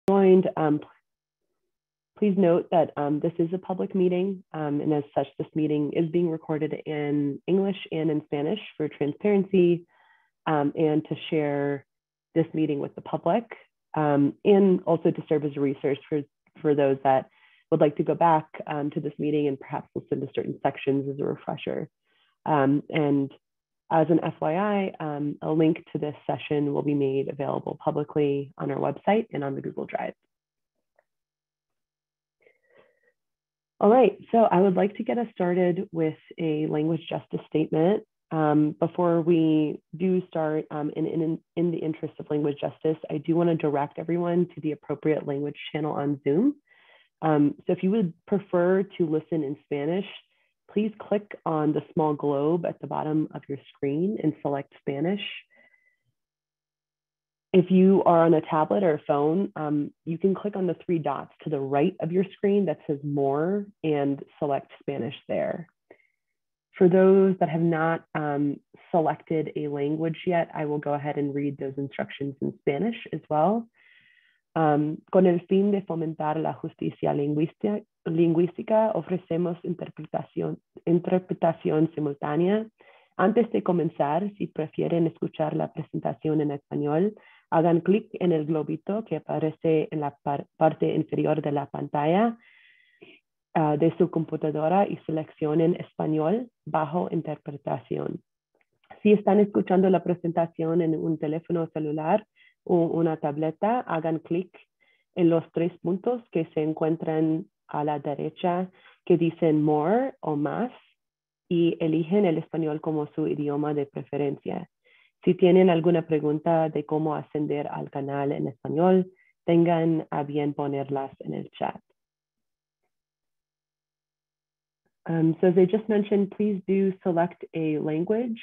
joined, please note that this is a public meeting, and as such, this meeting is being recorded in English and in Spanish for transparency and to share this meeting with the public, and also to serve as a resource for those that would like to go back to this meeting and perhaps listen to certain sections as a refresher. And as an FYI, a link to this session will be made available publicly on our website and on the Google Drive. All right, so I would like to get us started with a language justice statement. Before we do start, in the interest of language justice, I do want to direct everyone to the appropriate language channel on Zoom. So if you would prefer to listen in Spanish, please click on the small globe at the bottom of your screen and select Spanish. If you are on a tablet or a phone, you can click on the three dots to the right of your screen that says More and select Spanish there. For those that have not selected a language yet, I will go ahead and read those instructions in Spanish as well. Con el fin de fomentar la justicia lingüística, ofrecemos interpretación simultánea. Antes de comenzar, si prefieren escuchar la presentación en español, hagan clic en el globito que aparece en la parte inferior de la pantalla de su computadora y seleccionen español bajo interpretación. Si están escuchando la presentación en un teléfono celular o una tableta, hagan clic en los tres puntos que se encuentran a la derecha que dicen More o Más y eligen el español como su idioma de preferencia. Si tienen alguna pregunta de cómo ascender al canal en español, tengan a bien ponerlas en el chat. So as I just mentioned, please do select a language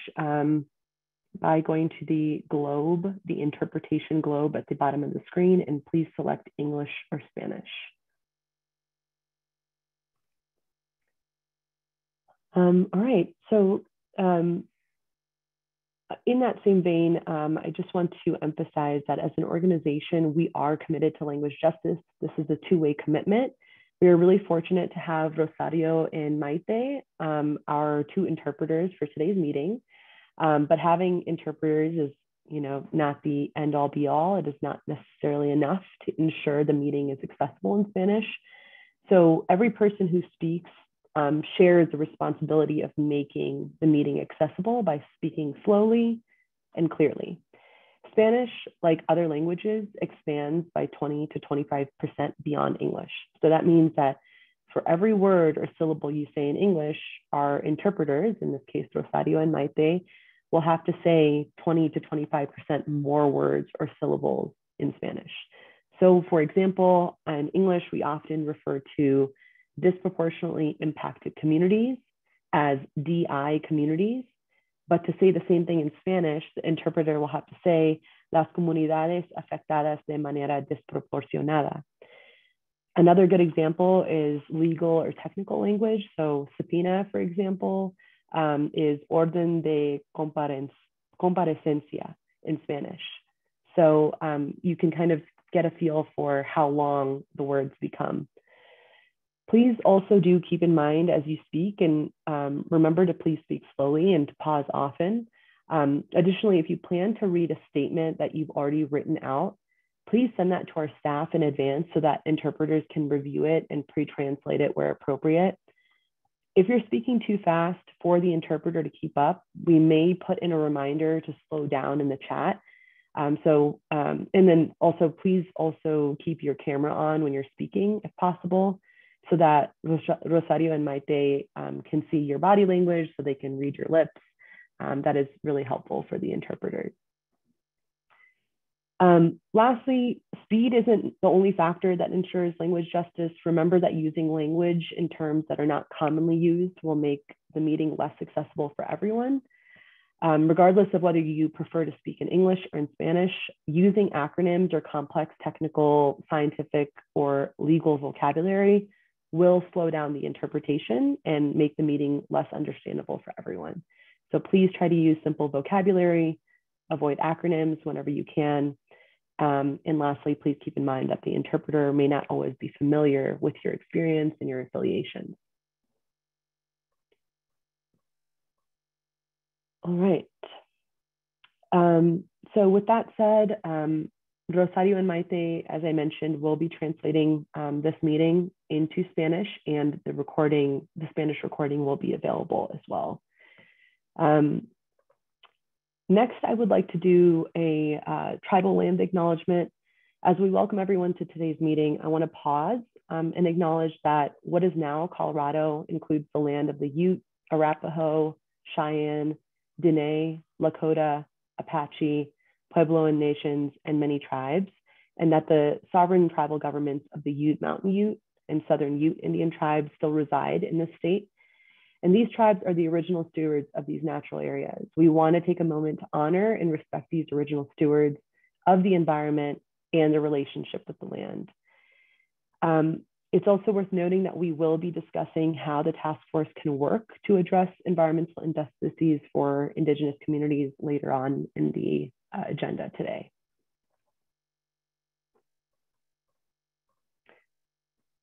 by going to the globe, the interpretation globe at the bottom of the screen, and please select English or Spanish. All right, so in that same vein, I just want to emphasize that as an organization, we are committed to language justice. This is a two-way commitment. We are really fortunate to have Rosario and Maite, our two interpreters for today's meeting. But having interpreters is, not the end-all be-all. It is not necessarily enough to ensure the meeting is accessible in Spanish. So every person who speaks shares the responsibility of making the meeting accessible by speaking slowly and clearly. Spanish, like other languages, expands by 20 to 25% beyond English. So that means that for every word or syllable you say in English, our interpreters, in this case, Rosario and Maite, will have to say 20 to 25% more words or syllables in Spanish. So for example, in English, we often refer to disproportionately impacted communities as DI communities. But to say the same thing in Spanish, the interpreter will have to say las comunidades afectadas de manera desproporcionada. Another good example is legal or technical language. So subpoena, for example, is orden de comparecencia in Spanish. So you can kind of get a feel for how long the words become. Please also do keep in mind as you speak and remember to please speak slowly and to pause often. Additionally, if you plan to read a statement that you've already written out, please send that to our staff in advance so that interpreters can review it and pre-translate it where appropriate. If you're speaking too fast for the interpreter to keep up, we may put in a reminder to slow down in the chat. And then also, please also keep your camera on when you're speaking if possible, so that Rosario and Maite can see your body language so they can read your lips. That is really helpful for the interpreters. Lastly, speed isn't the only factor that ensures language justice. Remember that using language in terms that are not commonly used will make the meeting less accessible for everyone. Regardless of whether you prefer to speak in English or in Spanish, using acronyms or complex technical, scientific, or legal vocabulary will slow down the interpretation and make the meeting less understandable for everyone. So please try to use simple vocabulary, avoid acronyms whenever you can. And lastly, please keep in mind that the interpreter may not always be familiar with your experience and your affiliations. All right. So with that said, Rosario and Maite, as I mentioned, will be translating this meeting into Spanish, and the Spanish recording will be available as well. Next, I would like to do a tribal land acknowledgement. As we welcome everyone to today's meeting, I want to pause and acknowledge that what is now Colorado includes the land of the Ute, Arapaho, Cheyenne, Dene, Lakota, Apache, Puebloan nations, and many tribes, and that the sovereign tribal governments of the Ute, Mountain Ute, and Southern Ute Indian tribes still reside in this state. And these tribes are the original stewards of these natural areas. We want to take a moment to honor and respect these original stewards of the environment and their relationship with the land. It's also worth noting that we will be discussing how the task force can work to address environmental injustices for Indigenous communities later on in the agenda today.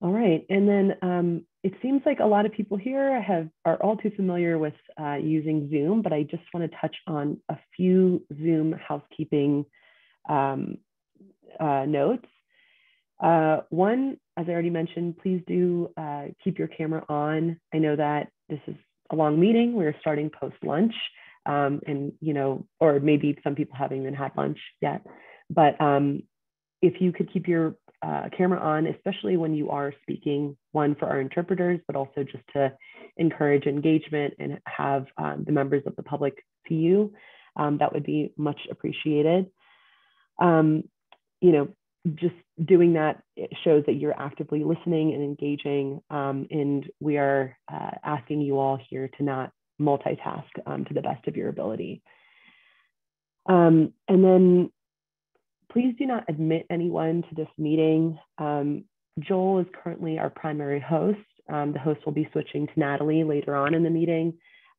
All right, and then it seems like a lot of people here are all too familiar with using Zoom, but I just want to touch on a few Zoom housekeeping notes. One, as I already mentioned, please do keep your camera on. I know that this is a long meeting. We're starting post-lunch, and or maybe some people haven't even had lunch yet. But if you could keep your camera on, especially when you are speaking, one, for our interpreters, but also just to encourage engagement and have the members of the public see you, that would be much appreciated. Just doing that, it shows that you're actively listening and engaging, and we are asking you all here to not multitask to the best of your ability. And then please do not admit anyone to this meeting. Joel is currently our primary host. The host will be switching to Natalie later on in the meeting.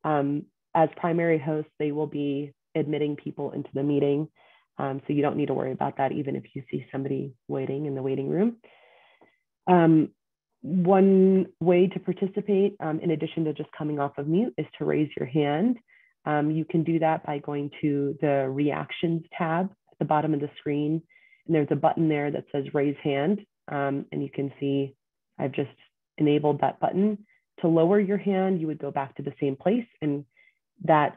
As primary hosts, they will be admitting people into the meeting. So you don't need to worry about that, even if you see somebody waiting in the waiting room. One way to participate, in addition to just coming off of mute, is to raise your hand. You can do that by going to the Reactions tab at the bottom of the screen, and there's a button there that says Raise Hand, and you can see I've just enabled that button. To lower your hand, you would go back to the same place, and that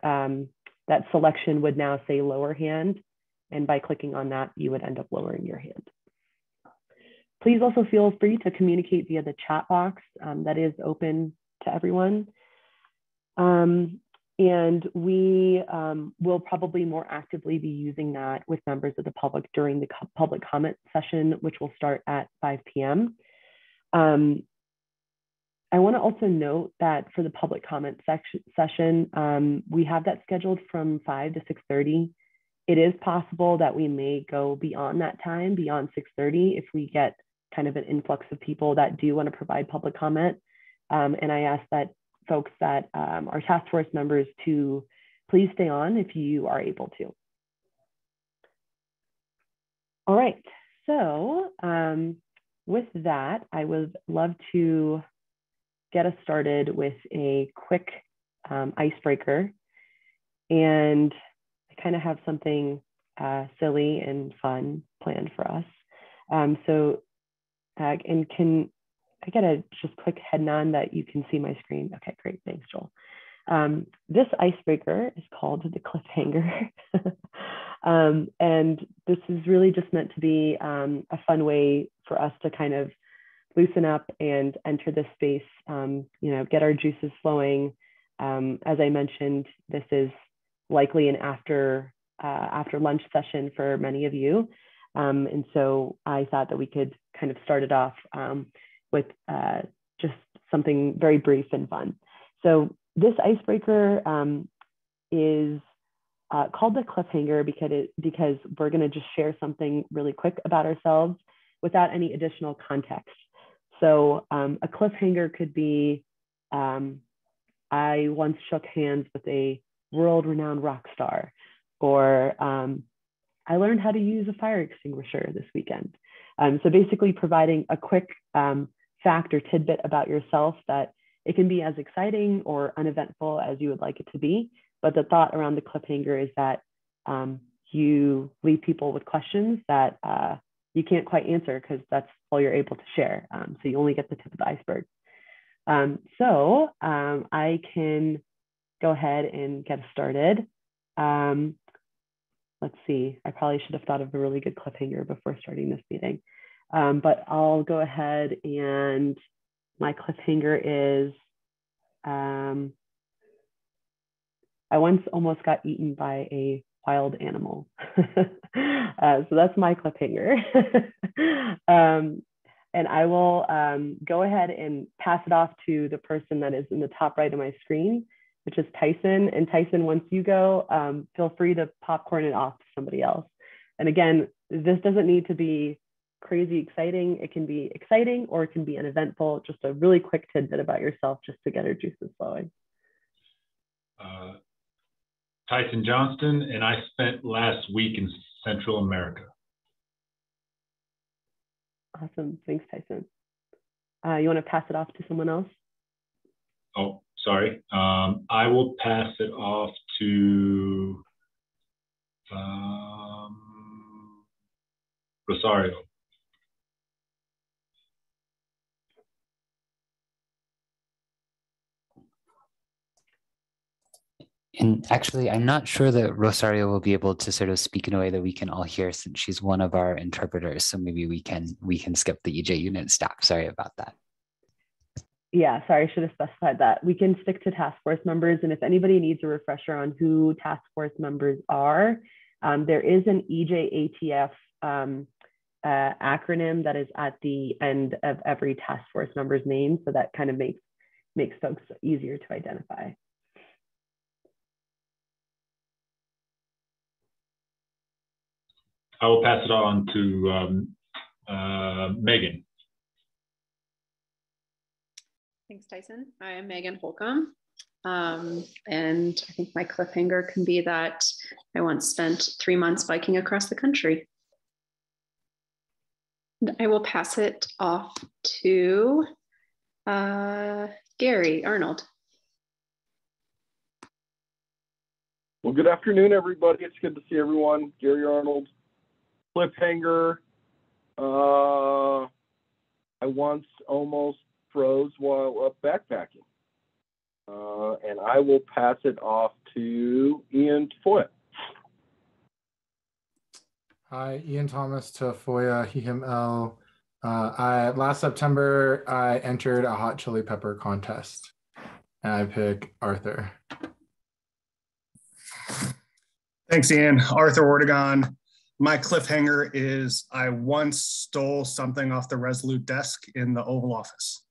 selection would now say Lower Hand. And by clicking on that, you would end up lowering your hand. Please also feel free to communicate via the chat box that is open to everyone. And we will probably more actively be using that with members of the public during the public comment session, which will start at 5 p.m. I want to also note that for the public comment session, we have that scheduled from 5 to 6:30. It is possible that we may go beyond that time, beyond 6:30, if we get kind of an influx of people that do want to provide public comment. And I ask that folks that are task force members to please stay on if you are able to. All right, so with that, I would love to get us started with a quick icebreaker. And kind of have something silly and fun planned for us. And can I get a just quick head nod that you can see my screen? Okay, great, thanks, Joel. This icebreaker is called the Cliffhanger. And this is really just meant to be a fun way for us to kind of loosen up and enter this space, get our juices flowing. As I mentioned, this is likely an after lunch session for many of you. And so I thought that we could kind of start it off with just something very brief and fun. So this icebreaker is called the Cliffhanger because we're going to just share something really quick about ourselves without any additional context. So a cliffhanger could be, I once shook hands with a world-renowned rock star, or I learned how to use a fire extinguisher this weekend. So basically providing a quick fact or tidbit about yourself that it can be as exciting or uneventful as you would like it to be. But the thought around the cliffhanger is that you leave people with questions that you can't quite answer because that's all you're able to share. So you only get the tip of the iceberg. I can go ahead and get started. Let's see, I probably should have thought of a really good cliffhanger before starting this meeting. But I'll go ahead, and my cliffhanger is, I once almost got eaten by a wild animal. So that's my cliffhanger. And I will go ahead and pass it off to the person that is in the top right of my screen, which is Tyson. And Tyson, once you go, feel free to popcorn it off to somebody else. And again, this doesn't need to be crazy exciting. It can be exciting or it can be uneventful, just a really quick tidbit about yourself just to get our juices flowing. Tyson Johnston, and I spent last week in Central America. Awesome, thanks, Tyson. You want to pass it off to someone else? Oh, sorry. I will pass it off to Rosario. And actually, I'm not sure that Rosario will be able to sort of speak in a way that we can all hear since she's one of our interpreters. So maybe we can skip the EJ unit staff. Sorry about that. Yeah, sorry, I should have specified that. We can stick to task force members. And if anybody needs a refresher on who task force members are, there is an EJATF acronym that is at the end of every task force member's name. So that kind of makes folks easier to identify. I will pass it on to Megan. Thanks, Tyson. I am Megan Holcomb. And I think my cliffhanger can be that I once spent 3 months biking across the country. And I will pass it off to Gary Arnold. Well, good afternoon, everybody. It's good to see everyone. Gary Arnold. Cliffhanger. I once almost froze while up backpacking. And I will pass it off to Ian Tafoya. Hi, Ian Thomas Tafoya, he, him, L. Last September, I entered a hot chili pepper contest, and I pick Arthur. Thanks, Ian. Arthur Ortegon. My cliffhanger is I once stole something off the Resolute desk in the Oval Office.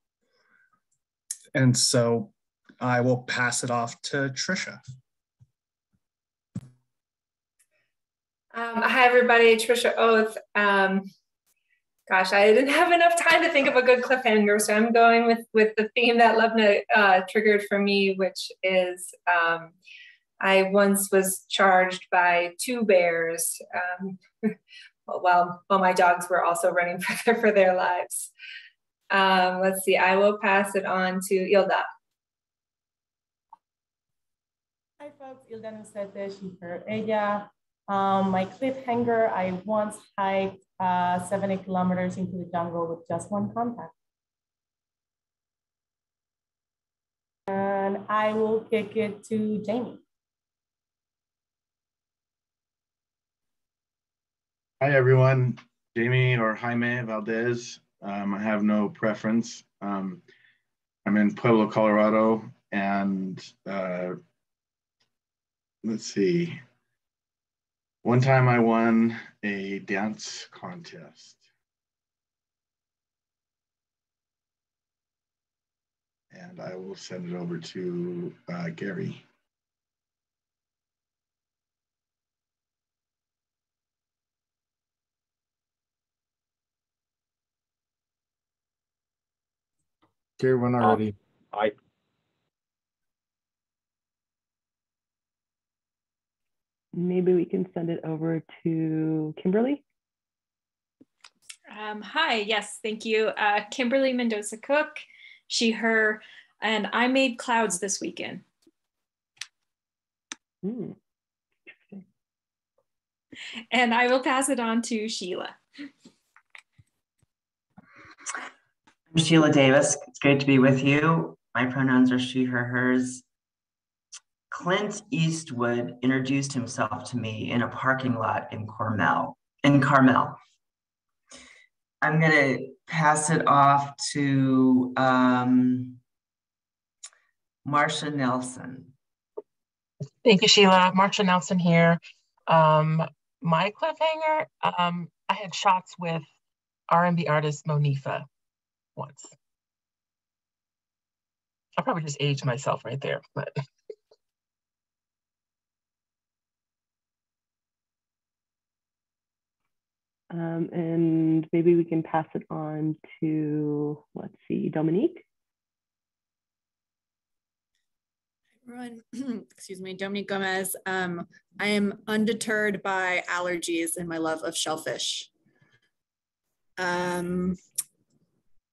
And so I will pass it off to Trisha. Hi, everybody. Trisha Oath. Gosh, I didn't have enough time to think of a good cliffhanger, so I'm going with the theme that Levna triggered for me, which is I once was charged by 2 bears while my dogs were also running for their lives. Let's see, I will pass it on to Ilda. Hi folks, Ilda Nucete, she, her, ella. My cliffhanger, I once hiked 70 kilometers into the jungle with just 1 contact. And I will kick it to Jamie. Hi everyone, Jamie or Jaime Valdez. I have no preference. I'm in Pueblo, Colorado, and let's see. One time I won a dance contest. And I will send it over to Gary. Gary won already. I maybe we can send it over to Kimberly. Hi, yes, thank you. Kimberly Mendoza Cook, she, her, and I made clouds this weekend. And I will pass it on to Sheila. I'm Sheila Davis. It's great to be with you. My pronouns are she, her, hers. Clint Eastwood introduced himself to me in a parking lot in Carmel. I'm going to pass it off to Marcia Nelson. Thank you, Sheila. Marcia Nelson here. My cliffhanger, I had shots with R&B artist Monifa once. I probably just aged myself right there, but. And maybe we can pass it on to, let's see, Dominique. Everyone, excuse me, Dominique Gomez. I am undeterred by allergies and my love of shellfish. It's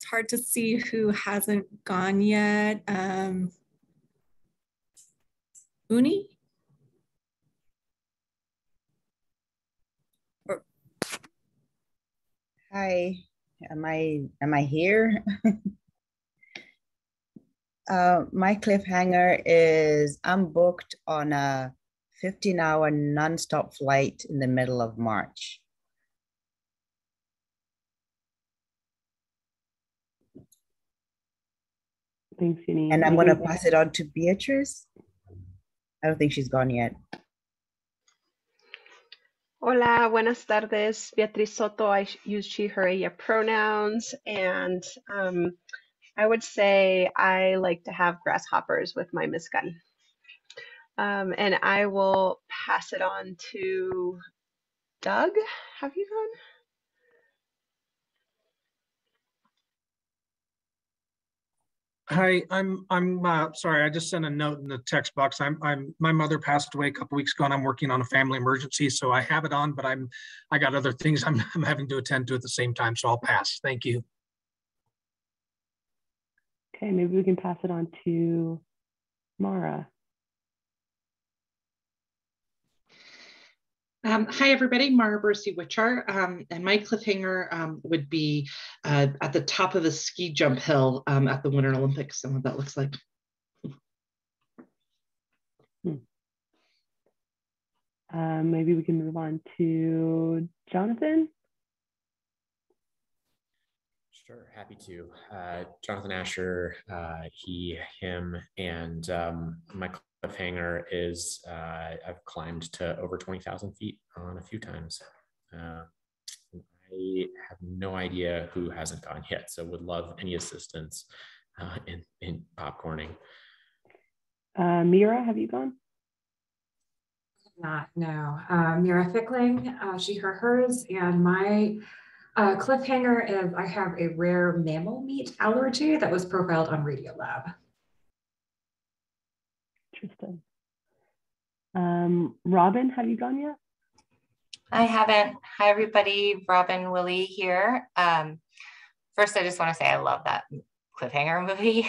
hard to see who hasn't gone yet. Uni? Hi, am I here? My cliffhanger is I'm booked on a 15-hour nonstop flight in the middle of March. Thanks, Uni. And I'm going to pass it on to Beatrice. I don't think she's gone yet. Hola, buenas tardes. Beatriz Soto. I use she, her, ella pronouns. And I would say I like to have grasshoppers with my mezcal. And I will pass it on to Doug. Have you gone? Hi, I'm sorry. I just sent a note in the text box. My mother passed away a couple weeks ago, and I'm working on a family emergency, so I have it on. But I got other things I'm having to attend to at the same time, so I'll pass. Thank you. Okay, maybe we can pass it on to Mara. Hi, everybody. Mara Bursey-Witchar, and my cliffhanger would be at the top of a ski jump hill at the Winter Olympics and what that looks like. Maybe we can move on to Jonathan. Sure, happy to. Jonathan Asher, he, him, and my cliffhanger is I've climbed to over 20,000 feet on a few times. I have no idea who hasn't gone yet, so would love any assistance in popcorning. Mira, have you gone? Not, no. Mira Fickling, she, her, hers, and my cliffhanger is I have a rare mammal meat allergy that was profiled on Radiolab. Interesting. Robin, have you gone yet? I haven't. Hi, everybody. Robin Willie here. First, I just want to say I love that Cliffhanger movie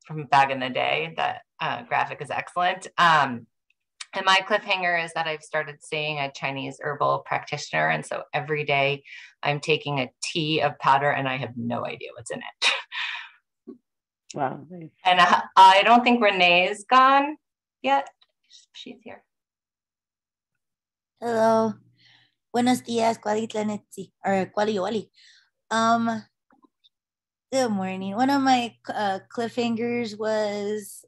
from back in the day. That graphic is excellent. And my cliffhanger is that I've started seeing a Chinese herbal practitioner. And so every day I'm taking a tea of powder and I have no idea what's in it. Wow. Nice. And I don't think Renee's gone yet. She's here. Hello. Buenos dias, Kualitlanetsi, or Kualiwali. Good morning. One of my cliffhangers was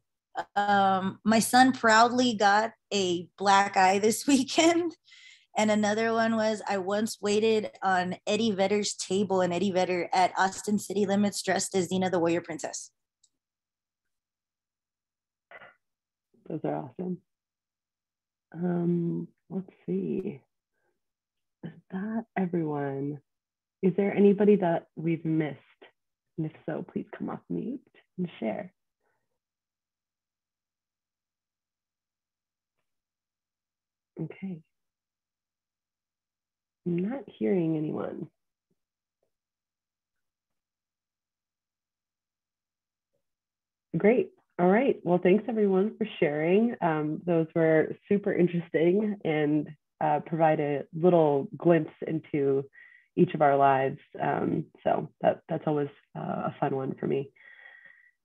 my son proudly got a black eye this weekend. And another one was I once waited on Eddie Vedder's table and Eddie Vedder at Austin City Limits dressed as Xena the Warrior Princess. Those are awesome. Let's see. Is that everyone? Is there anybody that we've missed? And if so, please come off mute and share. Okay. I'm not hearing anyone. Great. All right. Well, thanks everyone for sharing. Those were super interesting and provide a little glimpse into each of our lives. So that's always a fun one for me.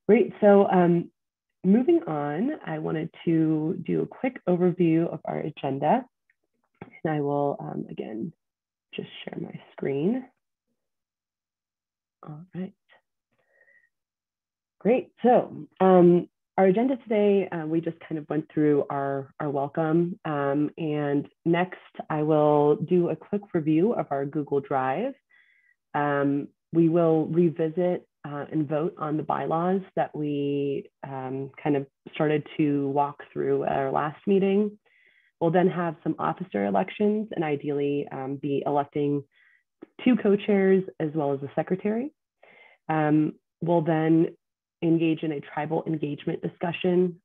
Great. So moving on, I wanted to do a quick overview of our agenda. And I will, again, just share my screen. All right. Great. So our agenda today, we just kind of went through our welcome. And next, I will do a quick review of our Google Drive. We will revisit and vote on the bylaws that we kind of started to walk through at our last meeting. We'll then have some officer elections and ideally be electing 2 co-chairs as well as a secretary. We'll then engage in a tribal engagement discussion.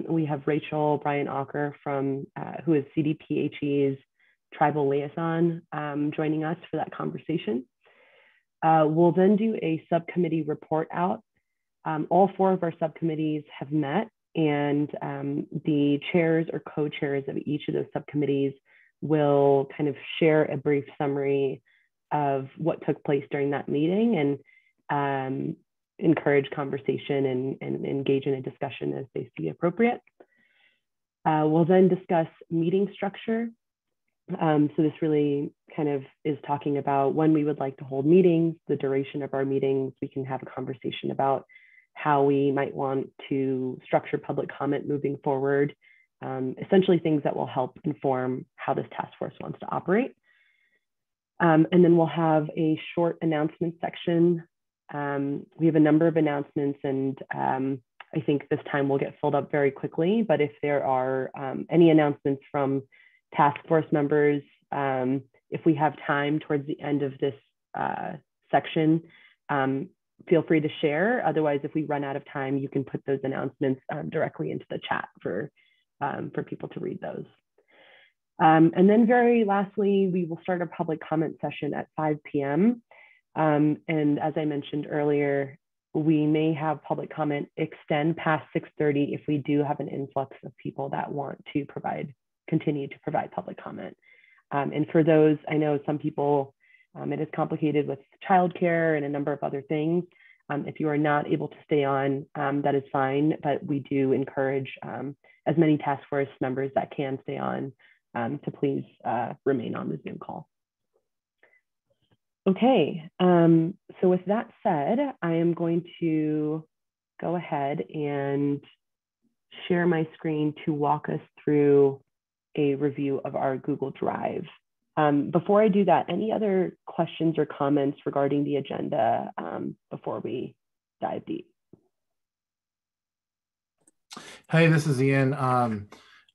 We have Rachel Bryan-Acker from who is CDPHE's tribal liaison joining us for that conversation. We'll then do a subcommittee report out. All 4 of our subcommittees have met, and the chairs or co-chairs of each of those subcommittees will kind of share a brief summary of what took place during that meeting and encourage conversation and engage in a discussion as they see appropriate. We'll then discuss meeting structure. So this really kind of is talking about when we would like to hold meetings, the duration of our meetings. We can have a conversation about how we might want to structure public comment moving forward, essentially things that will help inform how this task force wants to operate. And then we'll have a short announcement section. We have a number of announcements, and I think this time will get filled up very quickly, but if there are any announcements from task force members, if we have time towards the end of this section, feel free to share. Otherwise, if we run out of time, you can put those announcements directly into the chat for people to read those. And then very lastly, we will start a public comment session at 5 p.m. And as I mentioned earlier, we may have public comment extend past 6:30 if we do have an influx of people that want to continue to provide public comment. And for those, I know some people, it is complicated with childcare and a number of other things. If you are not able to stay on, that is fine, but we do encourage as many task force members that can stay on to please remain on the Zoom call. Okay, so with that said, I am going to go ahead and share my screen to walk us through a review of our Google Drive. Before I do that, any other questions or comments regarding the agenda before we dive deep? Hey, this is Ian.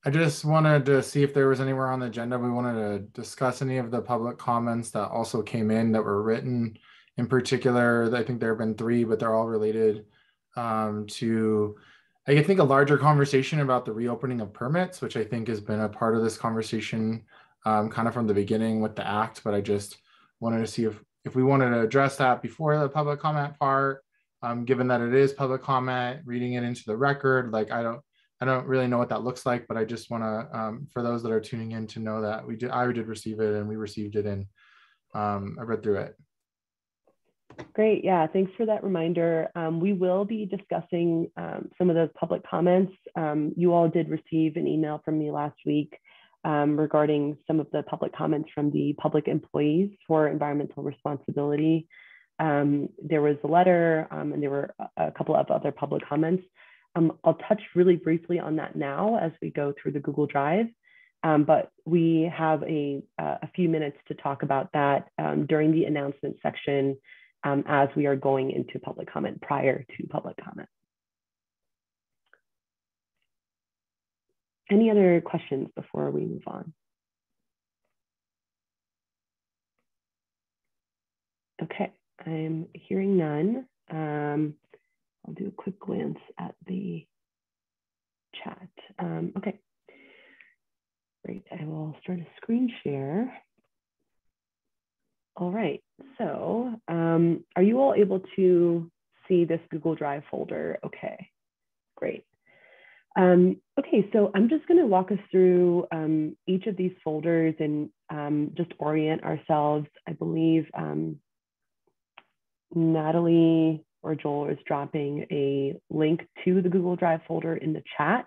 I just wanted to see if there was anywhere on the agenda we wanted to discuss any of the public comments that also came in that were written. In particular, I think there have been 3, but they're all related to, I think, a larger conversation about the reopening of permits, which I think has been a part of this conversation kind of from the beginning with the act. But I just wanted to see if we wanted to address that before the public comment part, given that it is public comment, reading it into the record. Like I don't really know what that looks like, but I just want to, for those that are tuning in, to know that I did receive it and we received it, and I read through it. Great, yeah, thanks for that reminder. We will be discussing some of those public comments. You all did receive an email from me last week regarding some of the public comments from the public employees for environmental responsibility. There was a letter and there were a couple of other public comments. I'll touch really briefly on that now as we go through the Google Drive, but we have a few minutes to talk about that during the announcement section as we are going into public comment prior to public comment. Any other questions before we move on? Okay, I'm hearing none. I'll do a quick glance at the chat. Okay, Great, I will start a screen share. All right, so are you all able to see this Google Drive folder? Okay, great. Okay, so I'm just going to walk us through each of these folders and just orient ourselves. I believe Natalie or Joel is dropping a link to the Google Drive folder in the chat.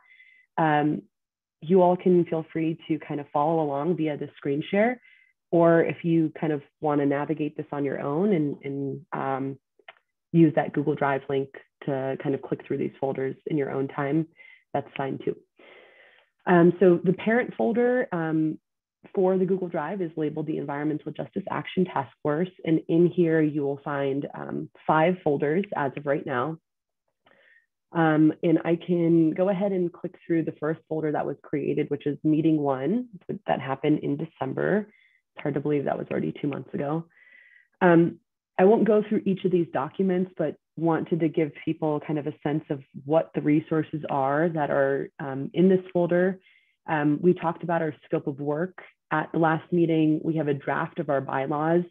You all can feel free to kind of follow along via the screen share, or if you kind of want to navigate this on your own and use that Google Drive link to kind of click through these folders in your own time, that's fine too. So the parent folder for the Google Drive is labeled the Environmental Justice Action Task Force. And in here, you will find 5 folders as of right now. And I can go ahead and click through the first folder that was created, which is meeting 1, that happened in December. It's hard to believe that was already 2 months ago. I won't go through each of these documents, but wanted to give people kind of a sense of what the resources are that are in this folder. We talked about our scope of work at the last meeting. We have a draft of our bylaws.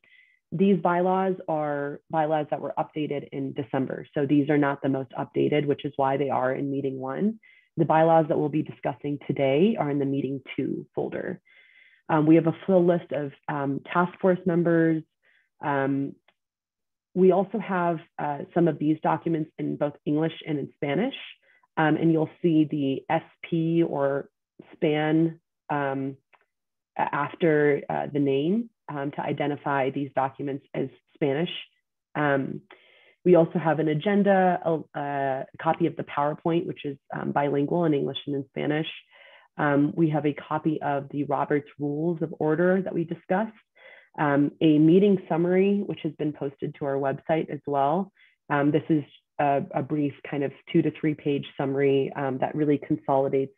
These bylaws are bylaws that were updated in December. So these are not the most updated, which is why they are in meeting 1. The bylaws that we'll be discussing today are in the meeting 2 folder. We have a full list of task force members. We also have some of these documents in both English and in Spanish. And you'll see the SP or SPAN after the name to identify these documents as Spanish. We also have an agenda, a copy of the PowerPoint, which is bilingual in English and in Spanish. We have a copy of the Roberts Rules of Order that we discussed. A meeting summary, which has been posted to our website as well. This is a brief kind of 2 to 3 page summary that really consolidates,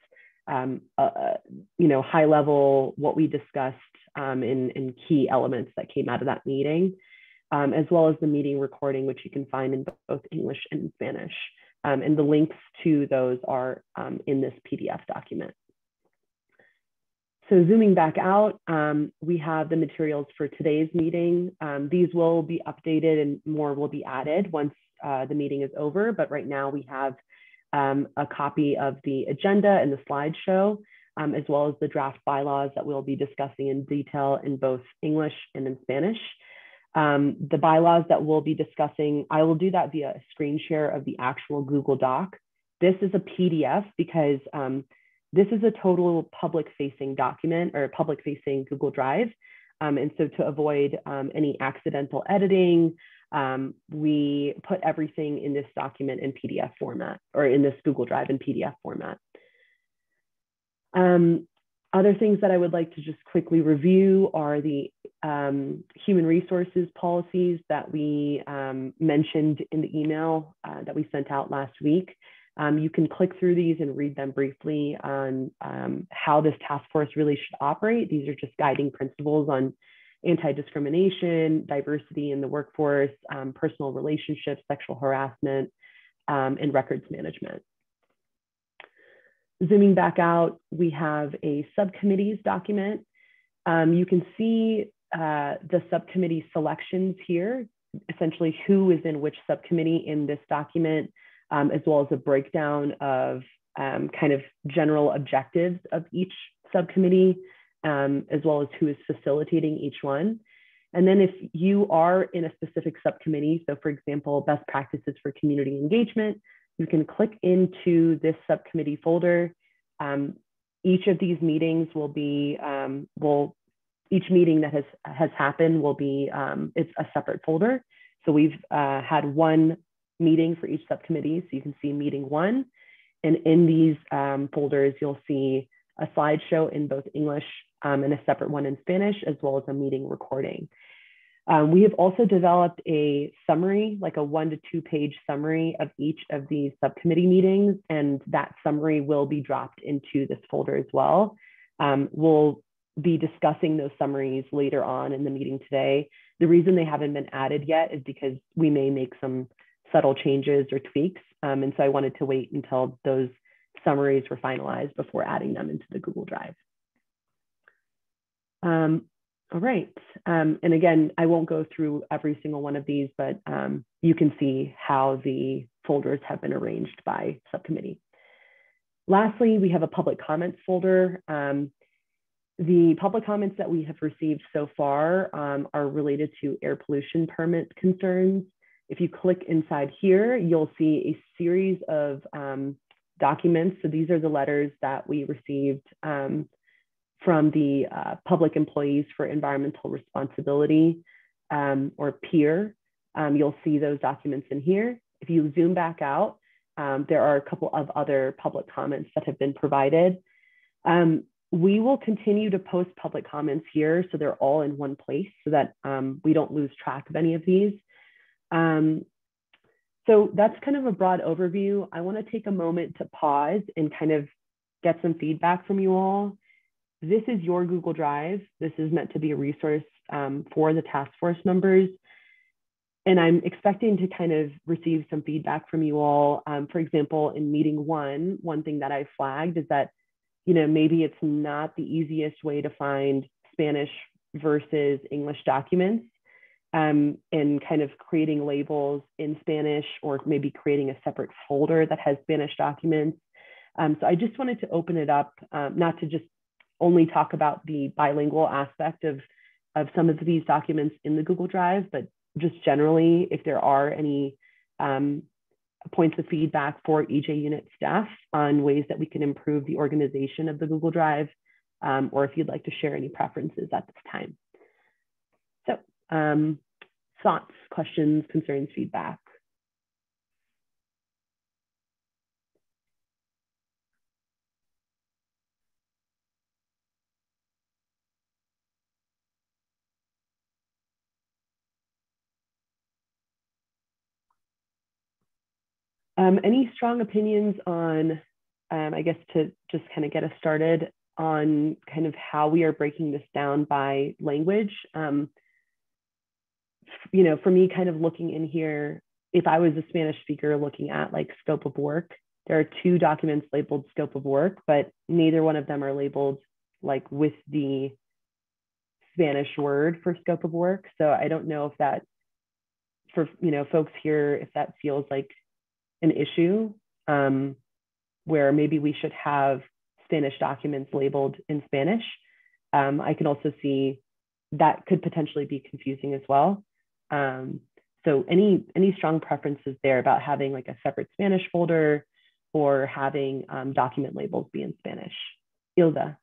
high level what we discussed in key elements that came out of that meeting, as well as the meeting recording, which you can find in both English and Spanish. And the links to those are in this PDF document. So zooming back out, we have the materials for today's meeting. These will be updated and more will be added once the meeting is over. But right now we have a copy of the agenda and the slideshow, as well as the draft bylaws that we'll be discussing in detail in both English and in Spanish. The bylaws that we'll be discussing, I will do that via a screen share of the actual Google Doc. This is a PDF because this is a total public-facing document or public-facing Google Drive. And so to avoid any accidental editing, we put everything in this document in PDF format, or in this Google Drive in PDF format. Other things that I would like to just quickly review are the human resources policies that we mentioned in the email that we sent out last week. You can click through these and read them briefly on how this task force really should operate. These are just guiding principles on anti-discrimination, diversity in the workforce, personal relationships, sexual harassment, and records management. Zooming back out, we have a subcommittees document. You can see the subcommittee selections here, essentially who is in which subcommittee in this document, as well as a breakdown of kind of general objectives of each subcommittee, as well as who is facilitating each one. And then if you are in a specific subcommittee, so for example, best practices for community engagement, you can click into this subcommittee folder. Each of these meetings will be, each meeting that has happened will be, it's a separate folder. So we've had one meeting for each subcommittee. So you can see meeting 1. And in these folders, you'll see a slideshow in both English and a separate one in Spanish, as well as a meeting recording. We have also developed a summary, like a 1 to 2 page summary of each of these subcommittee meetings, and that summary will be dropped into this folder as well. We'll be discussing those summaries later on in the meeting today. The reason they haven't been added yet is because we may make some subtle changes or tweaks. And so I wanted to wait until those summaries were finalized before adding them into the Google Drive. All right. And again, I won't go through every single one of these, but you can see how the folders have been arranged by subcommittee. Lastly, we have a public comments folder. The public comments that we have received so far are related to air pollution permit concerns. If you click inside here, you'll see a series of documents. So these are the letters that we received from the Public Employees for Environmental Responsibility, or PEER. You'll see those documents in here. If you zoom back out, there are a couple of other public comments that have been provided. We will continue to post public comments here so they're all in one place so that we don't lose track of any of these. So that's kind of a broad overview. I want to take a moment to pause and kind of get some feedback from you all. This is your Google Drive. This is meant to be a resource for the task force members. And I'm expecting to kind of receive some feedback from you all. For example, in meeting one thing that I flagged is that, you know, maybe it's not the easiest way to find Spanish versus English documents, and kind of creating labels in Spanish, or maybe creating a separate folder that has Spanish documents. So I just wanted to open it up, not to just only talk about the bilingual aspect of some of these documents in the Google Drive, but just generally, if there are any points of feedback for EJ unit staff on ways that we can improve the organization of the Google Drive, or if you'd like to share any preferences at this time. So thoughts, questions, concerns, feedback. Any strong opinions on, I guess, to just kind of get us started on kind of how we are breaking this down by language? You know, for me, kind of looking in here, if I was a Spanish speaker looking at like scope of work, there are 2 documents labeled scope of work, but neither one of them are labeled like with the Spanish word for scope of work. So I don't know if that, for, you know, folks here, if that feels like an issue, where maybe we should have Spanish documents labeled in Spanish. I can also see that could potentially be confusing as well. So any strong preferences there about having like a separate Spanish folder or having document labels be in Spanish? Ilda.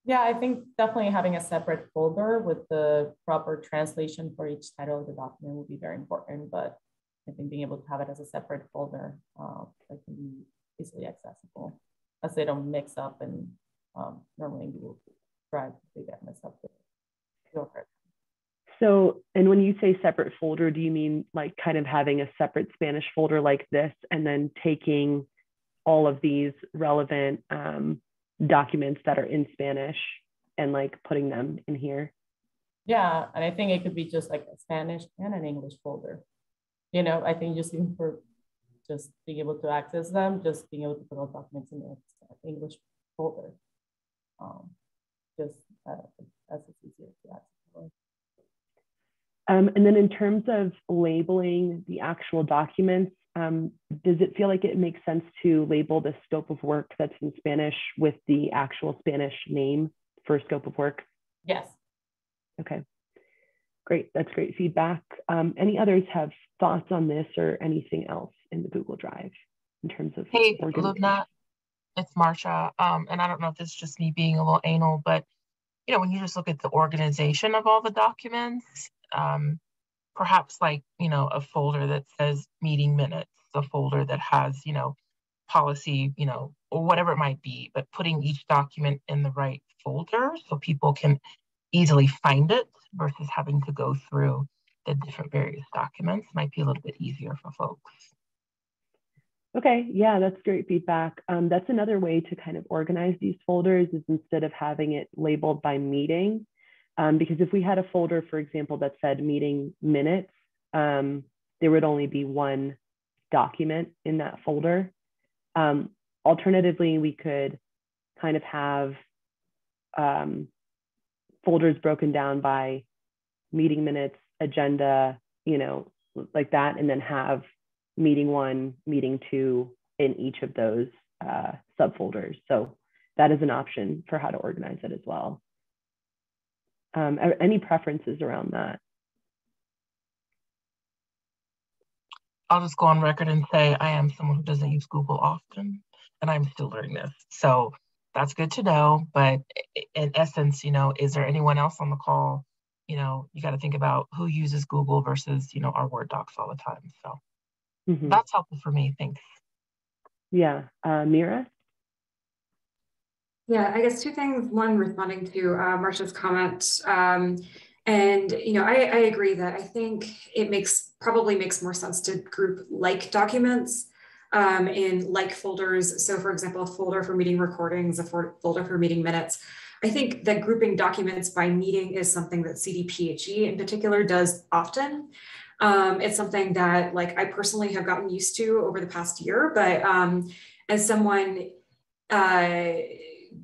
Yeah, I think definitely having a separate folder with the proper translation for each title of the document would be very important, but I think being able to have it as a separate folder that can be easily accessible, as they don't mix up, and normally Google Drive, they get messed up with it. So, and when you say separate folder, do you mean like kind of having a separate Spanish folder like this, and then taking all of these relevant documents that are in Spanish and like putting them in here? Yeah, and I think it could be just like a Spanish and an English folder. You know, I think just even for just being able to access them, just being able to put all documents in the English folder, just as it's easier to access. And then in terms of labeling the actual documents, does it feel like it makes sense to label the scope of work that's in Spanish with the actual Spanish name for scope of work? Yes. Okay. Great, that's great feedback. Any others have thoughts on this or anything else in the Google Drive in terms of? Hey, Lubna, it's Marsha. And I don't know if this is just me being a little anal, but you know, when you just look at the organization of all the documents, perhaps like, you know, a folder that says meeting minutes, a folder that has, you know, policy, you know, or whatever it might be, but putting each document in the right folder so people can easily find it versus having to go through the different various documents might be a little bit easier for folks. Okay, yeah, that's great feedback. That's another way to kind of organize these folders, is instead of having it labeled by meeting, because if we had a folder, for example, that said meeting minutes, there would only be one document in that folder. Alternatively, we could kind of have folders broken down by meeting minutes, agenda, like that, and then have meeting 1, meeting 2 in each of those subfolders. So that is an option for how to organize it as well. Any preferences around that? I'll just go on record and say I am someone who doesn't use Google often, and I'm still learning this. So that's good to know. But in essence, is there anyone else on the call? You got to think about who uses Google versus, our Word docs all the time. So that's helpful for me. Thanks. Yeah. Mira? Yeah, I guess 2 things. One, responding to Marsha's comment. And, I agree that I think it probably makes more sense to group like documents in like folders. So for example, a folder for meeting recordings, a folder for meeting minutes. I think that grouping documents by meeting is something that CDPHE in particular does often. It's something that I personally have gotten used to over the past year, but as someone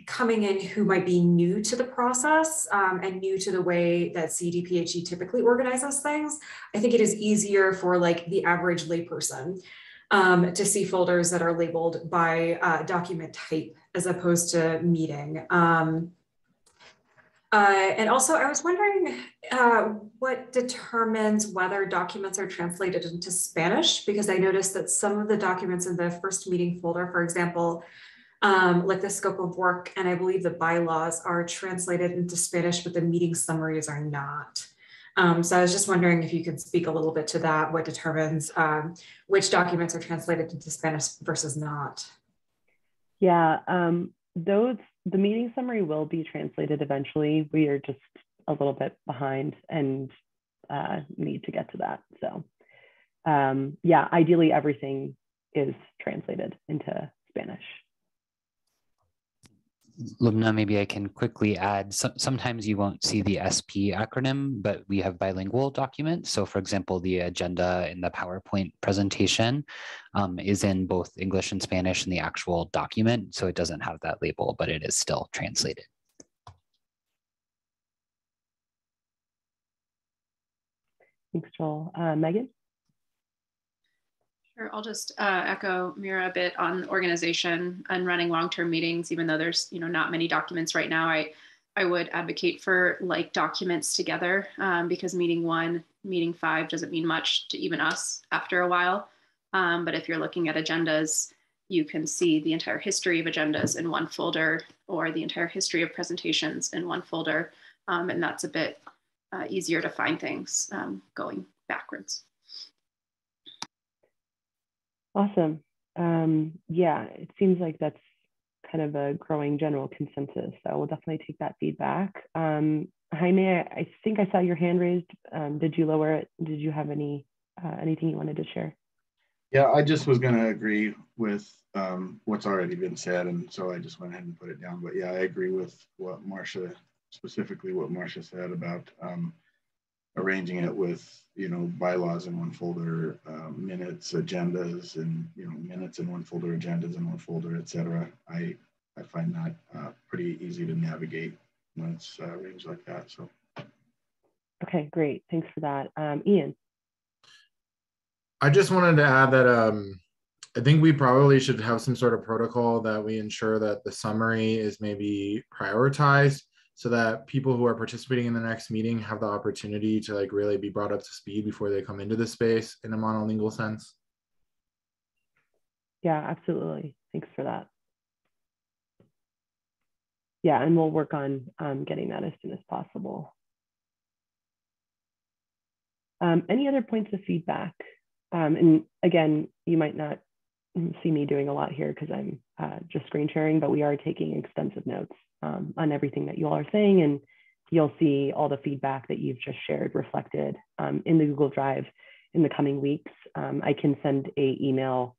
coming in who might be new to the process and new to the way that CDPHE typically organizes things, I think it is easier for the average layperson to see folders that are labeled by document type as opposed to meeting. And also, I was wondering what determines whether documents are translated into Spanish, because I noticed that some of the documents in the first meeting folder, for example, like the scope of work, and I believe the bylaws are translated into Spanish, but the meeting summaries are not. So I was just wondering if you could speak a little bit to that, what determines which documents are translated into Spanish versus not. Yeah, the meeting summary will be translated eventually. We are just a little bit behind and need to get to that. So yeah, ideally everything is translated into Spanish. Lumna, maybe I can quickly add, sometimes you won't see the SP acronym, but we have bilingual documents. So for example, the agenda in the PowerPoint presentation is in both English and Spanish in the actual document. So it doesn't have that label, but it is still translated. Thanks, Joel. Megan? Sure, I'll just echo Mira a bit on organization and running long-term meetings. Even though there's not many documents right now, I would advocate for documents together because meeting 1, meeting 5 doesn't mean much to even us after a while. But if you're looking at agendas, you can see the entire history of agendas in one folder or the entire history of presentations in one folder, and that's a bit easier to find things going backwards. Awesome. Yeah, it seems like that's kind of a growing general consensus. So we'll definitely take that feedback. Jaime, I think I saw your hand raised. Did you lower it? Did you have anything you wanted to share? Yeah, I just was going to agree with what's already been said, and so I just went ahead and put it down. But yeah, I agree with what Marsha, specifically what Marsha said about arranging it with bylaws in one folder, minutes, agendas, and minutes in one folder, agendas in one folder, etc. I find that pretty easy to navigate when it's arranged like that. So. Okay, great. Thanks for that, Ian. I just wanted to add that I think we probably should have some sort of protocol that we ensure that the summary is maybe prioritized, so that people who are participating in the next meeting have the opportunity to really be brought up to speed before they come into the space in a monolingual sense. Yeah, absolutely. Thanks for that. Yeah, and we'll work on getting that as soon as possible. Any other points of feedback? And again, you might not see me doing a lot here because I'm just screen sharing, but we are taking extensive notes on everything that you all are saying, and you'll see all the feedback that you've just shared reflected in the Google Drive in the coming weeks. I can send an email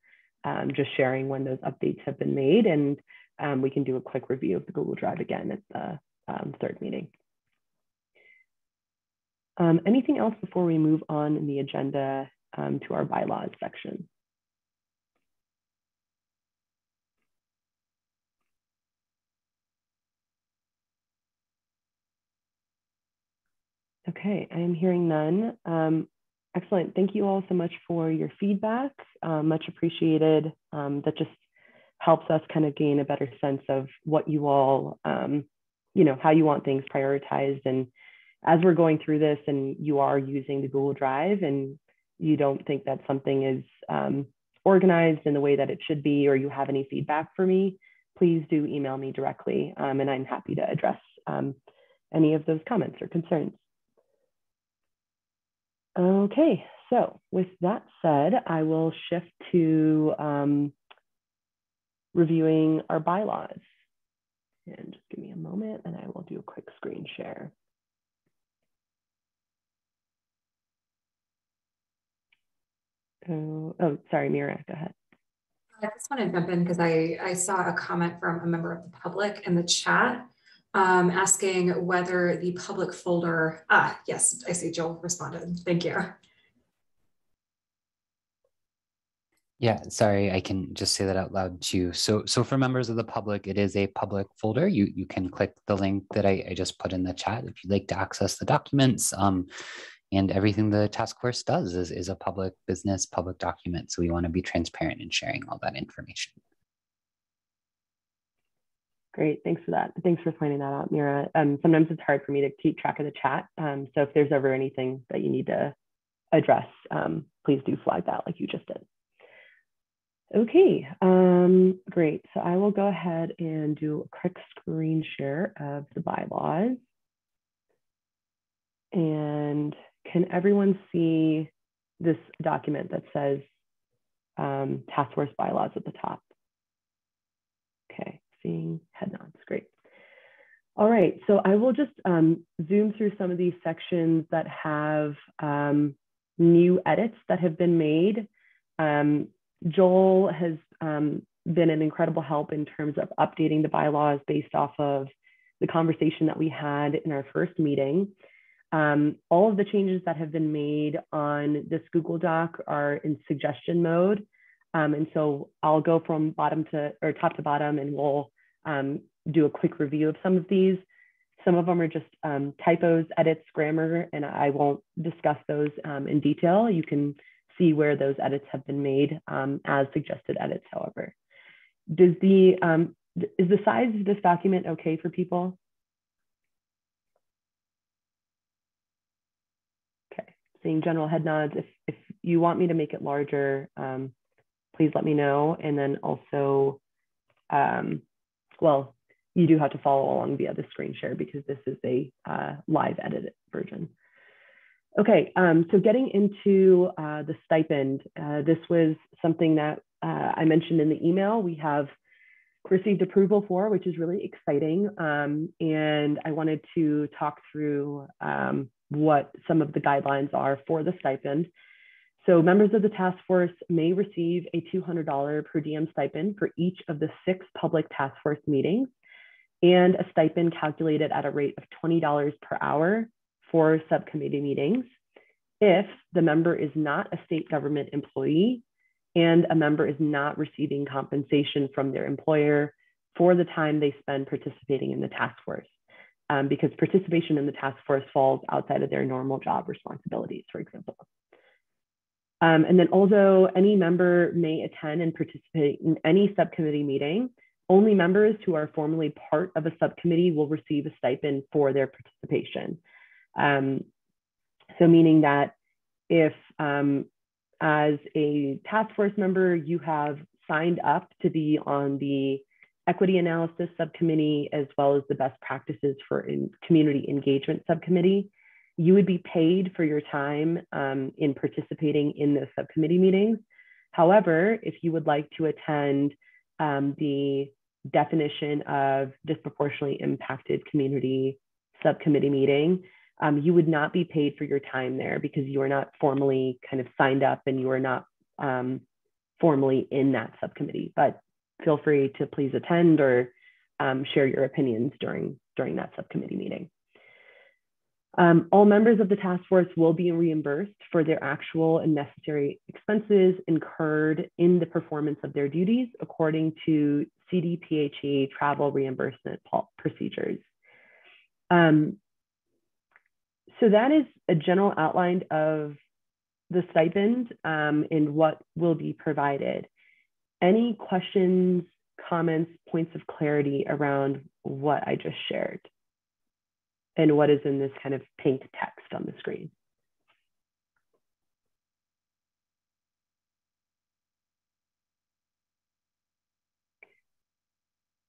just sharing when those updates have been made, and we can do a quick review of the Google Drive again at the third meeting. Anything else before we move on in the agenda to our bylaws section? Okay, I am hearing none. Excellent. Thank you all so much for your feedback. Much appreciated. That just helps us kind of gain a better sense of what you all, you know, how you want things prioritized. And as we're going through this and you are using the Google Drive and you don't think that something is organized in the way that it should be, or you have any feedback for me, please do email me directly, and I'm happy to address any of those comments or concerns. Okay, so with that said, I will shift to reviewing our bylaws. And just give me a moment and I will do a quick screen share. Oh, sorry, Mira, go ahead. I just want to jump in because I saw a comment from a member of the public in the chat asking whether the public folder, yes, I see Joel responded. Thank you. Yeah, sorry, I can just say that out loud too. So for members of the public, it is a public folder. You can click the link that I just put in the chat if you'd like to access the documents. And everything the task force does is a public business, public document. So we want to be transparent in sharing all that information. Great, thanks for that. Thanks for pointing that out, Mira. Sometimes it's hard for me to keep track of the chat. So if there's ever anything that you need to address, please do flag that like you just did. Okay, great. So I will go ahead and do a quick screen share of the bylaws. And can everyone see this document that says Task Force Bylaws at the top? Okay, seeing head nods, great. All right, so I will just zoom through some of these sections that have new edits that have been made. Joel has been an incredible help in terms of updating the bylaws based off of the conversation that we had in our first meeting. All of the changes that have been made on this Google Doc are in suggestion mode. And so I'll go from top to bottom, and we'll do a quick review of some of these. Some of them are just typos, edits, grammar, and I won't discuss those in detail. You can see where those edits have been made as suggested edits, however. Is the size of this document okay for people? Okay, seeing general head nods. If you want me to make it larger, please let me know. And then also, well, you do have to follow along via the screen share because this is a live edited version. Okay, so getting into the stipend, this was something that I mentioned in the email we have received approval for, which is really exciting. And I wanted to talk through what some of the guidelines are for the stipend. So members of the task force may receive a $200 per diem stipend for each of the 6 public task force meetings, and a stipend calculated at a rate of $20 per hour for subcommittee meetings if the member is not a state government employee and a member is not receiving compensation from their employer for the time they spend participating in the task force, because participation in the task force falls outside of their normal job responsibilities, for example. And then although any member may attend and participate in any subcommittee meeting, only members who are formally part of a subcommittee will receive a stipend for their participation. So meaning that if as a task force member, you have signed up to be on the equity analysis subcommittee, as well as the best practices for community engagement subcommittee, you would be paid for your time in participating in those subcommittee meetings. However, if you would like to attend the definition of disproportionately impacted community subcommittee meeting, you would not be paid for your time there because you are not formally kind of signed up and you are not formally in that subcommittee. But feel free to please attend or share your opinions during that subcommittee meeting. All members of the task force will be reimbursed for their actual and necessary expenses incurred in the performance of their duties according to CDPHE travel reimbursement procedures. So that is a general outline of the stipend and what will be provided. Any questions, comments, points of clarity around what I just shared and what is in this kind of pink text on the screen?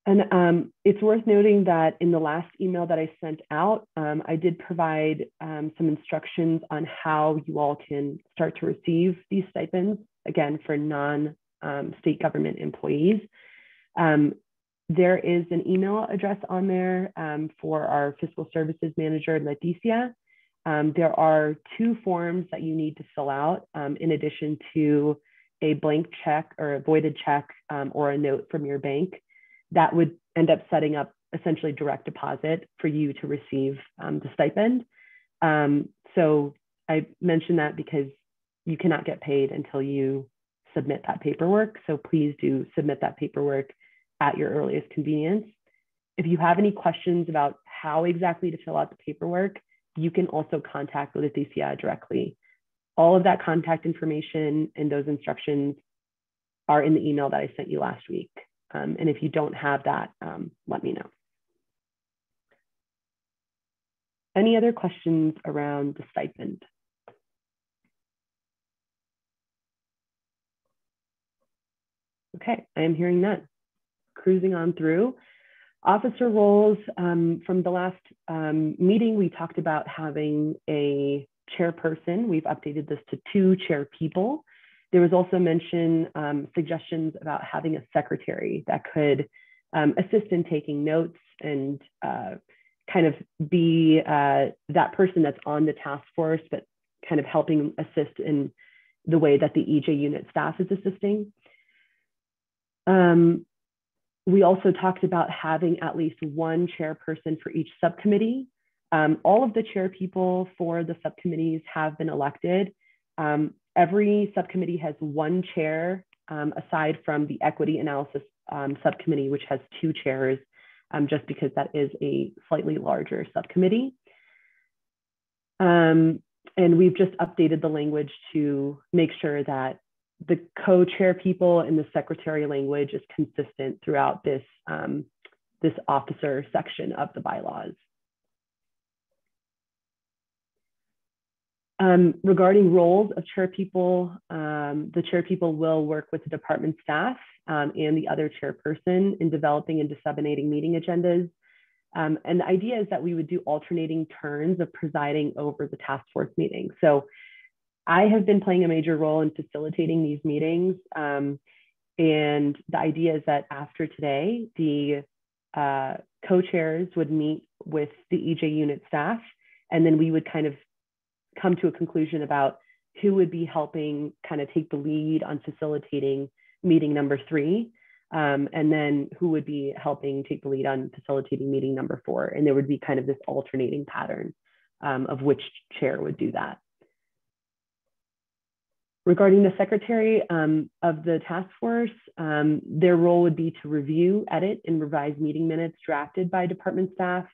And it's worth noting that in the last email that I sent out, I did provide some instructions on how you all can start to receive these stipends, again, for non-state government employees. There is an email address on there for our fiscal services manager, Leticia. There are 2 forms that you need to fill out in addition to a blank check or a voided check or a note from your bank. That would end up setting up essentially direct deposit for you to receive the stipend. So I mentioned that because you cannot get paid until you submit that paperwork. So please do submit that paperwork at your earliest convenience. If you have any questions about how exactly to fill out the paperwork, you can also contact Leticia directly. All of that contact information and those instructions are in the email that I sent you last week. And if you don't have that, let me know. Any other questions around the stipend? Okay, I am hearing none. Cruising on through. Officer roles, from the last meeting, we talked about having a chairperson. We've updated this to 2 chair people. There was also suggestions about having a secretary that could assist in taking notes and kind of be that person that's on the task force, but kind of helping assist in the way that the EJ unit staff is assisting. We also talked about having at least 1 chairperson for each subcommittee. All of the chair people for the subcommittees have been elected. Every subcommittee has 1 chair, aside from the equity analysis subcommittee, which has 2 chairs, just because that is a slightly larger subcommittee. And we've just updated the language to make sure that the co-chair people and the secretary language is consistent throughout this, this officer section of the bylaws. Regarding roles of chair people, the chair people will work with the department staff and the other chairperson in developing and disseminating meeting agendas. And the idea is that we would do alternating turns of presiding over the task force meeting. So I have been playing a major role in facilitating these meetings. And the idea is that after today, the co-chairs would meet with the EJ unit staff, and then we would kind of come to a conclusion about who would be helping kind of take the lead on facilitating meeting number 3, and then who would be helping take the lead on facilitating meeting number 4. And there would be kind of this alternating pattern of which chair would do that. Regarding the secretary of the task force, their role would be to review, edit, and revise meeting minutes drafted by department staff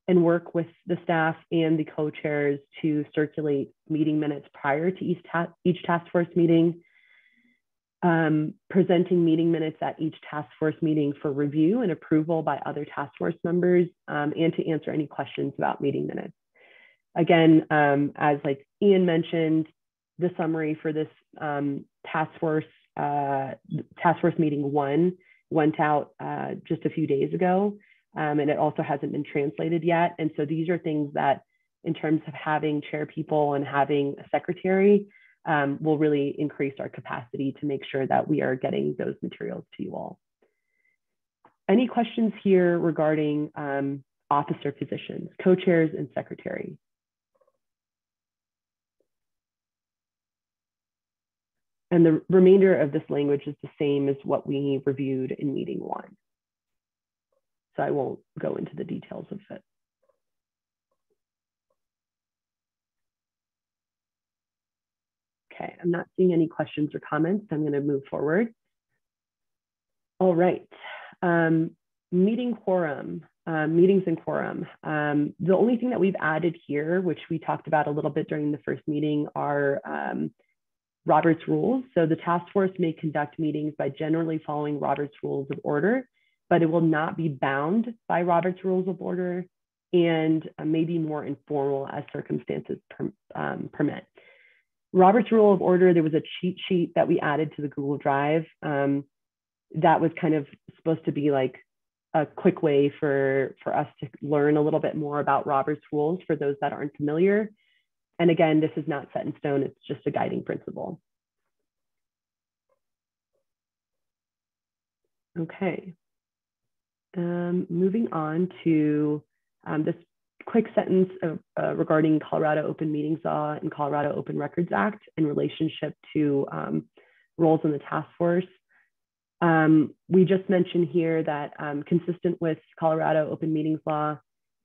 and work with the staff and the co-chairs to circulate meeting minutes prior to each task force meeting, presenting meeting minutes at each task force meeting for review and approval by other task force members, and to answer any questions about meeting minutes. Again, as like Ian mentioned, the summary for this task force meeting 1 went out just a few days ago, and it also hasn't been translated yet. And so these are things that, in terms of having chair people and having a secretary, will really increase our capacity to make sure that we are getting those materials to you all. Any questions here regarding officer positions, co-chairs and secretary? And the remainder of this language is the same as what we reviewed in meeting 1. So I won't go into the details of it. Okay, I'm not seeing any questions or comments. I'm going to move forward. All right, meeting quorum. meetings and quorum. The only thing that we've added here, which we talked about a little bit during the first meeting, are Robert's rules. So the task force may conduct meetings by generally following Robert's rules of order, but it will not be bound by Robert's rules of order and may be more informal as circumstances permit. Robert's rule of order, there was a cheat sheet that we added to the Google Drive that was kind of supposed to be like a quick way for us to learn a little bit more about Robert's rules for those that aren't familiar. And again, this is not set in stone, it's just a guiding principle. Okay, moving on to this quick sentence regarding Colorado Open Meetings Law and Colorado Open Records Act in relationship to roles in the task force. We just mentioned here that consistent with Colorado Open Meetings Law,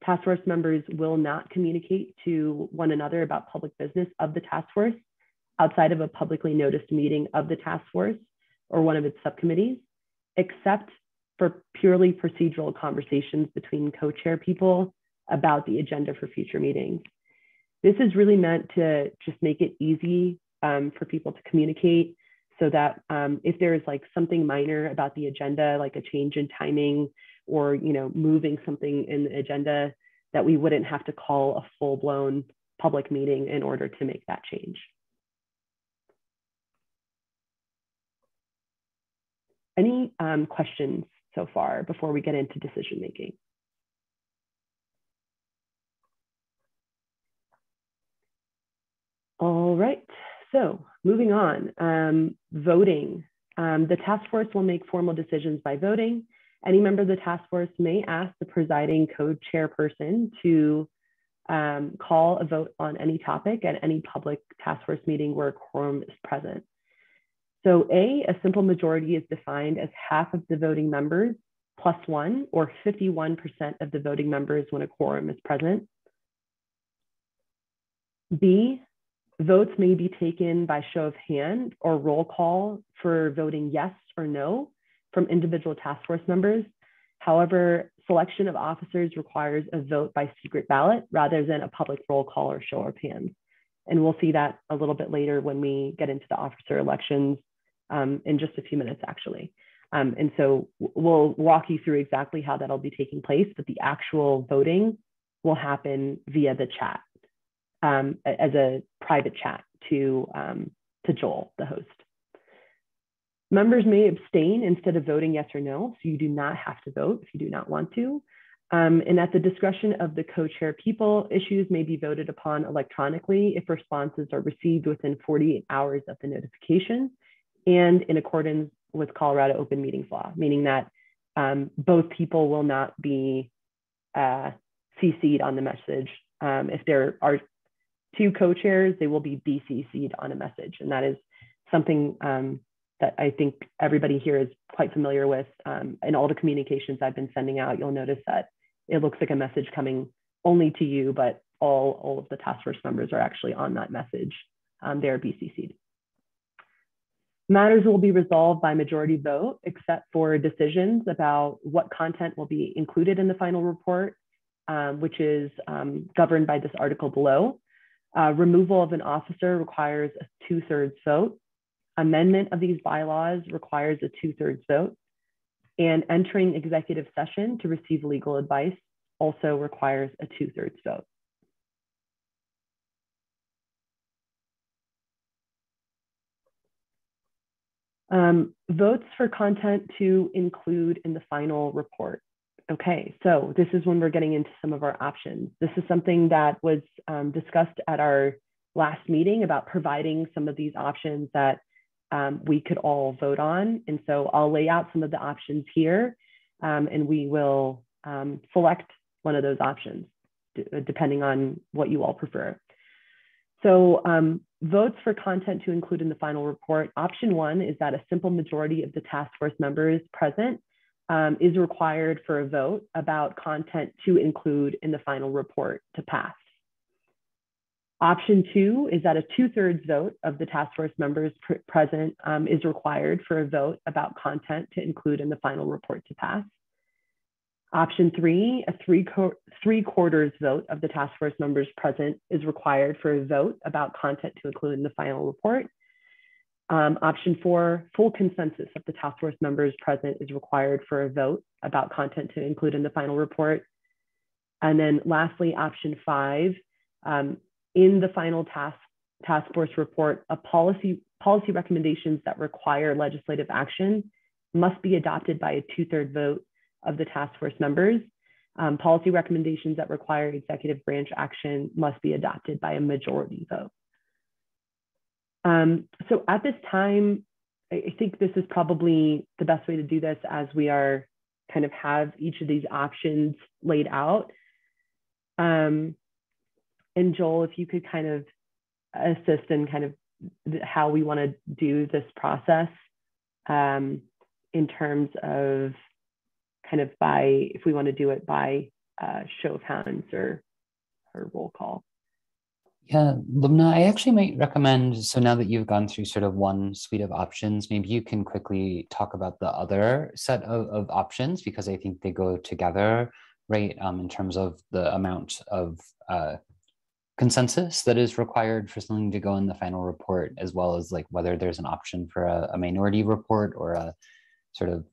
task force members will not communicate to one another about public business of the task force outside of a publicly noticed meeting of the task force or one of its subcommittees, except for purely procedural conversations between co-chair people about the agenda for future meetings. This is really meant to just make it easy for people to communicate, so that if there's like something minor about the agenda, like a change in timing or moving something in the agenda, that we wouldn't have to call a full-blown public meeting in order to make that change. Any questions so far before we get into decision making? All right, so moving on, voting. The task force will make formal decisions by voting. Any member of the task force may ask the presiding co-chairperson to call a vote on any topic at any public task force meeting where a quorum is present. So a simple majority is defined as half of the voting members plus one, or 51% of the voting members when a quorum is present. B, votes may be taken by show of hand or roll call for voting yes or no from individual task force members. However, selection of officers requires a vote by secret ballot rather than a public roll call or show of hands. And we'll see that a little bit later when we get into the officer elections in just a few minutes, actually. And so we'll walk you through exactly how that'll be taking place, but the actual voting will happen via the chat as a private chat to Joel, the host. Members may abstain instead of voting yes or no, so you do not have to vote if you do not want to. And at the discretion of the co-chair people, issues may be voted upon electronically if responses are received within 48 hours of the notification and in accordance with Colorado Open Meetings Law, meaning that both people will not be CC'd on the message. If there are two co-chairs, they will be BCC'd on a message. And that is something that I think everybody here is quite familiar with. In all the communications I've been sending out, you'll notice that it looks like a message coming only to you, but all of the task force members are actually on that message. They're BCC'd. Matters will be resolved by majority vote, except for decisions about what content will be included in the final report, which is governed by this article below. Removal of an officer requires a 2/3 vote. Amendment of these bylaws requires a 2/3 vote. And entering executive session to receive legal advice also requires a 2/3 vote. Votes for content to include in the final report. Okay, so this is when we're getting into some of our options. This is something that was discussed at our last meeting about providing some of these options that we could all vote on. And so I'll lay out some of the options here and we will select one of those options depending on what you all prefer. So votes for content to include in the final report. Option 1 is that a simple majority of the task force members present is required for a vote about content to include in the final report to pass. Option 2 is that a 2/3 vote of the task force members present is required for a vote about content to include in the final report to pass. Option 3, a three-quarters vote of the task force members present is required for a vote about content to include in the final report. Option 4, full consensus of the task force members present is required for a vote about content to include in the final report. And then lastly, option 5, in the final task force report, a policy recommendations that require legislative action must be adopted by a 2/3 vote of the task force members. Policy recommendations that require executive branch action must be adopted by a majority vote. So at this time, I think this is probably the best way to do this, as we are kind of have each of these options laid out. And Joel, if you could kind of assist in kind of how we want to do this process in terms of kind of by, if we want to do it by show of hands or roll call. Yeah, Lumna, I actually might recommend, so now that you've gone through sort of one suite of options, maybe you can quickly talk about the other set of options, because I think they go together, right, in terms of the amount of consensus that is required for something to go in the final report, as well as like whether there's an option for a minority report or a sort of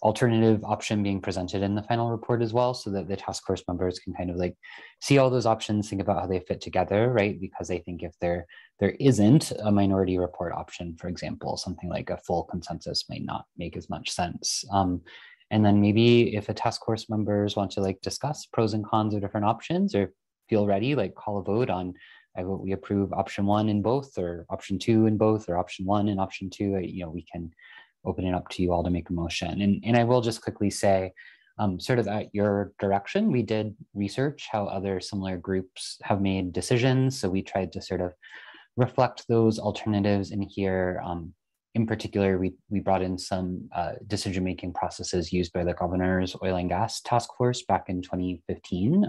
alternative option being presented in the final report as well, so that the task force members can kind of like see all those options, think about how they fit together, right? Because I think if there isn't a minority report option, for example, something like a full consensus might not make as much sense. And then maybe if a task force members want to like discuss pros and cons of different options, or feel ready, like call a vote on, I vote we approve option 1 in both, or option 2 in both, or option 1 and option 2, you know, we can open it up to you all to make a motion. And I will just quickly say, sort of at your direction, we did research how other similar groups have made decisions. So we tried to sort of reflect those alternatives in here. In particular, we brought in some decision-making processes used by the governor's oil and gas task force back in 2015.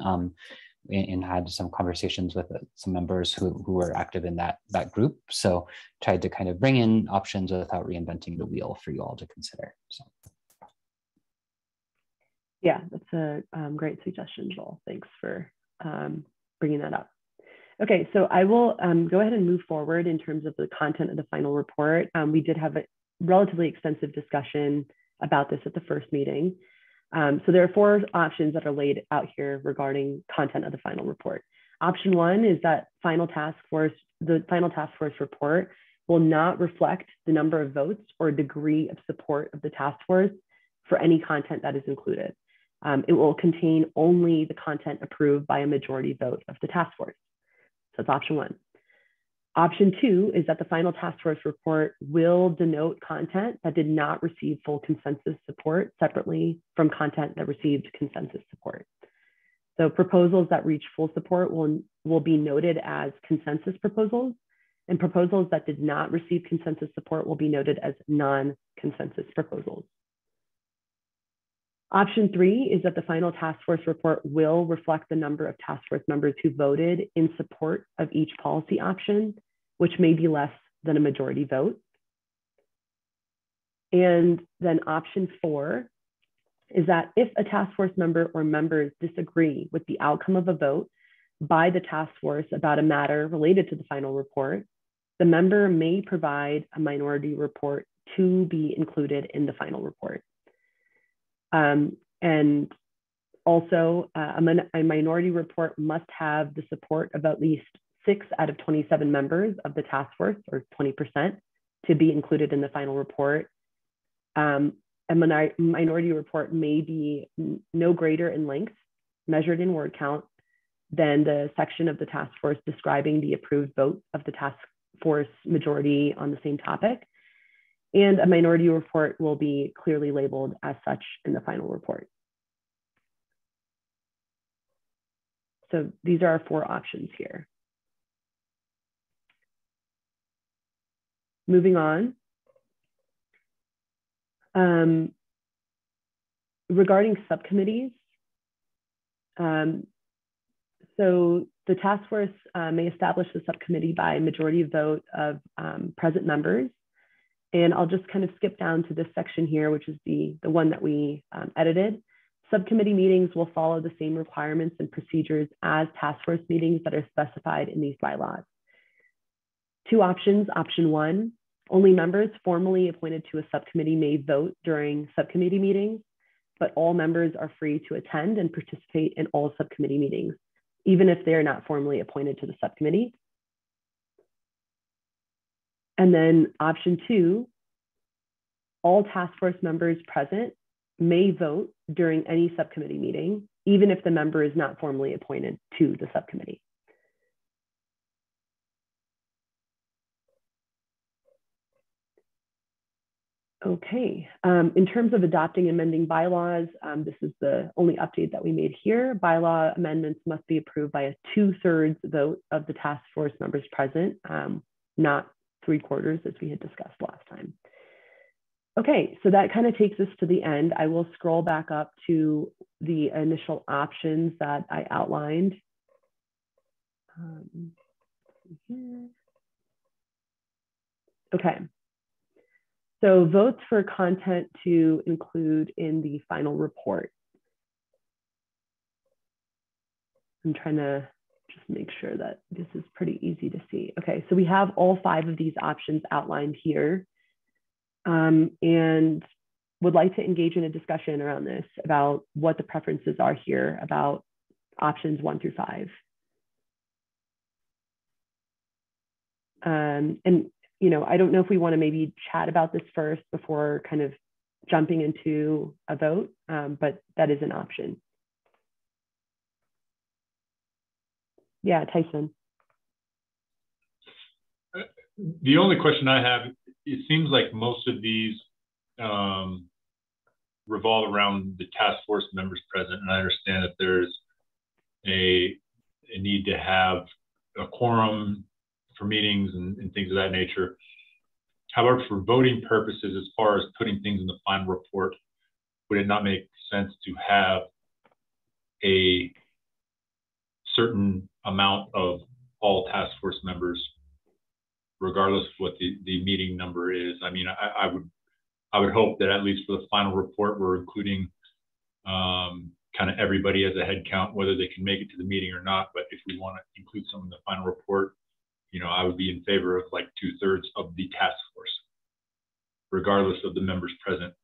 And had some conversations with some members who were active in that group. So tried to kind of bring in options without reinventing the wheel for you all to consider. So. Yeah, that's a great suggestion, Joel. Thanks for bringing that up. Okay, so I will go ahead and move forward in terms of the content of the final report. We did have a relatively extensive discussion about this at the first meeting. So there are 4 options that are laid out here regarding content of the final report. Option 1 is that the final task force report will not reflect the number of votes or degree of support of the task force for any content that is included. It will contain only the content approved by a majority vote of the task force. So that's option 1. Option 2 is that the final task force report will denote content that did not receive full consensus support separately from content that received consensus support. So proposals that reach full support will be noted as consensus proposals, and proposals that did not receive consensus support will be noted as non-consensus proposals. Option 3 is that the final task force report will reflect the number of task force members who voted in support of each policy option, which may be less than a majority vote. And then option 4 is that if a task force member or members disagree with the outcome of a vote by the task force about a matter related to the final report, the member may provide a minority report to be included in the final report. And also a minority report must have the support of at least 6 out of 27 members of the task force, or 20%, to be included in the final report. A minority report may be no greater in length, measured in word count, than the section of the task force describing the approved vote of the task force majority on the same topic. And a minority report will be clearly labeled as such in the final report. So these are our 4 options here. Moving on. Regarding subcommittees, so the task force may establish the subcommittee by majority vote of present members. And I'll just kind of skip down to this section here, which is the one that we edited. Subcommittee meetings will follow the same requirements and procedures as task force meetings that are specified in these bylaws. Two options. Option one, only members formally appointed to a subcommittee may vote during subcommittee meetings, but all members are free to attend and participate in all subcommittee meetings, even if they are not formally appointed to the subcommittee. And then option two, all task force members present may vote during any subcommittee meeting, even if the member is not formally appointed to the subcommittee. Okay, in terms of adopting and amending bylaws, this is the only update that we made here. Bylaw amendments must be approved by a 2/3 vote of the task force members present, not 3/4 as we had discussed last time. Okay, so that kind of takes us to the end. I will scroll back up to the initial options that I outlined. Okay. So votes for content to include in the final report. I'm trying to just make sure that this is pretty easy to see. Okay, so we have all 5 of these options outlined here, and would like to engage in a discussion around this about what the preferences are here about options 1 through 5. And you know, I don't know if we want to maybe chat about this first before kind of jumping into a vote, but that is an option. Yeah, Tyson. The only question I have, it seems like most of these revolve around the task force members present, and I understand that there's a need to have a quorum for meetings and things of that nature. However, for voting purposes, as far as putting things in the final report, would it not make sense to have a certain amount of all task force members, regardless of what the meeting number is? I mean, I would hope that at least for the final report, we're including kind of everybody as a head count, whether they can make it to the meeting or not. But if we want to include some in the final report, you know, I would be in favor of like 2/3 of the task force, regardless of the members present.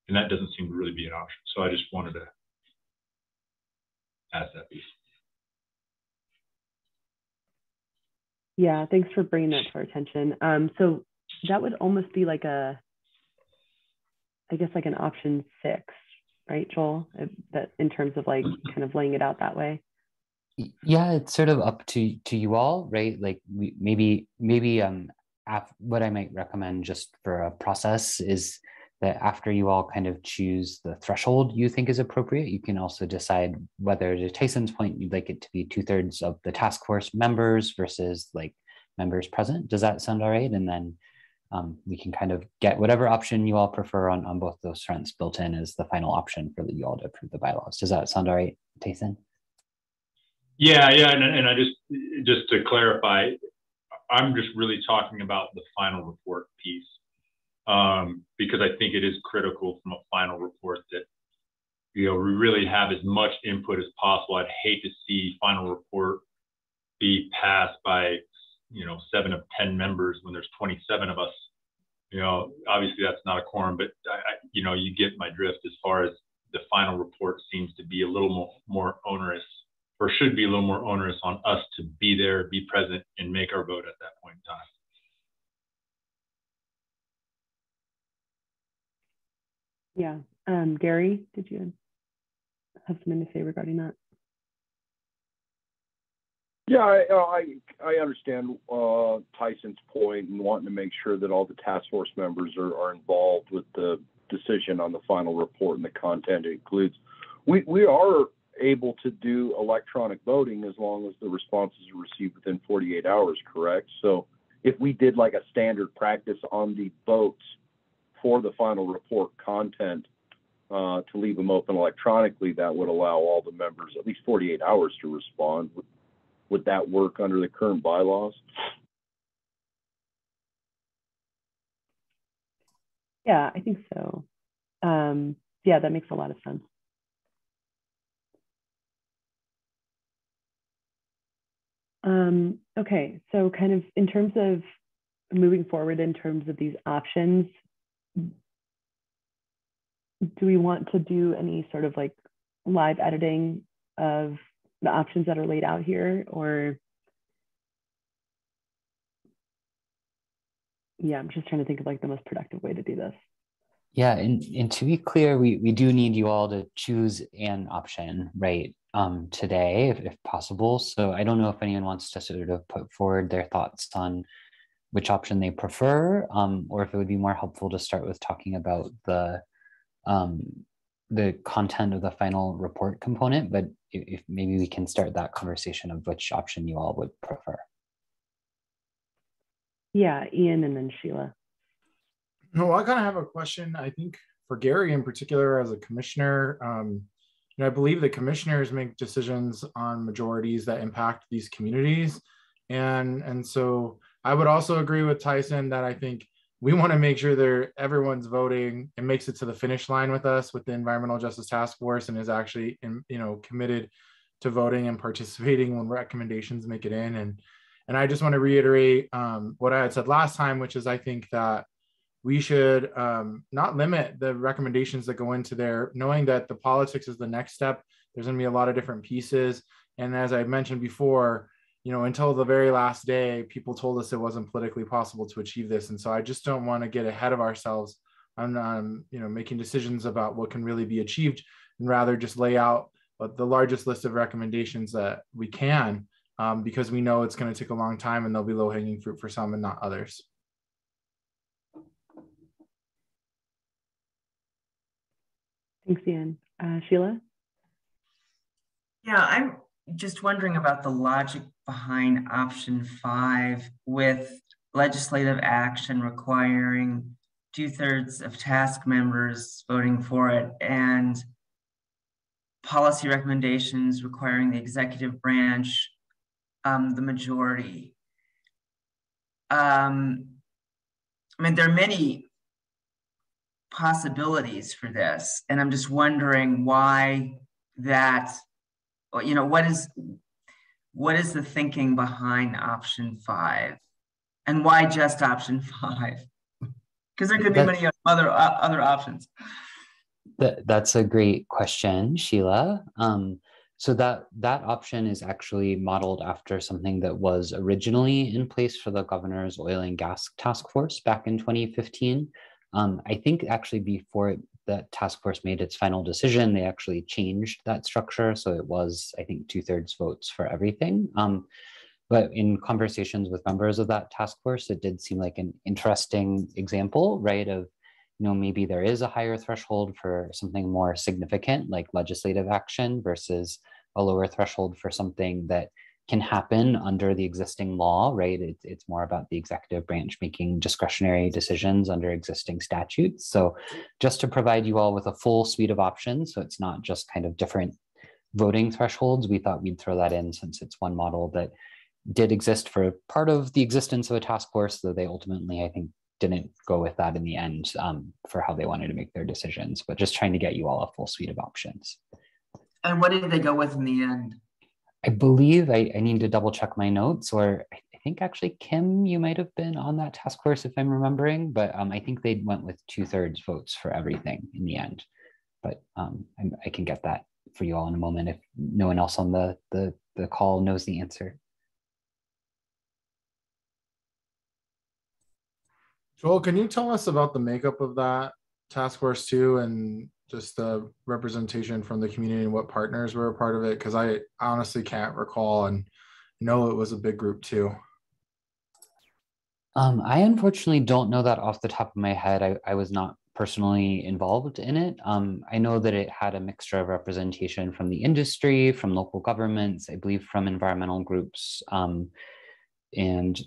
And that doesn't seem to really be an option. So I just wanted to ask that piece. Yeah, thanks for bringing that to our attention. So that would almost be like a, I guess like an option 6, right, Joel? That in terms of like kind of laying it out that way. Yeah, it's sort of up to you all, right? Like maybe what I might recommend just for a process is that after you all kind of choose the threshold you think is appropriate, you can also decide whether, to Tyson's point, you'd like it to be 2/3 of the task force members versus like members present. Does that sound all right? And then we can kind of get whatever option you all prefer on both those fronts built in as the final option for you all to approve the bylaws. Does that sound all right, Tyson? Yeah, and I just to clarify, I'm just really talking about the final report piece, because I think it is critical from a final report that, you know, we really have as much input as possible. I'd hate to see final report be passed by, you know, 7 of 10 members when there's 27 of us. You know, obviously that's not a quorum, but you know, you get my drift as far as the final report seems to be a little more onerous, or should be a little more onerous on us to be there, be present, and make our vote at that point in time. Yeah, Gary, did you have something to say regarding that? Yeah, I understand Tyson's point and wanting to make sure that all the task force members are involved with the decision on the final report and the content it includes. We are able to do electronic voting as long as the responses are received within 48 hours, correct? So if we did like a standard practice on the votes for the final report content to leave them open electronically, that would allow all the members at least 48 hours to respond. Would that work under the current bylaws? Yeah, I think so. Yeah, that makes a lot of sense. Okay, so kind of in terms of moving forward in terms of these options, do we want to do any sort of like live editing of the options that are laid out here, or? Yeah, I'm just trying to think of like the most productive way to do this. Yeah, and to be clear, we do need you all to choose an option, right, today, if possible. So I don't know if anyone wants to sort of put forward their thoughts on which option they prefer, or if it would be more helpful to start with talking about the content of the final report component, but if maybe we can start that conversation of which option you all would prefer. Yeah, Ian and then Sheila. No, I kind of have a question, I think, for Gary in particular as a commissioner. I believe the commissioners make decisions on majorities that impact these communities. And so I would also agree with Tyson that I think we want to make sure everyone's voting and makes it to the finish line with us with the Environmental Justice Task Force and is actually committed to voting and participating when recommendations make it in. And I just want to reiterate what I had said last time, which is I think that we should not limit the recommendations that go into there, knowing that the politics is the next step. There's going to be a lot of different pieces. And as I mentioned before, until the very last day, people told us it wasn't politically possible to achieve this. And so I just don't want to get ahead of ourselves on making decisions about what can really be achieved, and rather just lay out the largest list of recommendations that we can, because we know it's going to take a long time and there'll be low-hanging fruit for some and not others. Thanks, Ian. Sheila? Yeah, I'm just wondering about the logic behind option 5 with legislative action requiring 2/3 of task members voting for it and policy recommendations requiring the executive branch the majority. I mean, there are many possibilities for this, and I'm just wondering why that, what is the thinking behind option 5, and why just option 5? Because there could be many other options. That's a great question, Sheila. So that option is actually modeled after something that was originally in place for the governor's oil and gas task force back in 2015. I think actually before that task force made its final decision, they actually changed that structure. So it was, I think, 2/3 votes for everything. But in conversations with members of that task force, it did seem like an interesting example, right, of, maybe there is a higher threshold for something more significant like legislative action versus a lower threshold for something that can happen under the existing law, right? It's more about the executive branch making discretionary decisions under existing statutes. So just to provide you all with a full suite of options, so it's not just kind of different voting thresholds, we thought we'd throw that in since it's one model that did exist for part of the existence of a task force, though they ultimately, I think, didn't go with that in the end for how they wanted to make their decisions, but just trying to get you all a full suite of options. And what did they go with in the end? I believe I need to double check my notes, or I think actually, Kim, you might have been on that task force if I'm remembering, but I think they went with 2/3 votes for everything in the end. But I can get that for you all in a moment if no one else on the call knows the answer. Joel, can you tell us about the makeup of that task force too, and just the representation from the community and what partners were a part of it? Because I honestly can't recall, and know it was a big group too. I unfortunately don't know that off the top of my head. I was not personally involved in it. I know that it had a mixture of representation from the industry, from local governments, I believe from environmental groups, and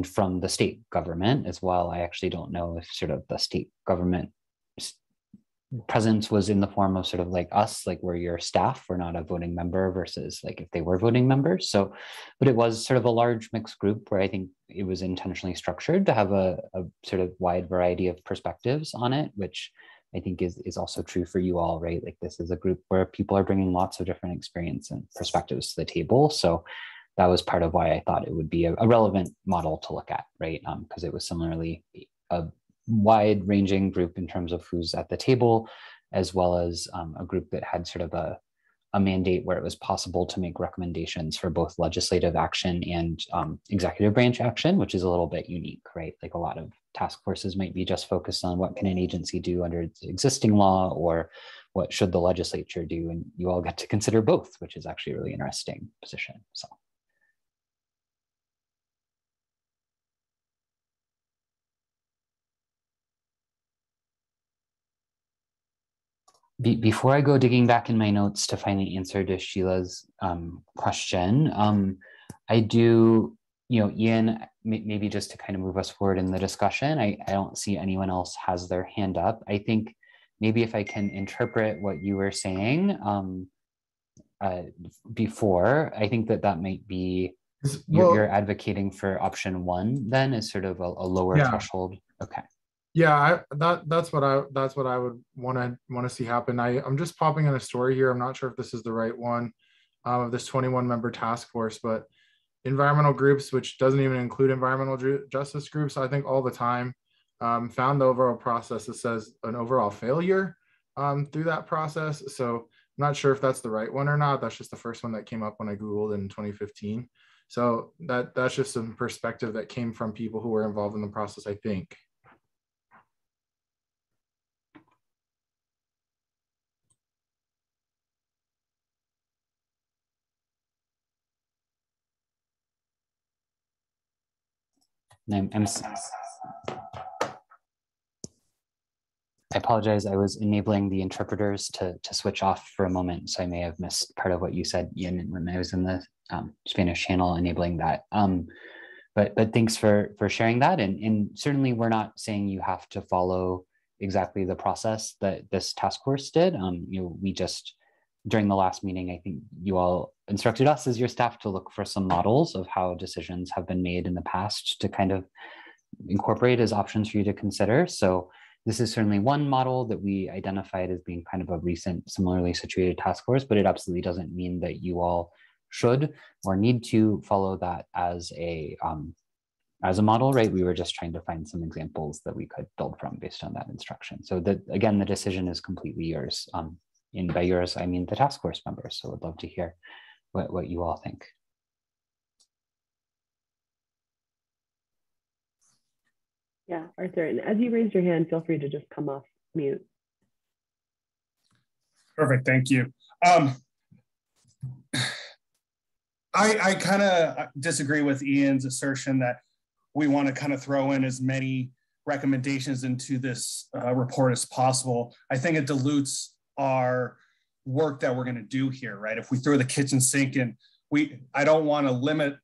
from the state government as well. I actually don't know if sort of the state government presence was in the form of sort of like us, like we're your staff, we're not a voting member, versus like if they were voting members. So, but it was sort of a large mixed group where I think it was intentionally structured to have a sort of wide variety of perspectives on it, which I think is also true for you all, right? Like this is a group where people are bringing lots of different experience and perspectives to the table. So that was part of why I thought it would be a relevant model to look at, right? Because it was similarly a wide-ranging group in terms of who's at the table, as well as a group that had sort of a mandate where it was possible to make recommendations for both legislative action and executive branch action, which is a little bit unique, right? Like a lot of task forces might be just focused on what can an agency do under its existing law, or what should the legislature do, and you all get to consider both, which is actually a really interesting position. So. Before I go digging back in my notes to find the answer to Sheila's question, I do, Ian, maybe just to kind of move us forward in the discussion, I don't see anyone else has their hand up. I think maybe if I can interpret what you were saying before, I think that might be, you're advocating for option one then as sort of a lower threshold. Okay. Yeah, that's what I would want to see happen. I'm just popping in a story here. I'm not sure if this is the right one of this 21-member task force, but environmental groups, which doesn't even include environmental justice groups, I think all the time found the overall process that says an overall failure through that process. So I'm not sure if that's the right one or not. That's just the first one that came up when I Googled in 2015. So that's just some perspective that came from people who were involved in the process, I think. I apologize. I was enabling the interpreters to switch off for a moment, so I may have missed part of what you said, Ian, when I was in the Spanish channel enabling that. But thanks for sharing that. And certainly we're not saying you have to follow exactly the process that this task force did. We just, during the last meeting, I think you all instructed us as your staff to look for some models of how decisions have been made in the past to kind of incorporate as options for you to consider. So this is certainly one model that we identified as being kind of a recent similarly situated task force, but it absolutely doesn't mean that you all should or need to follow that as a model, right? We were just trying to find some examples that we could build from based on that instruction. So that, again, the decision is completely yours. And by yours, I mean the task force members. So I'd love to hear what you all think. Yeah, Arthur, and as you raise your hand, feel free to just come off mute. Perfect, thank you. I kind of disagree with Ian's assertion that we want to kind of throw in as many recommendations into this report as possible. I think it dilutes our work that we're going to do here, right? If we throw the kitchen sink in, I don't want to limit,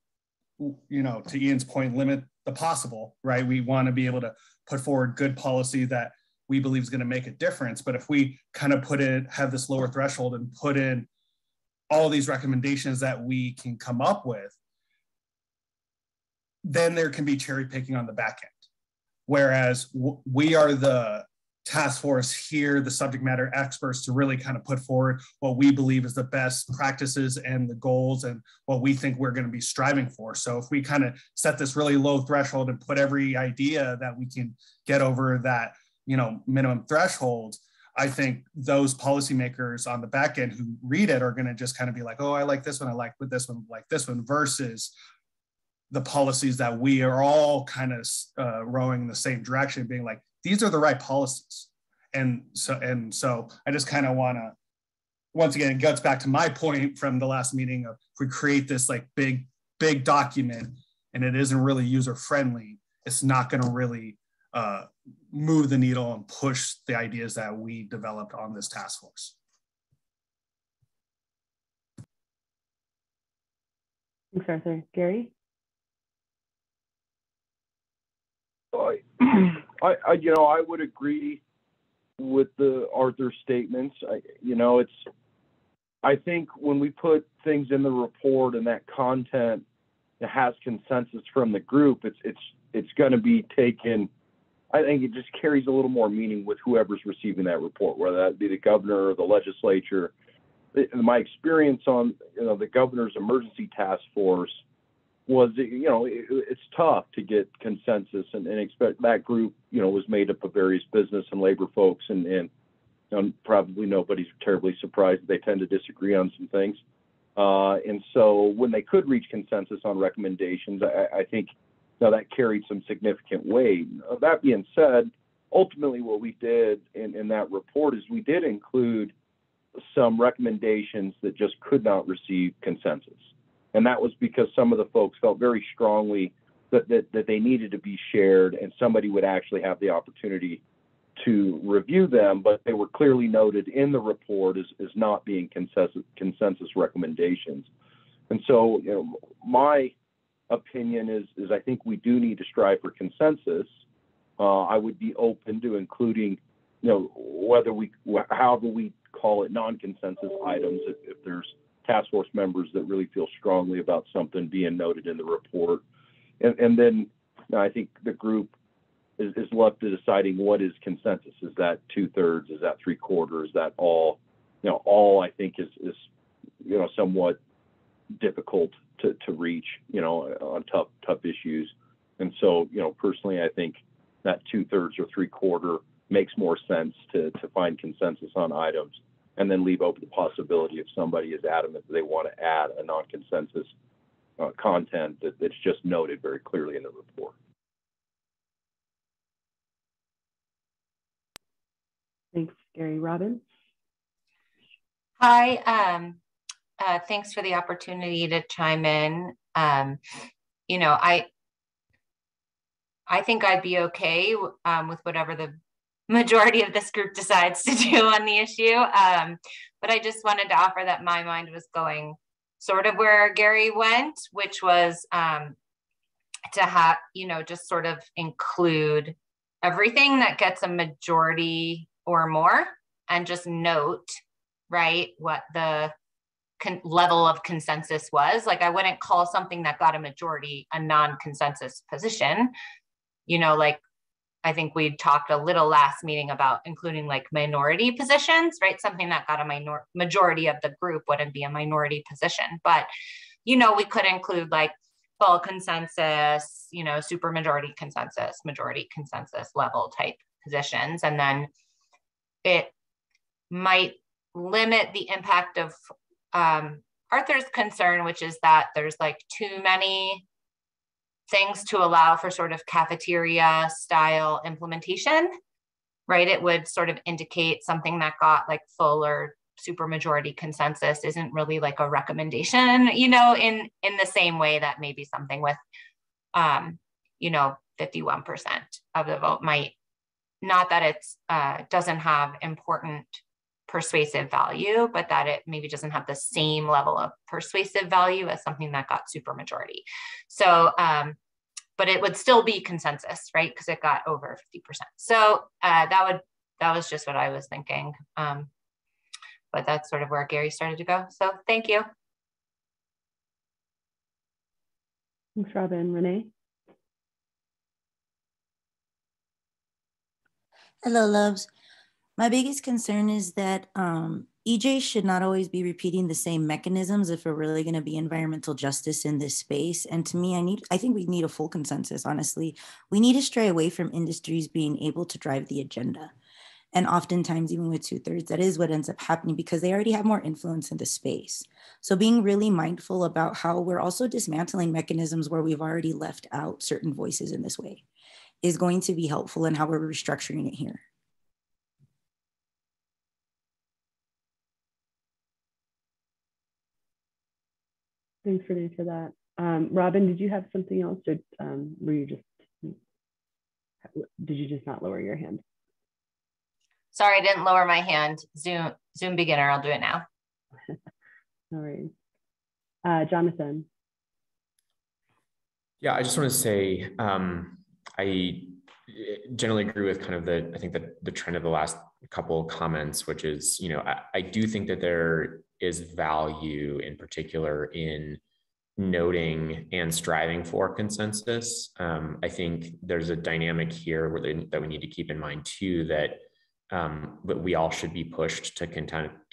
to Ian's point, limit the possible, right? We want to be able to put forward good policy that we believe is going to make a difference. But if we kind of have this lower threshold and put in all these recommendations that we can come up with, then there can be cherry picking on the back end. Whereas we are the task force here, the subject matter experts, to really kind of put forward what we believe is the best practices and the goals and what we think we're going to be striving for. So if we kind of set this really low threshold and put every idea that we can get over that, minimum threshold, I think those policymakers on the back end who read it are going to just kind of be like, oh, I like this one, I like this one, like this one, versus the policies that we are all kind of rowing in the same direction, being like, these are the right policies. And so I just kind of want to, once again, it goes back to my point from the last meeting of, if we create this like big document and it isn't really user friendly, it's not going to really move the needle and push the ideas that we developed on this task force. Thanks, Arthur. Gary? I would agree with the Arthur statements. I think when we put things in the report and that content that has consensus from the group, it's going to be taken I think it just carries a little more meaning with whoever's receiving that report, whether that be the governor or the legislature. In my experience on the governor's emergency task force was, it's tough to get consensus and expect that group, was made up of various business and labor folks, and probably nobody's terribly surprised that they tend to disagree on some things. And so when they could reach consensus on recommendations, I think that carried some significant weight. That being said, ultimately what we did in that report is we did include some recommendations that just could not receive consensus. And that was because some of the folks felt very strongly that they needed to be shared and somebody would actually have the opportunity to review them, but they were clearly noted in the report as not being consensus recommendations. And so, my opinion is I think we do need to strive for consensus. I would be open to including, however we call it, non-consensus items if there's task force members that really feel strongly about something being noted in the report. And then I think the group is left to deciding what is consensus. Is that 2/3? Is that 3/4? Is that all? All I think is somewhat difficult to reach, on tough issues. And so, personally, I think that 2/3 or 3/4 makes more sense to find consensus on items, and then leave open the possibility if somebody is adamant that they want to add a non-consensus content that's just noted very clearly in the report. Thanks, Gary. Robin? Hi, thanks for the opportunity to chime in. I think I'd be okay with whatever the majority of this group decides to do on the issue. But I just wanted to offer that my mind was going sort of where Gary went, which was to have, just sort of include everything that gets a majority or more, and just note, right, what the level of consensus was. Like, I wouldn't call something that got a majority a non-consensus position. I think we talked a little last meeting about including like minority positions, right? Something that got a majority of the group wouldn't be a minority position, but, we could include like full consensus, super majority consensus level type positions. And then it might limit the impact of Arthur's concern, which is that there's like too many things to allow for sort of cafeteria style implementation, right? It would sort of indicate something that got like full or super majority consensus isn't really like a recommendation, in the same way that maybe something with, 51% of the vote might, not that it's doesn't have important persuasive value, but that it maybe doesn't have the same level of persuasive value as something that got super majority. So, but it would still be consensus, right? Because it got over 50%. So that was just what I was thinking. But that's sort of where Gary started to go. So thank you. Thanks, Robin. Renee? Hello, loves. My biggest concern is that EJ should not always be repeating the same mechanisms if we're really going to be environmental justice in this space. And to me, I think we need a full consensus, honestly. We need to stray away from industries being able to drive the agenda. And oftentimes, even with 2/3, that is what ends up happening because they already have more influence in the space. So being really mindful about how we're also dismantling mechanisms where we've already left out certain voices in this way is going to be helpful in how we're restructuring it here. Thanks, Renee, for that. Robin, did you have something else, or did you just not lower your hand? Sorry, I didn't lower my hand. Zoom beginner, I'll do it now. No worries. Jonathan. Yeah, I just want to say, I generally agree with kind of I think the trend of the last couple comments, which is, I do think that there is value in particular in noting and striving for consensus. I think there's a dynamic here that we need to keep in mind too, that we all should be pushed to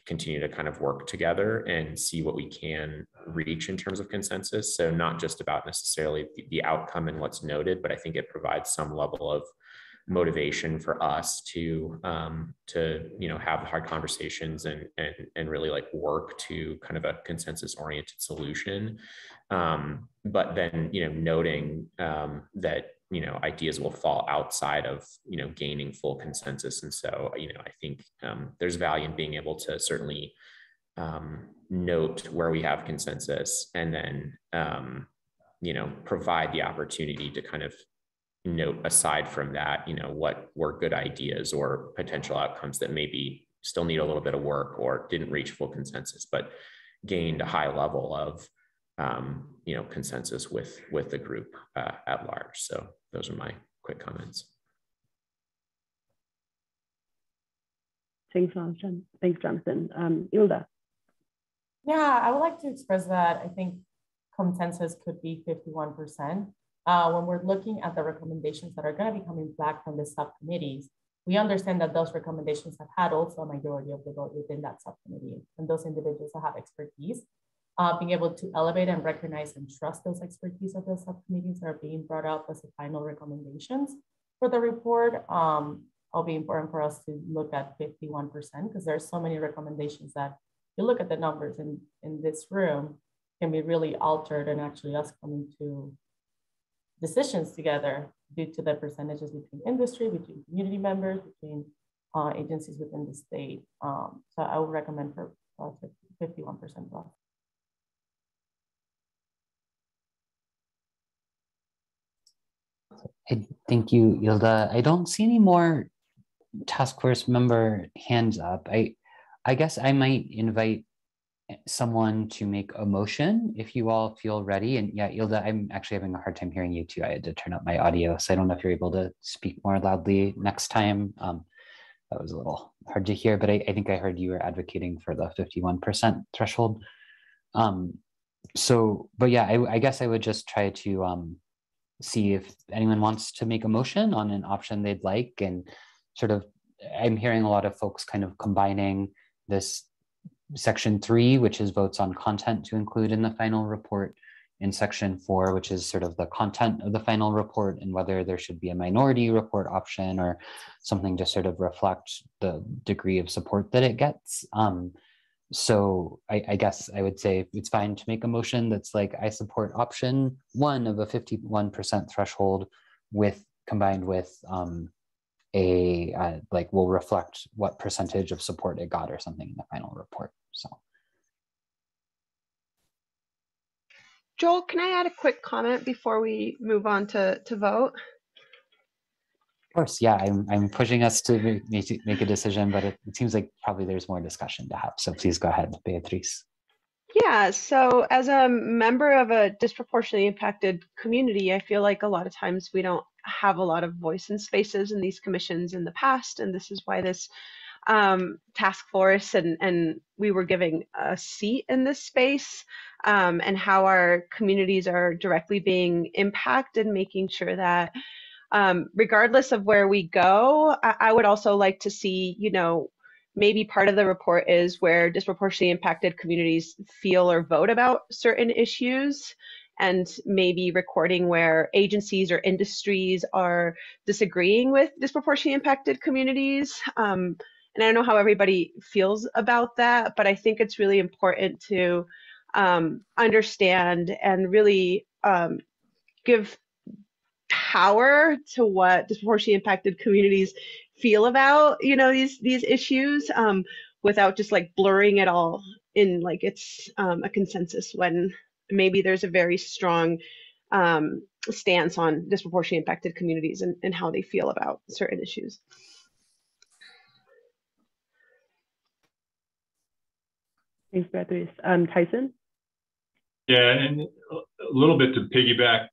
continue to kind of work together and see what we can reach in terms of consensus. So not just about necessarily the outcome and what's noted, but I think it provides some level of motivation for us to have hard conversations and really like work to kind of a consensus oriented solution. But then noting that ideas will fall outside of gaining full consensus. And so I think there's value in being able to certainly note where we have consensus, and then provide the opportunity to kind of note aside from that, what were good ideas or potential outcomes that maybe still need a little bit of work or didn't reach full consensus, but gained a high level of consensus with the group at large. So those are my quick comments. Thanks, Jonathan. Thanks, Jonathan. Ilda. Yeah, I would like to express that I think consensus could be 51%. When we're looking at the recommendations that are going to be coming back from the subcommittees, we understand that those recommendations have had also a majority of the vote within that subcommittee, and those individuals that have expertise. Being able to elevate and recognize and trust those expertise of those subcommittees that are being brought up as the final recommendations for the report. It'll be important for us to look at 51% because there are so many recommendations that you look at the numbers in this room can be really altered, and actually us coming to decisions together due to the percentages between industry, between community members, between agencies within the state. So I would recommend for 51% plus. Thank you, Ilda. I don't see any more task force member hands up. I guess I might invite someone to make a motion if you all feel ready. And yeah, Ilda, I'm actually having a hard time hearing you too. I had to turn up my audio, so I don't know if you're able to speak more loudly next time. That was a little hard to hear, but I think I heard you were advocating for the 51% threshold. But yeah, I guess I would just try to see if anyone wants to make a motion on an option they'd like. And sort of, I'm hearing a lot of folks kind of combining this section 3, which is votes on content to include in the final report, in section 4, which is sort of the content of the final report and whether there should be a minority report option or something to sort of reflect the degree of support that it gets. So I guess I would say it's fine to make a motion that's like, I support option 1 of a 51% threshold combined with like will reflect what percentage of support it got or something in the final report. So Joel, can I add a quick comment before we move on to vote? of course, yeah, I'm pushing us to make a decision, but it seems like probably there's more discussion to have. So please go ahead, Beatrice. Yeah, so as a member of a disproportionately impacted community, I feel like a lot of times we don't have a lot of voice in spaces in these commissions in the past, and this is why this task force and we were giving a seat in this space, and how our communities are directly being impacted, making sure that regardless of where we go, I would also like to see, maybe part of the report is where disproportionately impacted communities feel or vote about certain issues, and maybe recording where agencies or industries are disagreeing with disproportionately impacted communities. And I don't know how everybody feels about that, but I think it's really important to understand and really give power to what disproportionately impacted communities feel about these issues, without just like blurring it all in like it's a consensus, when maybe there's a very strong stance on disproportionately impacted communities and how they feel about certain issues. Thanks, Beatrice. Tyson? Yeah, and a little bit to piggyback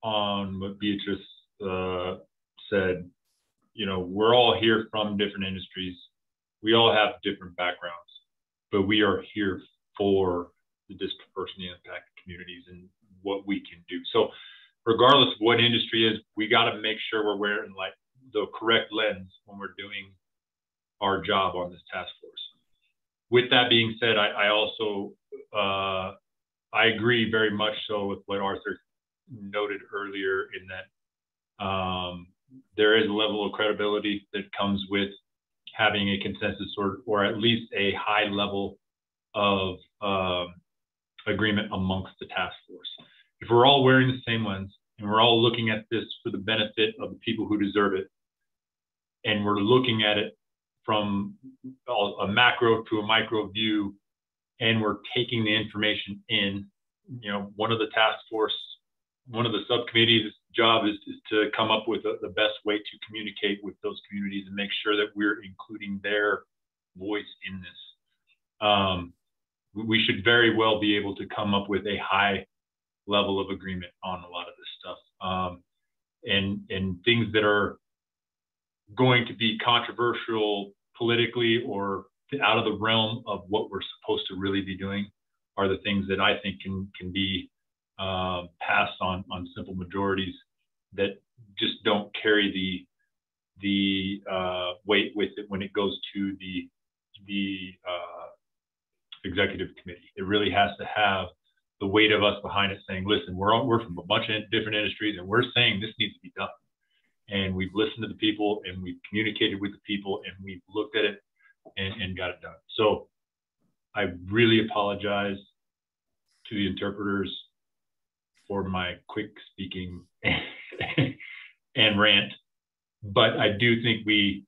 on what Beatrice said, we're all here from different industries. We all have different backgrounds, but we are here for the disproportionately impacted communities and what we can do. So regardless of what industry is, we got to make sure we're wearing like the correct lens when we're doing our job on this task force. With that being said, I also I agree very much so with what Arthur noted earlier in that there is a level of credibility that comes with having a consensus or at least a high level of agreement amongst the task force. If we're all wearing the same lens and we're all looking at this for the benefit of the people who deserve it, and we're looking at it from a macro to a micro view, and we're taking the information in, you know, one of the subcommittees' job is to come up with the best way to communicate with those communities and make sure that we're including their voice in this. We should very well be able to come up with a high level of agreement on a lot of this stuff. And things that are going to be controversial politically or out of the realm of what we're supposed to really be doing are the things that I think can be passed on simple majorities that just don't carry the weight with it when it goes to the executive committee. It really has to have the weight of us behind it saying, listen, we're from a bunch of different industries and we're saying this needs to be done. And we've listened to the people and we've communicated with the people and we've looked at it and got it done. So I really apologize to the interpreters for my quick speaking and rant, but I do think we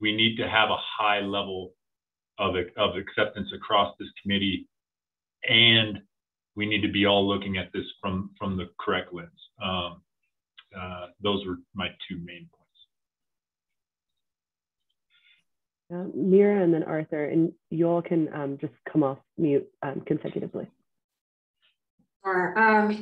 need to have a high level of acceptance across this committee, and we need to be all looking at this from the correct lens. Those were my two main points. Mira and then Arthur, and you all can just come off mute consecutively. Sure.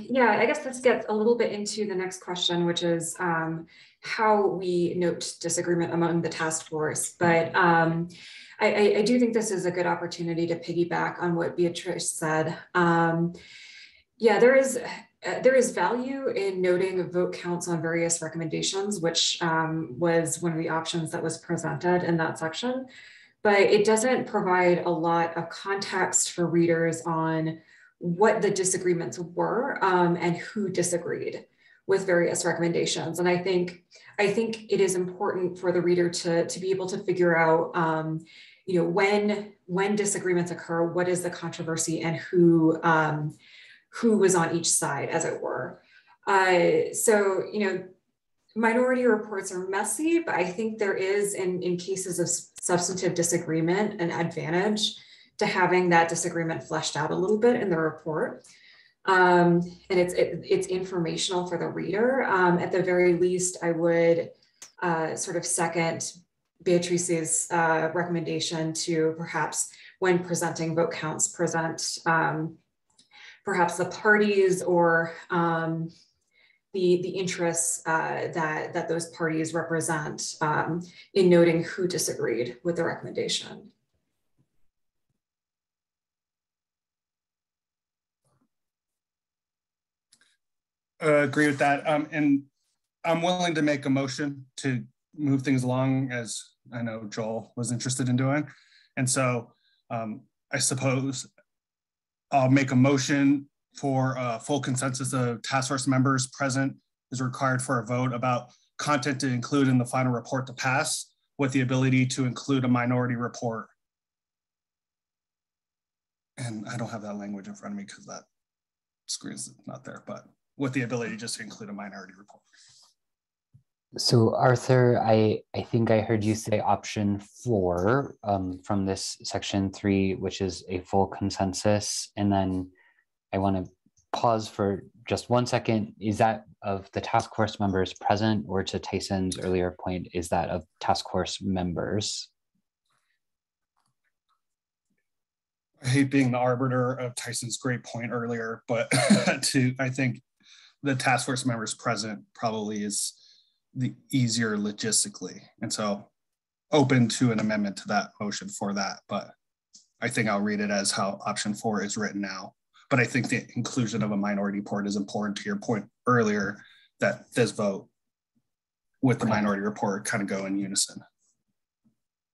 Yeah, I guess let's get a little bit into the next question, which is how we note disagreement among the task force. But I do think this is a good opportunity to piggyback on what Beatrice said. Yeah, there is value in noting vote counts on various recommendations, which was one of the options that was presented in that section. But it doesn't provide a lot of context for readers on what the disagreements were and who disagreed with various recommendations. And I think it is important for the reader to be able to figure out, you know, when disagreements occur, what is the controversy and who was on each side, as it were. So, you know, minority reports are messy, but I think there is, in cases of substantive disagreement, an advantage to having that disagreement fleshed out a little bit in the report. And it's informational for the reader. At the very least, I would sort of second Beatrice's recommendation to perhaps, when presenting vote counts, present perhaps the parties or the interests that those parties represent in noting who disagreed with the recommendation. Agree with that. And I'm willing to make a motion to move things along, as I know Joel was interested in doing. And so I suppose I'll make a motion for full consensus of task force members present is required for a vote about content to include in the final report to pass, with the ability to include a minority report. And I don't have that language in front of me because that screen's not there, but with the ability just to include a minority report. So Arthur, I think I heard you say option 4 from this section 3, which is a full consensus. And then I want to pause for just 1 second. Is that of the task force members present, or to Tyson's earlier point, is that of task force members? I hate being the arbiter of Tyson's great point earlier, but I think the task force members present probably is the easier logistically. And so open to an amendment to that motion for that, but I think I'll read it as how option 4 is written now But I think the inclusion of a minority report is important to your point earlier that this vote with the minority report kind of go in unison.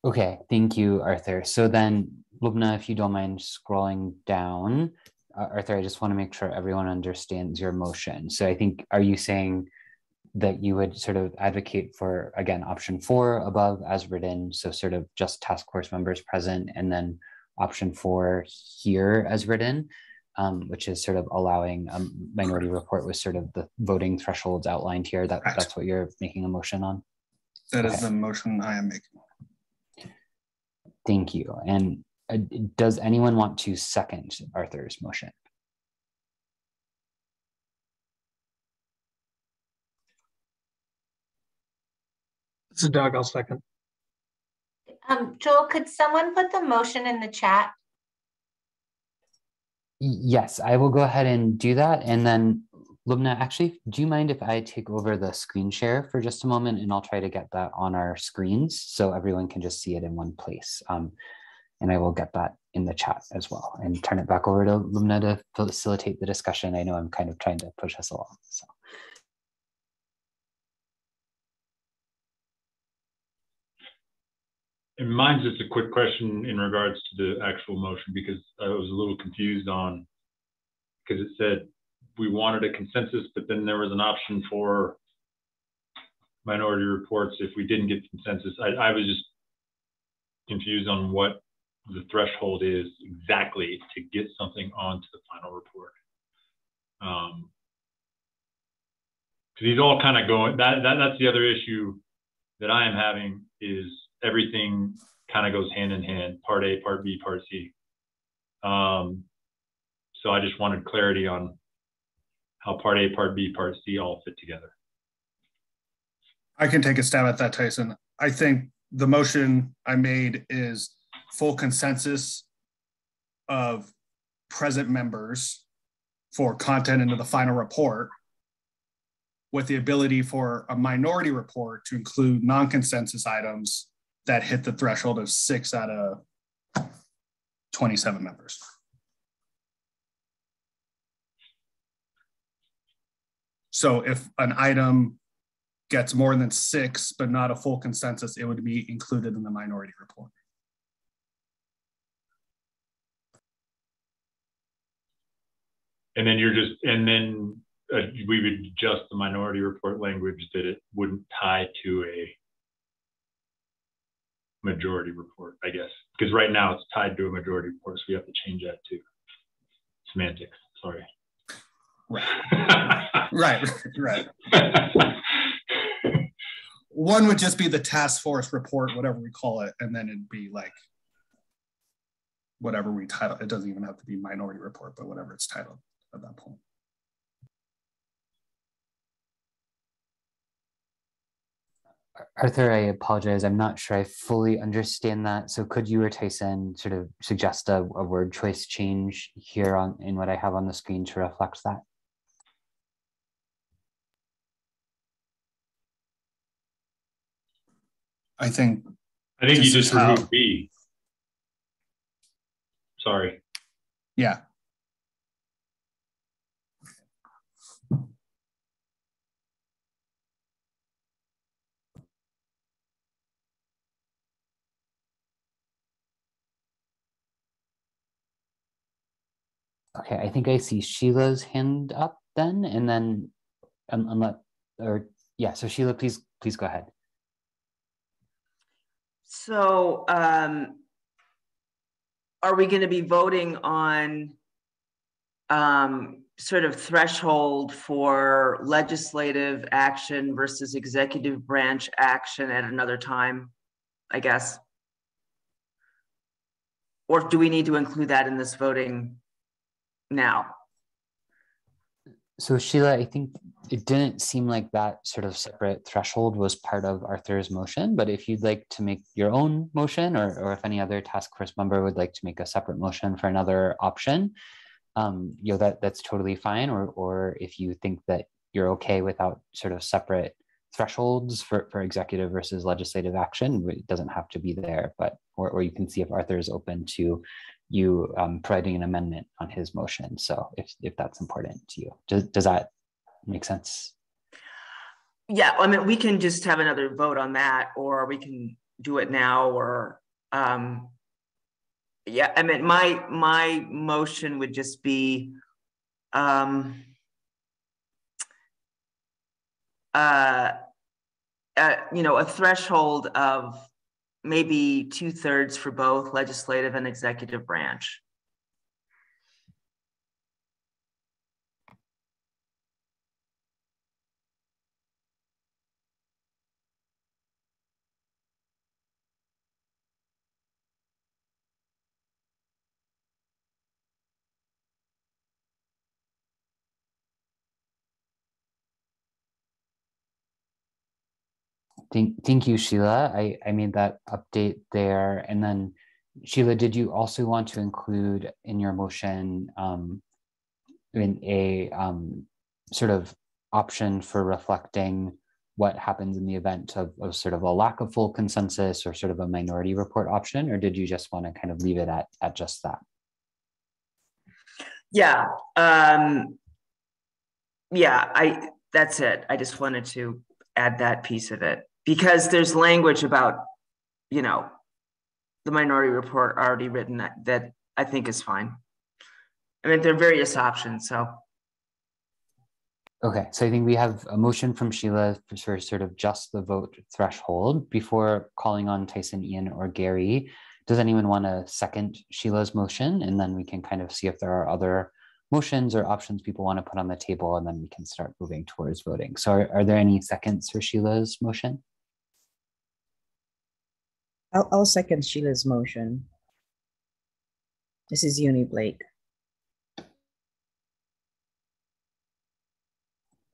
Okay, thank you, Arthur. So then, Lubna, if you don't mind scrolling down, Arthur, I just want to make sure everyone understands your motion. So I think, are you saying that you would sort of advocate for, again, option 4 above as written, so sort of just task force members present, and then option 4 here as written, which is sort of allowing a minority report with sort of the voting thresholds outlined here. That's what you're making a motion on? That is the motion I am making. Thank you. And does anyone want to second Arthur's motion? This is Doug, I'll second. Joel, could someone put the motion in the chat? Yes, I will go ahead and do that. And then Lubna, actually, do you mind if I take over the screen share for just a moment, and I'll try to get that on our screens so everyone can just see it in one place. And I will get that in the chat as well and turn it back over to Lubna to facilitate the discussion. I know I'm kind of trying to push us along. So. And mine's just a quick question in regards to the actual motion, because I was a little confused on, because it said we wanted a consensus, but then there was an option for minority reports if we didn't get consensus. I was just confused on what the threshold is exactly to get something onto the final report. These all kind of go, that's the other issue that I am having, is everything kind of goes hand in hand, part A, part B, part C. So I just wanted clarity on how part A, part B, part C all fit together. I can take a stab at that, Tyson. I think the motion I made is full consensus of present members for content into the final report, with the ability for a minority report to include non-consensus items that hit the threshold of 6 out of 27 members. So if an item gets more than 6, but not a full consensus, it would be included in the minority report. And then we would adjust the minority report language that it wouldn't tie to a majority report, I guess. Because right now it's tied to a majority report, so we have to change that to semantics. Sorry. Right. Right. One would just be the task force report, whatever we call it, and then it'd be like whatever we title. It doesn't even have to be minority report, but whatever it's titled at that point. Arthur, I apologize. I'm not sure I fully understand that. So could you or Tyson sort of suggest a word choice change here in what I have on the screen to reflect that? I think you just removed B. Sorry. Yeah. Okay, I think I see Sheila's hand up then, and then so Sheila, please go ahead. So are we going to be voting on sort of threshold for legislative action versus executive branch action at another time, I guess? Or do we need to include that in this voting now? So Sheila, I think it didn't seem like that sort of separate threshold was part of Arthur's motion, but if you'd like to make your own motion, or if any other task force member would like to make a separate motion for another option, that's totally fine. Or if you think that you're okay without sort of separate thresholds for executive versus legislative action, it doesn't have to be there, but or you can see if Arthur is open to you providing an amendment on his motion. So if that's important to you, does that make sense? Yeah, I mean, we can just have another vote on that, or we can do it now, or yeah, I mean, my motion would just be you know, a threshold of maybe 2/3 for both legislative and executive branch. Thank you, Sheila. I made that update there. And then, Sheila, did you also want to include in your motion in a sort of option for reflecting what happens in the event of sort of a lack of full consensus or sort of a minority report option, or did you just want to kind of leave it at just that? Yeah, yeah, that's it. I just wanted to add that piece of it because there's language about, you know, the minority report already written that I think is fine. I mean, there are various options, so. Okay, so I think we have a motion from Sheila for sort of just the vote threshold. Before calling on Tyson, Ian, or Gary, does anyone want to second Sheila's motion? And then we can kind of see if there are other motions or options people want to put on the table, and then we can start moving towards voting. So are there any seconds for Sheila's motion? I'll second Sheila's motion. This is Uni Blake.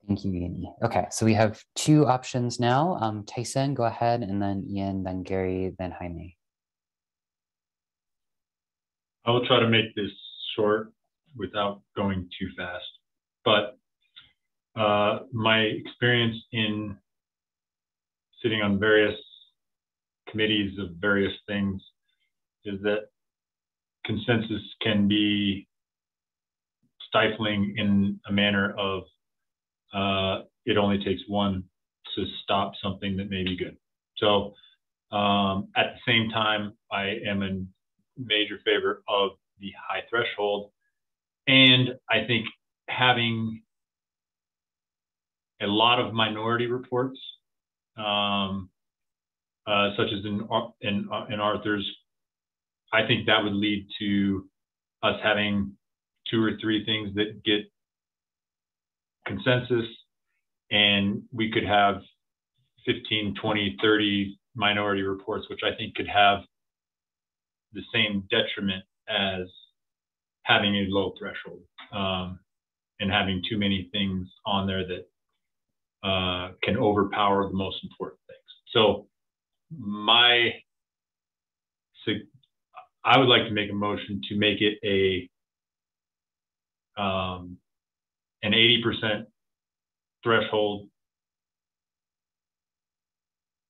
Thank you, Ian. Okay, so we have two options now. Tyson, go ahead, and then Ian, then Gary, then Jaime. I will try to make this short without going too fast. But my experience in sitting on various committees of various things is that consensus can be stifling in a manner of it only takes one to stop something that may be good. So at the same time, I am in major favor of the high threshold. And I think having a lot of minority reports, such as in Arthur's, I think that would lead to us having 2 or 3 things that get consensus, and we could have 15, 20, 30 minority reports, which I think could have the same detriment as having a low threshold and having too many things on there that can overpower the most important things. So I would like to make a motion to make it an 80% threshold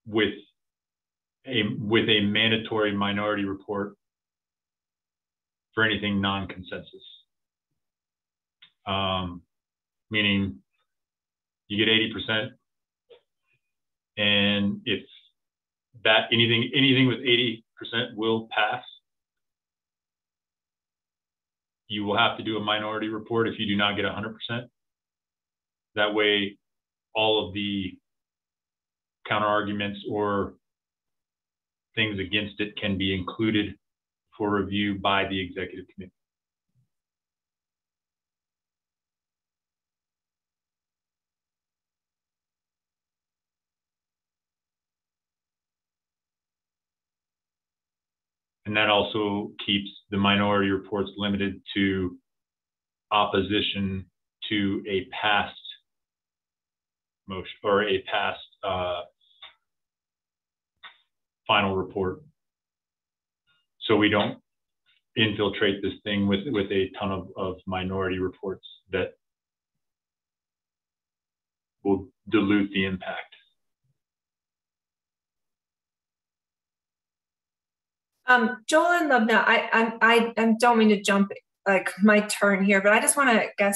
with a mandatory minority report for anything non-consensus. Meaning you get 80%, and if that anything with 80% will pass, you will have to do a minority report if you do not get 100%. That way, all of the counter arguments or things against it can be included for review by the executive committee. And that also keeps the minority reports limited to opposition to a past motion or a past final report. So we don't infiltrate this thing with a ton of minority reports that will dilute the impact. Joel and Lubna, I don't mean to jump like my turn here, but I just want to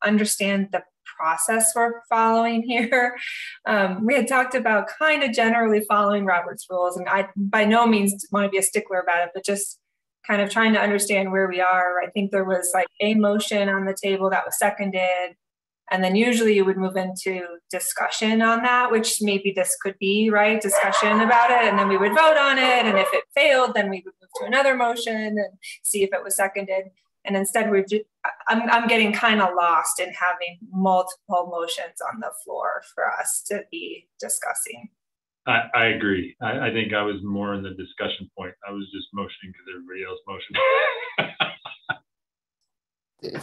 understand the process we're following here. We had talked about kind of generally following Robert's rules, and I by no means want to be a stickler about it, but just kind of trying to understand where we are. I think there was like a motion on the table that was seconded, and then usually you would move into discussion on that, which maybe this could be, right? Discussion about it, and then we would vote on it, and if it failed, then we would move to another motion and see if it was seconded. And instead, I'm getting kind of lost in having multiple motions on the floor for us to be discussing. I agree. I think I was more in the discussion point. I was just motioning because everybody else motioned.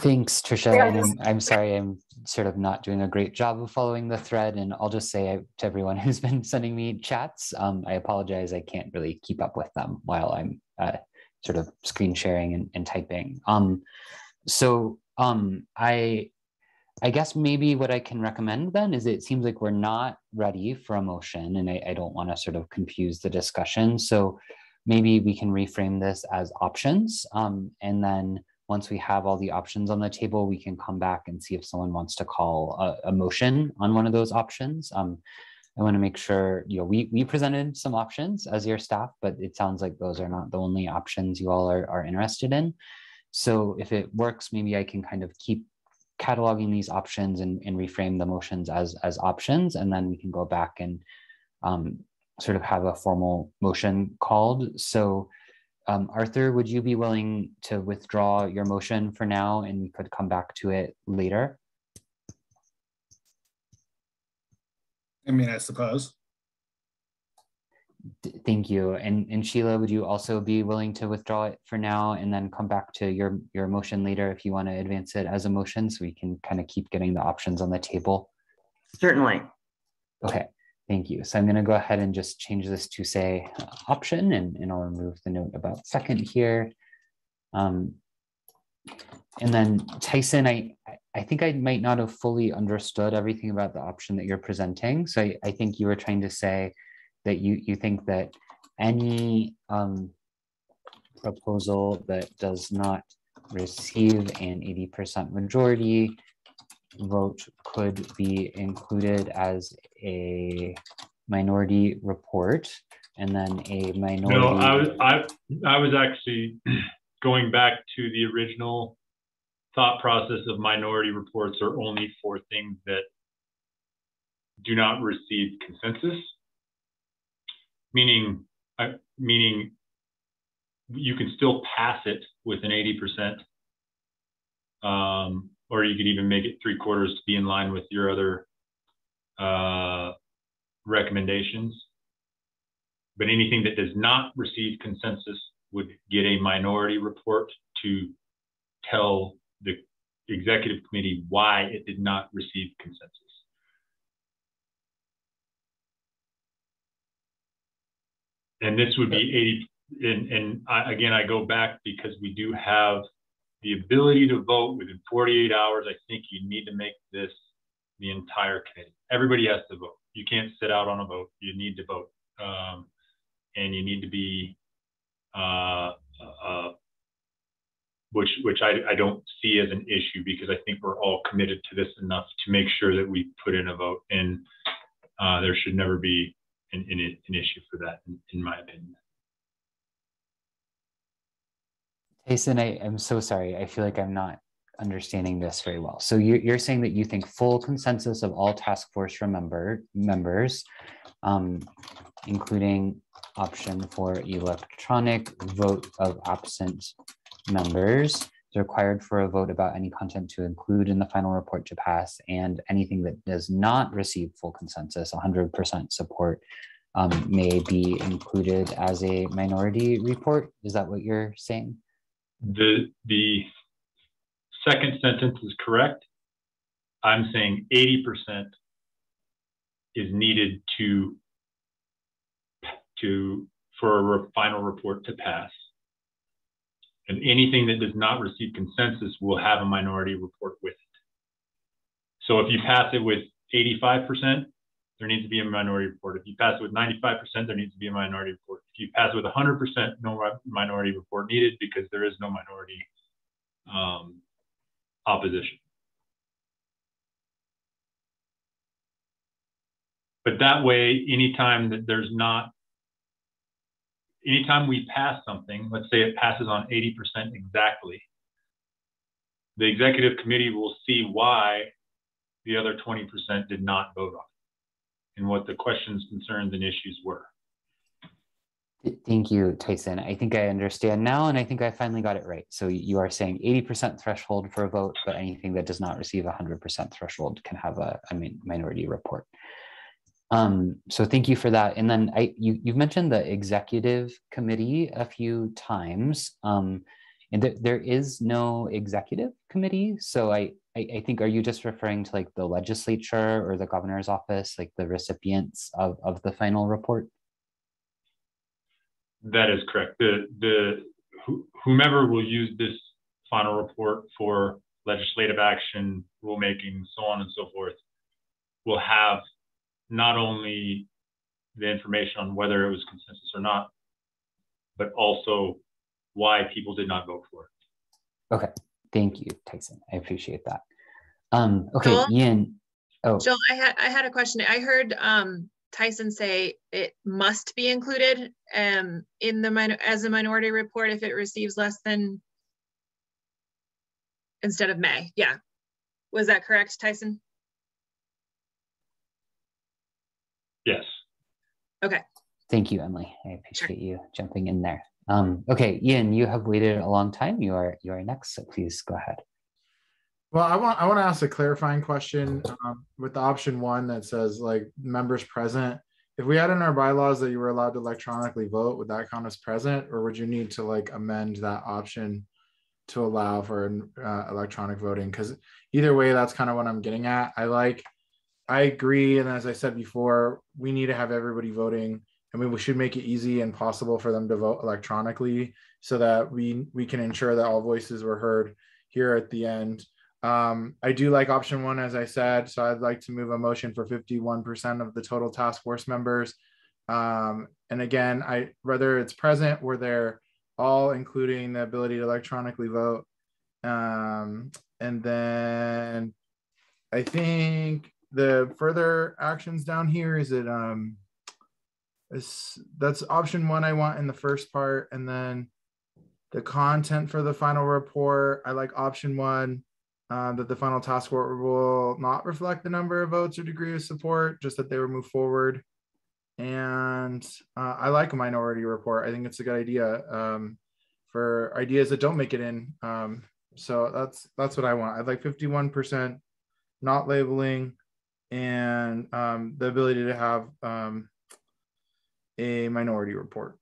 Thanks, Tricia. And I'm sorry, I'm sort of not doing a great job of following the thread. And I'll just say to everyone who's been sending me chats, I apologize. I can't really keep up with them while I'm sort of screen sharing and typing. I guess maybe what I can recommend then is it seems like we're not ready for a motion, and I don't want to sort of confuse the discussion. So maybe we can reframe this as options. And then once we have all the options on the table, we can come back and see if someone wants to call a motion on one of those options. I want to make sure, we presented some options as your staff, but it sounds like those are not the only options you all are interested in. So if it works, maybe I can kind of keep cataloging these options and reframe the motions as options, and then we can go back and sort of have a formal motion called. So Arthur, would you be willing to withdraw your motion for now, and we could come back to it later? I mean, I suppose. Thank you. And Sheila, would you also be willing to withdraw it for now and then come back to your motion later if you want to advance it as a motion, so we can kind of keep getting the options on the table? Certainly. Okay, thank you. So I'm going to go ahead and just change this to say option, and I'll remove the note about second here. And then Tyson, I think I might not have fully understood everything about the option that you're presenting. So I think you were trying to say that you think that any proposal that does not receive an 80% majority vote could be included as a minority report, and then a minority. No, I was actually going back to the original thought process of minority reports are only for things that do not receive consensus. Meaning you can still pass it with an 80%, or you could even make it 3/4 to be in line with your other recommendations. But anything that does not receive consensus would get a minority report to tell the executive committee why it did not receive consensus. And this would be 80, and I go back because we do have the ability to vote within 48 hours. I think you need to make this the entire committee. Everybody has to vote. You can't sit out on a vote. You need to vote. And you need to be, which I don't see as an issue, because I think we're all committed to this enough to make sure that we put in a vote, and there should never be an issue for that, in my opinion. Jason, I'm so sorry. I feel like I'm not understanding this very well. So you're saying that you think full consensus of all task force members, including option for electronic vote of absent members, is required for a vote about any content to include in the final report to pass, and anything that does not receive full consensus, 100% support, may be included as a minority report. Is that what you're saying? The second sentence is correct. I'm saying 80% is needed for a final report to pass. And anything that does not receive consensus will have a minority report with it. So if you pass it with 85%, there needs to be a minority report. If you pass it with 95%, there needs to be a minority report. If you pass it with 100%, no minority report needed because there is no minority opposition. But that way, anytime we pass something, let's say it passes on 80% exactly, the executive committee will see why the other 20% did not vote on it and what the questions, concerns, and issues were. Thank you, Tyson. I think I understand now, and I think I finally got it right. So you are saying 80% threshold for a vote, but anything that does not receive 100% threshold can have a minority report. So thank you for that. And then you've mentioned the executive committee a few times, and there is no executive committee. So I think, are you just referring to like the legislature or the governor's office, like the recipients of the final report? That is correct. Whomever will use this final report for legislative action, rulemaking, so on and so forth, will have not only the information on whether it was consensus or not, but also why people did not vote for it. Okay, thank you, Tyson. I appreciate that. Okay, Joel? Ian. Oh, Joel, I had a question. I heard Tyson say it must be included in the as a minority report if it receives less than, instead of may. Yeah, was that correct, Tyson? Yes. Okay. Thank you, Emily. I appreciate you jumping in there. Okay, Ian, you have waited a long time. You are next, so please go ahead. Well, I want to ask a clarifying question with the option 1 that says like members present. If we had in our bylaws that you were allowed to electronically vote, would that count as present, or would you need to like amend that option to allow for electronic voting? Because either way, that's kind of what I'm getting at. I agree, and as I said before, we need to have everybody voting. I mean, we should make it easy and possible for them to vote electronically so that we can ensure that all voices were heard here at the end. I do like option 1, as I said, so I'd like to move a motion for 51% of the total task force members. And again, whether it's present or they're all including the ability to electronically vote. And then I think the further actions down here is it that's option 1 I want in the first part, and then the content for the final report, I like option 1, that the final task force will not reflect the number of votes or degree of support, just that they will move forward. And I like a minority report. I think it's a good idea for ideas that don't make it in. So that's what I want. I'd like 51% not labeling, and the ability to have a minority report.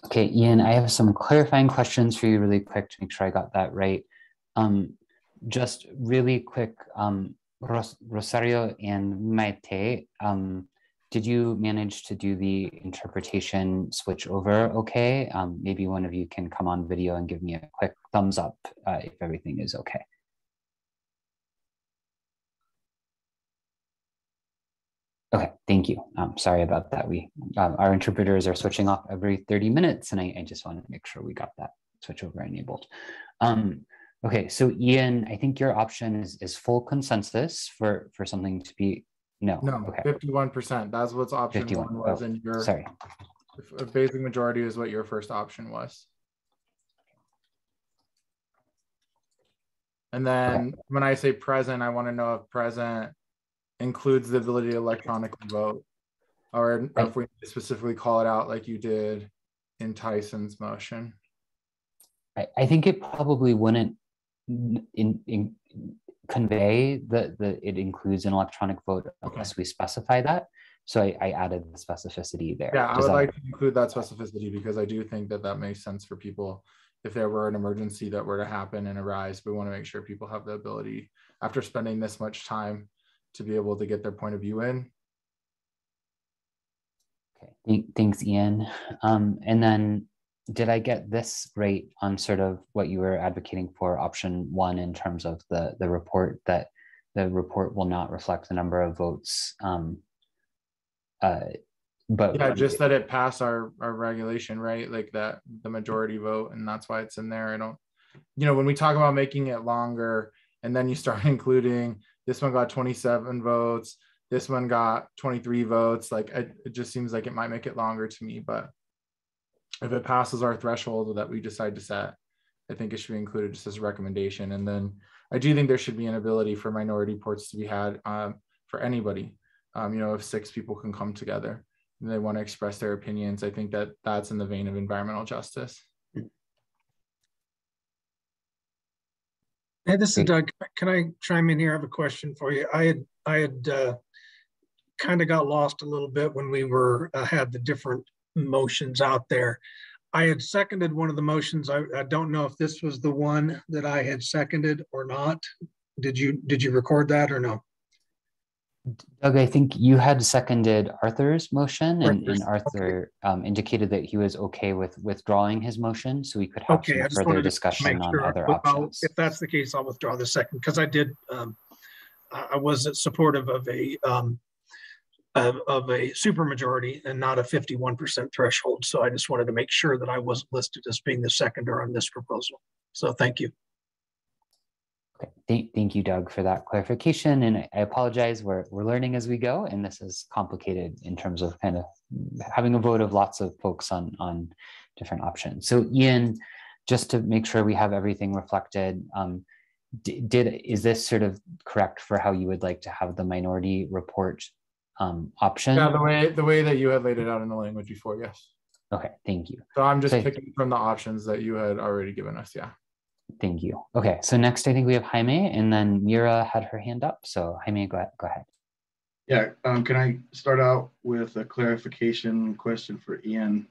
Okay, Ian, I have some clarifying questions for you really quick to make sure I got that right. Just really quick, Rosario and Maite, did you manage to do the interpretation switch over okay? Maybe one of you can come on video and give me a quick thumbs up if everything is okay. Okay, thank you. Sorry about that. Our interpreters are switching off every 30 minutes, and I just wanted to make sure we got that switch over enabled. Okay, so Ian, I think your option is full consensus for something to be, no. Okay. 51%, that's what's option 1 was, and your sorry. A basic majority is what your first option was. And then when I say present, I want to know if present includes the ability to electronically vote, or if we specifically call it out like you did in Tyson's motion. I think it probably wouldn't convey that it includes an electronic vote unless we specify that. So I added the specificity there. Yeah, I would like to include that specificity because I do think that makes sense for people. If there were an emergency that were to happen and arise, we want to make sure people have the ability after spending this much time to be able to get their point of view in. Okay, thanks, Ian. And then did I get this right on sort of what you were advocating for option 1 in terms of the report, that the report will not reflect the number of votes, but yeah, just that it passed our regulation, right? Like that the majority vote, and that's why it's in there. I don't, when we talk about making it longer and then you start including this one got 27 votes, this one got 23 votes, like it just seems like it might make it longer to me. But if it passes our threshold that we decide to set, I think it should be included just as a recommendation. And then I do think there should be an ability for minority reports to be had for anybody. If 6 people can come together and they want to express their opinions, I think that that's in the vein of environmental justice. Hey, this is Doug. Can I chime in here? I have a question for you. I had kind of got lost a little bit when we were had the different motions out there. I had seconded one of the motions. I don't know if this was the one that I had seconded or not. Did you record that or no? Doug, I think you had seconded Arthur's motion, and Arthur indicated that he was okay with withdrawing his motion, so we could have some further discussion on other options. If that's the case, I'll withdraw the second, because I did. I was supportive of a supermajority and not a 51% threshold. So I just wanted to make sure that I wasn't listed as being the seconder on this proposal. So thank you. Okay, thank you, Doug, for that clarification. And I apologize, we're learning as we go, and this is complicated in terms of kind of having a vote of lots of folks on different options. So Ian, just to make sure we have everything reflected, is this sort of correct for how you would like to have the minority report option? Yeah, the way that you had laid it out in the language before, yes. Okay, thank you. So I'm just picking from the options that you had already given us, yeah. Thank you. Okay, so next I think we have Jaime, and then Mira had her hand up. So Jaime, go ahead. Yeah, can I start out with a clarification question for Ian?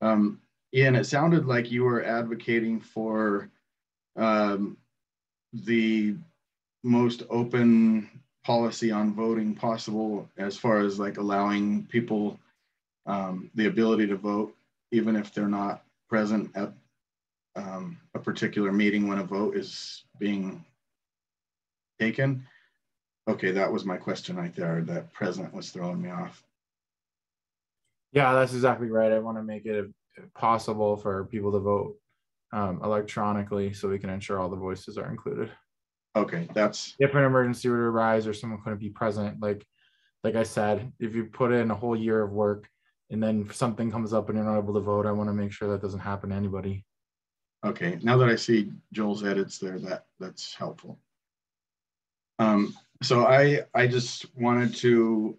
Ian, it sounded like you were advocating for the most open policy on voting possible, as far as like allowing people the ability to vote, even if they're not present at a particular meeting when a vote is being taken. Okay, that was my question right there. That present was throwing me off. Yeah, that's exactly right. I want to make it possible for people to vote electronically so we can ensure all the voices are included. Okay, that's... If an emergency were to arise or someone couldn't be present, like I said, if you put in a whole year of work and then something comes up and you're not able to vote, I want to make sure that doesn't happen to anybody. Okay, now that I see Joel's edits there, that's helpful. So I just wanted to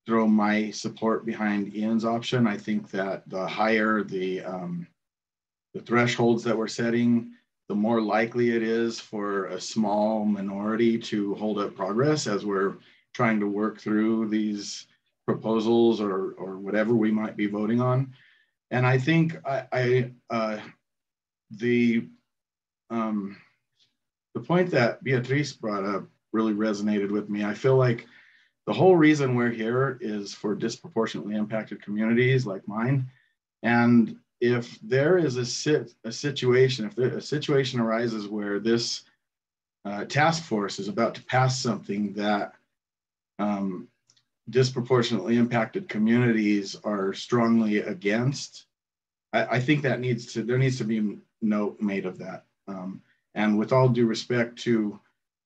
throw my support behind Ian's option. I think that the higher the thresholds that we're setting, the more likely it is for a small minority to hold up progress as we're trying to work through these proposals or whatever we might be voting on. And I think the point that Beatriz brought up really resonated with me. I feel like the whole reason we're here is for disproportionately impacted communities like mine. And if there is a situation, if a situation arises where this task force is about to pass something that disproportionately impacted communities are strongly against, I think that there needs to be note made of that. And with all due respect to,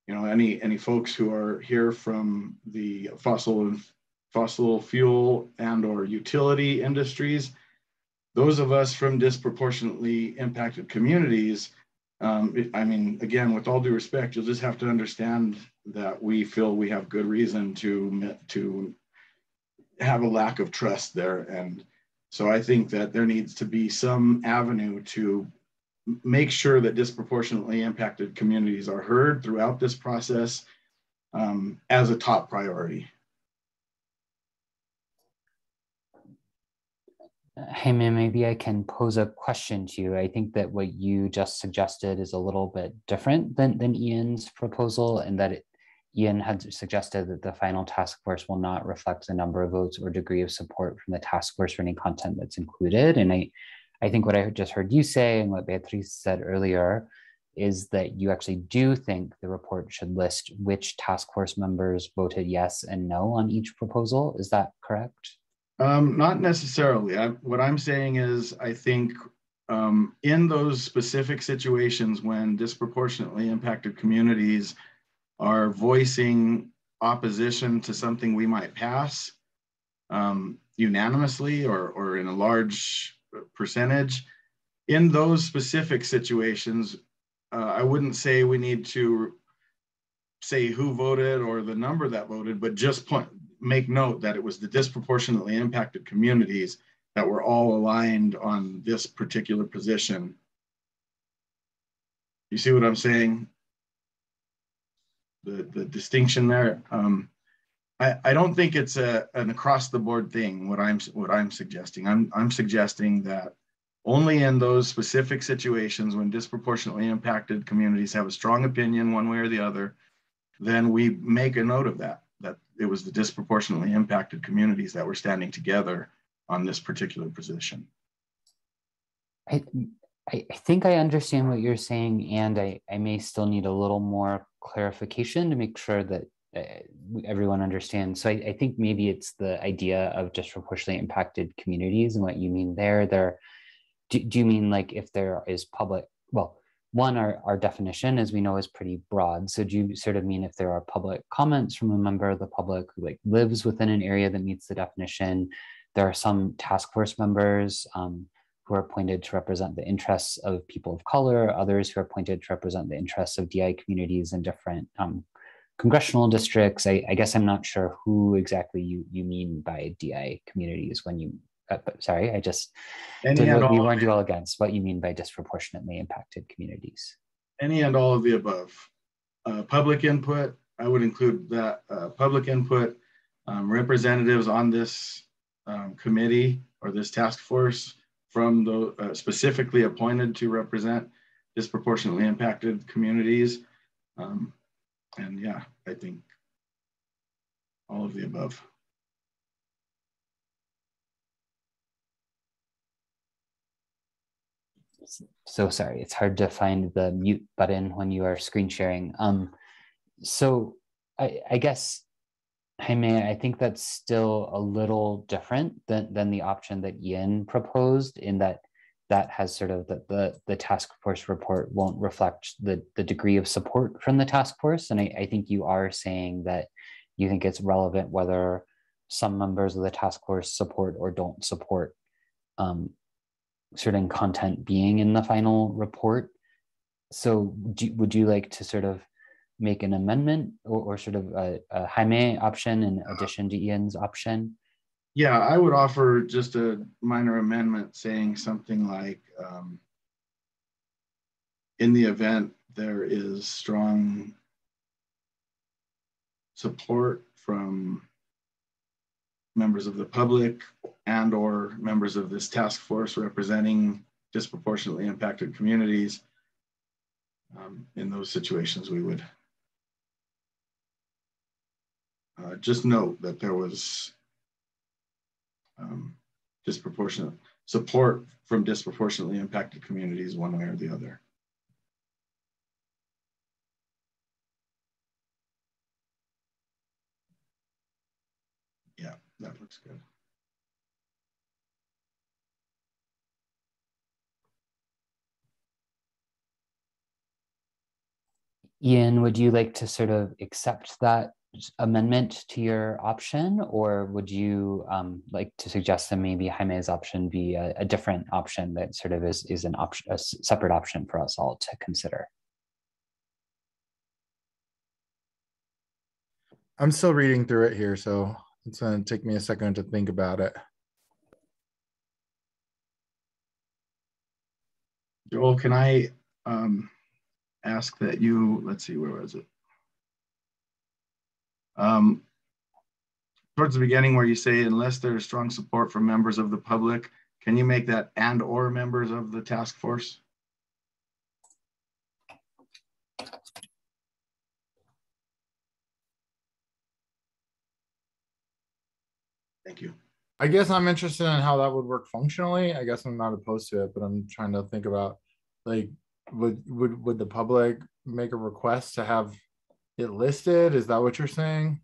any folks who are here from the fossil fuel and or utility industries, those of us from disproportionately impacted communities, I mean, again, with all due respect, you'll just have to understand that we feel we have good reason to have a lack of trust there. And so I think that there needs to be some avenue to make sure that disproportionately impacted communities are heard throughout this process as a top priority. Jaime, maybe I can pose a question to you. I think that what you just suggested is a little bit different than Ian's proposal, and that Ian had suggested that the final task force will not reflect the number of votes or degree of support from the task force for any content that's included. And I think what I just heard you say and what Beatriz said earlier is that you actually do think the report should list which task force members voted yes and no on each proposal. Is that correct? Not necessarily. What I'm saying is, I think in those specific situations when disproportionately impacted communities are voicing opposition to something we might pass unanimously or in a large percentage, in those specific situations, I wouldn't say we need to say who voted or the number that voted, but just make note that it was the disproportionately impacted communities that were all aligned on this particular position. You see what I'm saying? The distinction there. I don't think it's an across the board thing. What I'm suggesting. I'm suggesting that only in those specific situations when disproportionately impacted communities have a strong opinion one way or the other, then we make a note of that it was the disproportionately impacted communities that were standing together on this particular position. I think I understand what you're saying, and I may still need a little more clarification to make sure that everyone understands. So I think maybe it's the idea of disproportionately impacted communities and what you mean there. Do you mean like if there is public, well, one, our definition, as we know, is pretty broad. So do you sort of mean if there are public comments from a member of the public who like lives within an area that meets the definition? There are some task force members who are appointed to represent the interests of people of color, others who are appointed to represent the interests of DI communities in different congressional districts. I guess I'm not sure who exactly you mean by DI communities when you, sorry, I just did what we warned you all against, what you mean by disproportionately impacted communities. Any and all of the above. Public input, I would include that public input, representatives on this committee or this task force from the specifically appointed to represent disproportionately impacted communities. And yeah, I think all of the above. So sorry, it's hard to find the mute button when you are screen sharing. So I guess, Jaime, I think that's still a little different than the option that Ian proposed, in that has sort of the task force report won't reflect the degree of support from the task force. And I think you are saying that you think it's relevant whether some members of the task force support or don't support certain content being in the final report. So would you like to sort of make an amendment or sort of a Jaime option in addition to Ian's option? Yeah, I would offer just a minor amendment saying something like, in the event there is strong support from members of the public and or members of this task force representing disproportionately impacted communities, in those situations we would just note that there was disproportionate support from disproportionately impacted communities one way or the other. Yeah, that looks good. Ian, would you like to sort of accept that amendment to your option, or would you like to suggest that maybe Jaime's option be a different option that sort of is an option, a separate option for us all to consider? I'm still reading through it here, so it's going to take me a second to think about it. Joel, can I ask that you, let's see, where was it? Towards the beginning where you say, unless there is strong support from members of the public, Can you make that and or members of the task force? Thank you. I guess I'm interested in how that would work functionally. I guess I'm not opposed to it, but I'm trying to think about, like, would the public make a request to have it listed? Is that what you're saying?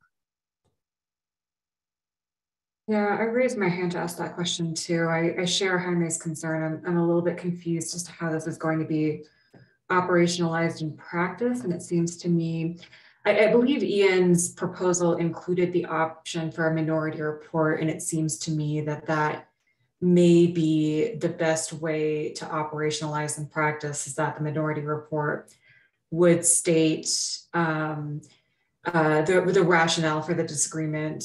Yeah, I raised my hand to ask that question too. I share Jaime's concern. I'm a little bit confused as to how this is going to be operationalized in practice. And it seems to me, I believe Ian's proposal included the option for a minority report. And it seems to me that that may be the best way to operationalize in practice, is that the minority report would state the rationale for the disagreement,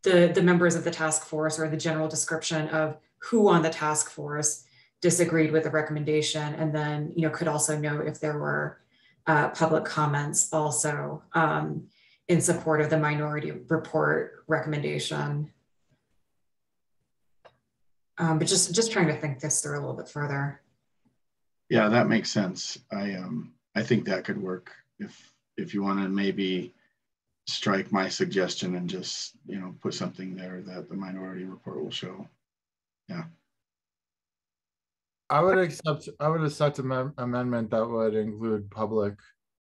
the members of the task force, or the general description of who on the task force disagreed with the recommendation, and then could also note if there were public comments also in support of the minority report recommendation. But just trying to think this through a little bit further. Yeah, that makes sense. I think that could work if you want to maybe strike my suggestion and just put something there that the minority report will show. Yeah. I would accept an amendment that would include public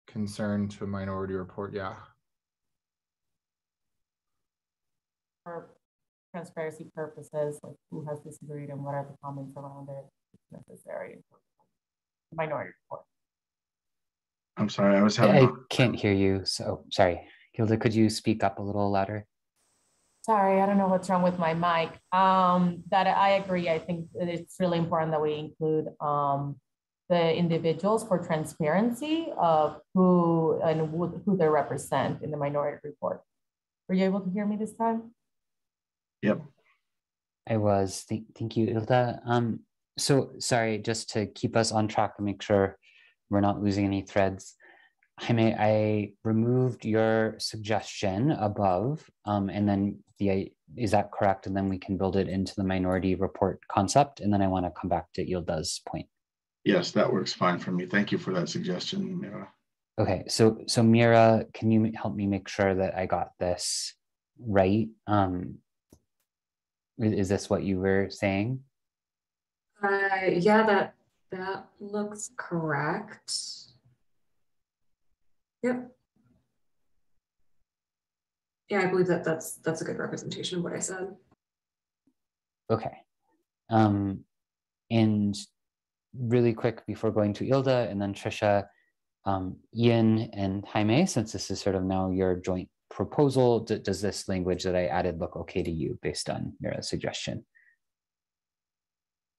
concern to minority report. Yeah. For transparency purposes, like who has disagreed and what are the comments around it necessary. Minority report. I'm sorry, I was having. I can't hear you. So sorry, Gilda, could you speak up a little louder? Sorry, I don't know what's wrong with my mic. That I agree. I think it's really important that we include the individuals for transparency of who they represent in the minority report. Were you able to hear me this time? Yep. I was. Thank you, Hilda. So sorry, just to keep us on track and make sure we're not losing any threads. Jaime, I removed your suggestion above, and then is that correct? And then we can build it into the minority report concept. And then I want to come back to Hilda's point. Yes, that works fine for me. Thank you for that suggestion, Mira. Okay, so Mira, can you help me make sure that I got this right? Is this what you were saying? Yeah, that looks correct. Yep. Yeah, I believe that's a good representation of what I said. Okay. And really quick before going to Hilda and then Trisha, Ian and Jaime, since this is sort of now your joint proposal, does this language that I added look okay to you based on your suggestion?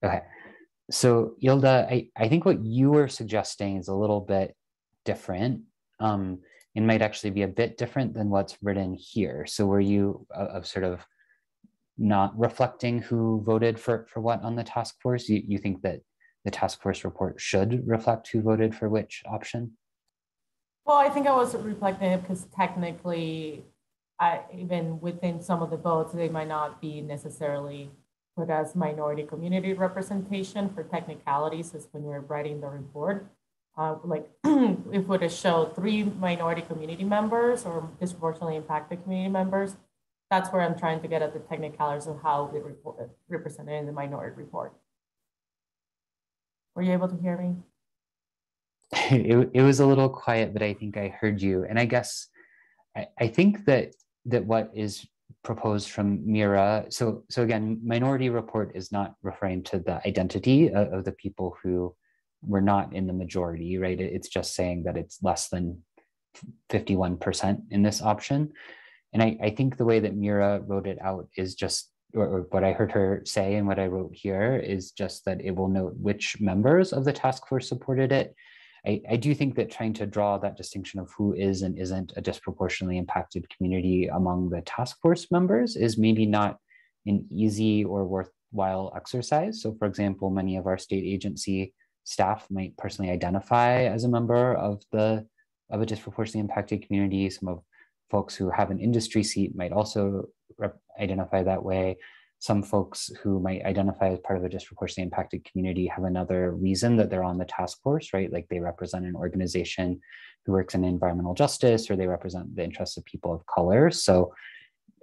Okay. So Hilda, I think what you were suggesting is a little bit different. It might actually be a bit different than what's written here. So were you sort of not reflecting who voted for what on the task force? You think that the task force report should reflect who voted for which option? Well, I think I was reflecting it because technically, even within some of the votes, they might not be necessarily put as minority community representation for technicalities, as when you're writing the report. Like if we were to show 3 minority community members or disproportionately impacted community members, that's where I'm trying to get at the technicalities of how we represented in the minority report. Were you able to hear me? It was a little quiet, but I think I heard you. And I guess I think that what is proposed from Mira, so again, minority report is not referring to the identity of the people who were not in the majority, right? It's just saying that it's less than 51% in this option. And I think the way that Mira wrote it out is just, or what I heard her say and what I wrote here is just that it will note which members of the task force supported it. I do think that trying to draw that distinction of who is and isn't a disproportionately impacted community among the task force members is maybe not an easy or worthwhile exercise. So for example, many of our state agency staff might personally identify as a member of a disproportionately impacted community. Some of folks who have an industry seat might also identify that way. Some folks who might identify as part of a disproportionately impacted community have another reason that they're on the task force, right? Like they represent an organization who works in environmental justice, or they represent the interests of people of color. So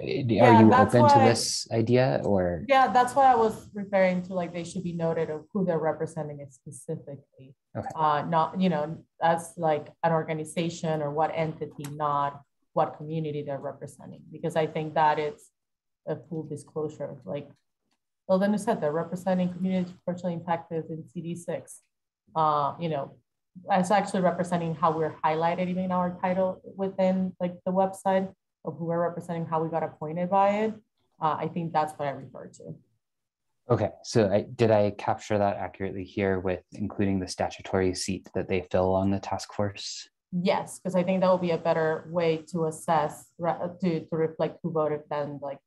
are you open to this idea, or? Yeah, that's what I was referring to, like they should be noted of who they're representing it specifically. Okay. Not, you know, as like an organization or what entity, not what community they're representing, because I think that it's a full disclosure. Like, well, then you said they're representing communities disproportionately impacted in CD6. You know, it's actually representing how we're highlighted even in our title within like the website of who we're representing, how we got appointed by it. I think that's what I refer to. Okay, so did I capture that accurately here with including the statutory seat that they fill on the task force? Yes, because I think that will be a better way to assess, to reflect who voted than like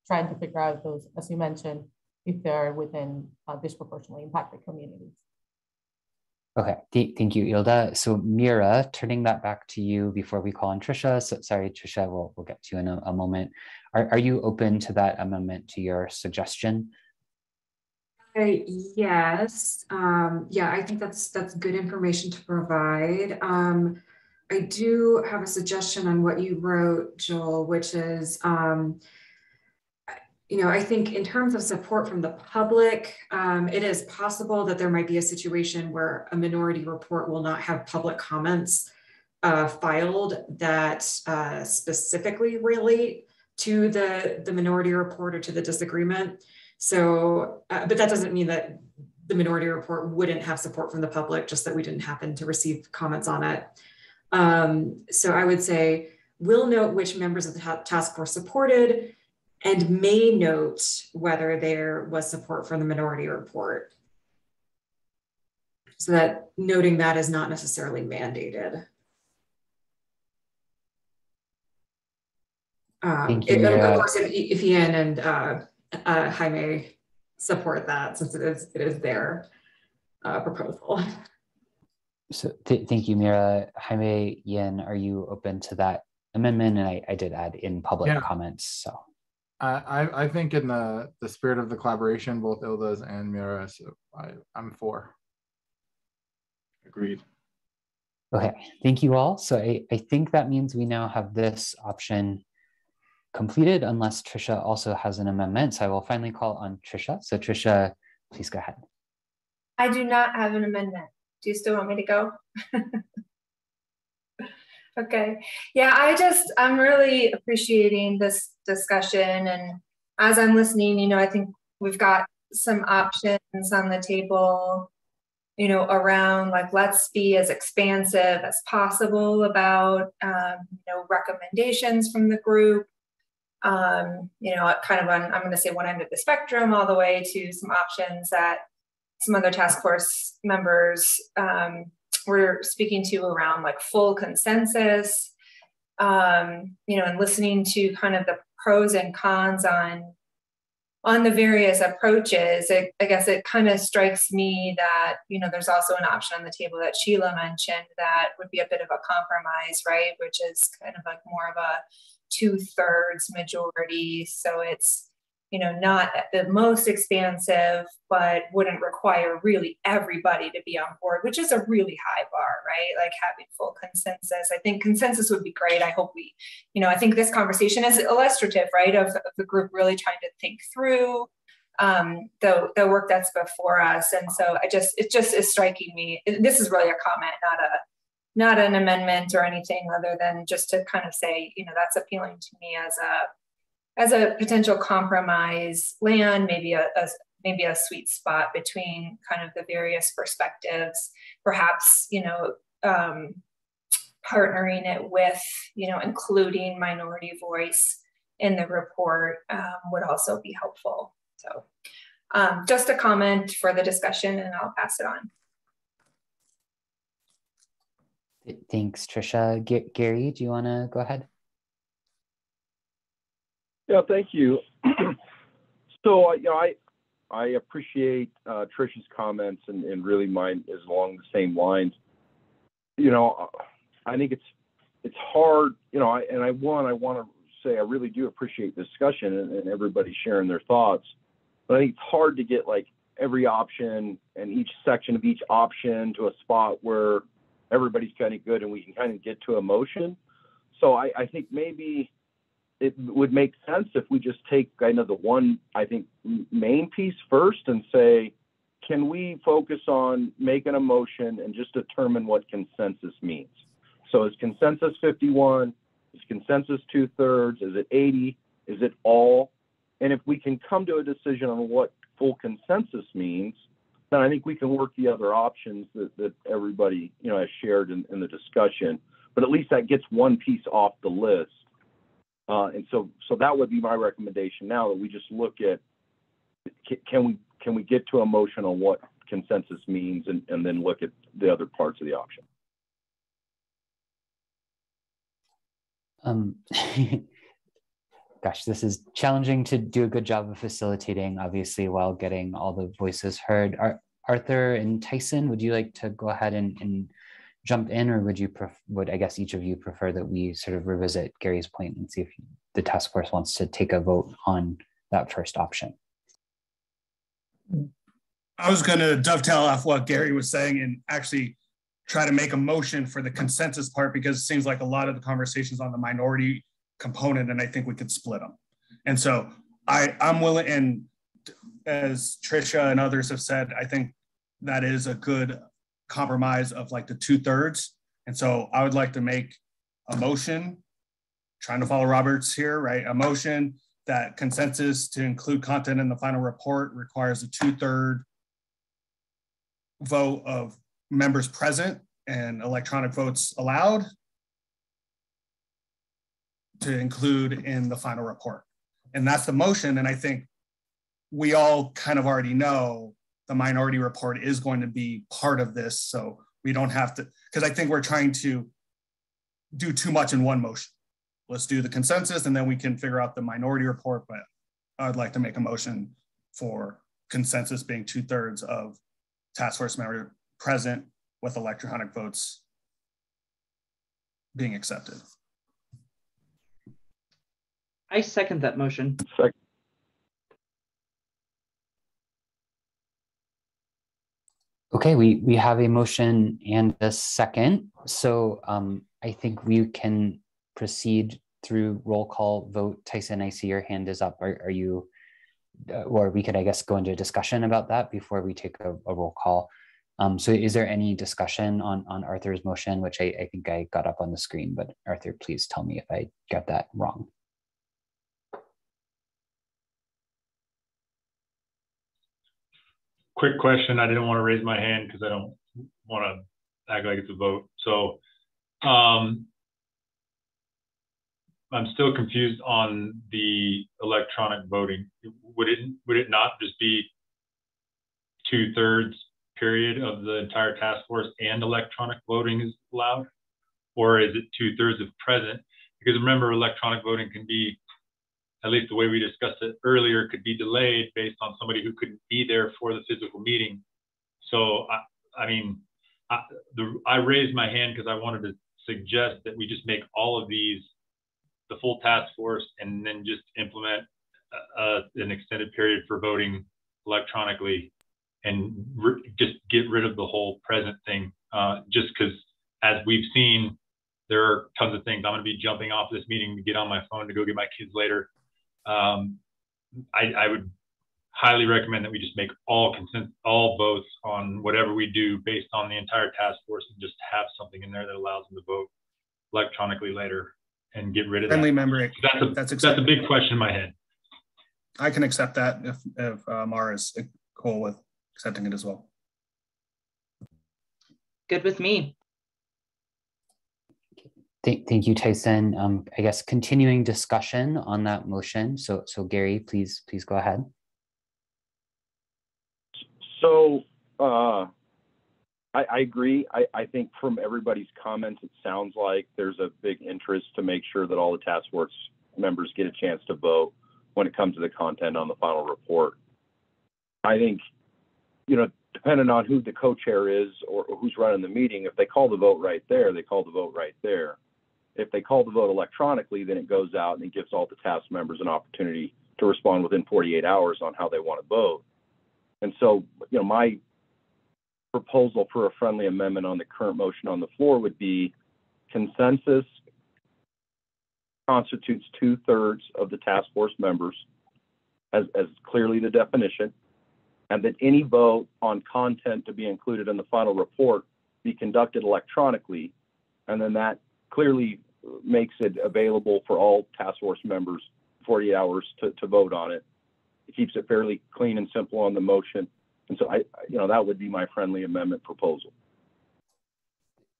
trying to figure out those, as you mentioned, if they're within disproportionately impacted communities. Okay, thank you, Ilda. So Mira, turning that back to you before we call on Trisha. So, sorry, Trisha, we'll get to you in a moment. Are you open to that amendment to your suggestion? Yes. Yeah, I think that's good information to provide. I do have a suggestion on what you wrote, Joel, which is, you know, I think in terms of support from the public, it is possible that there might be a situation where a minority report will not have public comments filed that specifically relate to the minority report or to the disagreement. So, but that doesn't mean that the minority report wouldn't have support from the public, just that we didn't happen to receive comments on it. So I would say, we'll note which members of the task force supported and may note whether there was support from the minority report. So that noting that is not necessarily mandated. Of course, if Ian and Jaime support that, since it is their proposal. So thank you, Mira. Jaime, Ian, are you open to that amendment? And I did add in public comments. So I think in the spirit of the collaboration, both Ilda's and Mira, so I'm for. Agreed. Okay, thank you all. So I think that means we now have this option completed, unless Trisha also has an amendment. So I will finally call on Trisha. So Trisha, please go ahead. I do not have an amendment. Do you still want me to go? Okay. Yeah, I'm really appreciating this discussion. And as I'm listening, you know, I think we've got some options on the table, you know, around like, let's be as expansive as possible about, you know, recommendations from the group. You know, kind of on, I'm going to say one end of the spectrum all the way to some options that some other task force members were speaking to around like full consensus, you know, and listening to kind of the pros and cons on the various approaches. I guess it kind of strikes me that, you know, there's also an option on the table that Sheila mentioned that would be a bit of a compromise, right? Which is kind of like more of a 2/3 majority. So it's, you know, not the most expansive, but wouldn't require really everybody to be on board, which is a really high bar, right? Like having full consensus. I think consensus would be great. I hope we, you know, I think this conversation is illustrative, right, of the group really trying to think through the work that's before us. And so it just is striking me. This is really a comment, not an amendment or anything other than just to kind of say, you know, that's appealing to me as a potential compromise land, maybe a sweet spot between kind of the various perspectives, perhaps, you know, partnering it with, you know, including minority voice in the report would also be helpful. So just a comment for the discussion, and I'll pass it on. Thanks, Trisha. Gary, do you want to go ahead? Yeah, thank you. So, you know, I appreciate Trisha's comments, and really mine is along the same lines. You know, I think it's hard. You know, I want to say I really do appreciate the discussion and everybody sharing their thoughts, but I think it's hard to get like every option and each section of each option to a spot where everybody's kind of good and we can kind of get to a motion. So I think maybe it would make sense if we just take kind of the one, I think, main piece first and say, can we focus on making a motion and just determine what consensus means? So is consensus 51? Is consensus 2/3? Is it 80? Is it all? And if we can come to a decision on what full consensus means, then I think we can work the other options that everybody, you know, has shared in the discussion. But at least that gets one piece off the list. And so that would be my recommendation now, that we just look at, can we get to a motion on what consensus means, and then look at the other parts of the option. Gosh, this is challenging to do a good job of facilitating, obviously, while getting all the voices heard. Arthur and Tyson, would you like to go ahead and jump in, or would I guess each of you prefer that we sort of revisit Gary's point and see if the task force wants to take a vote on that first option? I was going to dovetail off what Gary was saying and actually try to make a motion for the consensus part, because it seems like a lot of the conversations on the minority component, and I think we could split them. And so I'm willing, and as Tricia and others have said, I think that is a good compromise of like the 2/3. And so I would like to make a motion, trying to follow Roberts here, right? A motion that consensus to include content in the final report requires a 2/3 vote of members present and electronic votes allowed to include in the final report. And that's the motion. And I think we all kind of already know the minority report is going to be part of this. So we don't have to, because I think we're trying to do too much in one motion. Let's do the consensus and then we can figure out the minority report. But I'd like to make a motion for consensus being 2/3 of task force members present with electronic votes being accepted. I second that motion. Okay, we have a motion and a second. So I think we can proceed through roll call vote. Tyson, I see your hand is up. Are you, or we could, I guess, go into a discussion about that before we take a roll call. So is there any discussion on Arthur's motion, which I think I got up on the screen, but Arthur, please tell me if I got that wrong. Quick question. I didn't want to raise my hand because I don't want to act like it's a vote. So I'm still confused on the electronic voting. Would it not just be 2/3 period of the entire task force and electronic voting is allowed? Or is it 2/3 of present? Because remember, electronic voting can be, at least the way we discussed it earlier, could be delayed based on somebody who couldn't be there for the physical meeting. So, I raised my hand because I wanted to suggest that we just make all of these the full task force and then just implement an extended period for voting electronically and just get rid of the whole present thing. Just because, as we've seen, there are tons of things. I'm going to be jumping off this meeting to get on my phone to go get my kids later. I would highly recommend that we just make all votes on whatever we do based on the entire task force, and just have something in there that allows them to vote electronically later and get rid of Friendly that. member. That's a big question in my head. I can accept that if Mara is cool with accepting it as well. Good with me. Thank you, Tyson. I guess continuing discussion on that motion. So Gary, please go ahead. So I agree. I think from everybody's comments, it sounds like there's a big interest to make sure that all the task force members get a chance to vote when it comes to the content on the final report. I think, depending on who the co-chair is or who's running the meeting, if they call the vote right there, they call the vote right there. If they call the vote electronically, then it goes out and it gives all the task members an opportunity to respond within 48 hours on how they want to vote. And so, you know, my proposal for a friendly amendment on the current motion on the floor would be consensus constitutes 2/3 of the task force members, as clearly the definition, and that any vote on content to be included in the final report be conducted electronically, and then that clearly makes it available for all task force members 48 hours to vote on it. It keeps it fairly clean and simple on the motion. And so that would be my friendly amendment proposal.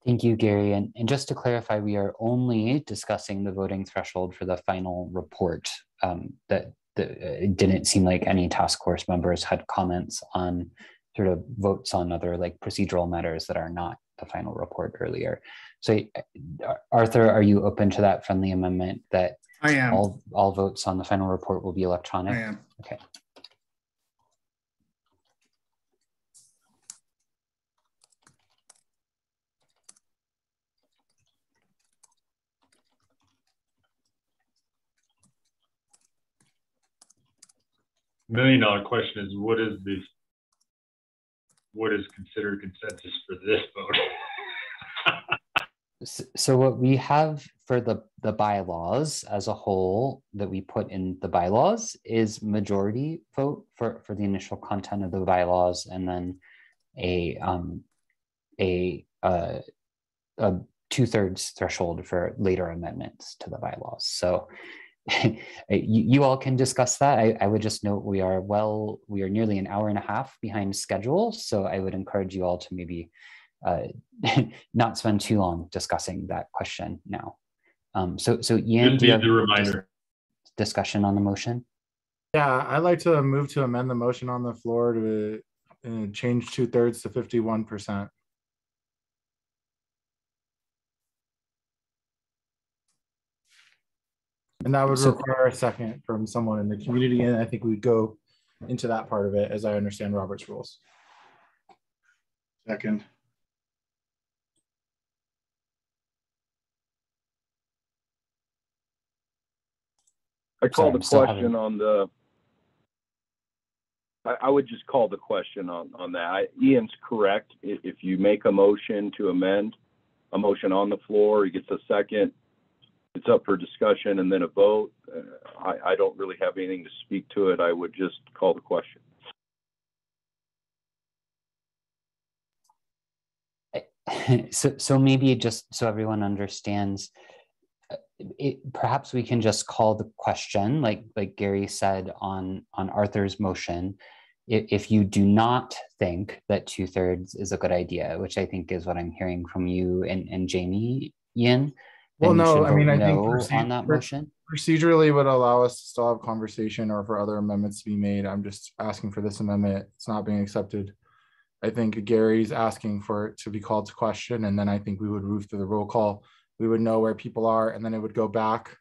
Thank you, Gary. And just to clarify, we are only discussing the voting threshold for the final report. It didn't seem like any task force members had comments on sort of votes on other like procedural matters that are not the final report earlier. So Arthur, are you open to that friendly amendment that I am. All votes on the final report will be electronic? I am. Okay. $1,000,000 question is what is considered consensus for this vote? So what we have for the bylaws as a whole that we put in the bylaws is majority vote for the initial content of the bylaws, and then a 2/3 threshold for later amendments to the bylaws. So you all can discuss that. I would just note we are nearly an hour and a half behind schedule. So I would encourage you all to maybe not spend too long discussing that question now. So Ian, do you have a reminder discussion on the motion? Yeah, I'd like to move to amend the motion on the floor to change 2/3 to 51%. And that would require a second from someone in the community. And I think we'd go into that part of it as I understand Robert's rules. Second. I call the question on the, I would just call the question on that. Ian's correct. If you make a motion to amend a motion on the floor, he gets a second, it's up for discussion and then a vote. I don't really have anything to speak to it. I would just call the question. So maybe just so everyone understands, perhaps we can just call the question, like Gary said on Arthur's motion, if you do not think that 2/3 is a good idea, which I think is what I'm hearing from you and Jamie, Ian. Well, no, I mean, I think on that motion procedurally would allow us to still have conversation or for other amendments to be made. I'm just asking for this amendment. It's not being accepted. I think Gary's asking for it to be called to question, and then I think we would move through the roll call. We would know where people are, and then it would go back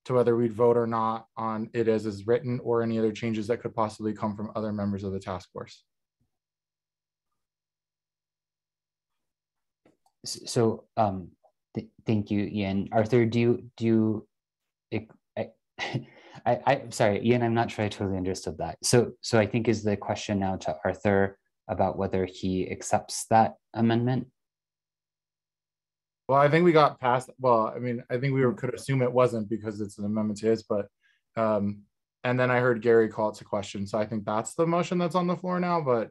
to whether we'd vote or not on it as is written or any other changes that could possibly come from other members of the task force. So thank you, Ian. Arthur, I'm sorry, Ian, I'm not sure I totally understood that. So I think is the question now to Arthur about whether he accepts that amendment? Well, I think we got past, well, I mean, I think we could assume it wasn't because it's an amendment to his, but, and then I heard Gary call it to question. So I think that's the motion that's on the floor now, but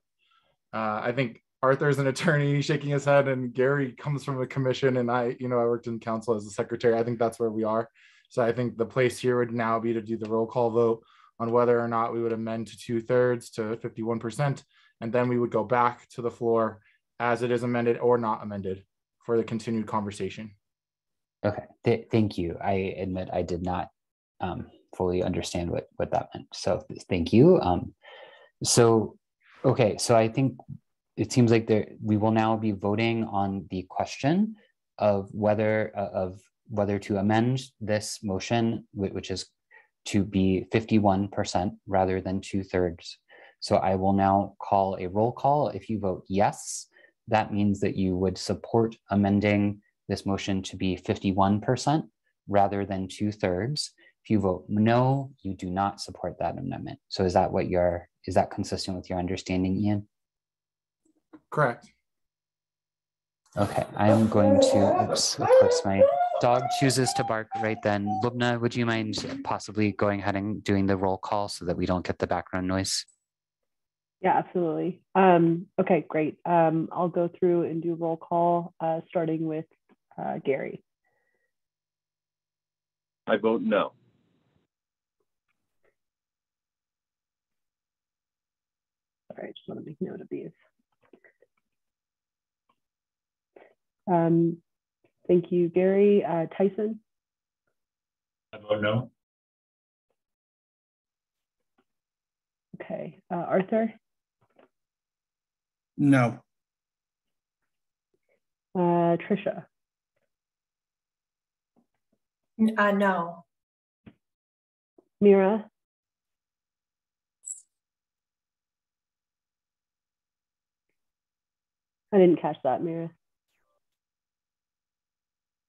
I think Arthur's an attorney shaking his head and Gary comes from a commission and I worked in council as a secretary. I think that's where we are. So I think the place here would now be to do the roll call vote on whether or not we would amend to 2/3 to 51%. And then we would go back to the floor as it is amended or not amended for the continued conversation. Okay, thank you. I admit I did not fully understand what that meant. So thank you. Okay, so I think it seems like we will now be voting on the question of whether to amend this motion, which is to be 51% rather than 2/3. So I will now call a roll call. If you vote yes, that means that you would support amending this motion to be 51% rather than 2/3. If you vote no, you do not support that amendment. So is that is that consistent with your understanding, Ian? Correct. Okay, I'm going to, oops, of course, my dog chooses to bark right then. Lubna, would you mind possibly going ahead and doing the roll call so that we don't get the background noise? Yeah, absolutely. Okay, great. I'll go through and do roll call, starting with Gary. I vote no. Sorry, I just want to make note of these. Thank you, Gary. Tyson? I vote no. Okay. Arthur? No. Trisha? No. Mira? I didn't catch that, Mira.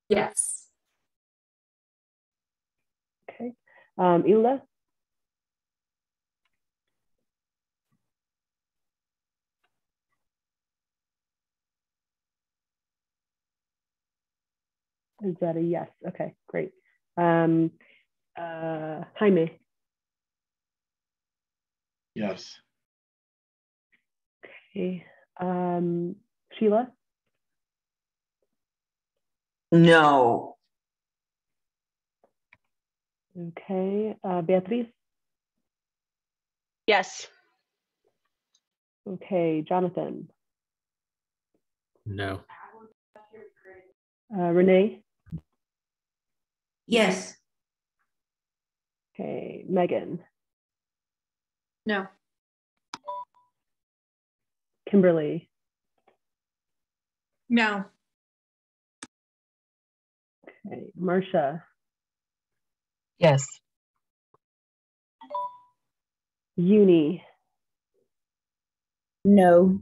Yes. Okay. Ilda? Is that a yes? Okay, great. Jaime? Yes. Okay. Sheila? No. Okay. Beatriz? Yes. Okay. Jonathan? No. Renee? Yes. Okay. Megan? No. Kimberly? No. Okay. Marcia? Yes. Uni? No.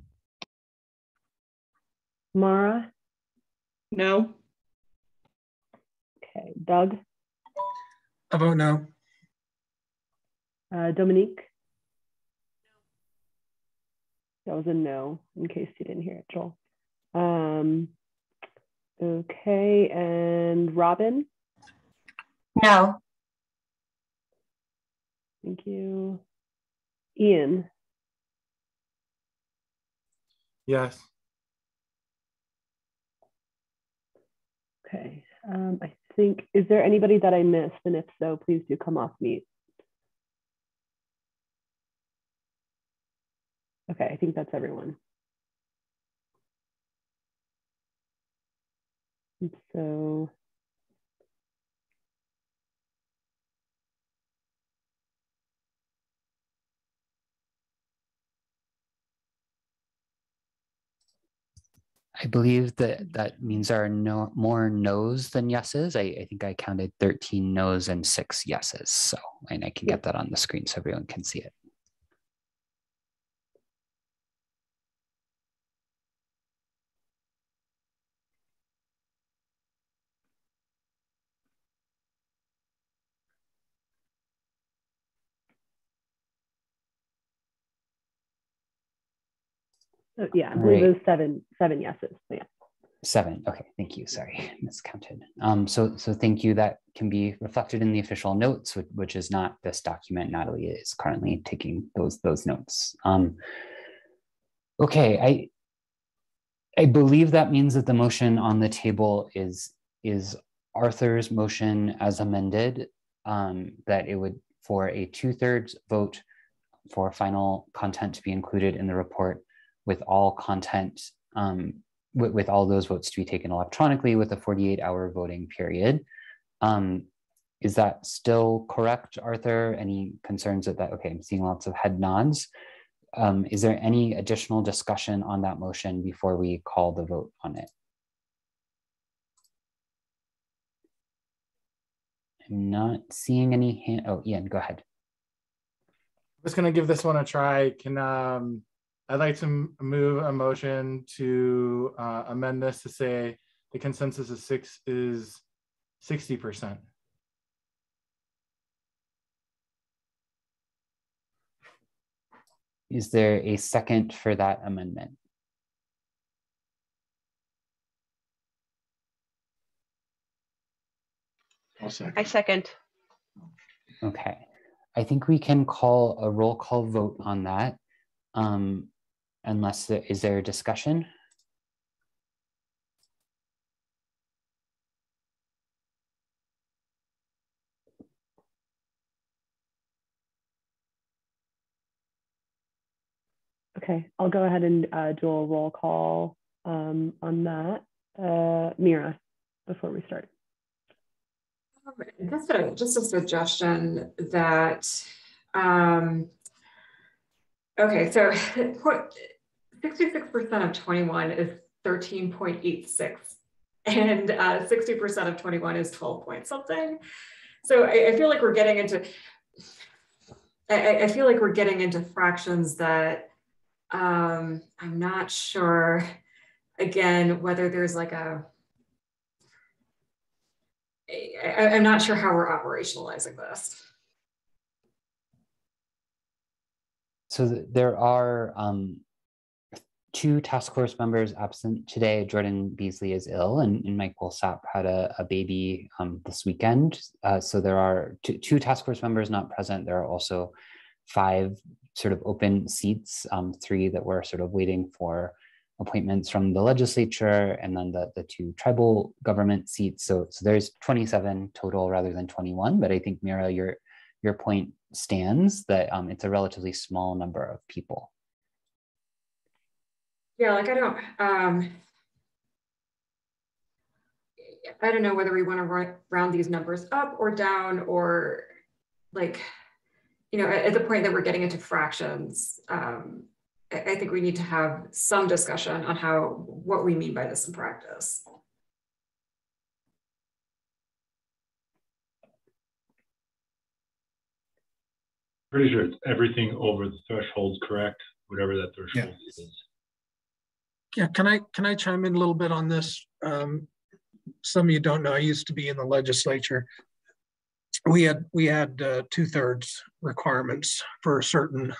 Mara? No. Okay. Doug? I vote no. Dominique? That was a no, in case you didn't hear it, Joel. Okay, and Robin? No. Thank you. Ian? Yes. Okay, I think, is there anybody that I missed? And if so, please do come off mute. Okay, I think that's everyone. And so, I believe that means there are more no's than yeses. I think I counted 13 no's and 6 yeses. So, and I can get that on the screen so everyone can see it. so yeah, I believe it was seven yeses. So yeah. 7. Okay, thank you. Sorry, miscounted. So thank you. That can be reflected in the official notes, which is not this document. Natalie is currently taking those notes. Okay, I believe that means that the motion on the table is Arthur's motion as amended. That it would, for a 2/3 vote for final content to be included in the report, with all content. With all those votes to be taken electronically with a 48-hour voting period. Is that still correct, Arthur? Any concerns at that? Okay, I'm seeing lots of head nods. Is there any additional discussion on that motion before we call the vote on it? I'm not seeing any hand. Oh, Ian, go ahead. I'm just gonna give this one a try. I'd like to move a motion to amend this to say the consensus is 60%. Is there a second for that amendment? I second. Okay. I think we can call a roll call vote on that. Unless is there a discussion? Okay, I'll go ahead and do a roll call on that. Mira, before we start. Just a suggestion that, okay, so 66% of 21 is 13.86 and 60% of 21 is 12 point something. So I feel like we're getting into, I feel like we're getting into fractions that I'm not sure, again, whether there's like I'm not sure how we're operationalizing this. So there are 2 task force members absent today. Jordan Beasley is ill, and Mike Wilsap had a baby this weekend. So there are two task force members not present. There are also 5 sort of open seats, 3 that were sort of waiting for appointments from the legislature, and then the 2 tribal government seats. So there's 27 total rather than 21. But I think, Mira, your point stands that it's a relatively small number of people. Yeah, like I don't know whether we want to round these numbers up or down, or like, you know, at the point that we're getting into fractions, I think we need to have some discussion on what we mean by this in practice. Pretty sure it's everything over the threshold, correct? Whatever that threshold is. Yeah, can I chime in a little bit on this? Some of you don't know, I used to be in the legislature. We had 2/3 requirements for certain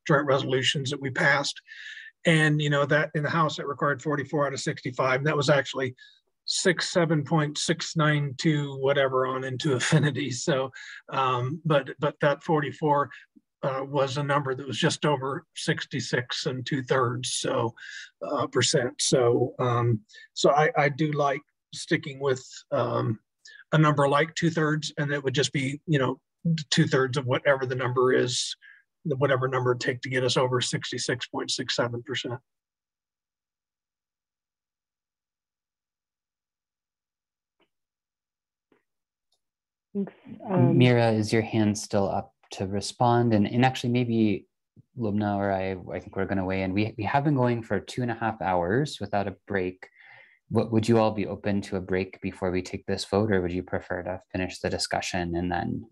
joint resolutions that we passed. And, you know, that in the House, it required 44 out of 65. That was actually 67.692 whatever on into affinity. So, but that 44 was a number that was just over 66 2/3 percent. So, so I do like sticking with a number like 2/3, and it would just be, you know, 2/3 of whatever the number is, whatever number it take to get us over 66.67%. Thanks. Mira, is your hand still up to respond? And actually, maybe Lubna or I think we're going to weigh in. We have been going for 2.5 hours without a break. What would you all be open to a break before we take this vote, or would you prefer to finish the discussion and then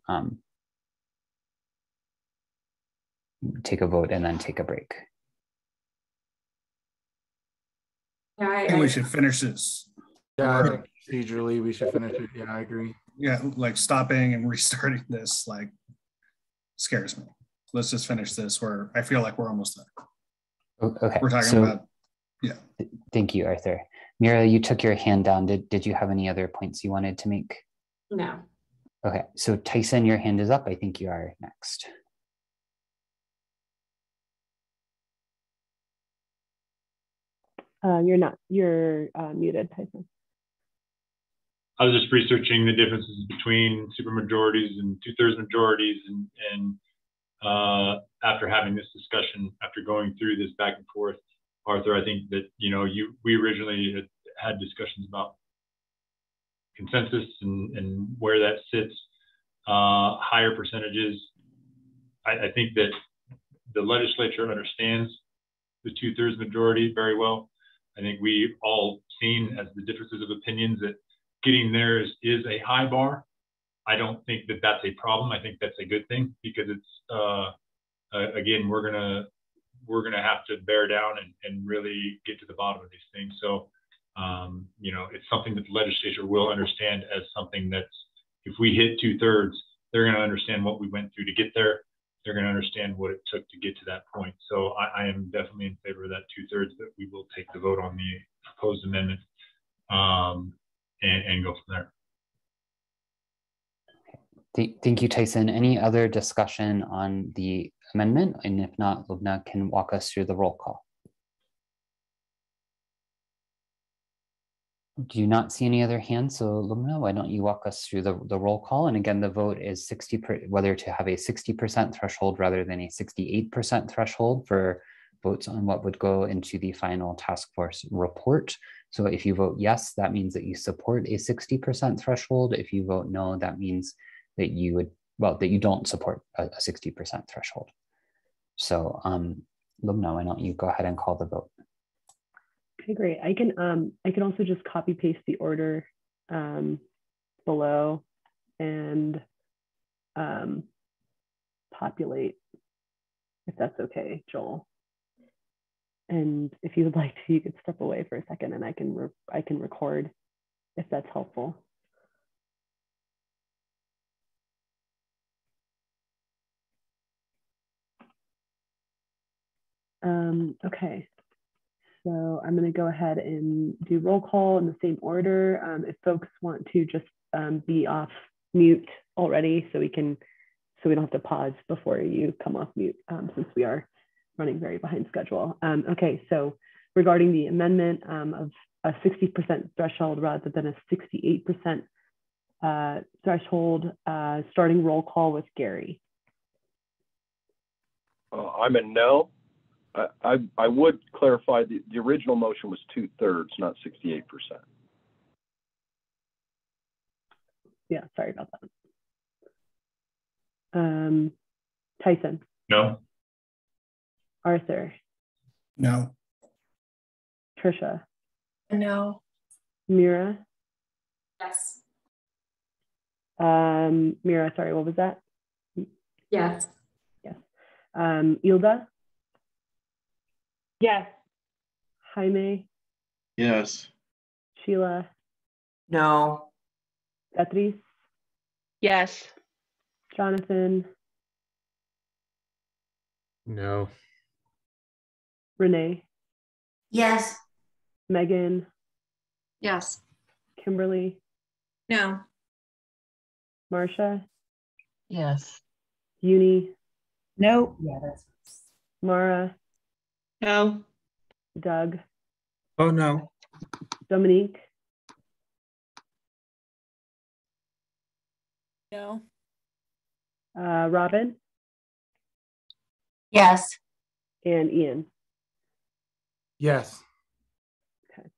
take a vote and then take a break? Yeah, I think we should finish this. Yeah, I think procedurally we should finish it. Yeah, I agree. Yeah, like stopping and restarting this like scares me. Let's just finish this where I feel like we're almost there. Okay. We're talking about, yeah. Thank you, Arthur. Mira, you took your hand down. Did you have any other points you wanted to make? No. Okay, so Tyson, your hand is up. I think you are next. You're not. You're muted, Tyson. I was just researching the differences between supermajorities and 2/3 majorities, and after having this discussion, after going through this back and forth, Arthur, I think that, you know, we originally had discussions about consensus and where that sits, higher percentages. I think that the legislature understands the 2/3 majority very well. I think we've all seen as the differences of opinions that getting there is a high bar. I don't think that that's a problem. I think that's a good thing, because it's again, we're gonna have to bear down and really get to the bottom of these things. So You know, it's something that the legislature will understand as something that's, if we hit 2/3, they're going to understand what we went through to get there. They're going to understand what it took to get to that point. So I am definitely in favor of that 2/3, that we will take the vote on the proposed amendment and go from there. Thank you, Tyson. Any other discussion on the amendment? And if not, Lubna can walk us through the roll call. Do you not see any other hands? So Lubna, why don't you walk us through the roll call? And again, the vote is whether to have a 60% threshold rather than a 68% threshold for votes on what would go into the final task force report. So if you vote yes, that means that you support a 60% threshold. If you vote no, that means that you would, well, that you don't support a 60% threshold. So Lubna, why don't you go ahead and call the vote? Okay, great. I can also just copy paste the order below and populate, if that's okay, Joel. And if you would like to, you could step away for a second and I can record if that's helpful. Okay. So I'm going to go ahead and do roll call in the same order. If folks want to just be off mute already, so we don't have to pause before you come off mute, since we are running very behind schedule. Okay, so regarding the amendment of a 60% threshold rather than a 68% threshold, starting roll call with Gary. I'm a no. I would clarify the original motion was 2/3, not 68%. Yeah, sorry about that. Tyson. No. Arthur. No. Trisha. No. Mira. Yes. Mira, sorry, what was that? Yes. Yes. Ilda. Yes. Jaime. Yes. Sheila. No. Beatriz. Yes. Jonathan. No. Renee. Yes. Megan. Yes. Kimberly. No. Marcia. Yes. Uni. No. Yeah, that's. Mara. No. Doug. Oh, no. Dominique. No. Robin. Yes. And Ian. Yes. Okay.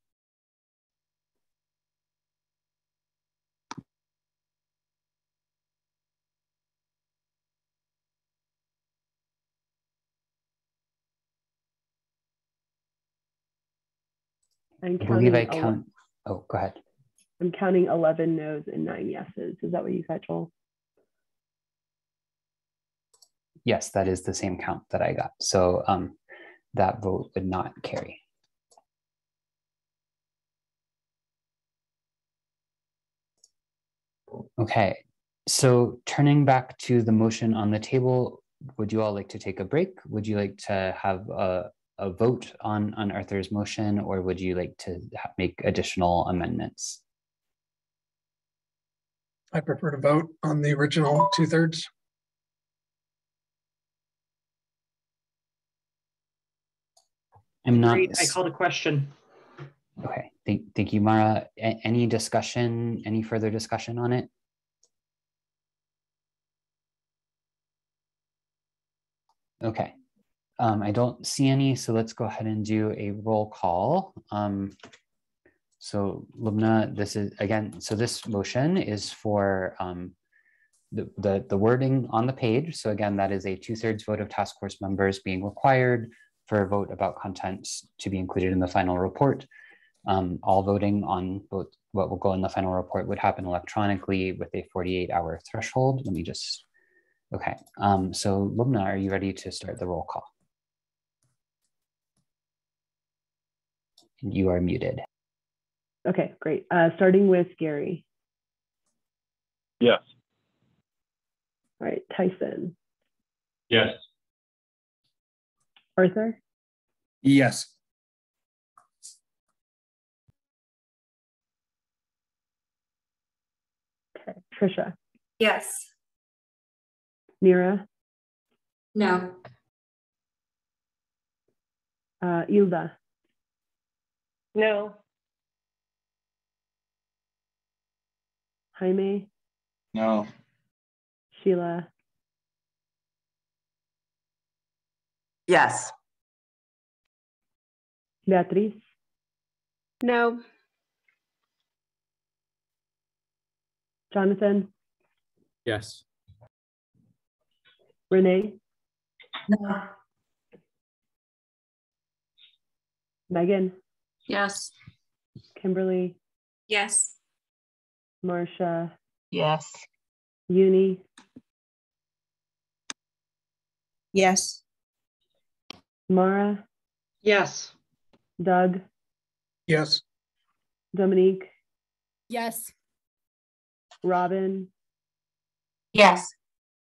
I believe I count. Oh, go ahead. I'm counting 11 no's and 9 yeses. Is that what you got, Joel? Yes, that is the same count that I got. So that vote would not carry. Okay, so turning back to the motion on the table, would you all like to take a break? Would you like to have a vote on Arthur's motion, or would you like to make additional amendments? I prefer to vote on the original 2/3. I'm not. I called a question. Okay, thank you, Mara. Any discussion, any further discussion on it? Okay, I don't see any, so let's go ahead and do a roll call. So Lubna, this is again, so this motion is for the wording on the page. So again, that is a 2/3 vote of task force members being required for a vote about contents to be included in the final report. All voting on both what will go in the final report would happen electronically with a 48-hour threshold. Let me just, okay. So Lubna, are you ready to start the roll call? You are muted. Okay, great. Starting with Gary. Yes. All right, Tyson. Yes. Arthur. Yes. Okay, Trisha. Yes. Nira. No. Ilda. No. Jaime. No. Sheila. Yes. Beatriz. No. Jonathan. Yes. Renee. No. Megan. Yes. Kimberly. Yes. Marcia. Yes. Uni. Yes. Mara. Yes. Doug. Yes. Dominique. Yes. Robin. Yes.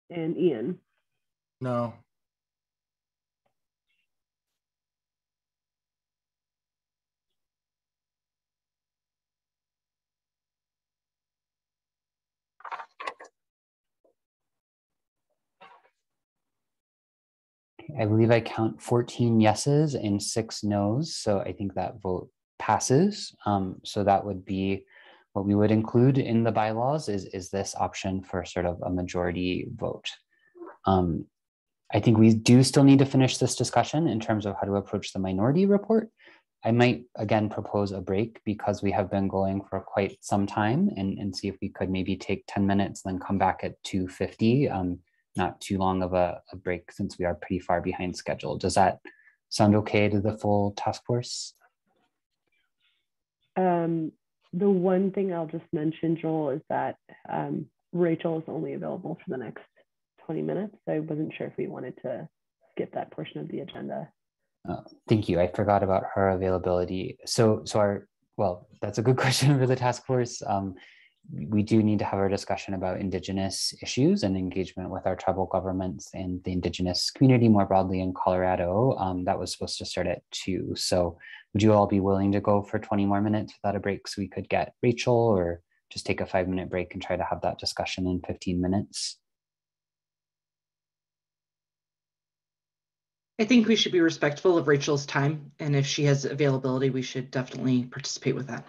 And Ian. No. I believe I count 14 yeses and 6 nos. So I think that vote passes. So that would be what we would include in the bylaws is this option for sort of a majority vote. I think we do still need to finish this discussion in terms of how to approach the minority report. I might again propose a break because we have been going for quite some time and see if we could maybe take 10 minutes, then come back at 2:50. Not too long of a break since we are pretty far behind schedule. Does that sound okay to the full task force? The one thing I'll just mention, Joel, is that Rachel is only available for the next 20 minutes. So I wasn't sure if we wanted to skip that portion of the agenda. Thank you. I forgot about her availability. Well, that's a good question for the task force. We do need to have our discussion about Indigenous issues and engagement with our tribal governments and the Indigenous community more broadly in Colorado. That was supposed to start at 2. So would you all be willing to go for 20 more minutes without a break so we could get Rachel, or just take a 5-minute break and try to have that discussion in 15 minutes? I think we should be respectful of Rachel's time, and if she has availability, we should definitely participate with that.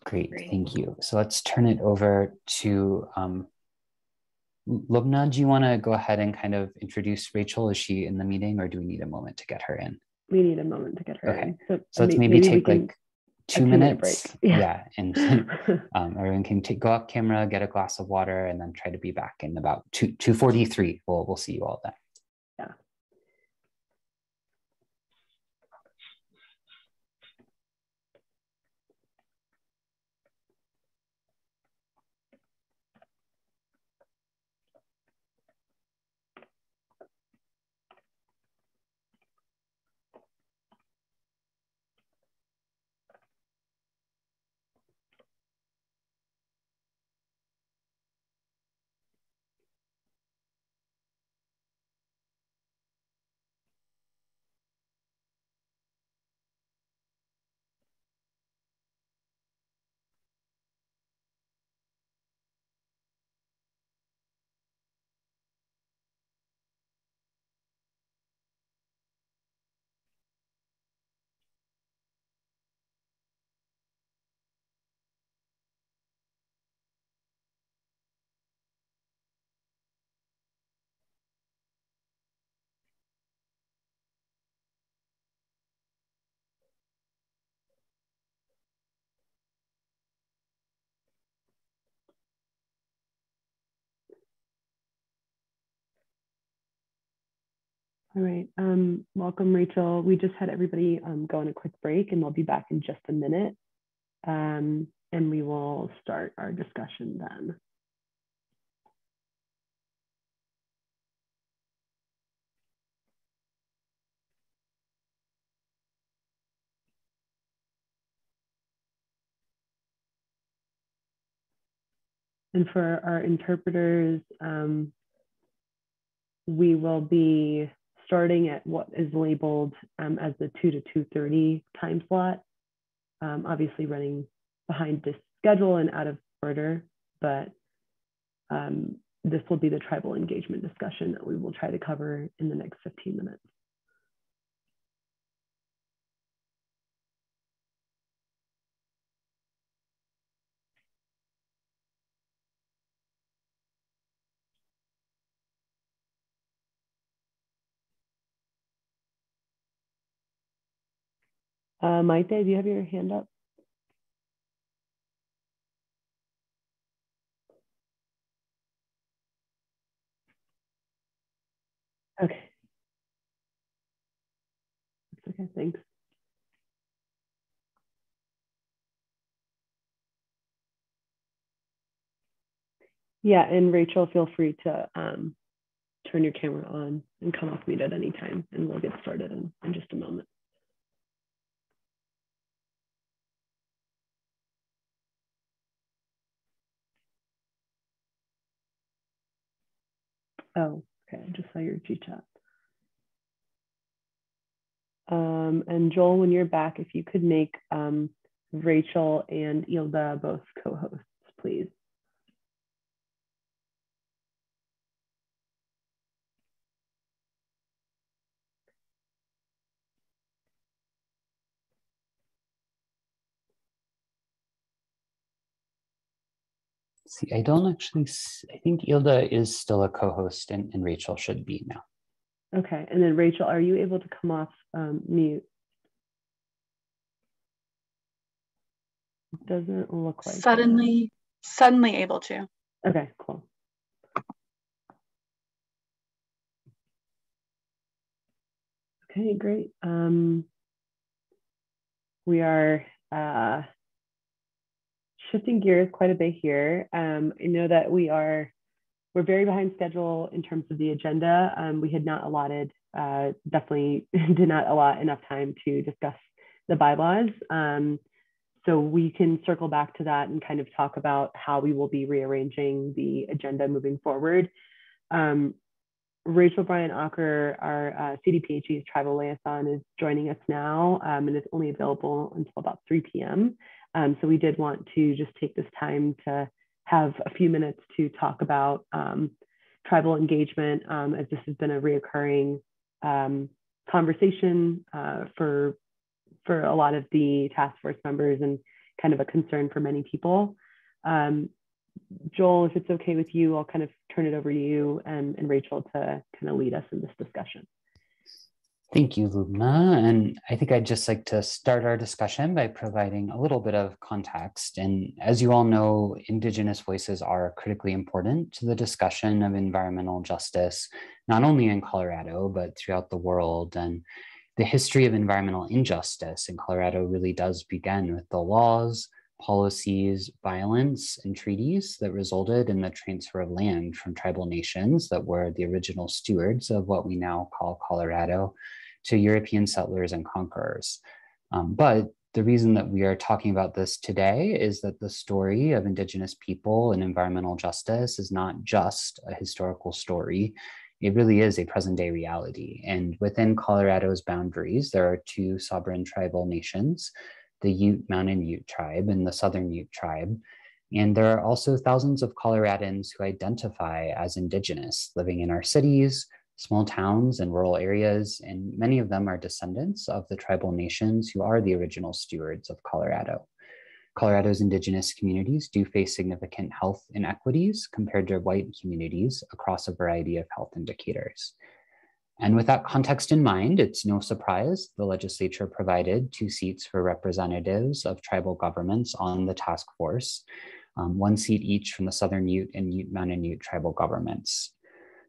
Great, thank you. So let's turn it over to Lubna. Do you want to go ahead and kind of introduce Rachel? Is she in the meeting, or do we need a moment to get her in? We need a moment to get her in. So let's maybe take like 2 minutes. Break. Yeah, and everyone can go off camera, get a glass of water, and then try to be back in about 2:43. We'll see you all then. Yeah. All right, welcome, Rachel. We just had everybody go on a quick break, and we'll be back in just a minute. And we will start our discussion then. And for our interpreters, we will be starting at what is labeled as the 2 to 2:30 time slot, obviously running behind this schedule and out of order, but this will be the tribal engagement discussion that we will try to cover in the next 15 minutes. Maite, do you have your hand up? Okay. Okay, thanks. Yeah, and Rachel, feel free to turn your camera on and come off mute at any time, and we'll get started in just a moment. Oh, okay, I just saw your G-chat. And Joel, when you're back, if you could make Rachel and Ilda both co-hosts, please. See, I don't actually, I think Ilda is still a co-host and Rachel should be now. Okay, and then Rachel, are you able to come off mute? It doesn't look like suddenly able to. Okay, cool. Okay, great. We are shifting gears quite a bit here. I know that we're very behind schedule in terms of the agenda. We had not allotted, definitely did not allot enough time to discuss the bylaws. So we can circle back to that and kind of talk about how we will be rearranging the agenda moving forward. Rachel Bryan-Acker, our CDPHE's tribal liaison, is joining us now and is only available until about 3 p.m. So we did want to just take this time to have a few minutes to talk about tribal engagement, as this has been a reoccurring conversation for a lot of the task force members and kind of a concern for many people. Joel, if it's okay with you, I'll kind of turn it over to you and Rachel to kind of lead us in this discussion. Thank you, Lubna. And I think I'd just like to start our discussion by providing a little bit of context. And as you all know, Indigenous voices are critically important to the discussion of environmental justice, not only in Colorado, but throughout the world. And the history of environmental injustice in Colorado really does begin with the laws, policies, violence, and treaties that resulted in the transfer of land from tribal nations that were the original stewards of what we now call Colorado to European settlers and conquerors. But the reason that we are talking about this today is that the story of Indigenous people and environmental justice is not just a historical story. It really is a present-day reality. And within Colorado's boundaries, there are two sovereign tribal nations, the Ute Mountain Ute tribe and the Southern Ute tribe. And there are also thousands of Coloradans who identify as Indigenous, living in our cities, small towns, and rural areas. And many of them are descendants of the tribal nations who are the original stewards of Colorado. Colorado's Indigenous communities do face significant health inequities compared to white communities across a variety of health indicators. And with that context in mind, it's no surprise the legislature provided 2 seats for representatives of tribal governments on the task force, 1 seat each from the Southern Ute and Ute Mountain Ute tribal governments.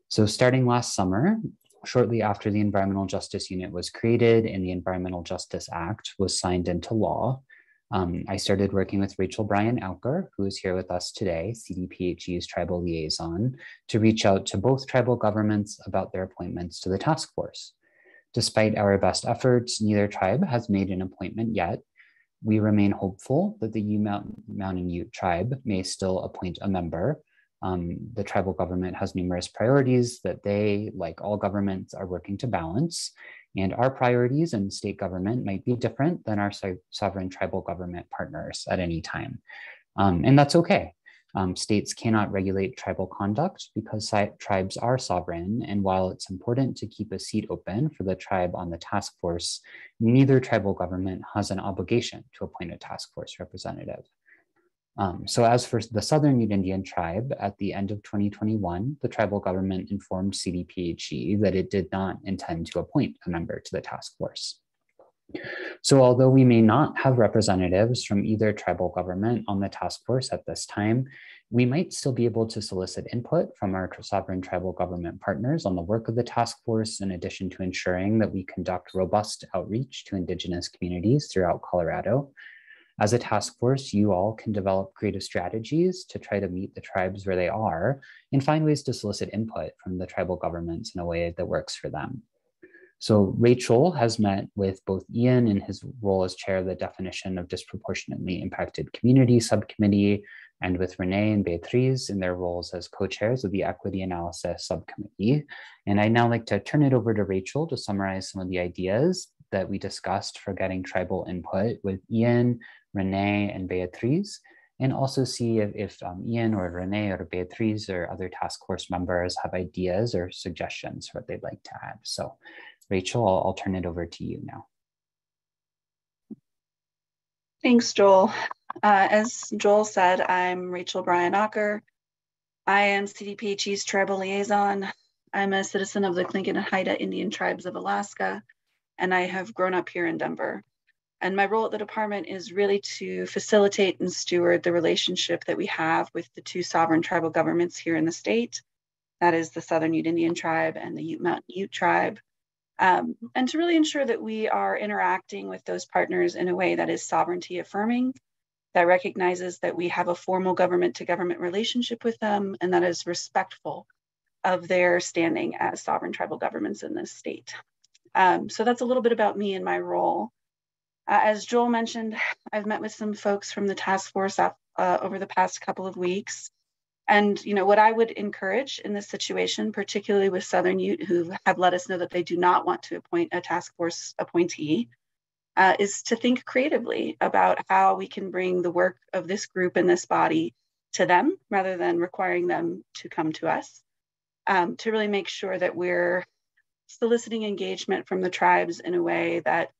So starting last summer, shortly after the Environmental Justice Unit was created and the Environmental Justice Act was signed into law, I started working with Rachel Bryan-Acker, who is here with us today, CDPHE's tribal liaison, to reach out to both tribal governments about their appointments to the task force. Despite our best efforts, neither tribe has made an appointment yet. We remain hopeful that the Mountain Ute tribe may still appoint a member. The tribal government has numerous priorities that they, like all governments, are working to balance. And our priorities in state government might be different than our sovereign tribal government partners at any time. And that's okay. States cannot regulate tribal conduct because tribes are sovereign. And while it's important to keep a seat open for the tribe on the task force, neither tribal government has an obligation to appoint a task force representative. So as for the Southern Ute Indian tribe, at the end of 2021, the tribal government informed CDPHE that it did not intend to appoint a member to the task force. So although we may not have representatives from either tribal government on the task force at this time, we might still be able to solicit input from our sovereign tribal government partners on the work of the task force, in addition to ensuring that we conduct robust outreach to Indigenous communities throughout Colorado. As a task force, you all can develop creative strategies to try to meet the tribes where they are and find ways to solicit input from the tribal governments in a way that works for them. So Rachel has met with both Ian in his role as chair of the Definition of Disproportionately Impacted Community Subcommittee, and with Renee and Beatriz in their roles as co-chairs of the Equity Analysis Subcommittee. And I'd now like to turn it over to Rachel to summarize some of the ideas that we discussed for getting tribal input with Ian, Renee, and Beatriz, and also see if Ian or Renee or Beatriz or other task force members have ideas or suggestions for what they'd like to add. So Rachel, I'll turn it over to you now. Thanks, Joel. As Joel said, I'm Rachel Bryan-Acker. I am CDPHE's tribal liaison. I'm a citizen of the Tlingit and Haida Indian Tribes of Alaska, and I have grown up here in Denver. And my role at the department is really to facilitate and steward the relationship that we have with the two sovereign tribal governments here in the state. That is the Southern Ute Indian Tribe and the Ute Mountain Ute Tribe. And to really ensure that we are interacting with those partners in a way that is sovereignty affirming, that recognizes that we have a formal government to government relationship with them, and that is respectful of their standing as sovereign tribal governments in this state. So that's a little bit about me and my role. As Joel mentioned, I've met with some folks from the task force over the past couple of weeks. And what I would encourage in this situation, particularly with Southern Ute, who have let us know that they do not want to appoint a task force appointee, is to think creatively about how we can bring the work of this group and this body to them, rather than requiring them to come to us, to really make sure that we're soliciting engagement from the tribes in a way that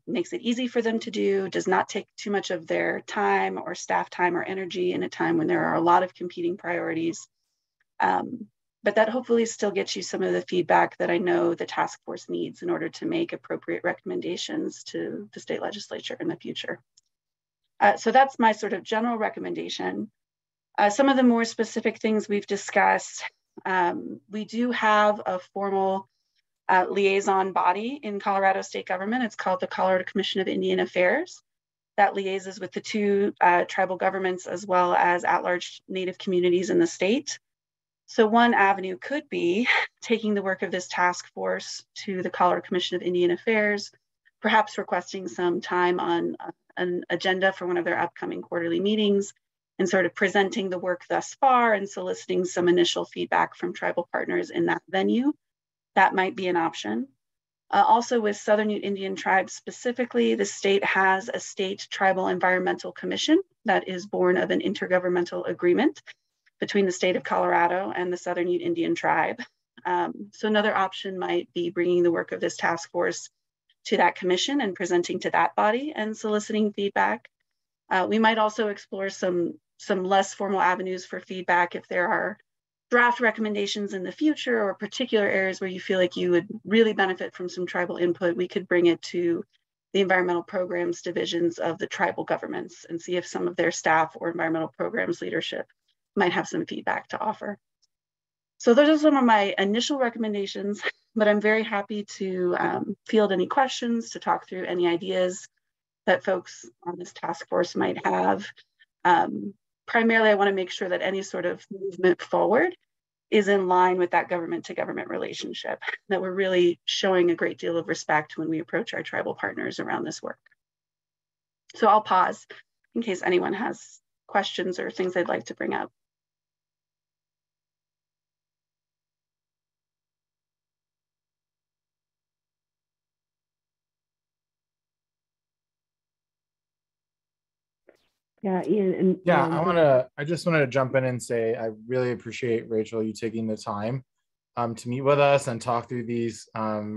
makes it easy for them to do, does not take too much of their time or staff time or energy in a time when there are a lot of competing priorities. But that hopefully still gets you some of the feedback that I know the task force needs in order to make appropriate recommendations to the state legislature in the future. So that's my sort of general recommendation. Some of the more specific things we've discussed, we do have a formal liaison body in Colorado state government. It's called the Colorado Commission of Indian Affairs. That liaises with the two tribal governments as well as at-large Native communities in the state. So one avenue could be taking the work of this task force to the Colorado Commission of Indian Affairs, perhaps requesting some time on an agenda for one of their upcoming quarterly meetings, and sort of presenting the work thus far and soliciting some initial feedback from tribal partners in that venue. That might be an option. Also with Southern Ute Indian Tribes specifically, the state has a state tribal environmental commission that is born of an intergovernmental agreement between the state of Colorado and the Southern Ute Indian Tribe. So another option might be bringing the work of this task force to that commission and presenting to that body and soliciting feedback. We might also explore some less formal avenues for feedback if there are draft recommendations in the future or particular areas where you feel like you would really benefit from some tribal input. We could bring it to the environmental programs divisions of the tribal governments and see if some of their staff or environmental programs leadership might have some feedback to offer. So those are some of my initial recommendations, but I'm very happy to field any questions, to talk through any ideas that folks on this task force might have. Primarily, I want to make sure that any sort of movement forward is in line with that government to government relationship, that we're really showing a great deal of respect when we approach our tribal partners around this work. So I'll pause in case anyone has questions or things they'd like to bring up. Yeah, Ian. And yeah, I just wanted to jump in and say I really appreciate, Rachel, you taking the time to meet with us and talk through these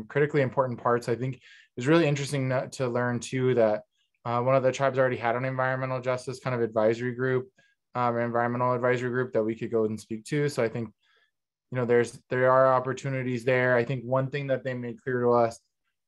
critically important parts. I think it's really interesting to learn too that one of the tribes already had an environmental justice kind of advisory group, environmental advisory group that we could go and speak to. So I think, you know, there are opportunities there. I think one thing that they made clear to us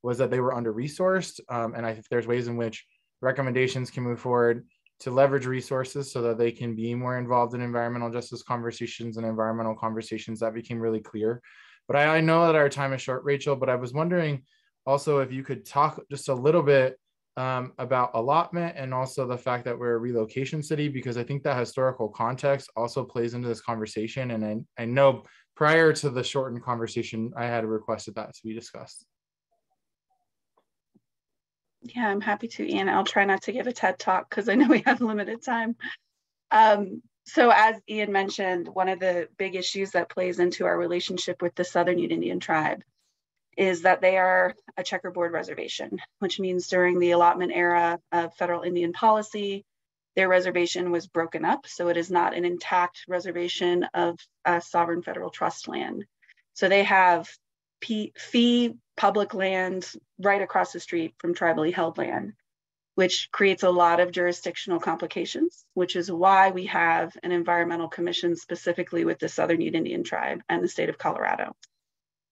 was that they were under-resourced, and I think there's ways in which recommendations can move forward to leverage resources so that they can be more involved in environmental justice conversations and environmental conversations. That became really clear. But I know that our time is short, Rachel, but I was wondering also if you could talk just a little bit about allotment and also the fact that we're a relocation city, because I think that historical context also plays into this conversation. And I know prior to the shortened conversation, I had requested that to be discussed. Yeah, I'm happy to, Ian. I'll try not to give a TED talk because I know we have limited time. So as Ian mentioned, one of the big issues that plays into our relationship with the Southern Ute Indian tribe is that they are a checkerboard reservation, which means during the allotment era of federal Indian policy, their reservation was broken up. So it is not an intact reservation of sovereign federal trust land. So they have fee public land right across the street from tribally held land, which creates a lot of jurisdictional complications, which is why we have an environmental commission specifically with the Southern Ute Indian tribe and the state of Colorado.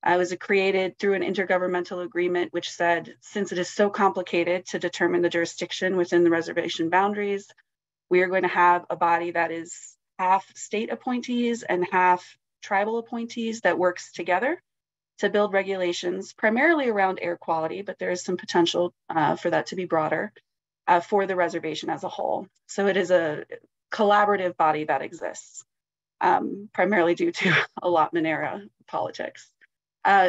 It was created through an intergovernmental agreement, which said, since it is so complicated to determine the jurisdiction within the reservation boundaries, we are going to have a body that is half state appointees and half tribal appointees that works together to build regulations primarily around air quality, but there is some potential for that to be broader for the reservation as a whole. So it is a collaborative body that exists primarily due to allotment era politics.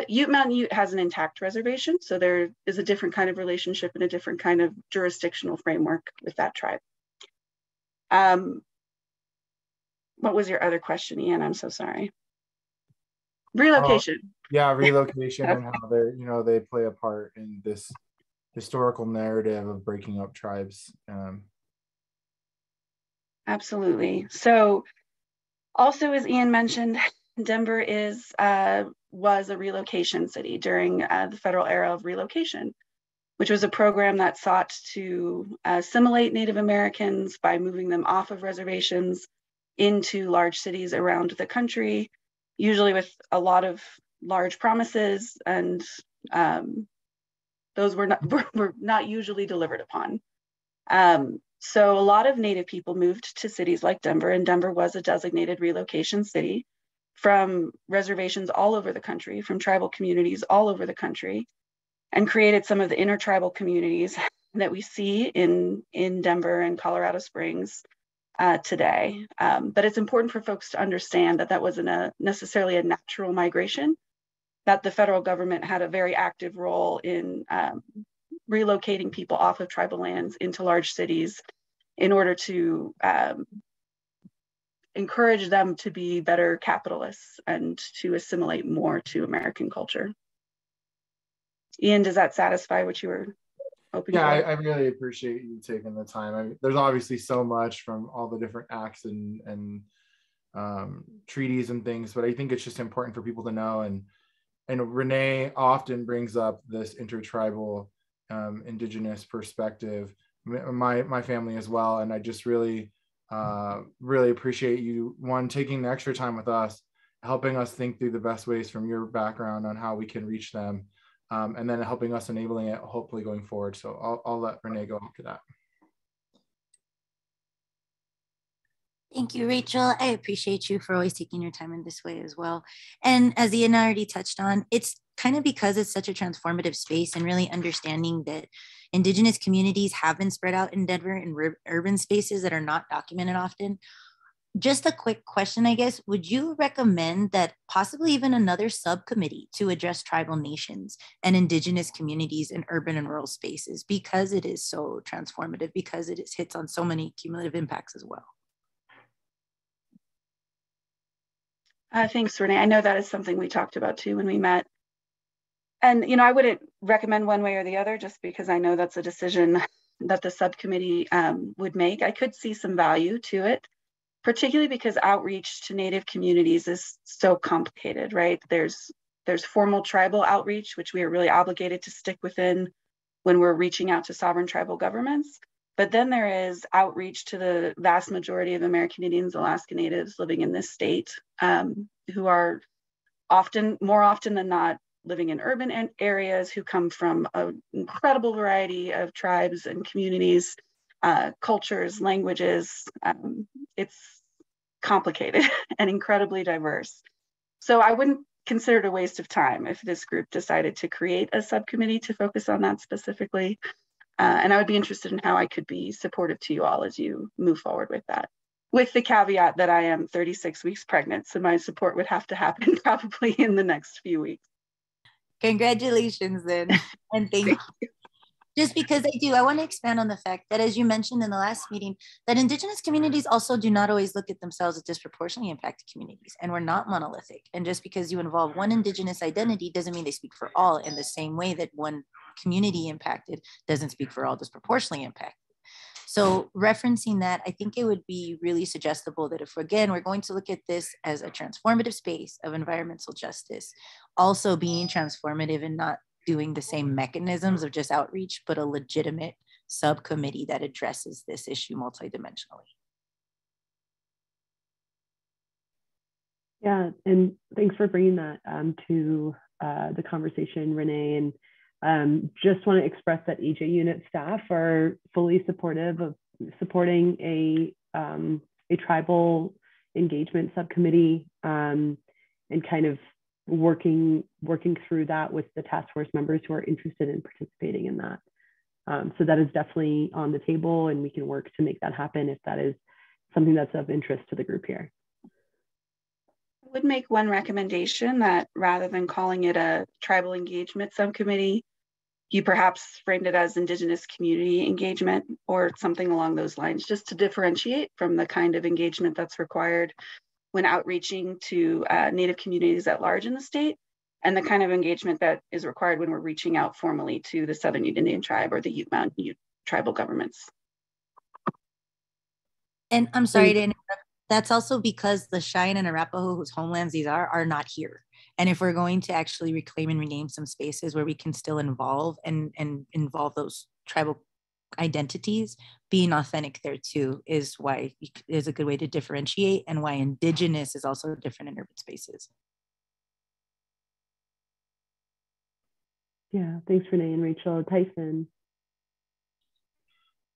Ute Mountain Ute has an intact reservation, so there is a different kind of relationship and a different kind of jurisdictional framework with that tribe. What was your other question, Ian? I'm so sorry. Relocation. Yeah, relocation and how they're, you know, they play a part in this historical narrative of breaking up tribes. Absolutely. So also, as Ian mentioned, Denver was a relocation city during the federal era of relocation, which was a program that sought to assimilate Native Americans by moving them off of reservations into large cities around the country, usually with a lot of large promises, and those were not usually delivered upon. So a lot of Native people moved to cities like Denver, and Denver was a designated relocation city from reservations all over the country, from tribal communities all over the country, and created some of the intertribal communities that we see in Denver and Colorado Springs today. But it's important for folks to understand that that wasn't necessarily a natural migration, that the federal government had a very active role in relocating people off of tribal lands into large cities in order to encourage them to be better capitalists and to assimilate more to American culture. Ian, does that satisfy what you were hoping for? Yeah, I really appreciate you taking the time. I mean, there's obviously so much from all the different acts and treaties and things, but I think it's just important for people to know. And Renee often brings up this intertribal indigenous perspective, my family as well. And I just really appreciate you, one, taking the extra time with us, helping us think through the best ways from your background on how we can reach them. And then helping us enabling it, hopefully going forward. So I'll let Renee go after that. Thank you, Rachel. I appreciate you for always taking your time in this way as well. And as Ian already touched on, it's kind of because it's such a transformative space and really understanding that Indigenous communities have been spread out in Denver in urban spaces that are not documented often. just a quick question, I guess. Would you recommend that possibly even another subcommittee to address tribal nations and indigenous communities in urban and rural spaces, because it is so transformative, because it hits on so many cumulative impacts as well? Thanks, Renee. I know that is something we talked about too when we met. And, you know, I wouldn't recommend one way or the other, just because I know that's a decision that the subcommittee would make. I could see some value to it, particularly because outreach to Native communities is so complicated, right? There's formal tribal outreach, which we are really obligated to stick within when we're reaching out to sovereign tribal governments. But then there is outreach to the vast majority of American Indians, Alaska Natives living in this state, who are more often than not, living in urban areas, who come from an incredible variety of tribes and communities, cultures, languages. It's complicated and incredibly diverse. So I wouldn't consider it a waste of time if this group decided to create a subcommittee to focus on that specifically. And I would be interested in how I could be supportive to you all as you move forward with that, with the caveat that I am 36 weeks pregnant, so my support would have to happen probably in the next few weeks. Congratulations then, and thank you. Just because I want to expand on the fact that, as you mentioned in the last meeting, that Indigenous communities also do not always look at themselves as disproportionately impacted communities, and we're not monolithic. And just because you involve one Indigenous identity doesn't mean they speak for all, in the same way that one community impacted doesn't speak for all disproportionately impacted. So referencing that, I think it would be really suggestible that if, again, we're going to look at this as a transformative space of environmental justice, also being transformative and not doing the same mechanisms of just outreach, but a legitimate subcommittee that addresses this issue multidimensionally. Yeah, and thanks for bringing that to the conversation, Renee. And just want to express that EJ unit staff are fully supportive of supporting a tribal engagement subcommittee, and kind of working through that with the task force members who are interested in participating in that. So that is definitely on the table, and we can work to make that happen if that is something that's of interest to the group here. I would make one recommendation, that rather than calling it a tribal engagement subcommittee, you perhaps framed it as Indigenous community engagement or something along those lines, just to differentiate from the kind of engagement that's required when outreaching to Native communities at large in the state, and the kind of engagement that is required when we're reaching out formally to the Southern Ute Indian Tribe or the Ute Mountain Ute tribal governments. And I'm sorry to interrupt. That's also because the Cheyenne and Arapaho, whose homelands these are not here. And if we're going to actually reclaim and rename some spaces where we can still involve and involve those tribal identities, being authentic there too is why is a good way to differentiate, and why Indigenous is also different in urban spaces. Yeah, thanks, Renee and Rachel. Tyson.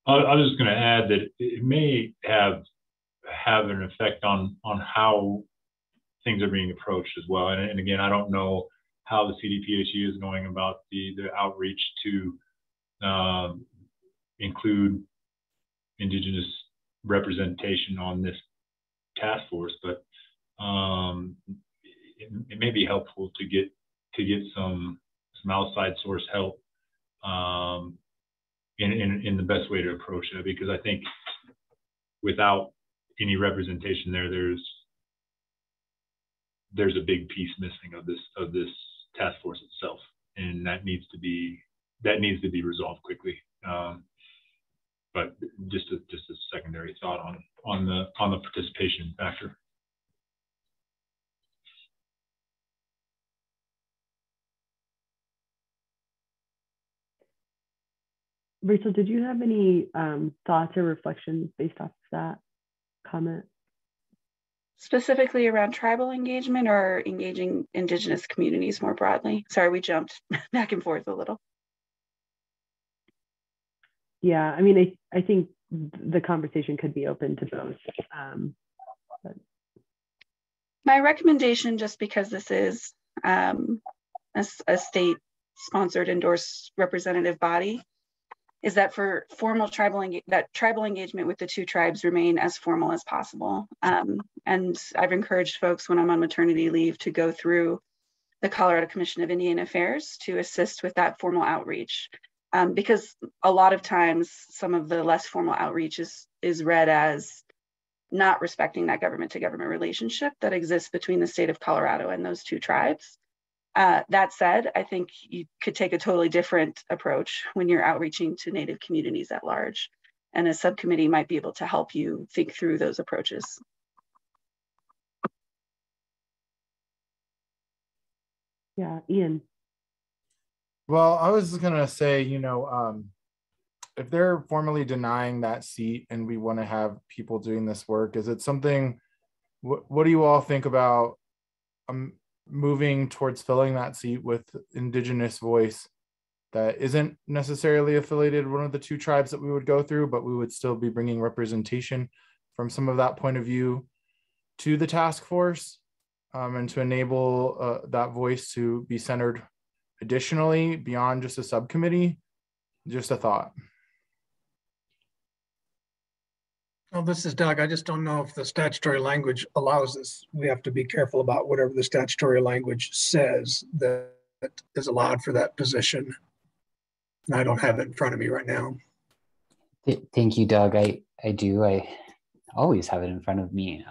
I was just going to add that it may have an effect on how things are being approached as well. And again, I don't know how the CDPHE is going about the outreach to include Indigenous representation on this task force, but it may be helpful to get some outside source help in the best way to approach that, because I think without any representation there's a big piece missing of this task force itself, and that needs to be resolved quickly. But just a secondary thought on the participation factor. Rachel, did you have any thoughts or reflections based off of that comment? Specifically around tribal engagement or engaging Indigenous communities more broadly? Sorry, we jumped back and forth a little. Yeah, I mean, I think the conversation could be open to both. But. My recommendation, just because this is a state-sponsored, endorsed representative body, is that for formal tribal engagement with the two tribes remain as formal as possible. And I've encouraged folks when I'm on maternity leave to go through the Colorado Commission of Indian Affairs to assist with that formal outreach. Because a lot of times some of the less formal outreach is read as not respecting that government to government relationship that exists between the state of Colorado and those two tribes. That said, I think you could take a totally different approach when you're outreaching to Native communities at large, and a subcommittee might be able to help you think through those approaches. Yeah, Ian. Well, I was going to say, if they're formally denying that seat and we want to have people doing this work, is it something, what do you all think about moving towards filling that seat with Indigenous voice that isn't necessarily affiliated with one of the two tribes that we would go through, but we would still be bringing representation from some of that point of view to the task force, and to enable that voice to be centered additionally beyond just a subcommittee? Just a thought. Well, this is Doug. I just don't know if the statutory language allows this. We have to be careful about whatever the statutory language says that is allowed for that position. And I don't have it in front of me right now. Thank you, Doug. I do. I always have it in front of me.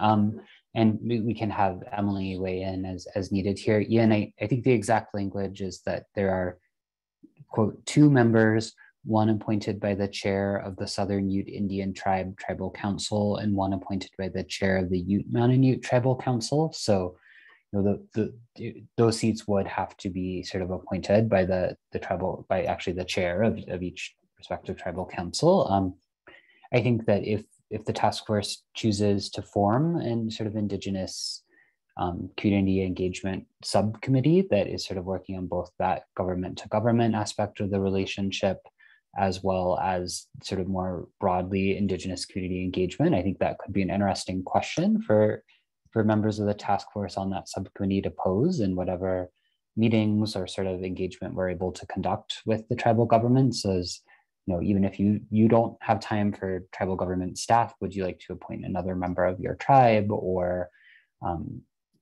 And we can have Emily weigh in as needed here. Ian, I think the exact language is that there are, quote, 2 members, one appointed by the chair of the Southern Ute Indian Tribe Tribal Council and one appointed by the chair of the Ute Mountain Ute Tribal Council. So, those seats would have to be sort of appointed by by actually the chair of each respective tribal council. I think that if the task force chooses to form an sort of Indigenous community engagement subcommittee that is sort of working on both that government to government aspect of the relationship, as well as sort of more broadly Indigenous community engagement, I think that could be an interesting question for members of the task force on that subcommittee to pose in whatever meetings or sort of engagement we're able to conduct with the tribal governments. As even if you don't have time for tribal government staff, would you like to appoint another member of your tribe, or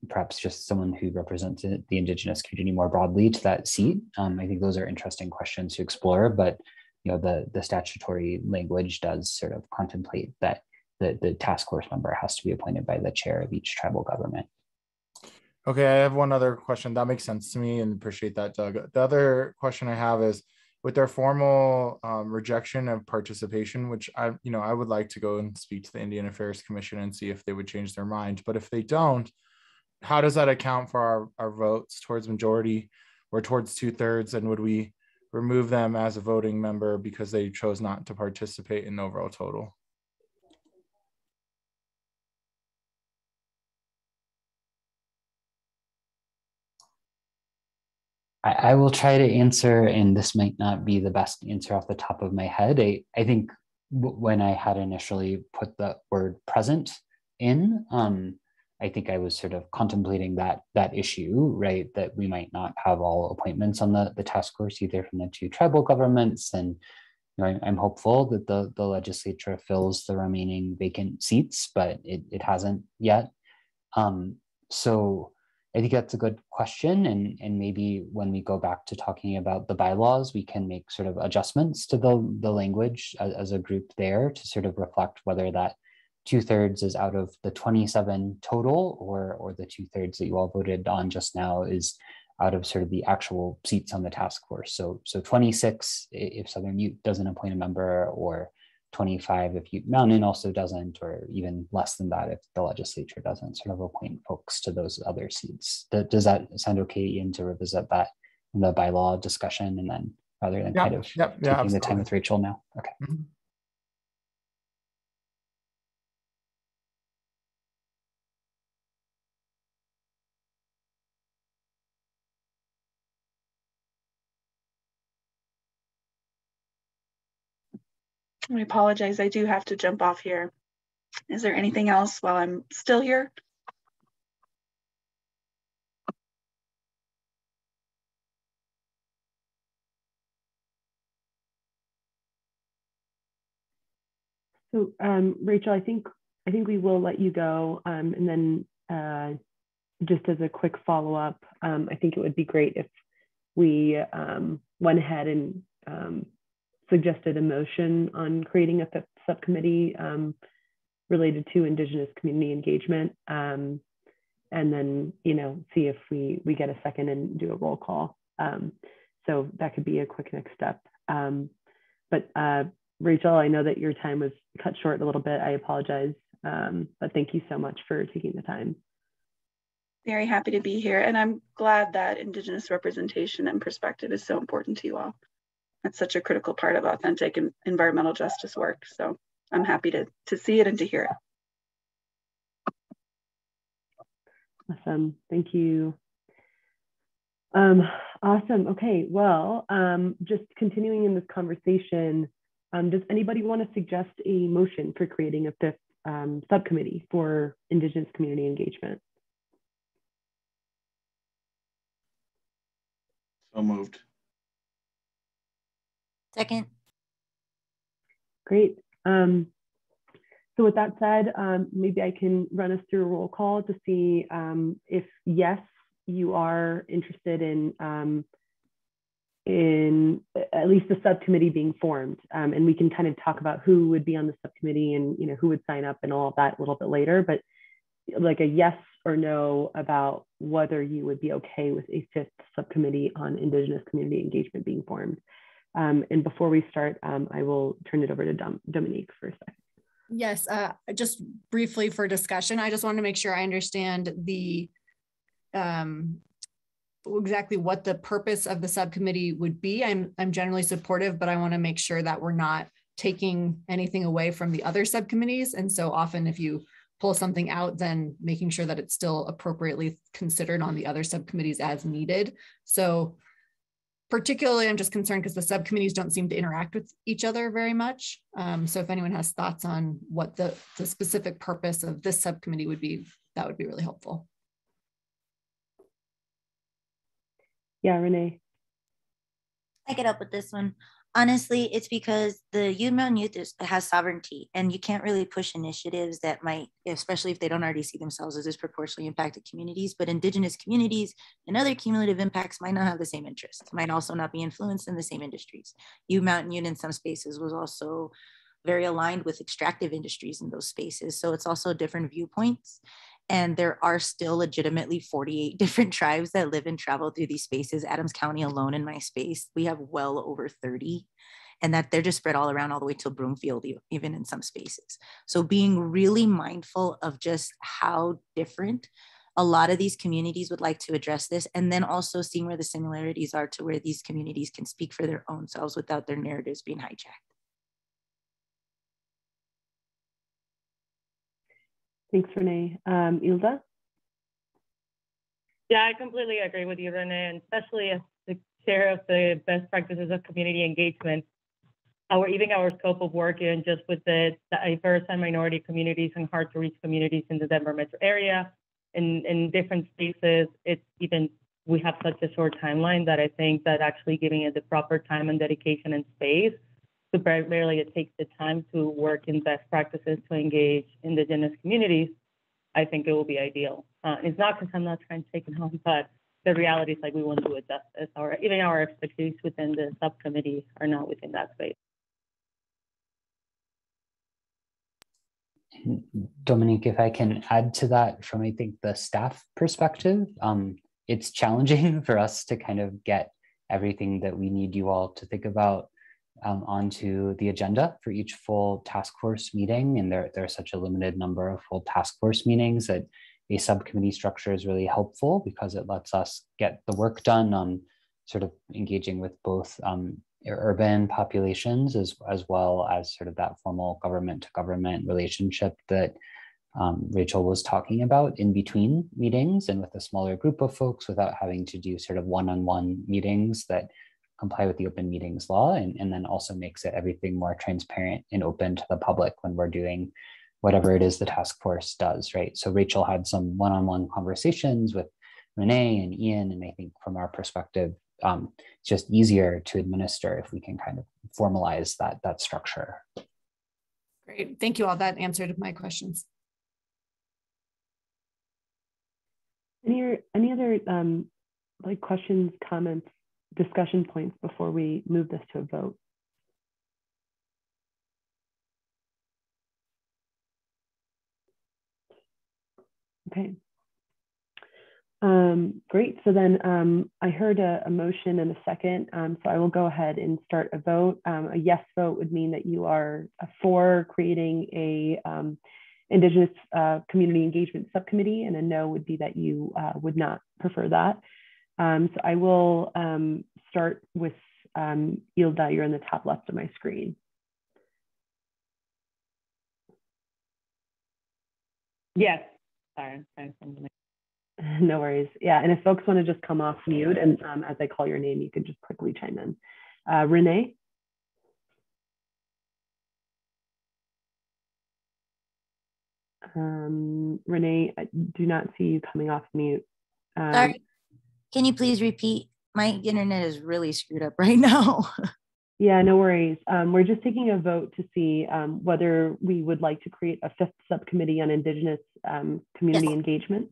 perhaps just someone who represents the Indigenous community more broadly to that seat? I think those are interesting questions to explore, but the statutory language does sort of contemplate that the task force member has to be appointed by the chair of each tribal government. Okay, I have one other question. That makes sense to me and appreciate that, Doug. The other question I have is, with their formal rejection of participation, which I would like to go and speak to the Indian Affairs Commission and see if they would change their mind. But if they don't, how does that account for our votes towards majority or towards 2/3? And would we remove them as a voting member because they chose not to participate in the overall total? I will try to answer, and this might not be the best answer off the top of my head. I think when I had initially put the word present in, I think I was sort of contemplating that issue, right? That we might not have all appointments on the task force, either from the two tribal governments. And I'm hopeful that the legislature fills the remaining vacant seats, but it hasn't yet. So I think that's a good question. And maybe when we go back to talking about the bylaws, we can make sort of adjustments to the language as a group there to sort of reflect whether that 2/3 is out of the 27 total, or the 2/3 that you all voted on just now is out of sort of the actual seats on the task force. So 26 if Southern Ute doesn't appoint a member, or 25 if Ute Mountain also doesn't, or even less than that if the legislature doesn't sort of appoint folks to those other seats. Does that sound okay, Ian, to revisit that in the bylaw discussion, and then rather than taking the time with Rachel now? Okay. Mm-hmm. I apologize, I do have to jump off here. Is there anything else while I'm still here? So Rachel, I think we will let you go, and then just as a quick follow-up, I think it would be great if we went ahead and suggested a motion on creating a fifth subcommittee related to Indigenous community engagement, and then see if we get a second and do a roll call. So that could be a quick next step. But Rachel, I know that your time was cut short a little bit. I apologize, but thank you so much for taking the time. Very happy to be here. And I'm glad that Indigenous representation and perspective is so important to you all. That's such a critical part of authentic and environmental justice work. So I'm happy to see it and to hear it. Awesome, thank you. Awesome, okay, well, just continuing in this conversation, does anybody want to suggest a motion for creating a fifth subcommittee for Indigenous community engagement? So moved. Second. Great. So with that said, maybe I can run us through a roll call to see if yes, you are interested in at least the subcommittee being formed, and we can kind of talk about who would be on the subcommittee and who would sign up and all of that a little bit later. But like a yes or no about whether you would be okay with a fifth subcommittee on Indigenous community engagement being formed. And before we start, I will turn it over to Dominique for a second. Yes, just briefly for discussion, I just want to make sure I understand the exactly what the purpose of the subcommittee would be. I'm generally supportive, but I want to make sure that we're not taking anything away from the other subcommittees. And so often if you pull something out, then making sure that it's still appropriately considered on the other subcommittees as needed. So particularly, I'm just concerned because the subcommittees don't seem to interact with each other very much. So if anyone has thoughts on what the specific purpose of this subcommittee would be, that would be really helpful. Yeah, Renee. I get up with this one. Honestly, it's because the Youth Mountain Youth has sovereignty, and you can't really push initiatives that might, especially if they don't already see themselves as disproportionately impacted communities, but Indigenous communities and other cumulative impacts might not have the same interests, might also not be influenced in the same industries. Youth Mountain Youth in some spaces was also very aligned with extractive industries in those spaces. So it's also different viewpoints. And there are still legitimately 48 different tribes that live and travel through these spaces. Adams County alone in my space, we have well over 30, and that they're just spread all around all the way to Broomfield, even in some spaces. So being really mindful of just how different a lot of these communities would like to address this, and then also seeing where the similarities are to where these communities can speak for their own selves without their narratives being hijacked. Thanks, Renee. Ilda? Yeah, I completely agree with you, Renee, and especially as the chair of the best practices of community engagement, even our scope of work, and just with the diverse and minority communities and hard to reach communities in the Denver metro area, in different spaces, we have such a short timeline that I think that actually giving it the proper time and dedication and space, so barely it takes the time to work in best practices to engage Indigenous communities, I think it will be ideal. It's not because I'm not trying to take it home, but the reality is we won't do it justice, or even our expertise within the subcommittee are not within that space. Dominique, if I can add to that from, I think, the staff perspective, it's challenging for us to kind of get everything that we need you all to think about onto the agenda for each full task force meeting. And there's such a limited number of full task force meetings that a subcommittee structure is really helpful because it lets us get the work done on sort of engaging with both urban populations as well as sort of that formal government to government relationship that Rachel was talking about in between meetings and with a smaller group of folks without having to do sort of one-on-one meetings that comply with the open meetings law, and then also makes it everything more transparent and open to the public when we're doing whatever it is the task force does, right? So Rachel had some one-on-one conversations with Renee and Ian, and I think from our perspective, it's just easier to administer if we can kind of formalize that structure. Great, thank you all. That answered my questions. Any other like questions, comments, discussion points before we move this to a vote? Okay. Great. So then I heard a motion and a second. So I will go ahead and start a vote. A yes vote would mean that you are for creating a Indigenous Community Engagement Subcommittee, and a no would be that you would not prefer that. So I will start with Hilda. You're in the top left of my screen. Yes. Sorry, I'm trying No worries. Yeah, and if folks want to just come off mute, and as I call your name, you can just quickly chime in. Renee? Renee, I do not see you coming off mute. Sorry, can you please repeat? My internet is really screwed up right now. Yeah, no worries. We're just taking a vote to see whether we would like to create a 5th subcommittee on Indigenous community engagement.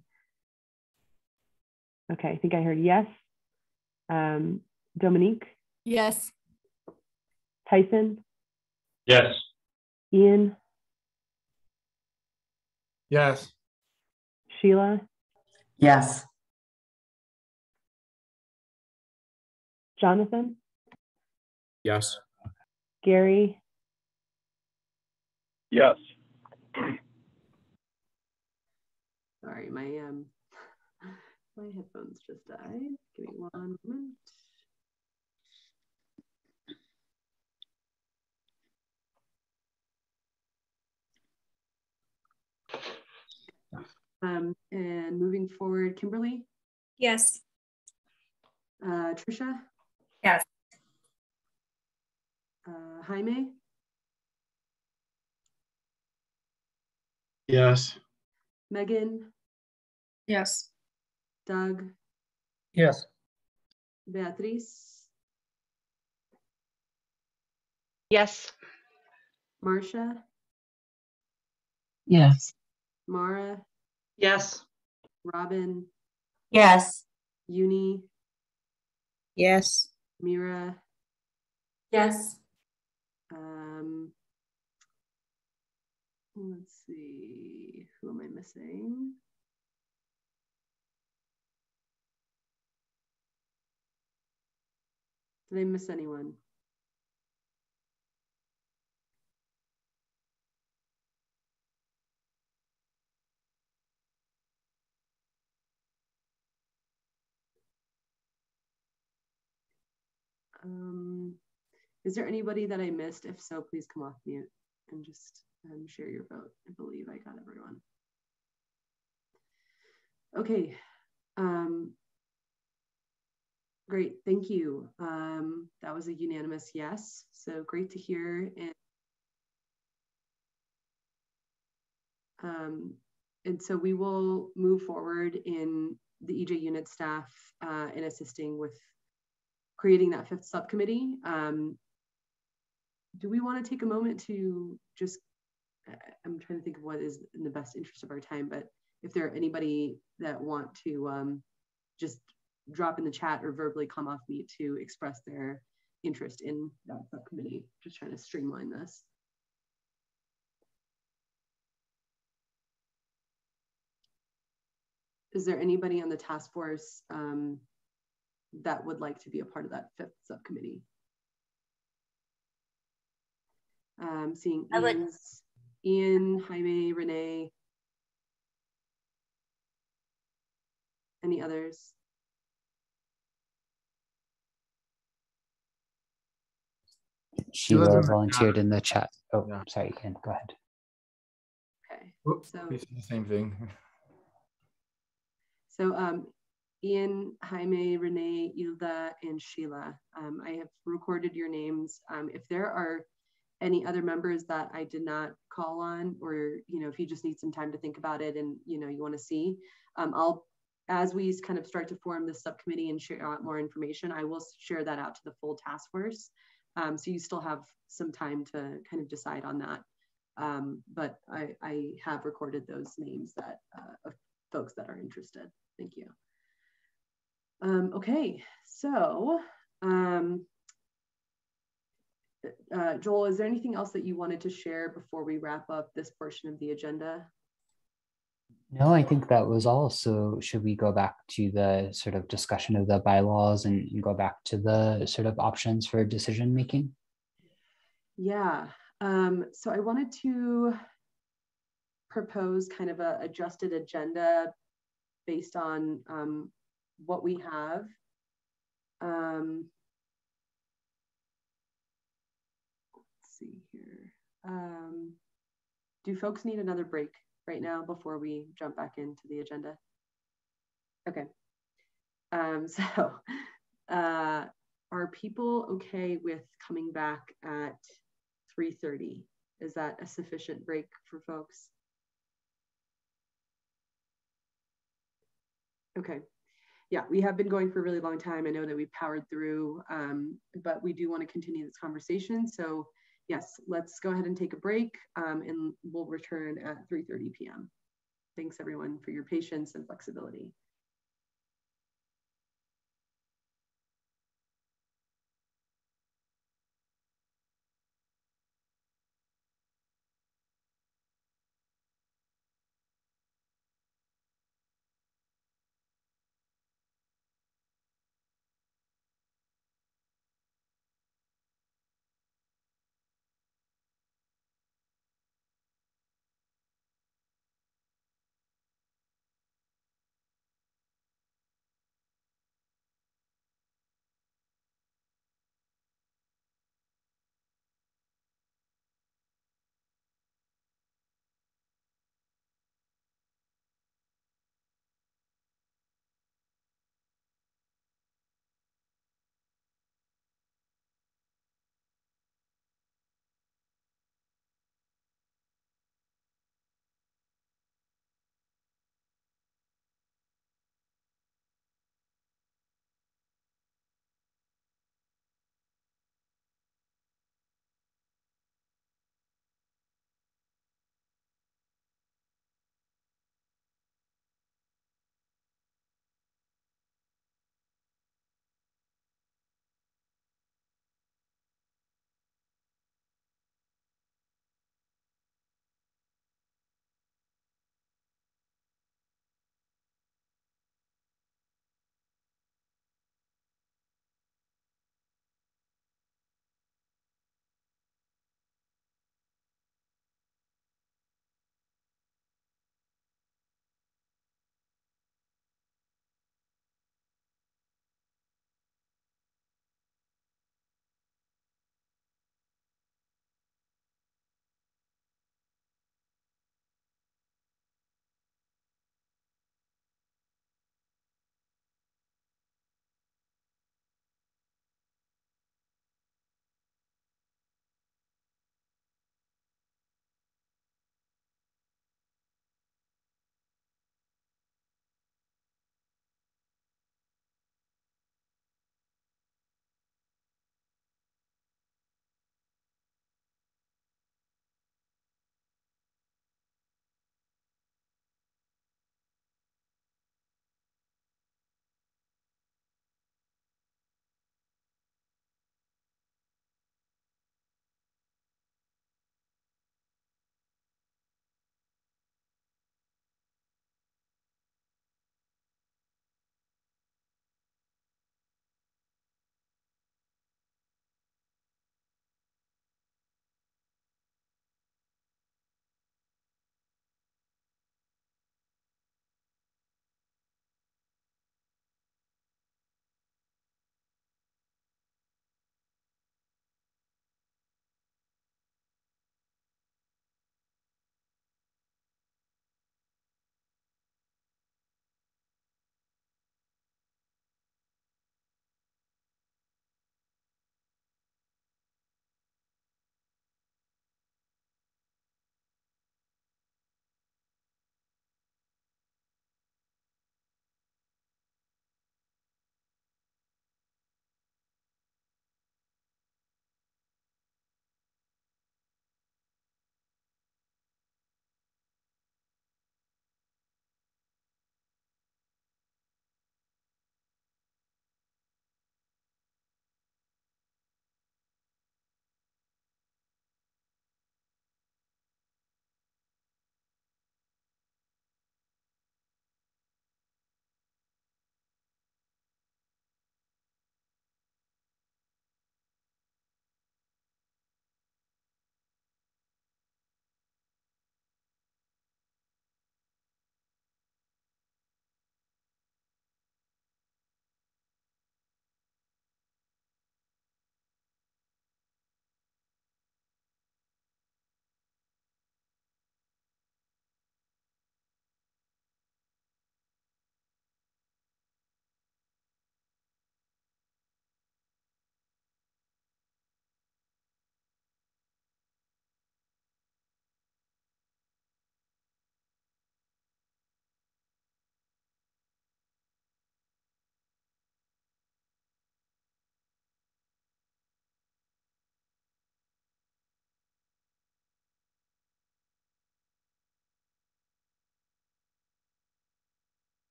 Okay, I think I heard yes. Dominique? Yes. Tyson? Yes. Ian? Yes. Sheila? Yes. Jonathan? Yes. Gary? Yes. Sorry, my headphones just died. Give me one moment. And moving forward, Kimberly? Yes. Trisha? Yes. Jaime? Yes. Megan? Yes. Doug? Yes. Beatriz? Yes. Marcia? Yes. Mara? Yes. Robin? Yes. Uni? Yes. Mira? Yes. Let's see, who am I missing? Did I miss anyone? Is there anybody that I missed? If so, please come off mute and just share your vote. I believe I got everyone. Okay. Great, thank you. That was a unanimous yes. So great to hear. And so we will move forward in the EJ unit staff in assisting with creating that 5th subcommittee. Do we want to take a moment to just, I'm trying to think of what is in the best interest of our time, but if there are anybody that want to just drop in the chat or verbally come off mute to express their interest in that subcommittee, just trying to streamline this. Is there anybody on the task force that would like to be a part of that 5th subcommittee? Seeing Ian, Jaime, Renee. Any others? Sheila volunteered in the chat. Oh, yeah. Sorry, Ian, go ahead. Okay. Oops, so the same thing. So Ian, Jaime, Renee, Hilda, and Sheila. I have recorded your names. If there are any other members that I did not call on, or if you just need some time to think about it and you want to see, as we kind of start to form this subcommittee and share out more information, I will share that out to the full task force. So you still have some time to kind of decide on that. but I have recorded those names that of folks that are interested. Thank you. Okay, so Joel, is there anything else that you wanted to share before we wrap up this portion of the agenda? No, I think that was all. So should we go back to the sort of discussion of the bylaws and go back to the sort of options for decision making? Yeah, so I wanted to propose kind of a adjusted agenda based on what we have. Let's see here. Do folks need another break right now before we jump back into the agenda? Okay. So are people okay with coming back at 3:30? Is that a sufficient break for folks? Okay. Yeah, we have been going for a really long time. I know that we powered through, but we do want to continue this conversation. So yes, let's go ahead and take a break and we'll return at 3:30 p.m. Thanks everyone for your patience and flexibility.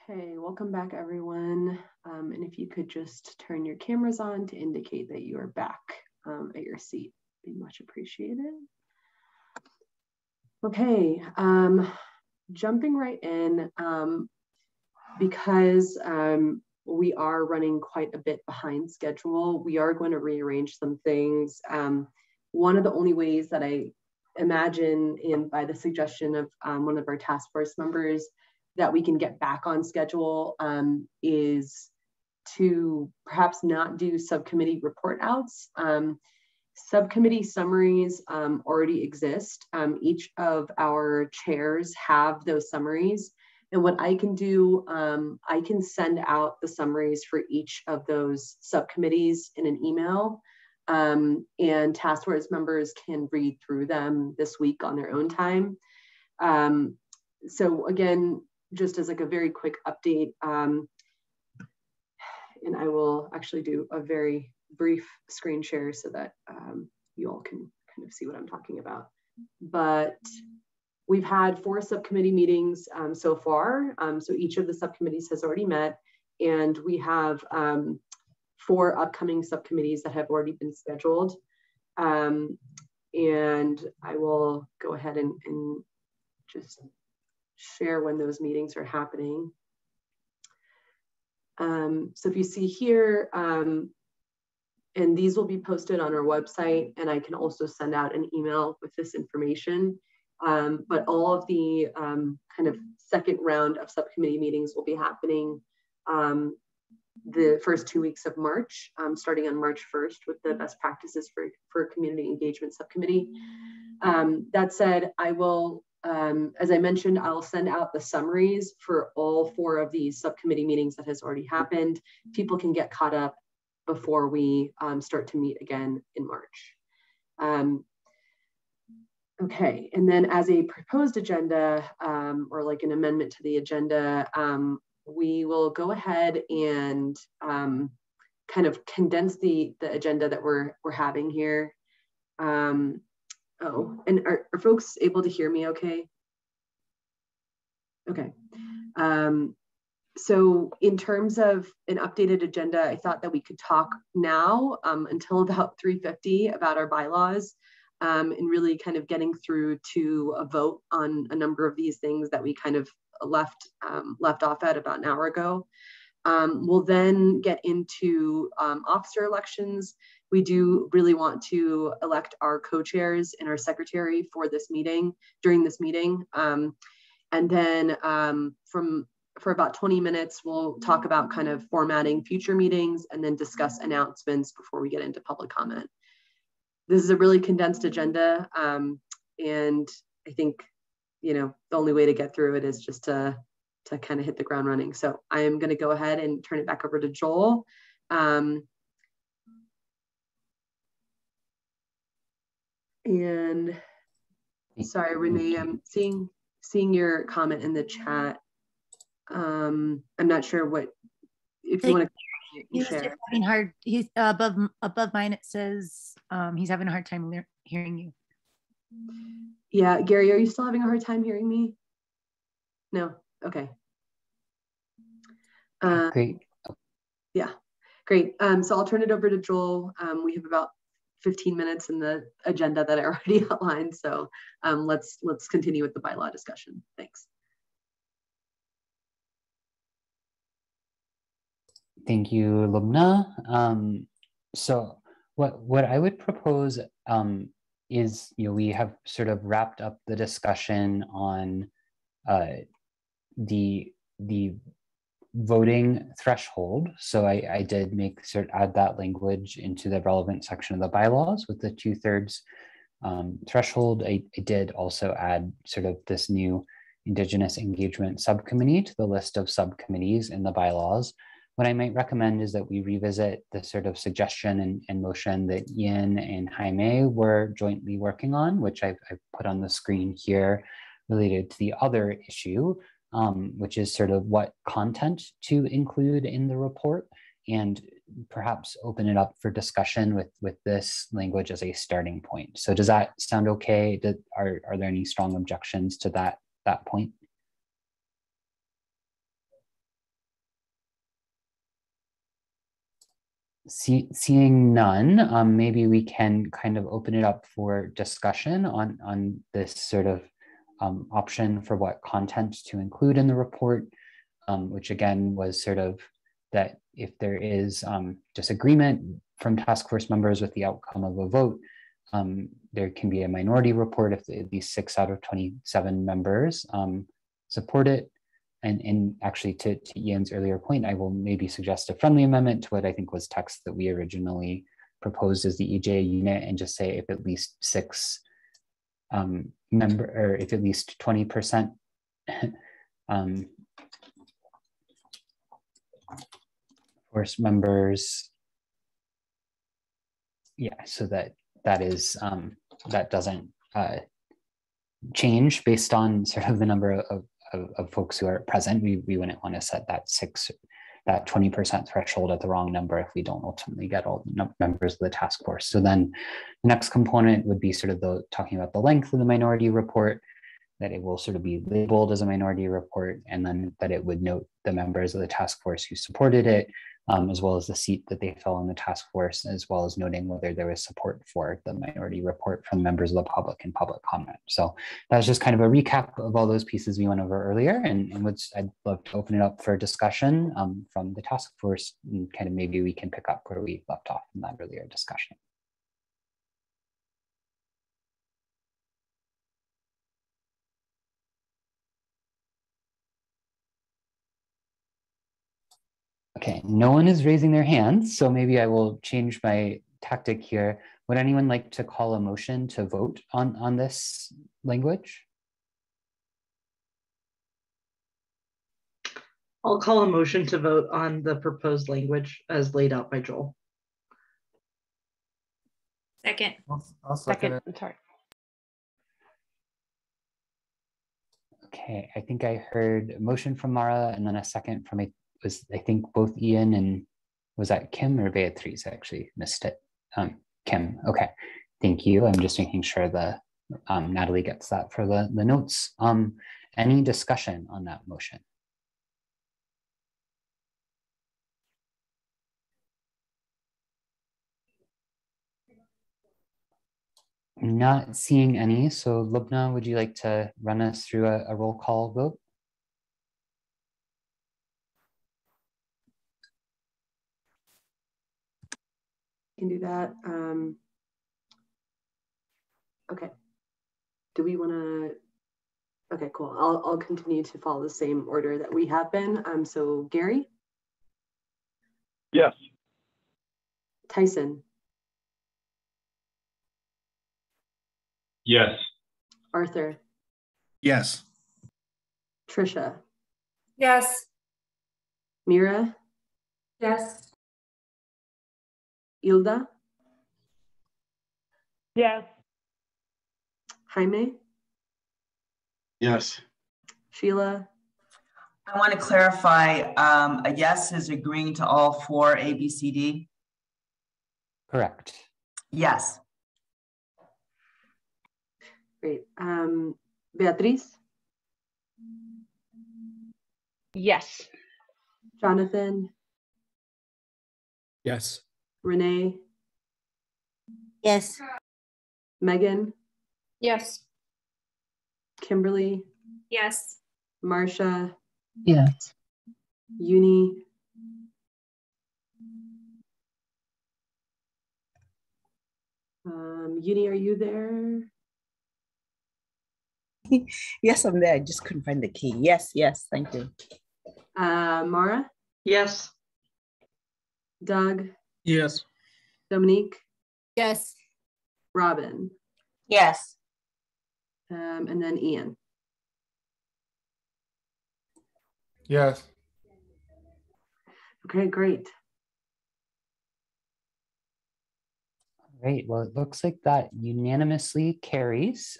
Okay, welcome back everyone. And if you could just turn your cameras on to indicate that you are back at your seat, be much appreciated. Okay, jumping right in, because we are running quite a bit behind schedule, we are going to rearrange some things. One of the only ways that I imagine, and by the suggestion of one of our task force members, that we can get back on schedule is to perhaps not do subcommittee report outs. Subcommittee summaries already exist. Each of our chairs have those summaries. And what I can do, I can send out the summaries for each of those subcommittees in an email. And task force members can read through them this week on their own time. So again, just as like a very quick update, and I will actually do a very brief screen share so that you all can kind of see what I'm talking about. But we've had 4 subcommittee meetings so far. So each of the subcommittees has already met, and we have 4 upcoming subcommittees that have already been scheduled. And I will go ahead and just share when those meetings are happening. So if you see here, and these will be posted on our website, and I can also send out an email with this information. But all of the kind of second round of subcommittee meetings will be happening the first 2 weeks of March, starting on March 1st with the best practices for community engagement subcommittee. That said, I will, as I mentioned, I'll send out the summaries for all 4 of these subcommittee meetings that has already happened. People can get caught up before we start to meet again in March. Okay, and then as a proposed agenda or like an amendment to the agenda, we will go ahead and kind of condense the agenda that we're having here. Oh, and are folks able to hear me okay? Okay. So in terms of an updated agenda, I thought that we could talk now until about 3:50 about our bylaws and really kind of getting through to a vote on a number of these things that we kind of left off at about an hour ago. We'll then get into officer elections. We do really want to elect our co-chairs and our secretary for this meeting, during this meeting. And then for about 20 minutes, we'll talk about kind of formatting future meetings and then discuss announcements before we get into public comment. This is a really condensed agenda. And I think, you know, the only way to get through it is just to kind of hit the ground running. So I am going to go ahead and turn it back over to Joel. And sorry, Renee, I'm seeing your comment in the chat. I'm not sure what, if you want to share. Having hard, he's above mine, it says he's having a hard time hearing you. Yeah, Gary, are you still having a hard time hearing me? No, okay. Great. Yeah, great. So I'll turn it over to Joel. We have about 15 minutes in the agenda that I already outlined. So let's continue with the bylaw discussion. Thanks. Thank you, Lubna. So what I would propose is, you know, we have sort of wrapped up the discussion on the voting threshold. So I did add that language into the relevant section of the bylaws with the 2/3 threshold. I did also add sort of this new Indigenous Engagement Subcommittee to the list of subcommittees in the bylaws. What I might recommend is that we revisit the sort of suggestion and motion that Ian and Jaime were jointly working on, which I've put on the screen here, related to the other issue, which is sort of what content to include in the report, and perhaps open it up for discussion with this language as a starting point. So does that sound okay? Are there any strong objections to that point? Seeing none, maybe we can kind of open it up for discussion on this sort of option for what content to include in the report, which again was sort of that if there is disagreement from task force members with the outcome of a vote, there can be a minority report if at least 6 out of 27 members support it. And actually to Ian's earlier point, I will maybe suggest a friendly amendment to what I think was text that we originally proposed as the EJ unit, and just say if at least 6 or if at least 20% force members, yeah, so that is that doesn't change based on sort of the number of folks who are present. We wouldn't want to set that 20% threshold at the wrong number if we don't ultimately get all the members of the task force. So then the next component would be sort of talking about the length of the minority report, that it will sort of be labeled as a minority report, and then that it would note the members of the task force who supported it, as well as the seat that they fill in the task force, as well as noting whether there was support for the minority report from members of the public and public comment. So that's just kind of a recap of all those pieces we went over earlier, and I'd love to open it up for discussion from the task force, and kind of maybe we can pick up where we left off in that earlier discussion. Okay, no one is raising their hands, so maybe I will change my tactic here. Would anyone like to call a motion to vote on this language? I'll call a motion to vote on the proposed language as laid out by Joel. Second. I'll second it. I'm sorry. Okay, I think I heard a motion from Mara and then a second from I think both Ian and was that Kim or Beatriz? I actually missed it. Kim, okay, thank you. I'm just making sure the Natalie gets that for the notes. Any discussion on that motion? Not seeing any, so Lubna, would you like to run us through a roll call vote? Can do that. Okay. Do we want to? Okay, cool. I'll continue to follow the same order that we have been. So Gary? Yes. Tyson? Yes. Arthur? Yes. Trisha? Yes. Mira? Yes. Ilda? Yes. Jaime? Yes. Sheila? I want to clarify, a yes is agreeing to all 4 A, B, C, D? Correct. Yes. Great. Beatriz? Yes. Jonathan? Yes. Renee? Yes. Megan? Yes. Kimberly? Yes. Marcia? Yes. Uni? Uni, are you there? Yes, I'm there. I just couldn't find the key. Yes, yes, thank you. Mara? Yes. Doug? Yes. Dominique? Yes. Robin? Yes. And then Ian. Yes. Okay, great. Great, well, it looks like that unanimously carries.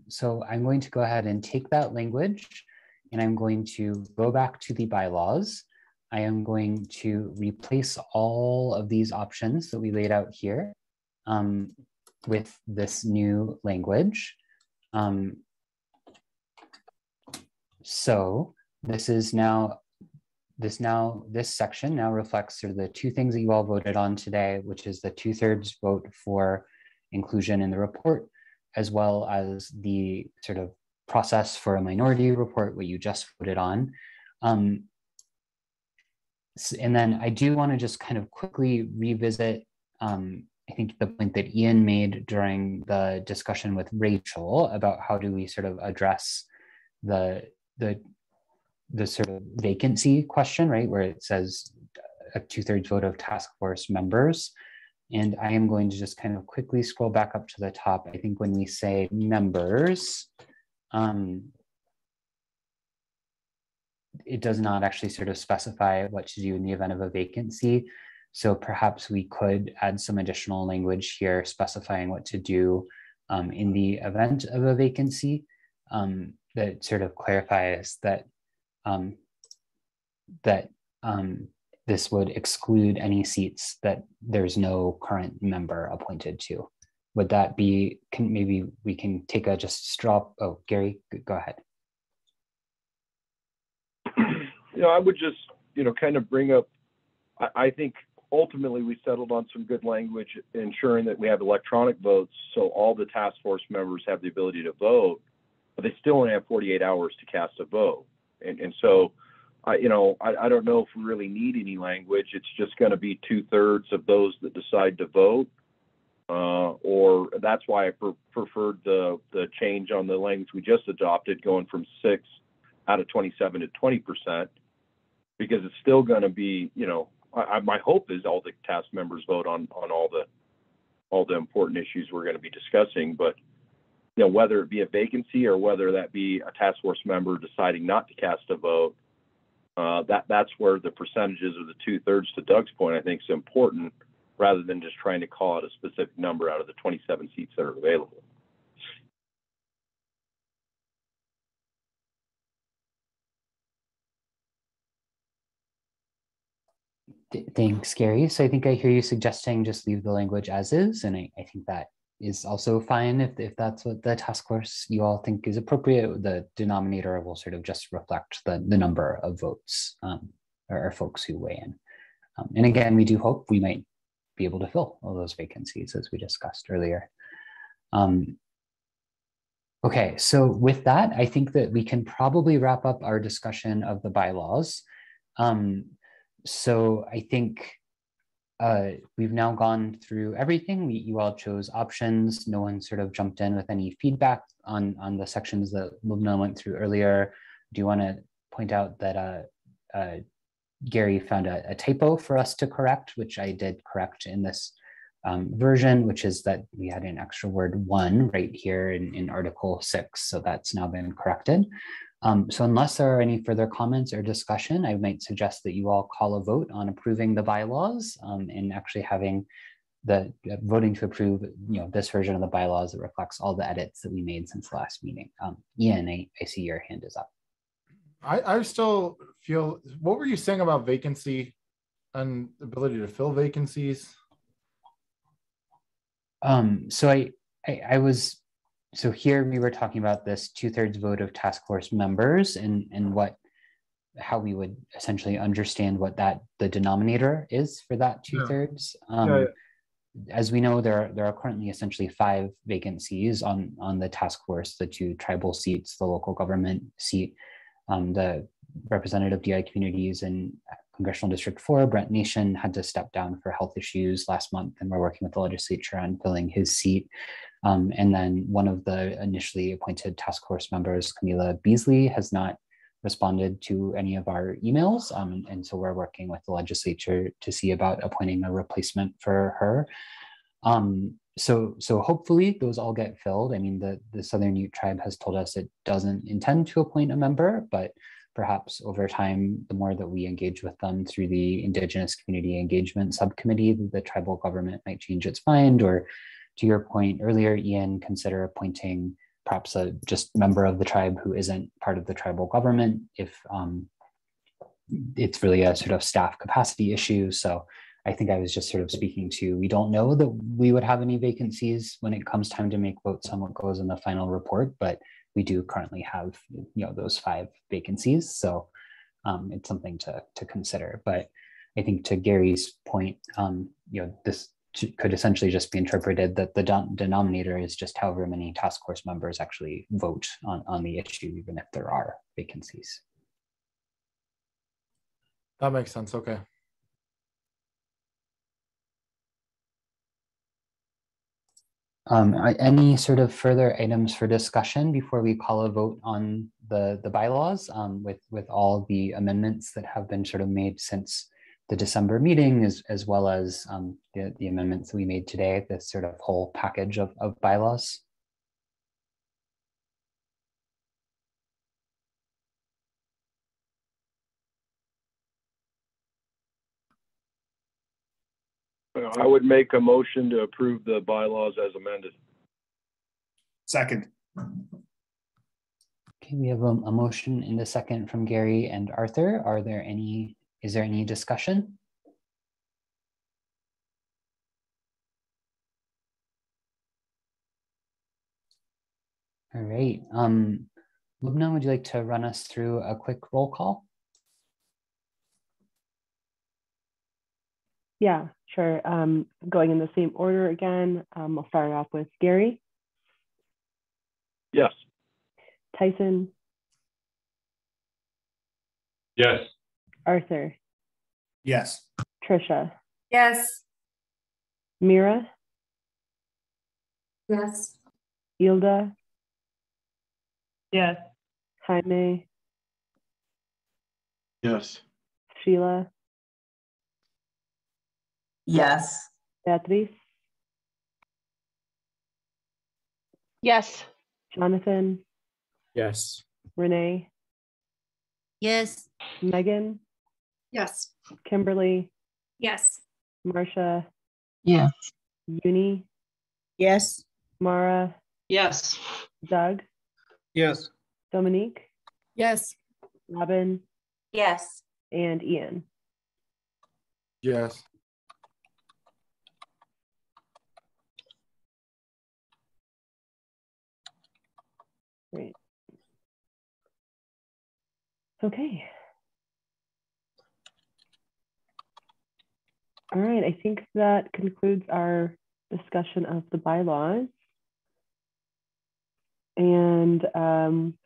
So I'm going to go ahead and take that language and I'm going to go back to the bylaws. I am going to replace all of these options that we laid out here with this new language. So this is now this section now reflects sort of the two things that you all voted on today, which is the 2/3 vote for inclusion in the report, as well as the sort of process for a minority report, what you just voted on. And then I do want to just kind of quickly revisit, I think the point that Ian made during the discussion with Rachel about how do we sort of address the sort of vacancy question, right? Where it says a 2/3 vote of task force members. And I am going to just kind of quickly scroll back up to the top. I think when we say members, it does not actually sort of specify what to do in the event of a vacancy. So perhaps we could add some additional language here specifying what to do in the event of a vacancy that sort of clarifies that this would exclude any seats that there's no current member appointed to. Would that be, maybe we can take a just straw, oh, Gary, go ahead. I would just, kind of bring up, I think ultimately we settled on some good language, ensuring that we have electronic votes so all the task force members have the ability to vote, but they still only have 48 hours to cast a vote. And so, I don't know if we really need any language. It's just going to be 2/3 of those that decide to vote. Or that's why I preferred the change on the language we just adopted, going from 6 out of 27 to 20%, because it's still going to be, my hope is all the task members vote on all the important issues we're going to be discussing. But whether it be a vacancy or whether that be a task force member deciding not to cast a vote, that's where the percentages of the 2/3, to Doug's point, I think is important, rather than just trying to call out a specific number out of the 27 seats that are available. Thanks, Gary. So I think I hear you suggesting just leave the language as is, and I think that is also fine if that's what the task force you all think is appropriate. The denominator will sort of just reflect the number of votes or folks who weigh in. And again, we do hope we might be able to fill all those vacancies as we discussed earlier. Okay, so with that, I think that we can probably wrap up our discussion of the bylaws. So I think we've now gone through everything. You all chose options. No one sort of jumped in with any feedback on the sections that Lubna went through earlier. Do you want to point out that Gary found a typo for us to correct, which I did correct in this version, which is that we had an extra word "one" right here in Article 6. So that's now been corrected. So unless there are any further comments or discussion, I might suggest that you all call a vote on approving the bylaws and actually having the voting to approve, this version of the bylaws that reflects all the edits that we made since the last meeting. Ian, I see your hand is up. I still feel, what were you saying about vacancy and ability to fill vacancies? So here we were talking about this 2/3 vote of task force members and how we would essentially understand what the denominator is for that 2/3. As we know, there are currently essentially 5 vacancies on the task force: the 2 tribal seats, the local government seat, the representative DI communities in Congressional District 4, Brent Nation, had to step down for health issues last month, and we're working with the legislature on filling his seat. And then one of the initially appointed task force members, Camila Beasley, has not responded to any of our emails. And so we're working with the legislature to see about appointing a replacement for her. So hopefully those all get filled. I mean, the Southern Ute Tribe has told us it doesn't intend to appoint a member, but perhaps over time, the more that we engage with them through the Indigenous Community Engagement Subcommittee, the tribal government might change its mind, or to your point earlier, Ian, consider appointing perhaps a just member of the tribe who isn't part of the tribal government if it's really a sort of staff capacity issue. So I think I was just sort of speaking to, we don't know that we would have any vacancies when it comes time to make votes on what goes in the final report, but we do currently have, those 5 vacancies. So it's something to consider. But I think to Gary's point, this could essentially just be interpreted that the denominator is just however many task force members actually vote on the issue, even if there are vacancies. That makes sense. Okay. Any sort of further items for discussion before we call a vote on the bylaws with all the amendments that have been sort of made since the December meeting, as well as the amendments we made today, this sort of whole package of bylaws? I would make a motion to approve the bylaws as amended. Second. Okay, we have a motion and a second from Gary and Arthur. Is there any discussion? All right. Lubna, would you like to run us through a quick roll call? Yeah, sure. Going in the same order again, I'll start off with Gary. Yes. Tyson. Yes. Arthur. Yes. Trisha. Yes. Mira. Yes. Hilda. Yes. Jaime. Yes. Sheila. Yes. Beatriz. Yes. Jonathan. Yes. Renee. Yes. Megan. Yes. Kimberly. Yes. Marcia. Yes. Uni. Yes. Mara. Yes. Doug. Yes. Dominique. Yes. Robin. Yes. And Ian. Yes. Great. Okay. All right, I think that concludes our discussion of the bylaws. And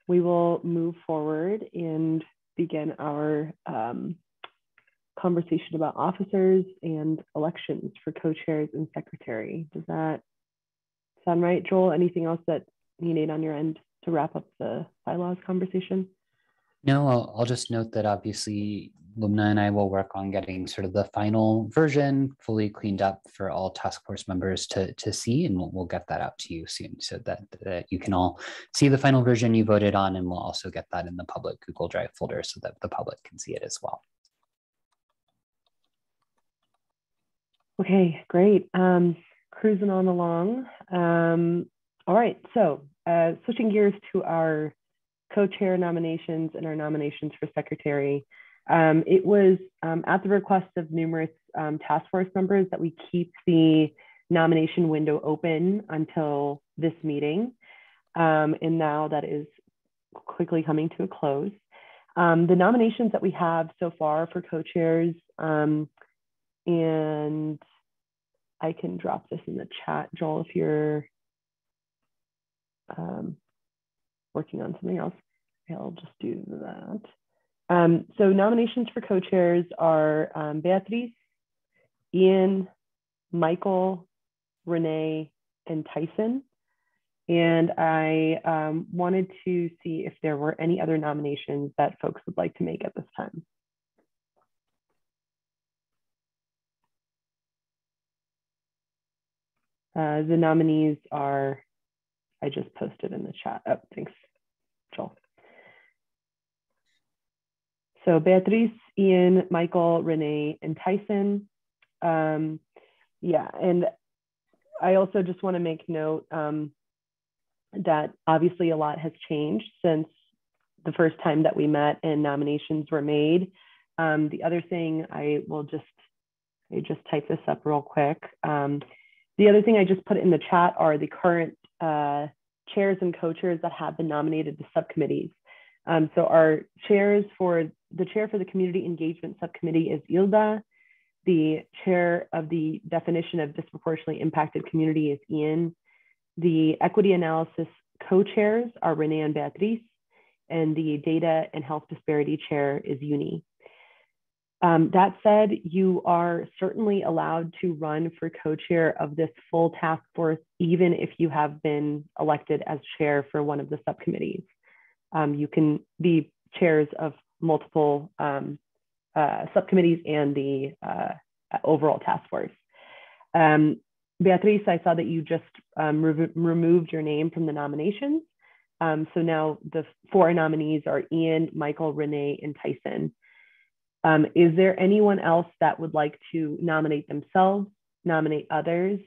we will move forward and begin our conversation about officers and elections for co-chairs and secretary. Does that sound right, Joel? Anything else that you need on your end to wrap up the bylaws conversation? No, I'll just note that obviously Lumna and I will work on getting sort of the final version fully cleaned up for all task force members to see, and we'll get that out to you soon so that you can all see the final version you voted on, and we'll also get that in the public Google Drive folder so that the public can see it as well. Okay, great. Cruising on along. All right, so switching gears to our co-chair nominations and our nominations for secretary. It was at the request of numerous task force members that we keep the nomination window open until this meeting. And now that is quickly coming to a close. The nominations that we have so far for co-chairs, and I can drop this in the chat, Joel, if you're working on something else. I'll just do that. So nominations for co-chairs are Beatriz, Ian, Michael, Renee, and Tyson. And I wanted to see if there were any other nominations that folks would like to make at this time. The nominees are, I just posted in the chat. Oh, thanks, Joel. So Beatriz, Ian, Michael, Renee, and Tyson. Yeah, and I also just want to make note that obviously a lot has changed since the first time that we met and nominations were made. The other thing I just type this up real quick. The other thing I just put in the chat are the current chairs and co-chairs that have been nominated to subcommittees. So our chairs for the chair for the Community Engagement Subcommittee is Ilda. The chair of the definition of disproportionately impacted community is Ian. The equity analysis co-chairs are Renee and Beatriz, and the data and health disparity chair is Uni. That said, you are certainly allowed to run for co-chair of this full task force, even if you have been elected as chair for one of the subcommittees. You can be chairs of multiple subcommittees and the overall task force. Beatriz, I saw that you just removed your name from the nominations. So now the 4 nominees are Ian, Michael, Renee, and Tyson. Is there anyone else that would like to nominate themselves, nominate others,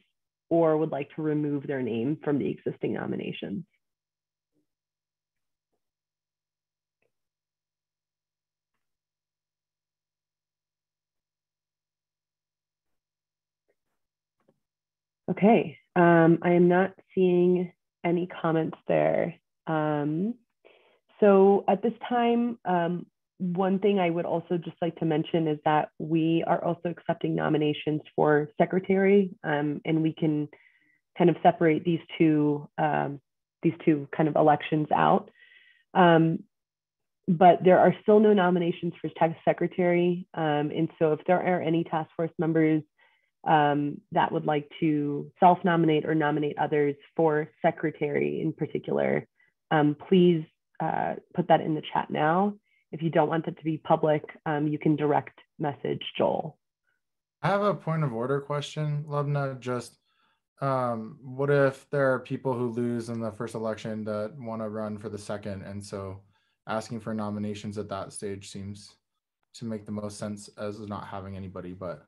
or would like to remove their name from the existing nominations? Okay, I am not seeing any comments there. So at this time, one thing I would also just like to mention is that we are also accepting nominations for secretary, and we can kind of separate these two kind of elections out. But there are still no nominations for secretary. And so if there are any task force members that would like to self-nominate or nominate others for secretary in particular, please put that in the chat now. If you don't want it to be public, you can direct message Joel. I have a point of order question, Lubna. Just what if there are people who lose in the first election that want to run for the second, and so asking for nominations at that stage seems to make the most sense as not having anybody, but.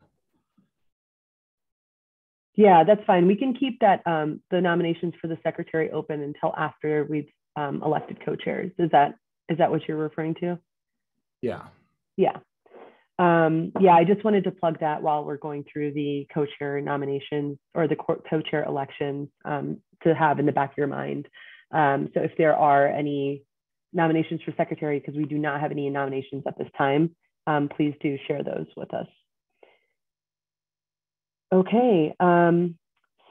Yeah, that's fine. We can keep that the nominations for the secretary open until after we've elected co-chairs. Is that what you're referring to? Yeah. Yeah. Yeah, I just wanted to plug that while we're going through the co-chair nominations or the co-chair elections to have in the back of your mind. So if there are any nominations for secretary, because we do not have any nominations at this time, please do share those with us. Okay,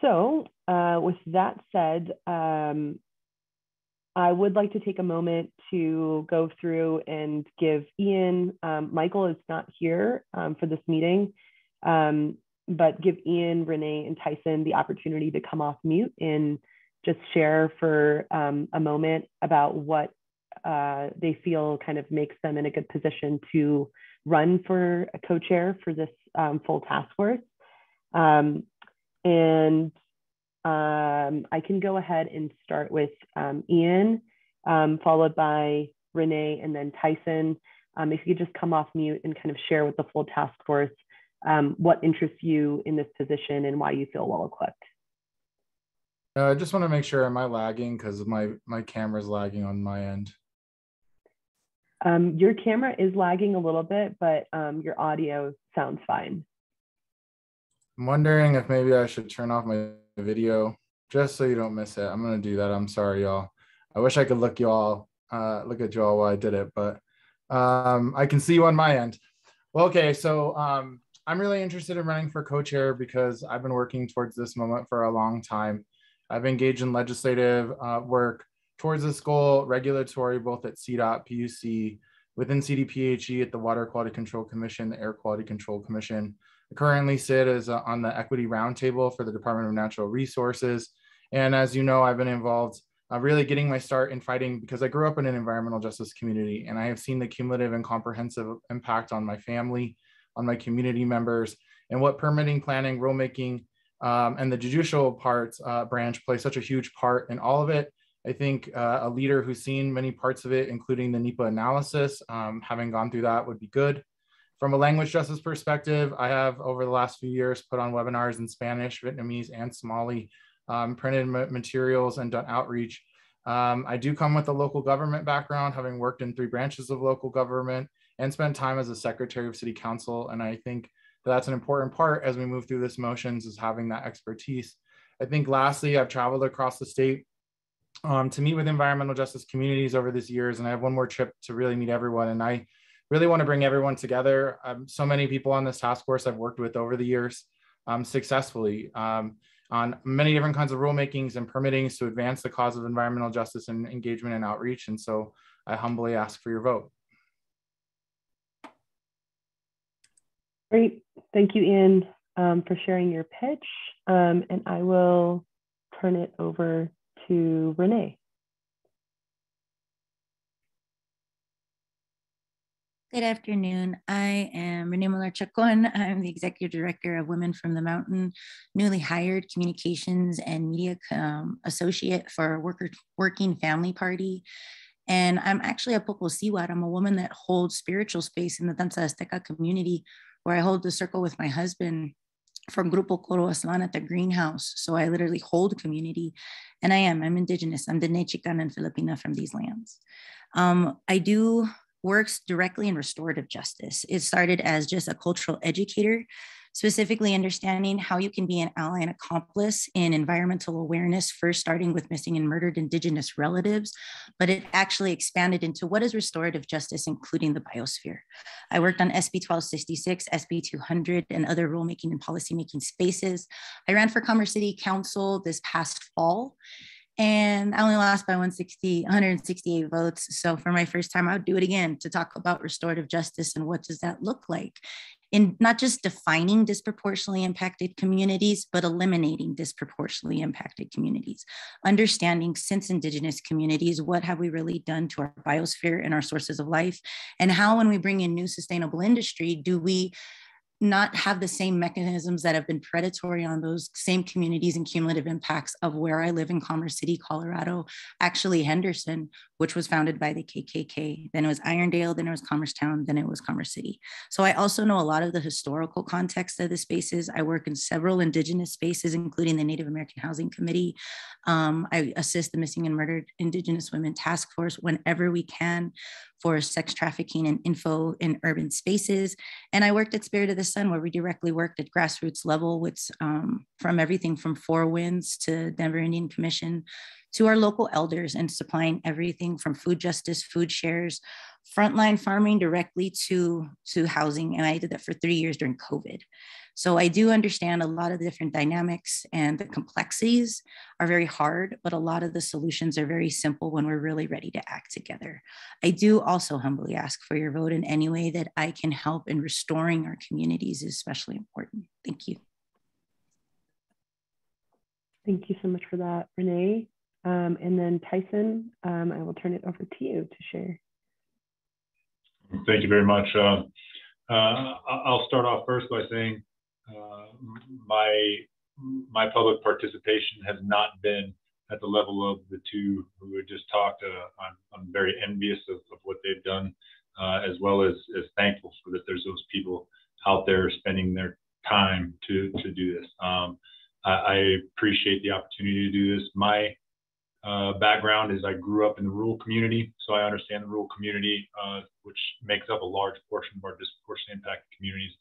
so with that said, I would like to take a moment to go through and give Ian, Michael is not here for this meeting, but give Ian, Renee, and Tyson the opportunity to come off mute and just share for a moment about what they feel kind of makes them in a good position to run for a co-chair for this full task force. I can go ahead and start with Ian, followed by Renee, and then Tyson. If you could just come off mute and kind of share with the full task force what interests you in this position and why you feel well equipped. I just want to make sure, am I lagging? Because my camera's lagging on my end. Your camera is lagging a little bit, but your audio sounds fine. I'm wondering if maybe I should turn off my video just so you don't miss it. I'm going to do that. I'm sorry, y'all. I wish I could look at y'all while I did it, but I can see you on my end. Well, okay, so I'm really interested in running for co-chair because I've been working towards this moment for a long time. I've engaged in legislative work towards this goal, regulatory, both at CDOT, PUC, within CDPHE at the Water Quality Control Commission, the Air Quality Control Commission. I currently sit as on the Equity Roundtable for the Department of Natural Resources. And as you know, I've been involved really getting my start in fighting because I grew up in an environmental justice community, and I have seen the cumulative and comprehensive impact on my family, on my community members, and what permitting, planning, rulemaking, and the judicial parts branch play such a huge part in all of it. I think a leader who's seen many parts of it, including the NEPA analysis, having gone through that would be good. From a language justice perspective, I have over the last few years put on webinars in Spanish, Vietnamese, and Somali, printed materials and done outreach. I do come with a local government background, having worked in 3 branches of local government and spent time as a secretary of city council. And I think that's an important part as we move through this motions, is having that expertise. I think lastly, I've traveled across the state to meet with environmental justice communities over these years, and I have one more trip to really meet everyone. And I really want to bring everyone together. So many people on this task force I've worked with over the years successfully on many different kinds of rulemakings and permittings to advance the cause of environmental justice and engagement and outreach. And so I humbly ask for your vote. Great. Thank you, Ian, for sharing your pitch. And I will turn it over to Renee. Good afternoon. I am Renee Muller-Chacon. I'm the Executive Director of Women from the Mountain, newly hired Communications and Media Associate for Working Family Party. And I'm actually a Pocosiwat. I'm a woman that holds spiritual space in the Danza Azteca community, where I hold the circle with my husband from Grupo Coro Aslan at the greenhouse. So I literally hold community. And I'm Indigenous. I'm Dene Chicana and Filipina from these lands. I do works directly in restorative justice. It started as just a cultural educator, specifically understanding how you can be an ally and accomplice in environmental awareness, first starting with missing and murdered Indigenous relatives, but it actually expanded into what is restorative justice, including the biosphere. I worked on SB 1266, SB 200, and other rulemaking and policymaking spaces. I ran for Commerce City Council this past fall, and I only lost by 168 votes. So for my first time, I would do it again to talk about restorative justice and what does that look like in not just defining disproportionately impacted communities, but eliminating disproportionately impacted communities. Understanding since Indigenous communities, what have we really done to our biosphere and our sources of life? And how, when we bring in new sustainable industry, do we not have the same mechanisms that have been predatory on those same communities and cumulative impacts of where I live in Commerce City, Colorado, actually Henderson, which was founded by the KKK. Then it was Irondale, then it was Commercetown, then it was Commerce City. So I also know a lot of the historical context of the spaces. I work in several Indigenous spaces, including the Native American Housing Committee. I assist the Missing and Murdered Indigenous Women Task Force whenever we can for sex trafficking and info in urban spaces. And I worked at Spirit of the Sun, where we directly worked at grassroots level with from everything from Four Winds to Denver Indian Commission to our local elders, and supplying everything from food justice, food shares, frontline farming directly to housing. And I did that for 3 years during COVID. So I do understand a lot of the different dynamics, and the complexities are very hard, but a lot of the solutions are very simple when we're really ready to act together. I do also humbly ask for your vote in any way that I can help in restoring our communities is especially important. Thank you. Thank you so much for that, Renee. And then Tyson, I will turn it over to you to share. Thank you very much. I'll start off first by saying my public participation has not been at the level of the two who had just talked. I'm very envious of what they've done, as well as thankful for that there's those people out there spending their time to do this. I appreciate the opportunity to do this. My background is I grew up in the rural community, so I understand the rural community, which makes up a large portion of our disproportionately impacted communities.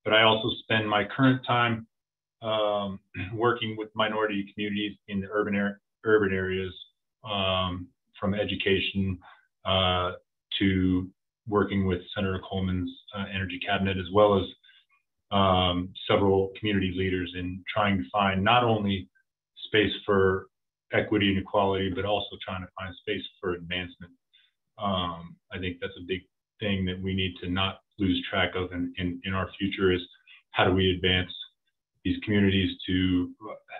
But I also spend my current time working with minority communities in the urban areas, from education to working with Senator Coleman's energy cabinet, as well as several community leaders in trying to find not only space for equity and equality, but also trying to find space for advancement. I think that's a big thing that we need to not lose track of in our future, is how do we advance these communities to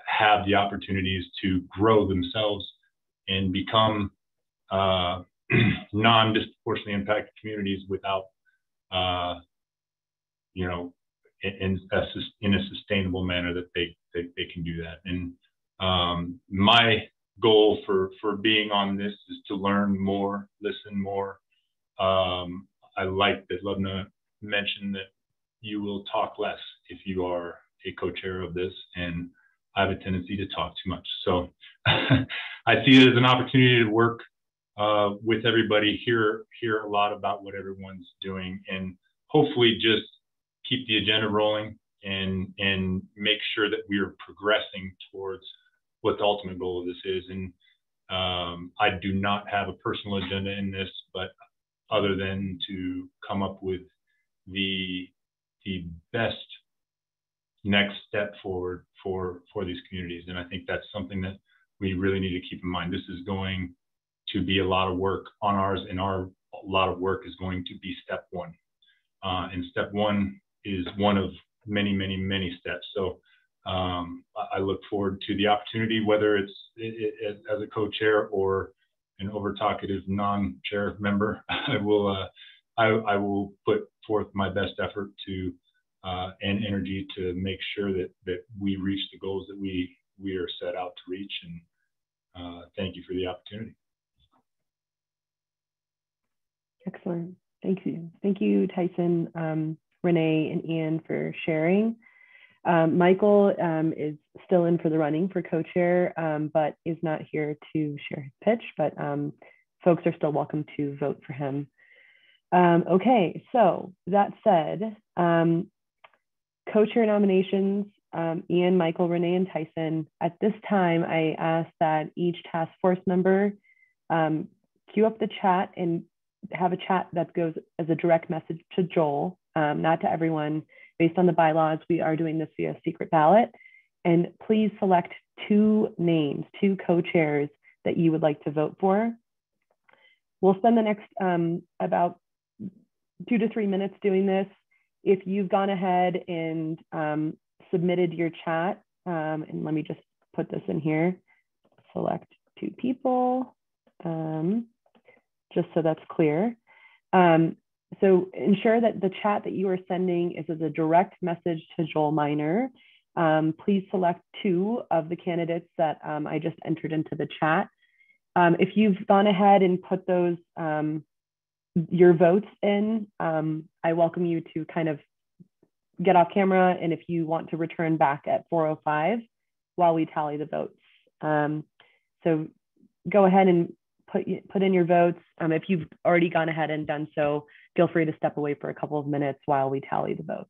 have the opportunities to grow themselves and become non-disproportionately impacted communities without, in a sustainable manner that they can do that. And my goal for being on this is to learn more, listen more. I like that Lubna mentioned that you will talk less if you are a co-chair of this, and I have a tendency to talk too much. So I see it as an opportunity to work with everybody, hear a lot about what everyone's doing, and hopefully just keep the agenda rolling and make sure that we are progressing towards what the ultimate goal of this is. And I do not have a personal agenda in this, but other than to come up with the best next step forward for these communities. And I think that's something that we really need to keep in mind. This is going to be a lot of work on ours, and a lot of work is going to be step one. And step one is one of many, many, many steps. So I look forward to the opportunity, whether it's as a co-chair or an over-talkative non-chair member. I will put forth my best effort to and energy to make sure that we reach the goals that we are set out to reach. And thank you for the opportunity. Excellent. Thank you. Thank you, Tyson, Renee, and Ian for sharing. Michael is still in for the running for co-chair, but is not here to share his pitch, but folks are still welcome to vote for him. Okay, so that said, co-chair nominations, Ian, Michael, Renee, and Tyson. At this time, I ask that each task force member queue up the chat and have a chat that goes as a direct message to Joel, not to everyone. Based on the bylaws, we are doing this via secret ballot. And please select 2 names, 2 co-chairs that you would like to vote for. We'll spend the next about 2 to 3 minutes doing this. If you've gone ahead and submitted your chat, and let me just put this in here, select 2 people, just so that's clear. So ensure that the chat that you are sending is as a direct message to Joel Minor. Please select 2 of the candidates that I just entered into the chat. If you've gone ahead and put those your votes in, I welcome you to kind of get off camera, and if you want to return back at 4:05 while we tally the votes. So go ahead and put in your votes. If you've already gone ahead and done so, feel free to step away for a couple of minutes while we tally the votes.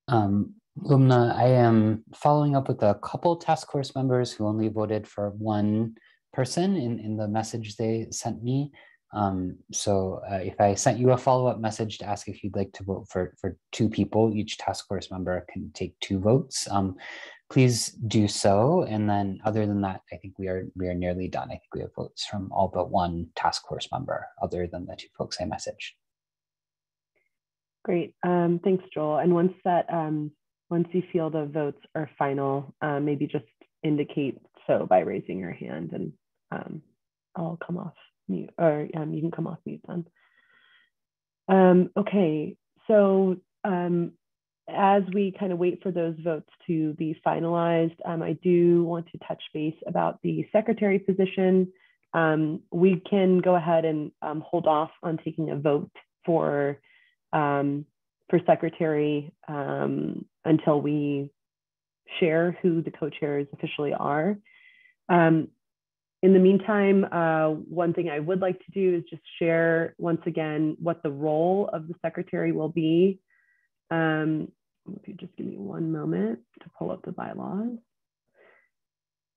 Lumna, I am following up with a couple task force members who only voted for one person in the message they sent me. So if I sent you a follow-up message to ask if you'd like to vote for two people, each task force member can take 2 votes. Please do so. And then other than that, I think we are nearly done. I think we have votes from all but one task force member other than the 2 folks I messaged. Great, thanks, Joel. And once you feel the votes are final, maybe just indicate so by raising your hand, and I'll come off mute, or you can come off mute then. Okay, so as we kind of wait for those votes to be finalized, I do want to touch base about the secretary position. We can go ahead and hold off on taking a vote for secretary until we share who the co-chairs officially are. In the meantime, one thing I would like to do is just share once again what the role of the secretary will be. If you just give me one moment to pull up the bylaws.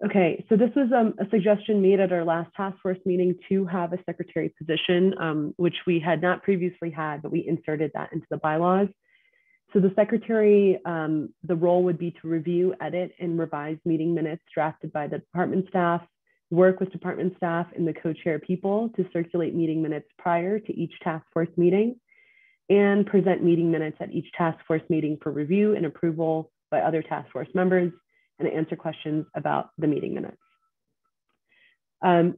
Okay, so this was a suggestion made at our last task force meeting to have a secretary position, which we had not previously had, but we inserted that into the bylaws. So the secretary, the role would be to review, edit, and revise meeting minutes drafted by the department staff, work with department staff and the co-chair people to circulate meeting minutes prior to each task force meeting, and present meeting minutes at each task force meeting for review and approval by other task force members, and answer questions about the meeting minutes.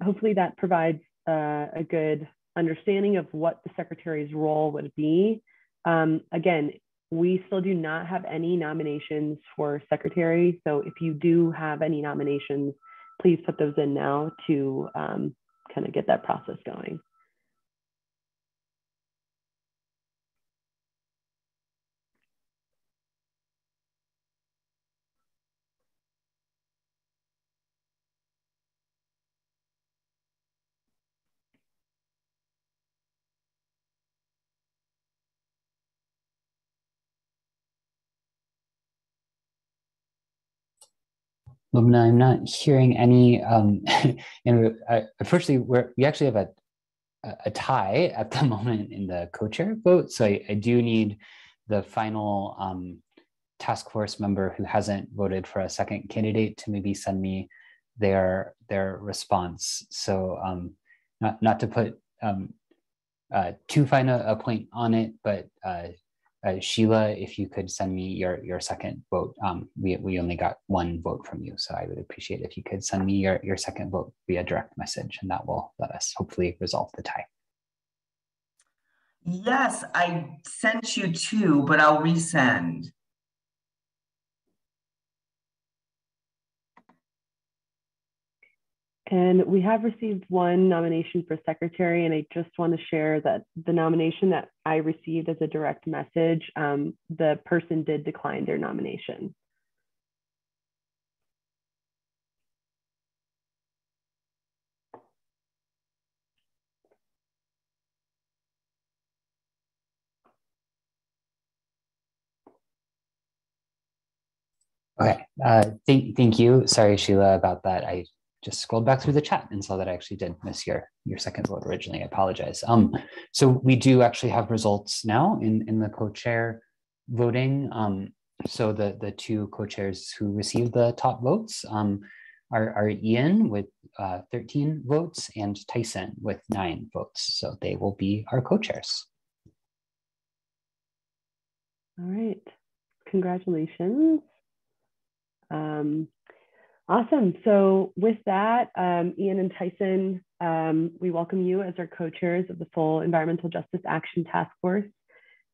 Hopefully that provides a good understanding of what the secretary's role would be. Again, we still do not have any nominations for secretary. So if you do have any nominations, please put those in now to kind of get that process going. Lumna, I'm not hearing any, and unfortunately, we actually have a tie at the moment in the co-chair vote. So I do need the final task force member who hasn't voted for a second candidate to maybe send me their response. So not to put too fine a point on it, but Sheila, if you could send me your second vote. We only got 1 vote from you, so I would appreciate if you could send me your second vote via direct message, and that will let us hopefully resolve the tie. Yes, I sent you 2, but I'll resend. And we have received 1 nomination for secretary, and I just want to share that the nomination that I received as a direct message, the person did decline their nomination. Okay, thank you. Sorry, Sheila, about that. I just scrolled back through the chat and saw that I actually did miss your second vote originally. I apologize. So we do actually have results now in the co-chair voting. So the 2 co-chairs who received the top votes are Ian with 13 votes and Tyson with 9 votes. So they will be our co-chairs. All right, congratulations. Awesome. So with that, Ian and Tyson, we welcome you as our co-chairs of the full Environmental Justice Action Task Force.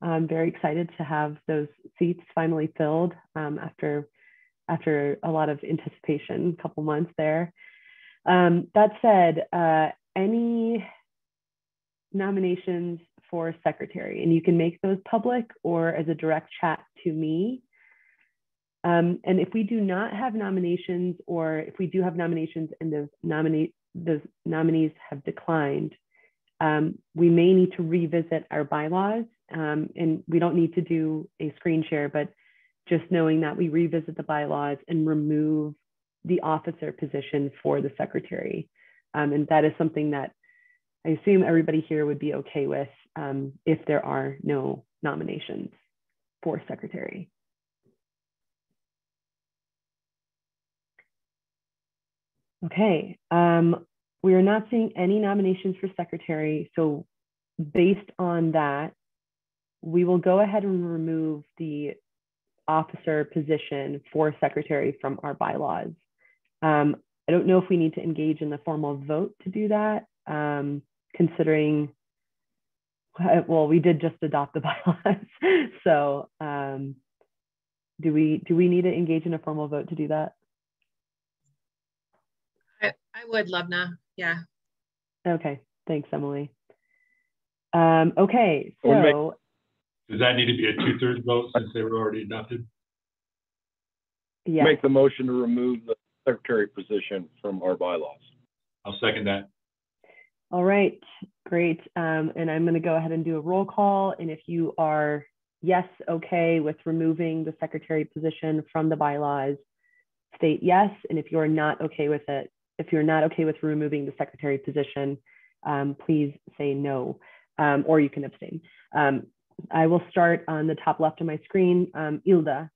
I'm very excited to have those seats finally filled after a lot of anticipation, a couple months there. That said, any nominations for secretary, and you can make those public or as a direct chat to me. And if we do not have nominations, or if we do have nominations and those nominees have declined, we may need to revisit our bylaws. And we don't need to do a screen share, but just knowing that we revisit the bylaws and remove the officer position for the secretary. And that is something that I assume everybody here would be okay with if there are no nominations for secretary. Okay, we are not seeing any nominations for secretary. So based on that, we will go ahead and remove the officer position for secretary from our bylaws. I don't know if we need to engage in the formal vote to do that, considering, well, we did just adopt the bylaws. So do we need to engage in a formal vote to do that? I would, Lubna. Yeah. Okay, thanks, Emily. Okay, so. Does that need to be a 2/3 vote since they were already adopted? Yeah. Make the motion to remove the secretary position from our bylaws. I'll second that. All right, great. And I'm going to go ahead and do a roll call. And if you are, yes, okay with removing the secretary position from the bylaws, state yes. And if you're not okay with it, if you're not okay with removing the secretary position, please say no, or you can abstain. I will start on the top left of my screen. Ilda.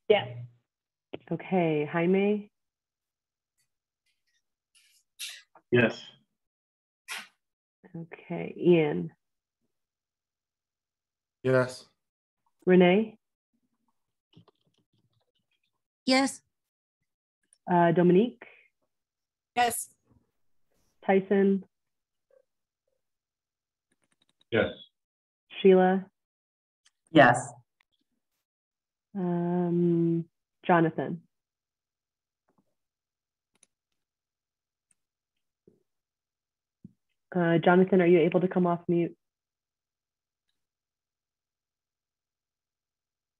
Yes. Okay, Jaime. Yes. Okay, Ian. Yes. Renee. Yes. Dominique. Yes. Tyson. Yes. Sheila. Yes. Jonathan. Jonathan, are you able to come off mute?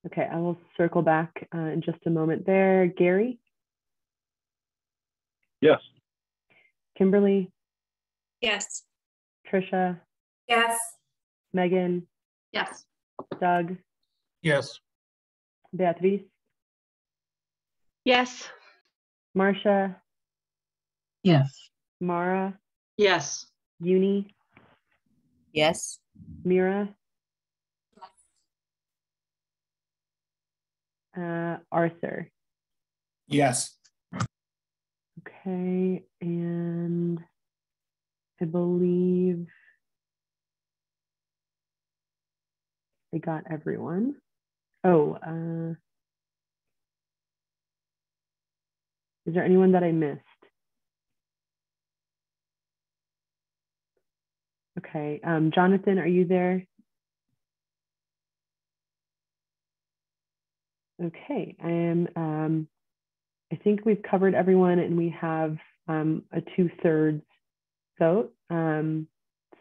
Okay, I will circle back in just a moment there. Gary? Yes. Kimberly? Yes. Trisha? Yes. Megan? Yes. Doug? Yes. Beatriz? Yes. Marcia? Yes. Mara? Yes. Uni? Yes. Mira? Arthur? Yes. Okay, and I believe I got everyone. Oh, is there anyone that I missed? Okay, Jonathan, are you there? Okay, I am. I think we've covered everyone, and we have a 2/3 vote.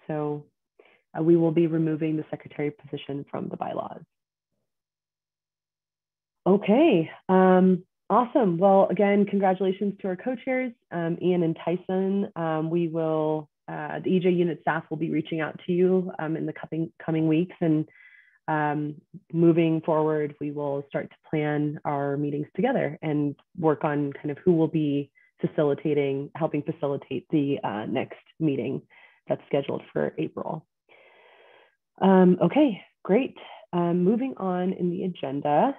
So we will be removing the secretary position from the bylaws. Okay, awesome. Well, again, congratulations to our co-chairs, Ian and Tyson. We will, the EJ unit staff will be reaching out to you in the coming weeks, and moving forward, we will start to plan our meetings together and work on kind of who will be helping facilitate the next meeting that's scheduled for April. Okay, great. Moving on in the agenda,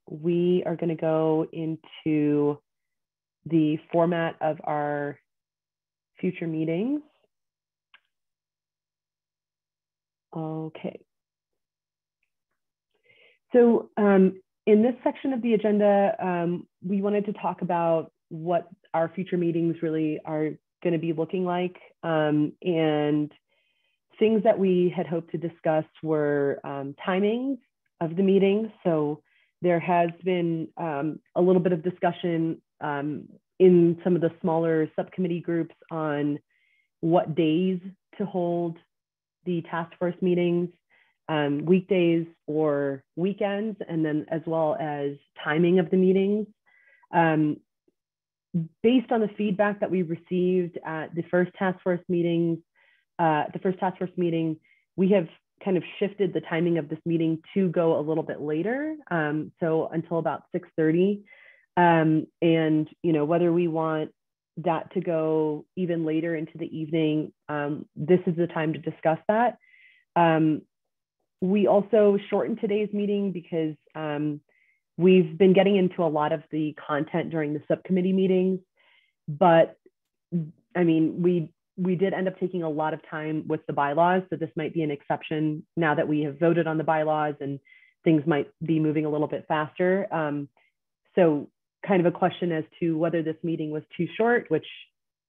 we are going to go into the format of our future meetings. Okay. So in this section of the agenda, we wanted to talk about what our future meetings really are going to be looking like. And things that we had hoped to discuss were timings of the meetings. So there has been a little bit of discussion in some of the smaller subcommittee groups on what days to hold the task force meetings. Weekdays or weekends, and then as well as timing of the meetings. Based on the feedback that we received at the first task force meeting, we have kind of shifted the timing of this meeting to go a little bit later, so until about 6:30. And, you know, whether we want that to go even later into the evening, this is the time to discuss that. We also shortened today's meeting because we've been getting into a lot of the content during the subcommittee meetings, but I mean, we did end up taking a lot of time with the bylaws, so this might be an exception now that we have voted on the bylaws and things might be moving a little bit faster. So kind of a question as to whether this meeting was too short, which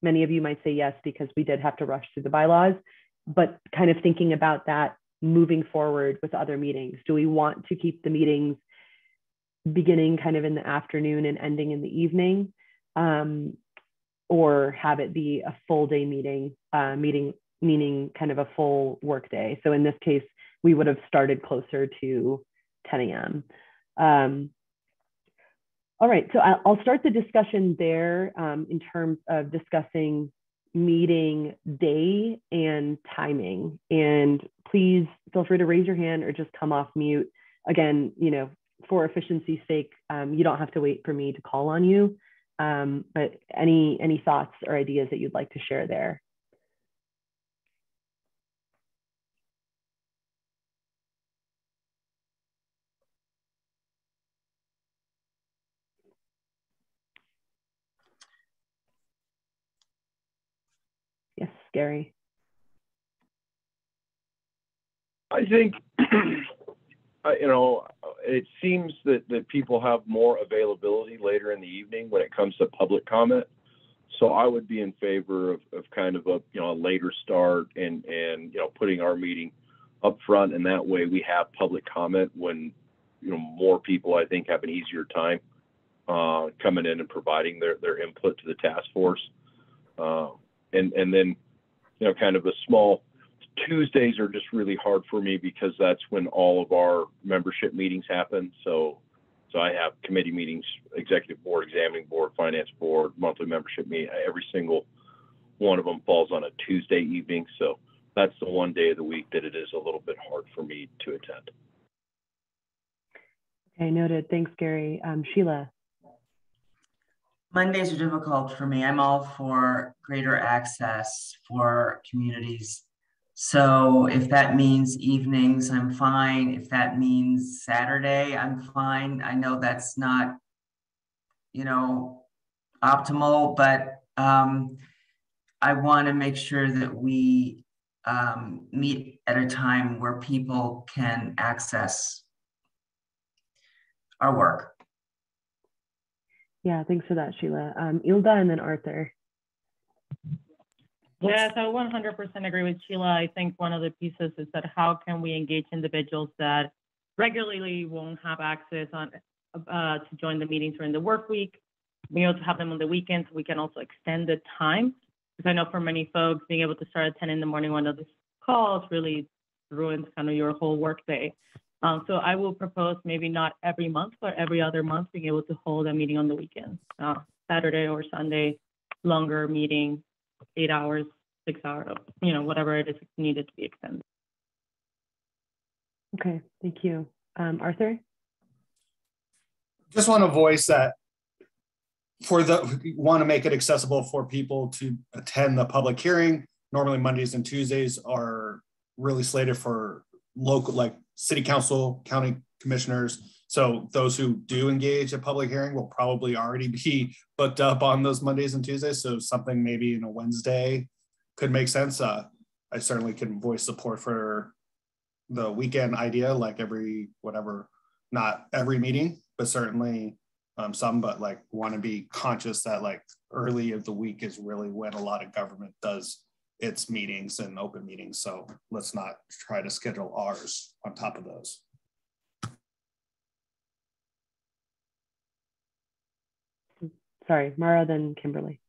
many of you might say yes, because we did have to rush through the bylaws, but kind of thinking about that moving forward with other meetings. Do we want to keep the meetings beginning kind of in the afternoon and ending in the evening? Or have it be a full day meeting, meaning kind of a full work day. So in this case, we would have started closer to 10 a.m. All right, so I'll start the discussion there in terms of discussing meeting day and timing. And please feel free to raise your hand or just come off mute. Again, you know, for efficiency's sake, you don't have to wait for me to call on you. But any thoughts or ideas that you'd like to share there? Yes, Gary. I think, you know, it seems that people have more availability later in the evening when it comes to public comment. So I would be in favor of kind of a, you know, a later start and you know, putting our meeting up front, and that way we have public comment when, you know, more people, I think, have an easier time coming in and providing their input to the task force. And then, you know, kind of a small, Tuesdays are just really hard for me because that's when all of our membership meetings happen. So I have committee meetings, executive board, examining board, finance board, monthly membership meeting. Every single one of them falls on a Tuesday evening. So that's the one day of the week that it is a little bit hard for me to attend. Okay, noted. Thanks, Gary. Sheila. Mondays are difficult for me. I'm all for greater access for communities. So if that means evenings, I'm fine. If that means Saturday, I'm fine. I know that's not, you know, optimal, but I want to make sure that we meet at a time where people can access our work. Yeah, thanks for that, Sheila. Ilda and then Arthur. Yes, I 100% agree with Sheila. I think one of the pieces is that how can we engage individuals that regularly won't have access to join the meetings during the work week. We also have them on the weekends. We can also extend the time. Because I know for many folks, being able to start at 10 in the morning one of these calls really ruins kind of your whole work day. So I will propose maybe not every month, but every other month, being able to hold a meeting on the weekends, Saturday or Sunday, longer meeting, 8 hours, 6 hours, you know, whatever it is needed to be extended. Okay, thank you. Arthur? Just want to voice that want to make it accessible for people to attend the public hearing. Normally Mondays and Tuesdays are really slated for local, like city council, county commissioners. So those who do engage at public hearing will probably already be booked up on those Mondays and Tuesdays. So something maybe in a Wednesday could make sense. I certainly can voice support for the weekend idea, like not every meeting, but certainly some, but like want to be conscious that like early of the week is really when a lot of government does its meetings and open meetings. So let's not try to schedule ours on top of those. Sorry, Mara, then Kimberly.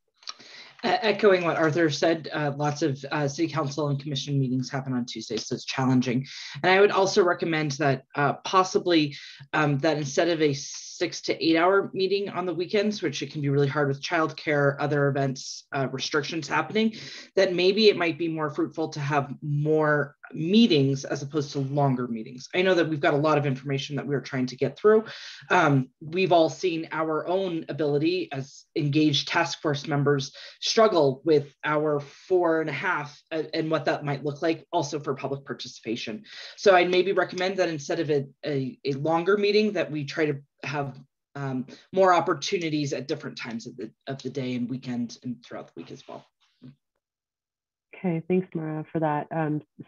Echoing what Arthur said, lots of city council and commission meetings happen on Tuesdays, so it's challenging. And I would also recommend that possibly that instead of a 6 to 8 hour meeting on the weekends, which it can be really hard with childcare, other events, restrictions happening, that maybe it might be more fruitful to have more meetings as opposed to longer meetings. I know that we've got a lot of information that we're trying to get through. We've all seen our own ability as engaged task force members struggle with our 4.5 and what that might look like also for public participation. So I'd maybe recommend that instead of a longer meeting, that we try to have more opportunities at different times of the day and weekend and throughout the week as well. Okay, thanks, Mara, for that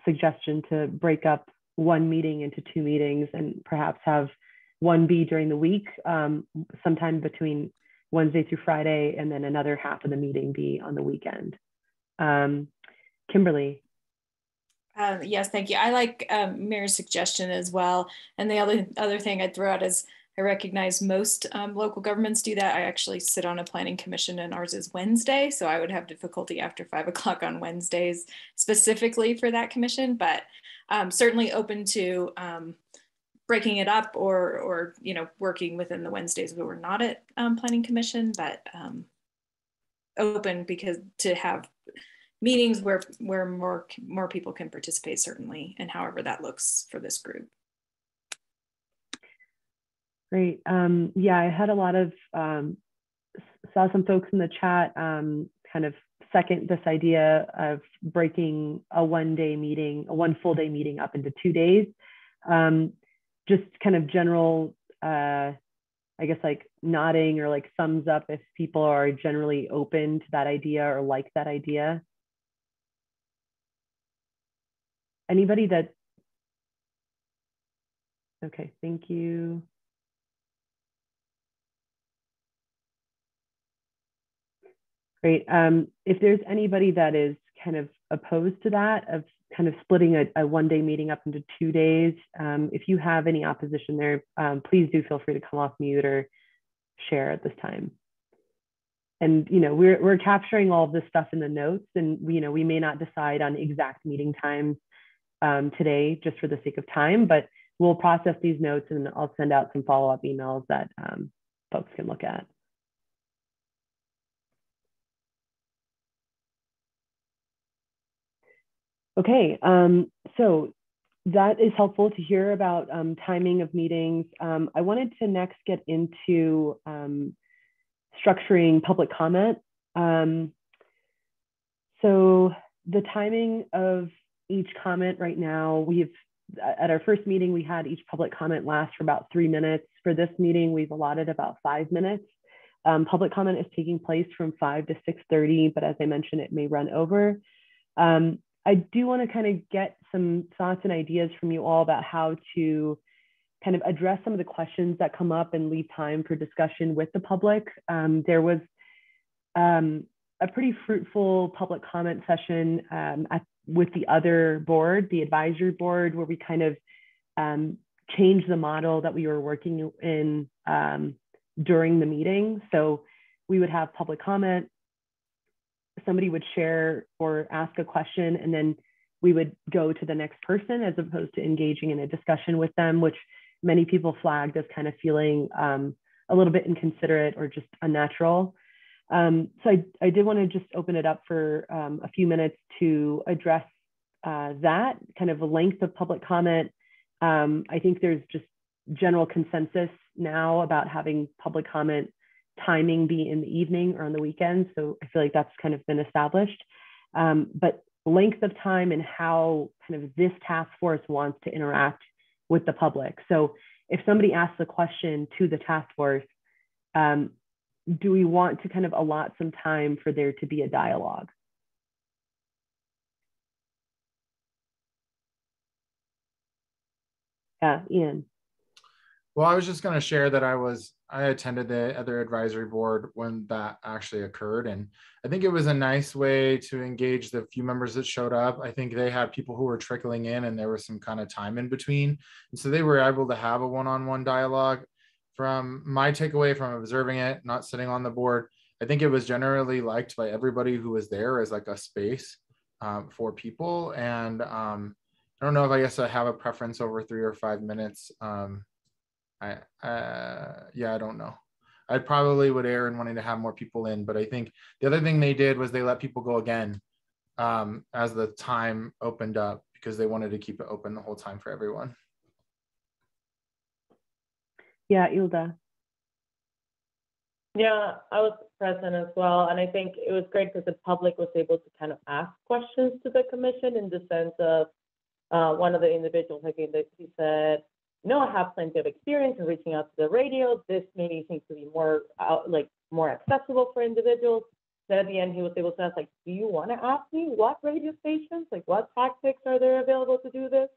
suggestion to break up one meeting into 2 meetings and perhaps have one be during the week, sometime between Wednesday through Friday, and then another half of the meeting be on the weekend. Kimberly. Yes, thank you. I like Mara's suggestion as well. And the other thing I'd throw out is I recognize most local governments do that. I actually sit on a planning commission and ours is Wednesday. So I would have difficulty after 5 o'clock on Wednesdays specifically for that commission, but certainly open to breaking it up or you know, working within the Wednesdays where we're not at planning commission, but open because to have meetings where more people can participate certainly, and however that looks for this group. Great. Yeah, I had a lot of, saw some folks in the chat kind of second this idea of breaking a one full day meeting up into 2 days. Just kind of general, I guess like nodding or like thumbs up if people are generally open to that idea or like that idea. Anybody that, okay, thank you. Great. If there's anybody that is kind of opposed to that, of kind of splitting a one-day meeting up into 2 days, if you have any opposition there, please do feel free to come off mute or share at this time. And you know, we're capturing all of this stuff in the notes, and you know, we may not decide on exact meeting times today just for the sake of time, but we'll process these notes and I'll send out some follow-up emails that folks can look at. Okay, so that is helpful to hear about timing of meetings. I wanted to next get into structuring public comment. So the timing of each comment right now, at our first meeting, we had each public comment last for about 3 minutes. For this meeting, we've allotted about 5 minutes. Public comment is taking place from 5 to 6:30, but as I mentioned, it may run over. I do want to kind of get some thoughts and ideas from you all about how to kind of address some of the questions that come up and leave time for discussion with the public. There was a pretty fruitful public comment session with the other board, the advisory board, where we kind of changed the model that we were working in during the meeting. So we would have public comment, somebody would share or ask a question, and then we would go to the next person as opposed to engaging in a discussion with them, which many people flagged as kind of feeling a little bit inconsiderate or just unnatural. So I did want to just open it up for a few minutes to address that kind of a length of public comment. I think there's just general consensus now about having public comment timing be in the evening or on the weekend. So I feel like that's kind of been established. But length of time and how kind of this task force wants to interact with the public. So if somebody asks a question to the task force, do we want to kind of allot some time for there to be a dialogue? Yeah, Ian. Well, I was just going to share that I attended the other advisory board when that actually occurred. And I think it was a nice way to engage the few members that showed up. I think they had people who were trickling in and there was some kind of time in between. And so they were able to have a one-on-one dialogue. From my takeaway from observing it, not sitting on the board, I think it was generally liked by everybody who was there as like a space for people. And I don't know if I guess I have a preference over 3 or 5 minutes. Yeah, I don't know. I probably would err in wanting to have more people in, but I think the other thing they did was they let people go again as the time opened up, because they wanted to keep it open the whole time for everyone. Yeah, Ilda. Yeah, I was present as well. And I think it was great because the public was able to kind of ask questions to the commission in the sense of one of the individuals, I think that he said, no, I have plenty of experience in reaching out to the radio. This maybe seems to be more more accessible for individuals. Then at the end, he was able to ask, like, do you want to ask me what radio stations, like what tactics are there available to do this?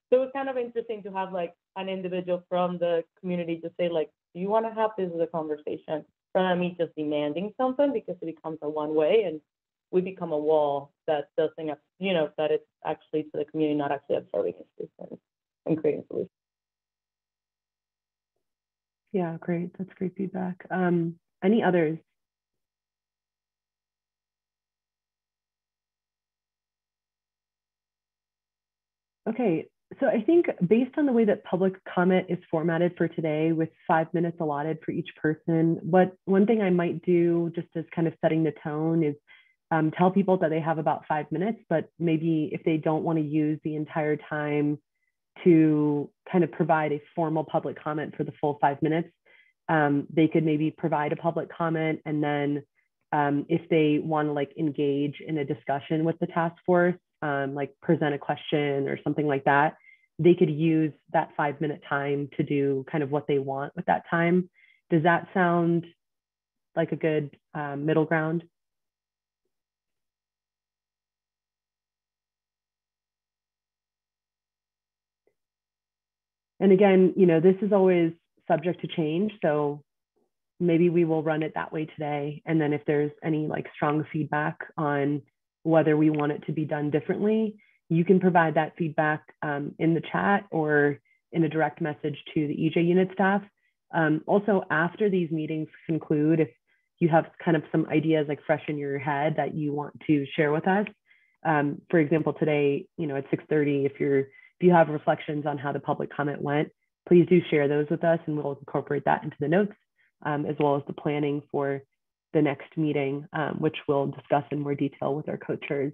So it was kind of interesting to have like an individual from the community to say, like, do you want to have this as a conversation? Rather than me just demanding something, because it becomes a one way and we become a wall that doesn't, you know, that it's actually to the community, not actually absorbing issues and creating solutions. Yeah, great. That's great feedback. Any others? Okay, so I think based on the way that public comment is formatted for today with 5 minutes allotted for each person, one thing I might do just as kind of setting the tone is tell people that they have about 5 minutes, but maybe if they don't want to use the entire time to kind of provide a formal public comment for the full 5 minutes, they could maybe provide a public comment, and then if they want to like engage in a discussion with the task force, like present a question or something like that, they could use that 5 minute time to do kind of what they want with that time. Does that sound like a good middle ground? And again, you know, this is always subject to change. So maybe we will run it that way today. And then if there's any like strong feedback on whether we want it to be done differently, you can provide that feedback in the chat or in a direct message to the EJ unit staff. Also, after these meetings conclude, if you have kind of some ideas like fresh in your head that you want to share with us, for example, today, you know, at 6:30, if you have reflections on how the public comment went, please do share those with us and we'll incorporate that into the notes, as well as the planning for the next meeting, which we'll discuss in more detail with our co-chairs,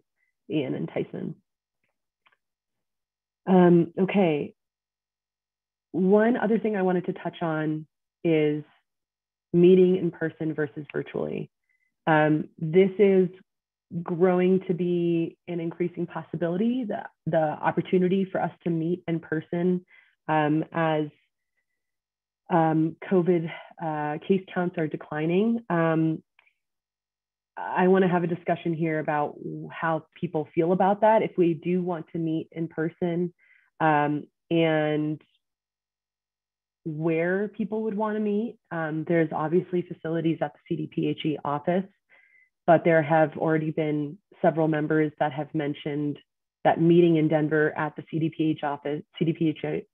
Ian and Tyson. Okay, one other thing I wanted to touch on is meeting in person versus virtually. This is growing to be an increasing possibility, the opportunity for us to meet in person as COVID case counts are declining. I want to have a discussion here about how people feel about that, if we do want to meet in person, and where people would want to meet. There's obviously facilities at the CDPHE office, but there have already been several members that have mentioned that meeting in Denver at the CDPHE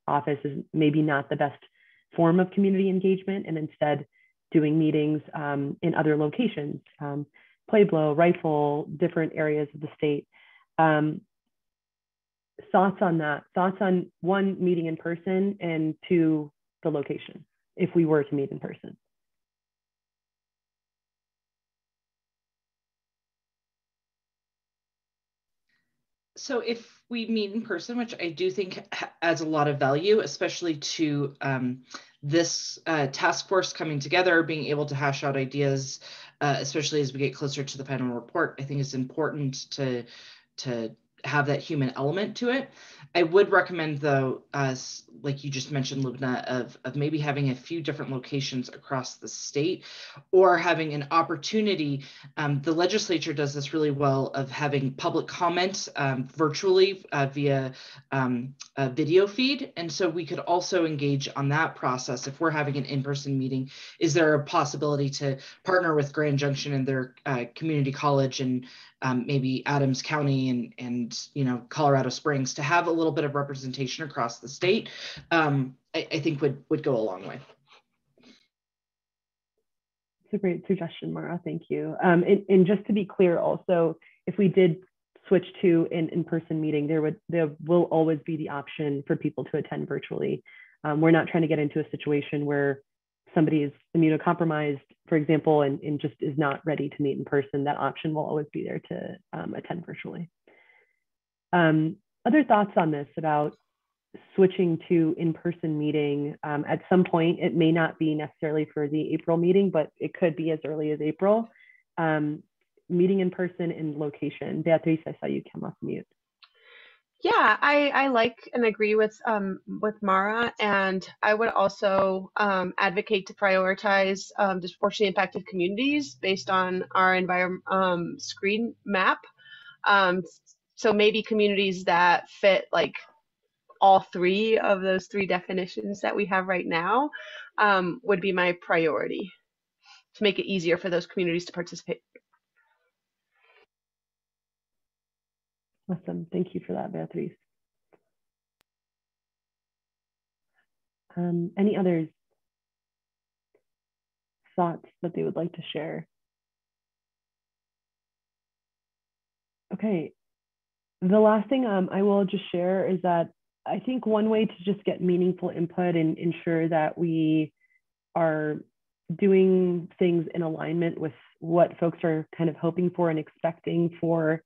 office is maybe not the best form of community engagement, and instead doing meetings in other locations, Pueblo, Rifle, different areas of the state. Thoughts on that? Thoughts on one, meeting in person, and two, the location, if we were to meet in person? So if we meet in person, which I do think adds a lot of value, especially to this task force coming together, being able to hash out ideas, especially as we get closer to the final report, I think it's important to have that human element to it. I would recommend, though, like you just mentioned, Lubna, of maybe having a few different locations across the state, or having an opportunity. The legislature does this really well, of having public comment virtually via a video feed. And so we could also engage on that process. If we're having an in-person meeting, is there a possibility to partner with Grand Junction and their community college and maybe Adams County and you know, Colorado Springs, to have a little bit of representation across the state, I think would go a long way. It's a great suggestion, Mara. Thank you. And just to be clear, also, if we did switch to an in-person meeting, there will always be the option for people to attend virtually. We're not trying to get into a situation where somebody is immunocompromised, for example, and just is not ready to meet in person. That option will always be there to attend virtually. other thoughts on this about switching to in-person meeting at some point? It may not be necessarily for the April meeting, but it could be as early as April. Meeting in person in location. Beatriz, I saw you come off mute. Yeah, I like and agree with Mara, and I would also advocate to prioritize disproportionately impacted communities based on our environment screen map. So maybe communities that fit like all three of those three definitions that we have right now would be my priority to make it easier for those communities to participate. Awesome. Thank you for that, Beatriz. Any others thoughts that they would like to share? Okay. The last thing I will just share is that I think one way to just get meaningful input and ensure that we are doing things in alignment with what folks are kind of hoping for and expecting for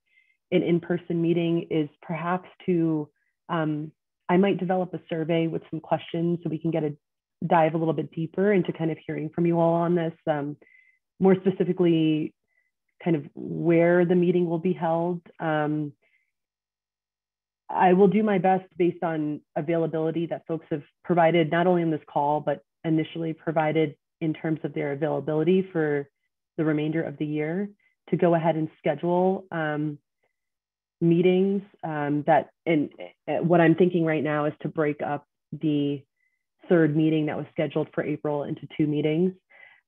an in-person meeting is perhaps to, I might develop a survey with some questions so we can dive a little bit deeper into kind of hearing from you all on this, more specifically kind of where the meeting will be held. I will do my best based on availability that folks have provided, not only in this call, but initially provided in terms of their availability for the remainder of the year, to go ahead and schedule meetings that, and what I'm thinking right now is to break up the third meeting that was scheduled for April into 2 meetings.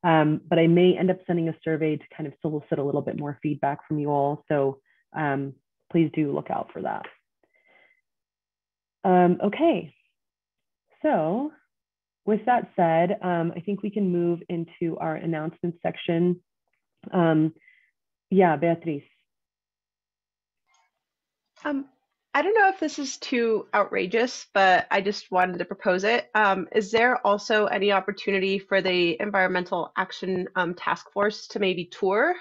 But I may end up sending a survey to kind of solicit a little bit more feedback from you all. So please do look out for that. Okay, so with that said, I think we can move into our announcements section. Yeah, Beatriz. I don't know if this is too outrageous, but I just wanted to propose it. Is there also any opportunity for the Environmental Action Task Force to maybe tour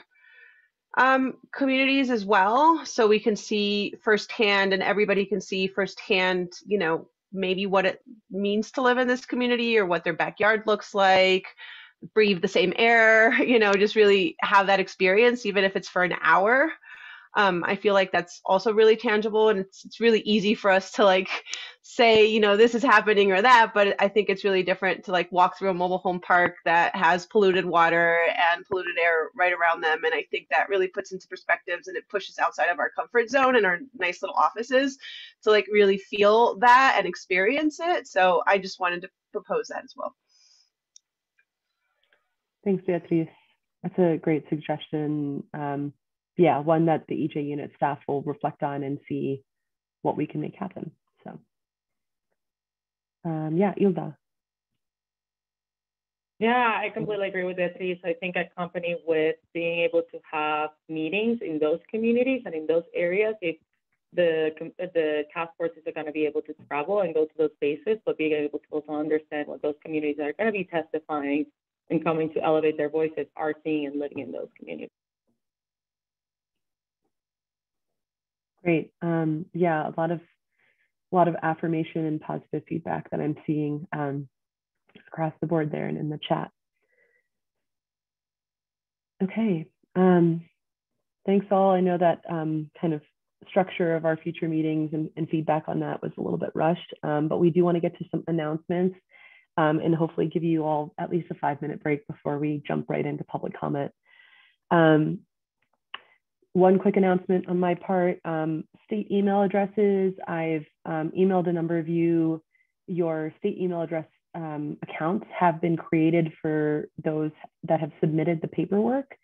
communities as well, so we can see firsthand and everybody can see firsthand, you know, maybe what it means to live in this community or what their backyard looks like, breathe the same air, you know, just really have that experience, even if it's for an hour. I feel like that's also really tangible, and it's really easy for us to like say, you know, this is happening or that, but I think it's really different to like walk through a mobile home park that has polluted water and polluted air right around them. And I think that really puts into perspectives, and it pushes outside of our comfort zone and our nice little offices to like really feel that and experience it. So I just wanted to propose that as well. Thanks, Beatriz. That's a great suggestion. Yeah, one that the EJ unit staff will reflect on and see what we can make happen. So, yeah, Ilda. Yeah, I completely agree with Beatriz. I think accompanied with being able to have meetings in those communities and in those areas, if the task forces are going to be able to travel and go to those spaces, but being able to also understand what those communities are going to be testifying and coming to elevate their voices are seeing and living in those communities. Great. Yeah, a lot of affirmation and positive feedback that I'm seeing across the board there and in the chat. Okay. Thanks all. I know that kind of structure of our future meetings and feedback on that was a little bit rushed, but we do want to get to some announcements and hopefully give you all at least a 5-minute break before we jump right into public comment. One quick announcement on my part, state email addresses. I've emailed a number of you. Your state email address accounts have been created for those that have submitted the paperwork.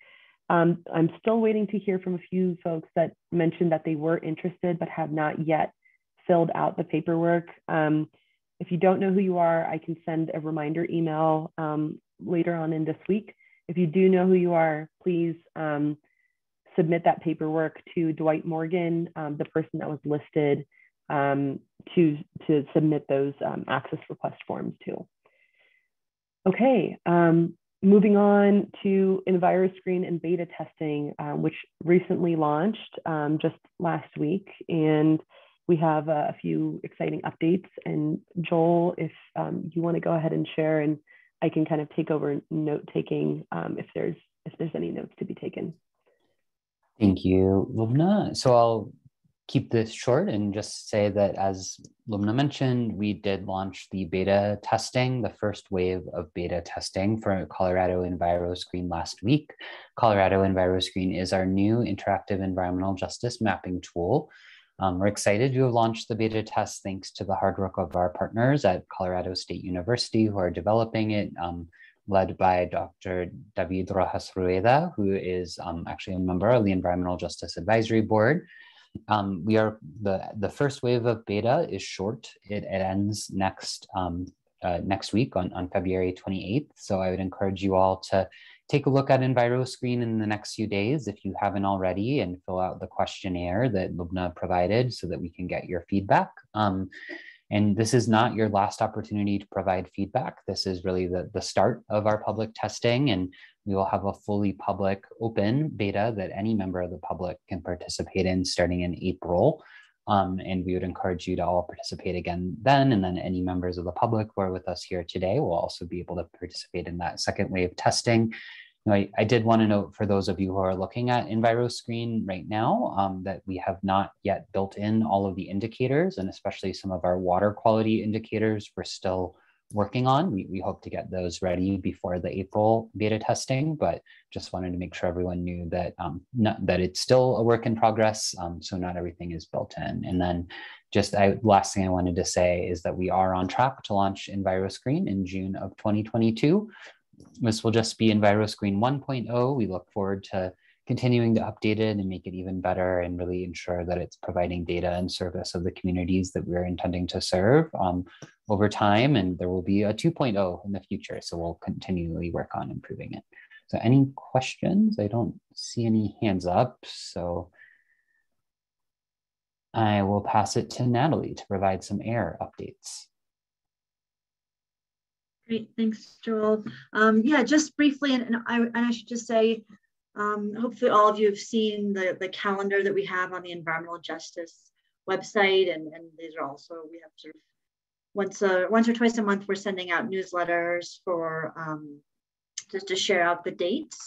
I'm still waiting to hear from a few folks that mentioned that they were interested but have not yet filled out the paperwork. If you don't know who you are, I can send a reminder email later on in this week. If you do know who you are, please submit that paperwork to Dwight Morgan, the person that was listed to submit those access request forms to. Okay, moving on to EnviroScreen and beta testing, which recently launched just last week. And we have a few exciting updates. And Joel, if you want to go ahead and share, and I can kind of take over note taking if there's any notes to be taken. Thank you, Lubna. So I'll keep this short and just say that, as Lubna mentioned, we did launch the beta testing, the first wave of beta testing for Colorado EnviroScreen last week. Colorado EnviroScreen is our new interactive environmental justice mapping tool. We're excited to have launched the beta test thanks to the hard work of our partners at Colorado State University who are developing it, led by Dr. David Rojas Rueda, who is actually a member of the Environmental Justice Advisory Board. We are the first wave of beta is short. It ends next week on February 28th. So I would encourage you all to take a look at EnviroScreen in the next few days if you haven't already, and fill out the questionnaire that Lubna provided so that we can get your feedback. And this is not your last opportunity to provide feedback. This is really the start of our public testing, and we will have a fully public open beta that any member of the public can participate in starting in April. And we would encourage you to all participate again then, and then any members of the public who are with us here today will also be able to participate in that second wave testing. You know, I did want to note for those of you who are looking at EnviroScreen right now that we have not yet built in all of the indicators, and especially some of our water quality indicators we're still working on. We hope to get those ready before the April beta testing, but just wanted to make sure everyone knew that that it's still a work in progress, so not everything is built in. And then just last thing I wanted to say is that we are on track to launch EnviroScreen in June of 2022. This will just be EnviroScreen 1.0. We look forward to continuing to update it and make it even better, and really ensure that it's providing data and service of the communities that we're intending to serve over time. And there will be a 2.0 in the future, so we'll continually work on improving it. So any questions? I don't see any hands up, so I will pass it to Natalie to provide some AIR updates. Great, thanks, Joel. Yeah, just briefly, and I should just say, hopefully all of you have seen the calendar that we have on the environmental justice website, and these are also, we have sort of once or twice a month, we're sending out newsletters for just to share out the dates.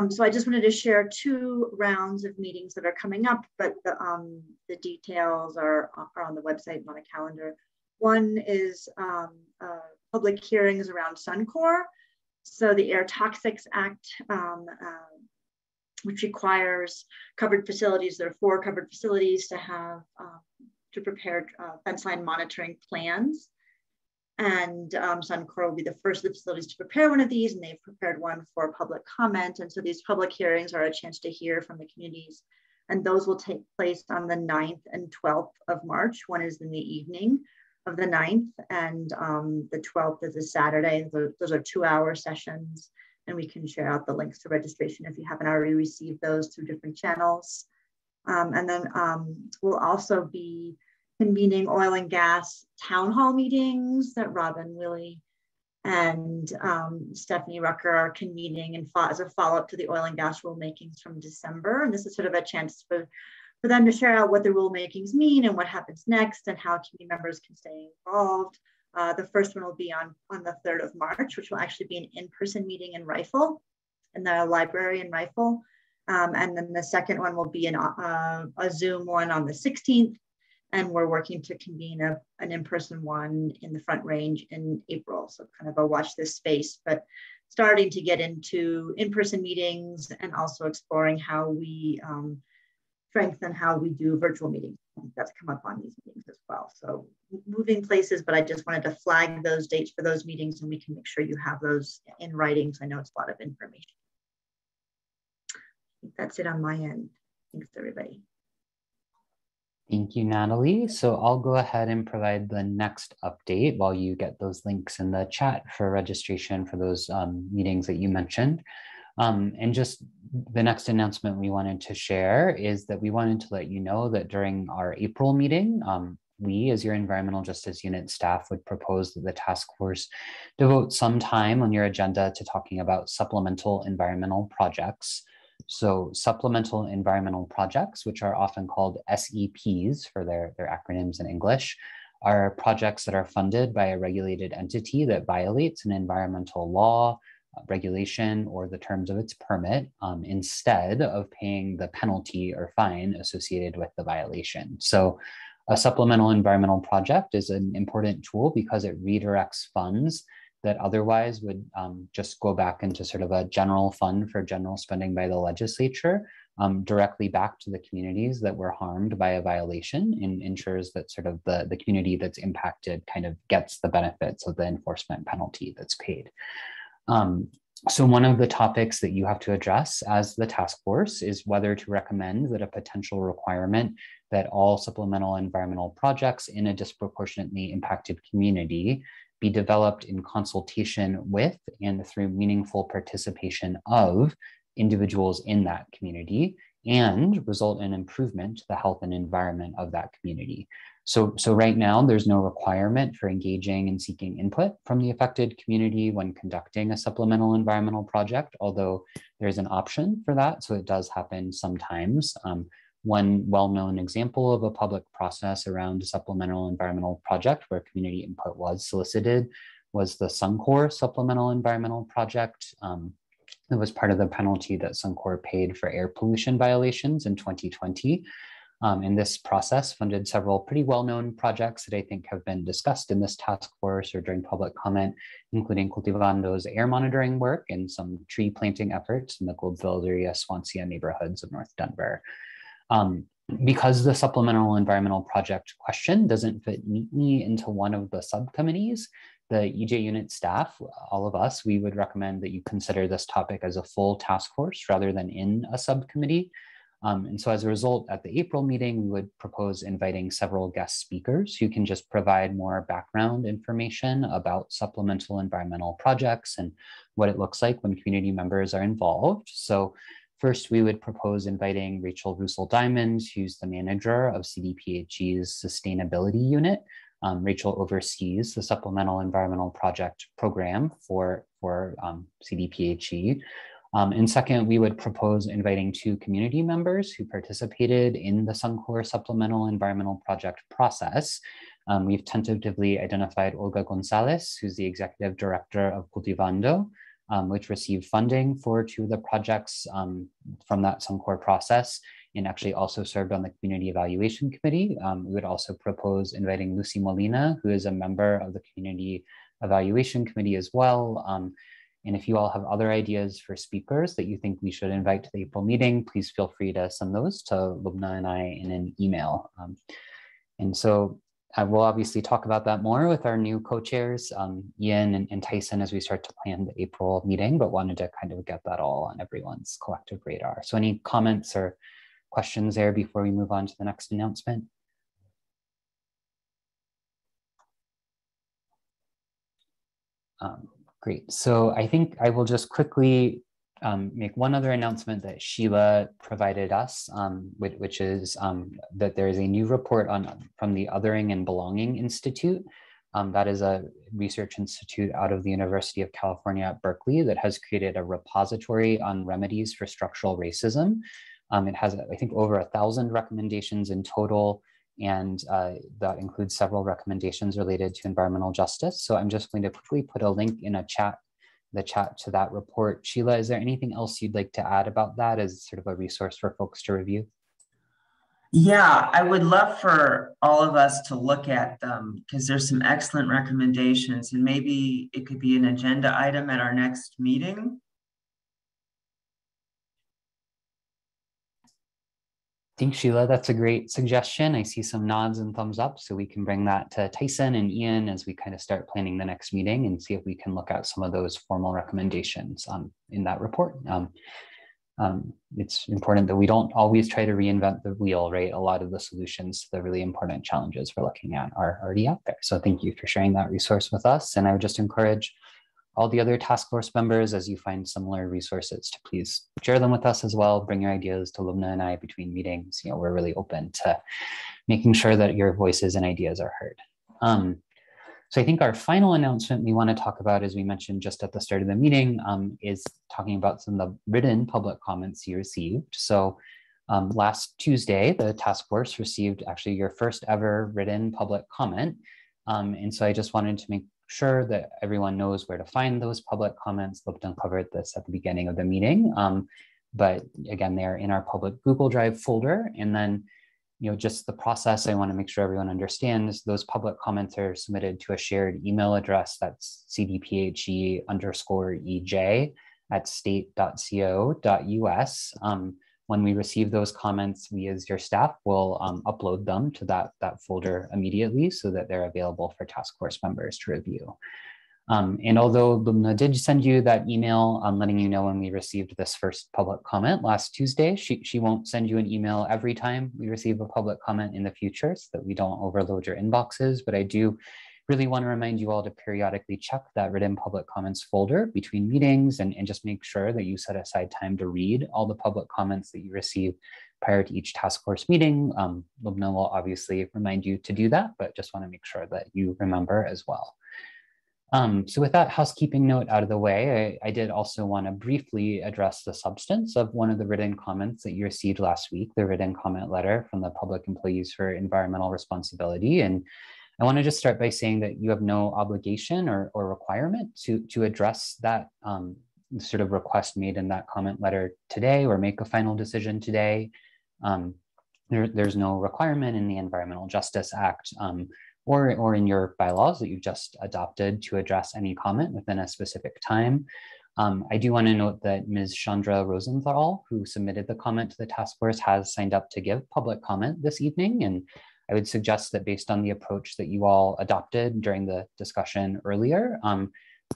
So I just wanted to share 2 rounds of meetings that are coming up, but the details are on the website and on the calendar. One is public hearings around Suncor. So the Air Toxics Act, which requires covered facilities, there are 4 covered facilities to have, to prepare fence line monitoring plans. And Suncor will be the first of the facilities to prepare one of these, and they've prepared one for public comment. And so these public hearings are a chance to hear from the communities. And those will take place on the 9th and 12th of March. One is in the evening of the 9th, and the 12th is a Saturday. Those are 2-hour sessions, and we can share out the links to registration if you haven't already received those through different channels. And then we'll also be convening oil and gas town hall meetings that Robin, Willie, and Stephanie Rucker are convening, and as a follow-up to the oil and gas rulemakings from December. And this is sort of a chance for them to share out what the rulemakings mean and what happens next, and how community members can stay involved. The first one will be on the 3rd of March, which will actually be an in-person meeting in Rifle, in the library in Rifle. And then the second one will be a Zoom one on the 16th. And we're working to convene an in-person one in the Front Range in April. So kind of a watch this space, but starting to get into in-person meetings and also exploring how we strengthen how we do virtual meetings. That's come up on these meetings as well. So moving places, but I just wanted to flag those dates for those meetings, and we can make sure you have those in writing. So I know it's a lot of information. I think that's it on my end. Thanks, everybody. Thank you, Natalie. So I'll go ahead and provide the next update while you get those links in the chat for registration for those meetings that you mentioned. And just the next announcement we wanted to share is that we wanted to let you know that during our April meeting, we, as your Environmental Justice Unit staff, would propose that the task force devote some time on your agenda to talking about supplemental environmental projects. So supplemental environmental projects, which are often called SEPs for their acronyms in English, are projects that are funded by a regulated entity that violates an environmental law, regulation, or the terms of its permit, instead of paying the penalty or fine associated with the violation. So a supplemental environmental project is an important tool because it redirects funds that otherwise would just go back into sort of a general fund for general spending by the legislature, directly back to the communities that were harmed by a violation, and ensures that sort of the community that's impacted kind of gets the benefits of the enforcement penalty that's paid. So one of the topics that you have to address as the task force is whether to recommend that a potential requirement that all supplemental environmental projects in a disproportionately impacted community be developed in consultation with and through meaningful participation of individuals in that community and result in improvement to the health and environment of that community. So right now, there's no requirement for engaging and seeking input from the affected community when conducting a supplemental environmental project, although there's an option for that. So it does happen sometimes. One well-known example of a public process around a supplemental environmental project where community input was solicited was the Suncor supplemental environmental project. It was part of the penalty that Suncor paid for air pollution violations in 2020. And this process funded several pretty well-known projects that I think have been discussed in this task force or during public comment, including Cultivando's air monitoring work and some tree planting efforts in the Goldville, Swansea neighborhoods of North Denver. Because the supplemental environmental project question doesn't fit neatly into one of the subcommittees, the EJ unit staff, all of us, we would recommend that you consider this topic as a full task force rather than in a subcommittee. And so as a result, at the April meeting, we would propose inviting several guest speakers who can just provide more background information about supplemental environmental projects and what it looks like when community members are involved. So first, we would propose inviting Rachel Russell-Diamond, who's the manager of CDPHE's Sustainability Unit. Rachel oversees the Supplemental Environmental Project Program for CDPHE. And second, we would propose inviting 2 community members who participated in the Suncor Supplemental Environmental Project process. We've tentatively identified Olga Gonzalez, who's the executive director of Cultivando, which received funding for 2 of the projects from that Suncor process, and actually also served on the Community Evaluation Committee. We would also propose inviting Lucy Molina, who is a member of the Community Evaluation Committee as well. And if you all have other ideas for speakers that you think we should invite to the April meeting, please feel free to send those to Lubna and I in an email. And so we'll obviously talk about that more with our new co-chairs, Ian and Tyson, as we start to plan the April meeting, but wanted to kind of get that all on everyone's collective radar. So any comments or questions there before we move on to the next announcement? Great. So I think I will just quickly make one other announcement that Sheila provided us, which is that there is a new report from the Othering and Belonging Institute. That is a research institute out of the University of California at Berkeley that has created a repository on remedies for structural racism. It has, I think, over 1,000 recommendations in total, and that includes several recommendations related to environmental justice. So I'm just going to quickly put a link in the chat to that report. Sheila, is there anything else you'd like to add about that as sort of a resource for folks to review? Yeah, I would love for all of us to look at them because there's some excellent recommendations, and maybe it could be an agenda item at our next meeting. I think, Sheila, that's a great suggestion. I see some nods and thumbs up, so we can bring that to Tyson and Ian as we kind of start planning the next meeting and see if we can look at some of those formal recommendations in that report. It's important that we don't always try to reinvent the wheel, right? A lot of the solutions to the really important challenges we're looking at are already out there. So thank you for sharing that resource with us. And I would just encourage all the other task force members, as you find similar resources, to please share them with us as well. Bring your ideas to Lubna and I between meetings. You know, we're really open to making sure that your voices and ideas are heard. So I think our final announcement we want to talk about, as we mentioned just at the start of the meeting, is talking about some of the written public comments you received. So last Tuesday, the task force received actually your first ever written public comment. And so I just wanted to make sure that everyone knows where to find those public comments. Lipton covered this at the beginning of the meeting. But again, they're in our public Google Drive folder. And then just the process, I want to make sure everyone understands those public comments are submitted to a shared email address that's cdphe_ej@state.co.us. When we receive those comments, we as your staff will upload them to that folder immediately so that they're available for task force members to review. And although Lumna did send you that email letting you know when we received this first public comment last Tuesday, she won't send you an email every time we receive a public comment in the future so that we don't overload your inboxes. But I do really want to remind you all to periodically check that written public comments folder between meetings and just make sure that you set aside time to read all the public comments that you receive prior to each task force meeting. Lumna will obviously remind you to do that, but just want to make sure that you remember as well. So with that housekeeping note out of the way, I did also want to briefly address the substance of one of the written comments that you received last week, the written comment letter from the Public Employees for Environmental Responsibility. And I want to just start by saying that you have no obligation or requirement to address that sort of request made in that comment letter today or make a final decision today. There's no requirement in the Environmental Justice Act or in your bylaws that you've just adopted to address any comment within a specific time. I do want to note that Ms. Chandra Rosenthal, who submitted the comment to the task force, has signed up to give public comment this evening. And I would suggest that based on the approach that you all adopted during the discussion earlier,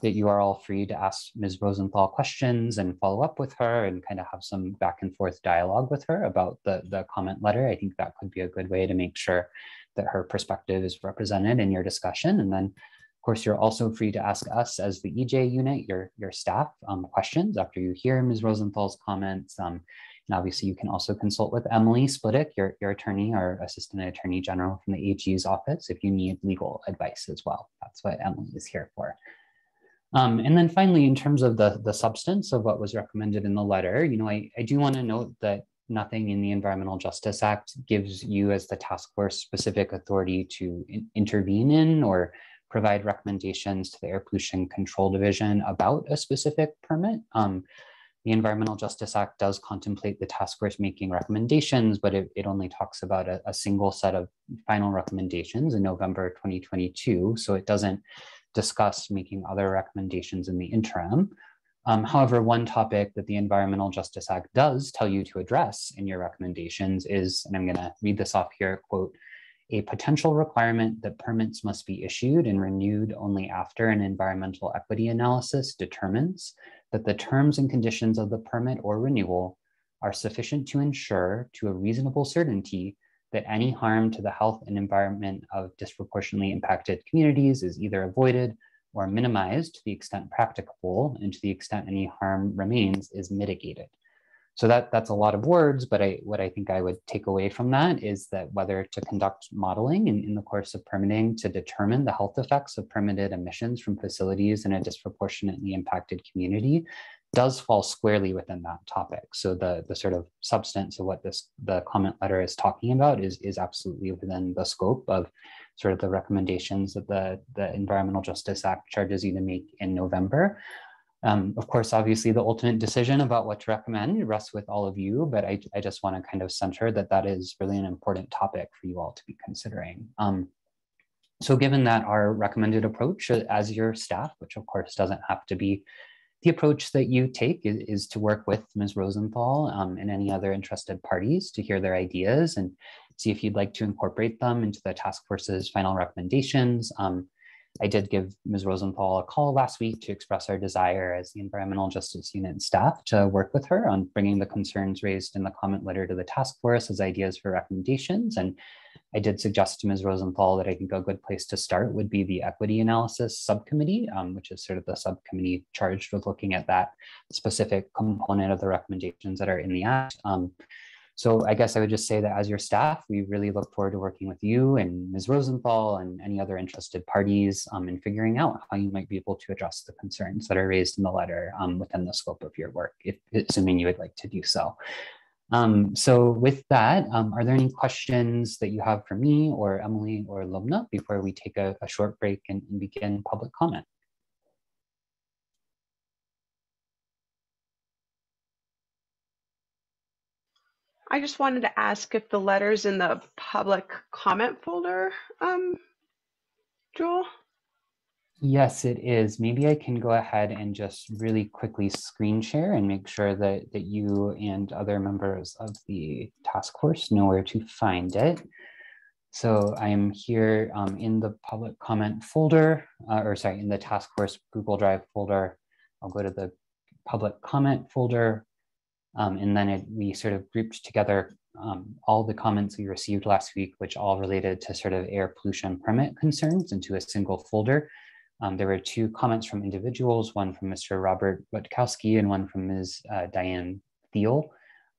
that you are all free to ask Ms. Rosenthal questions and follow up with her and kind of have some back and forth dialogue with her about the comment letter. I think that could be a good way to make sure that her perspective is represented in your discussion. And then, of course, you're also free to ask us as the EJ unit, your staff, questions after you hear Ms. Rosenthal's comments. And obviously, you can also consult with Emily Splittick, your attorney or Assistant Attorney General from the AG's office if you need legal advice as well. That's what Emily is here for. And then finally, in terms of the substance of what was recommended in the letter, I do want to note that nothing in the Environmental Justice Act gives you as the task force specific authority to intervene in or provide recommendations to the Air Pollution Control Division about a specific permit. The Environmental Justice Act does contemplate the task force making recommendations, but it only talks about a single set of final recommendations in November 2022. So it doesn't discuss making other recommendations in the interim. However, one topic that the Environmental Justice Act does tell you to address in your recommendations is, and I'm going to read this off here, quote, a potential requirement that permits must be issued and renewed only after an environmental equity analysis determines that the terms and conditions of the permit or renewal are sufficient to ensure to a reasonable certainty that any harm to the health and environment of disproportionately impacted communities is either avoided or minimized to the extent practicable, and to the extent any harm remains is mitigated. So that's a lot of words, but what I think I would take away from that is that whether to conduct modeling in the course of permitting to determine the health effects of permitted emissions from facilities in a disproportionately impacted community does fall squarely within that topic. So the sort of substance of what the comment letter is talking about is absolutely within the scope of sort of the recommendations that the Environmental Justice Act charges you to make in November. Of course, obviously, the ultimate decision about what to recommend rests with all of you, but I just want to kind of center that is really an important topic for you all to be considering. So given that our recommended approach as your staff, which of course doesn't have to be the approach that you take, is to work with Ms. Rosenthal and any other interested parties to hear their ideas and see if you'd like to incorporate them into the task force's final recommendations. I did give Ms. Rosenthal a call last week to express our desire as the Environmental Justice Unit staff to work with her on bringing the concerns raised in the comment letter to the task force as ideas for recommendations. And I did suggest to Ms. Rosenthal that I think a good place to start would be the Equity Analysis Subcommittee, which is sort of the subcommittee charged with looking at that specific component of the recommendations that are in the Act. So I guess I would just say that as your staff, we really look forward to working with you and Ms. Rosenthal and any other interested parties in figuring out how you might be able to address the concerns that are raised in the letter within the scope of your work, if assuming you would like to do so. So with that, are there any questions that you have for me or Emily or Lubna before we take a short break and begin public comment? I just wanted to ask if the letter's in the public comment folder, Joel? Yes, it is. Maybe I can go ahead and just really quickly screen share and make sure that you and other members of the task force know where to find it. So I am here in the public comment folder, in the task force Google Drive folder. I'll go to the public comment folder. And then we sort of grouped together all the comments we received last week, which all related to sort of air pollution permit concerns into a single folder. There were 2 comments from individuals, one from Mr. Robert Rutkowski and one from Ms. Diane Thiel.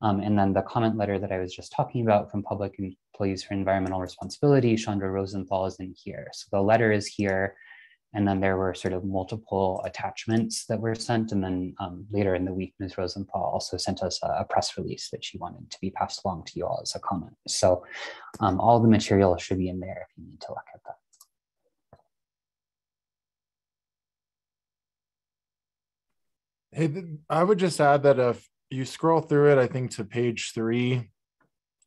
And then the comment letter that I was just talking about from Public Employees for Environmental Responsibility, Chandra Rosenthal, is in here. So the letter is here. And then there were sort of multiple attachments that were sent. And then later in the week, Ms. Rosenthal also sent us a press release that she wanted to be passed along to you all as a comment. So all the material should be in there if you need to look at that. Hey, I would just add that if you scroll through it, I think to page 3,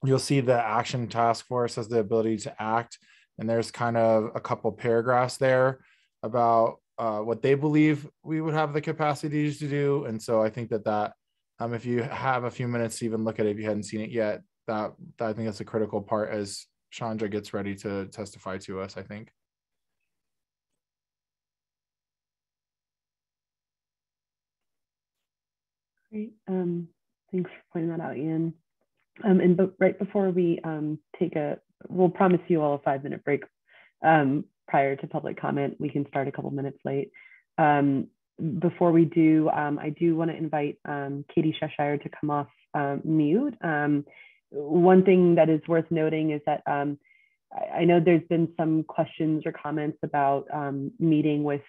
you'll see the action task force has the ability to act. And there's kind of a couple paragraphs there about what they believe we would have the capacities to do. And so I think that if you have a few minutes to even look at it, if you hadn't seen it yet, that I think that's a critical part as Chandra gets ready to testify to us, I think. Great. Thanks for pointing that out, Ian. But right before we we'll promise you all a 5-minute break prior to public comment. We can start a couple minutes late. Before we do, I do want to invite Katie Cheshire to come off mute. One thing that is worth noting is that I know there's been some questions or comments about meeting with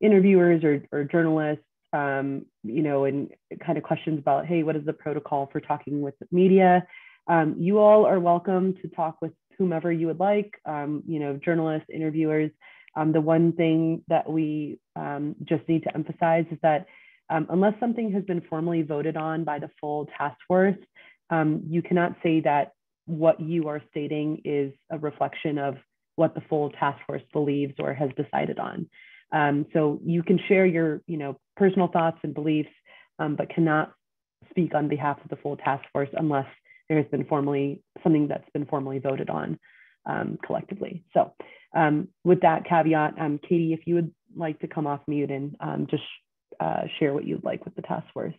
interviewers or journalists, and kind of questions about, hey, what is the protocol for talking with the media? You all are welcome to talk with whomever you would like, journalists, interviewers. The one thing that we just need to emphasize is that unless something has been formally voted on by the full task force, you cannot say that what you are stating is a reflection of what the full task force believes or has decided on. So you can share your personal thoughts and beliefs, but cannot speak on behalf of the full task force unless there has been something that's been formally voted on collectively. So with that caveat, Katie, if you would like to come off mute and just share what you'd like with the task force.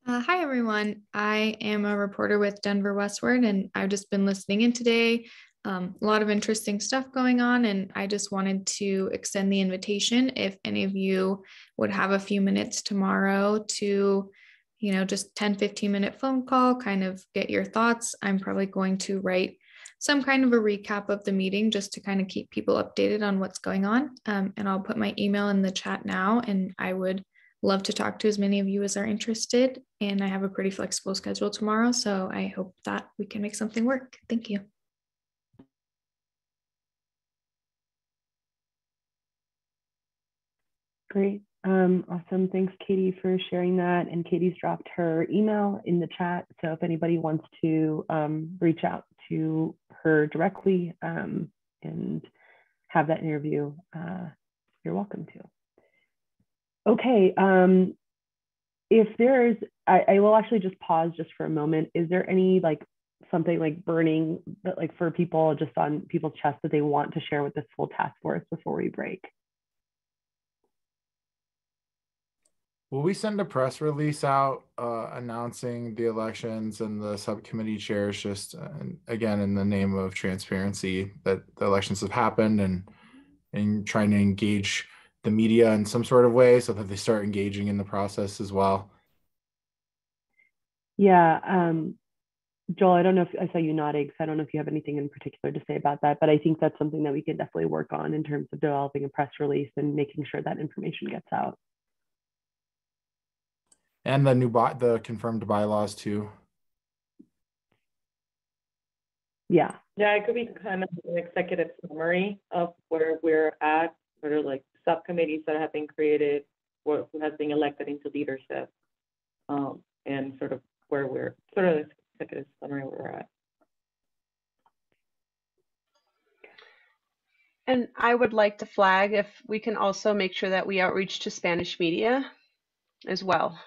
Hi, everyone. I am a reporter with Denver Westward, and I've just been listening in today. A lot of interesting stuff going on, and I just wanted to extend the invitation if any of you would have a few minutes tomorrow to, just 10-15 minute phone call, kind of get your thoughts. I'm probably going to write some kind of a recap of the meeting just to kind of keep people updated on what's going on. And I'll put my email in the chat now, and I would love to talk to as many of you as are interested. And I have a pretty flexible schedule tomorrow, so I hope that we can make something work. Thank you. Great. Awesome. Thanks, Katie, for sharing that. And Katie's dropped her email in the chat. So if anybody wants to reach out to her directly and have that interview, you're welcome to. Okay. If there's, I will actually just pause just for a moment. Is there any something burning that for people just on people's chest that they want to share with this full task force before we break? Will we send a press release out announcing the elections and the subcommittee chairs, just again in the name of transparency, that the elections have happened, and trying to engage the media in some sort of way so that they start engaging in the process as well? Yeah, Joel, I don't know if I saw you nodding, so I don't know if you have anything in particular to say about that, but I think that's something that we can definitely work on in terms of developing a press release and making sure that information gets out. And the confirmed bylaws too. Yeah. Yeah, it could be kind of an executive summary of where we're at, sort of like subcommittees that have been created, who has been elected into leadership, and sort of where we're, sort of executive summary where we're at. And I would like to flag if we can also make sure that we outreach to Spanish media as well.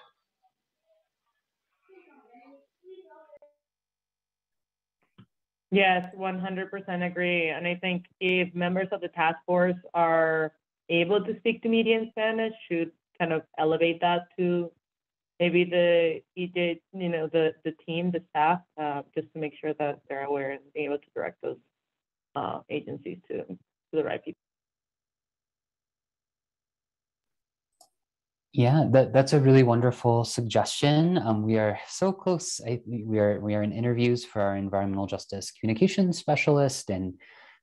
Yes, 100% agree. And I think if members of the task force are able to speak to media in Spanish, should kind of elevate that to maybe the team, the staff, just to make sure that they're aware and being able to direct those agencies to the right people. Yeah, that's a really wonderful suggestion. We are so close. We are in interviews for our environmental justice communications specialist, and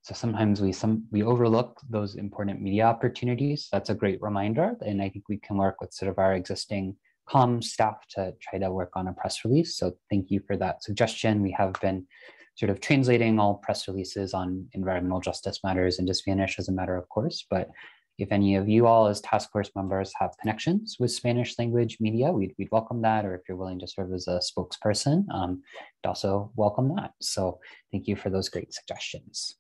so sometimes we overlook those important media opportunities. That's a great reminder, and I think we can work with sort of our existing comms staff to try to work on a press release. So thank you for that suggestion. We have been sort of translating all press releases on environmental justice matters into Spanish as a matter of course, but if any of you all as task force members have connections with Spanish language media, we'd welcome that. Or if you're willing to serve as a spokesperson, we'd also welcome that. So thank you for those great suggestions.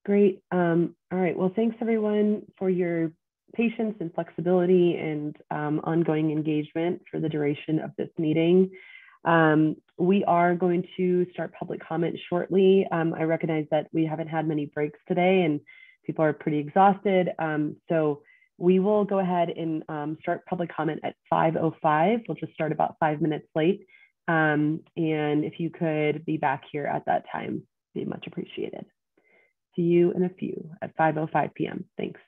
Great. All right. Well, thanks everyone for your patience and flexibility and ongoing engagement for the duration of this meeting. We are going to start public comment shortly. I recognize that we haven't had many breaks today and people are pretty exhausted. So we will go ahead and start public comment at 5:05. We'll just start about 5 minutes late. And if you could be back here at that time, be much appreciated. See you in a few at 5:05 p.m. Thanks.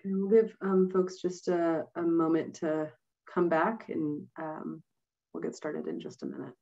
Okay, we'll give folks just a moment to come back, and we'll get started in just a minute.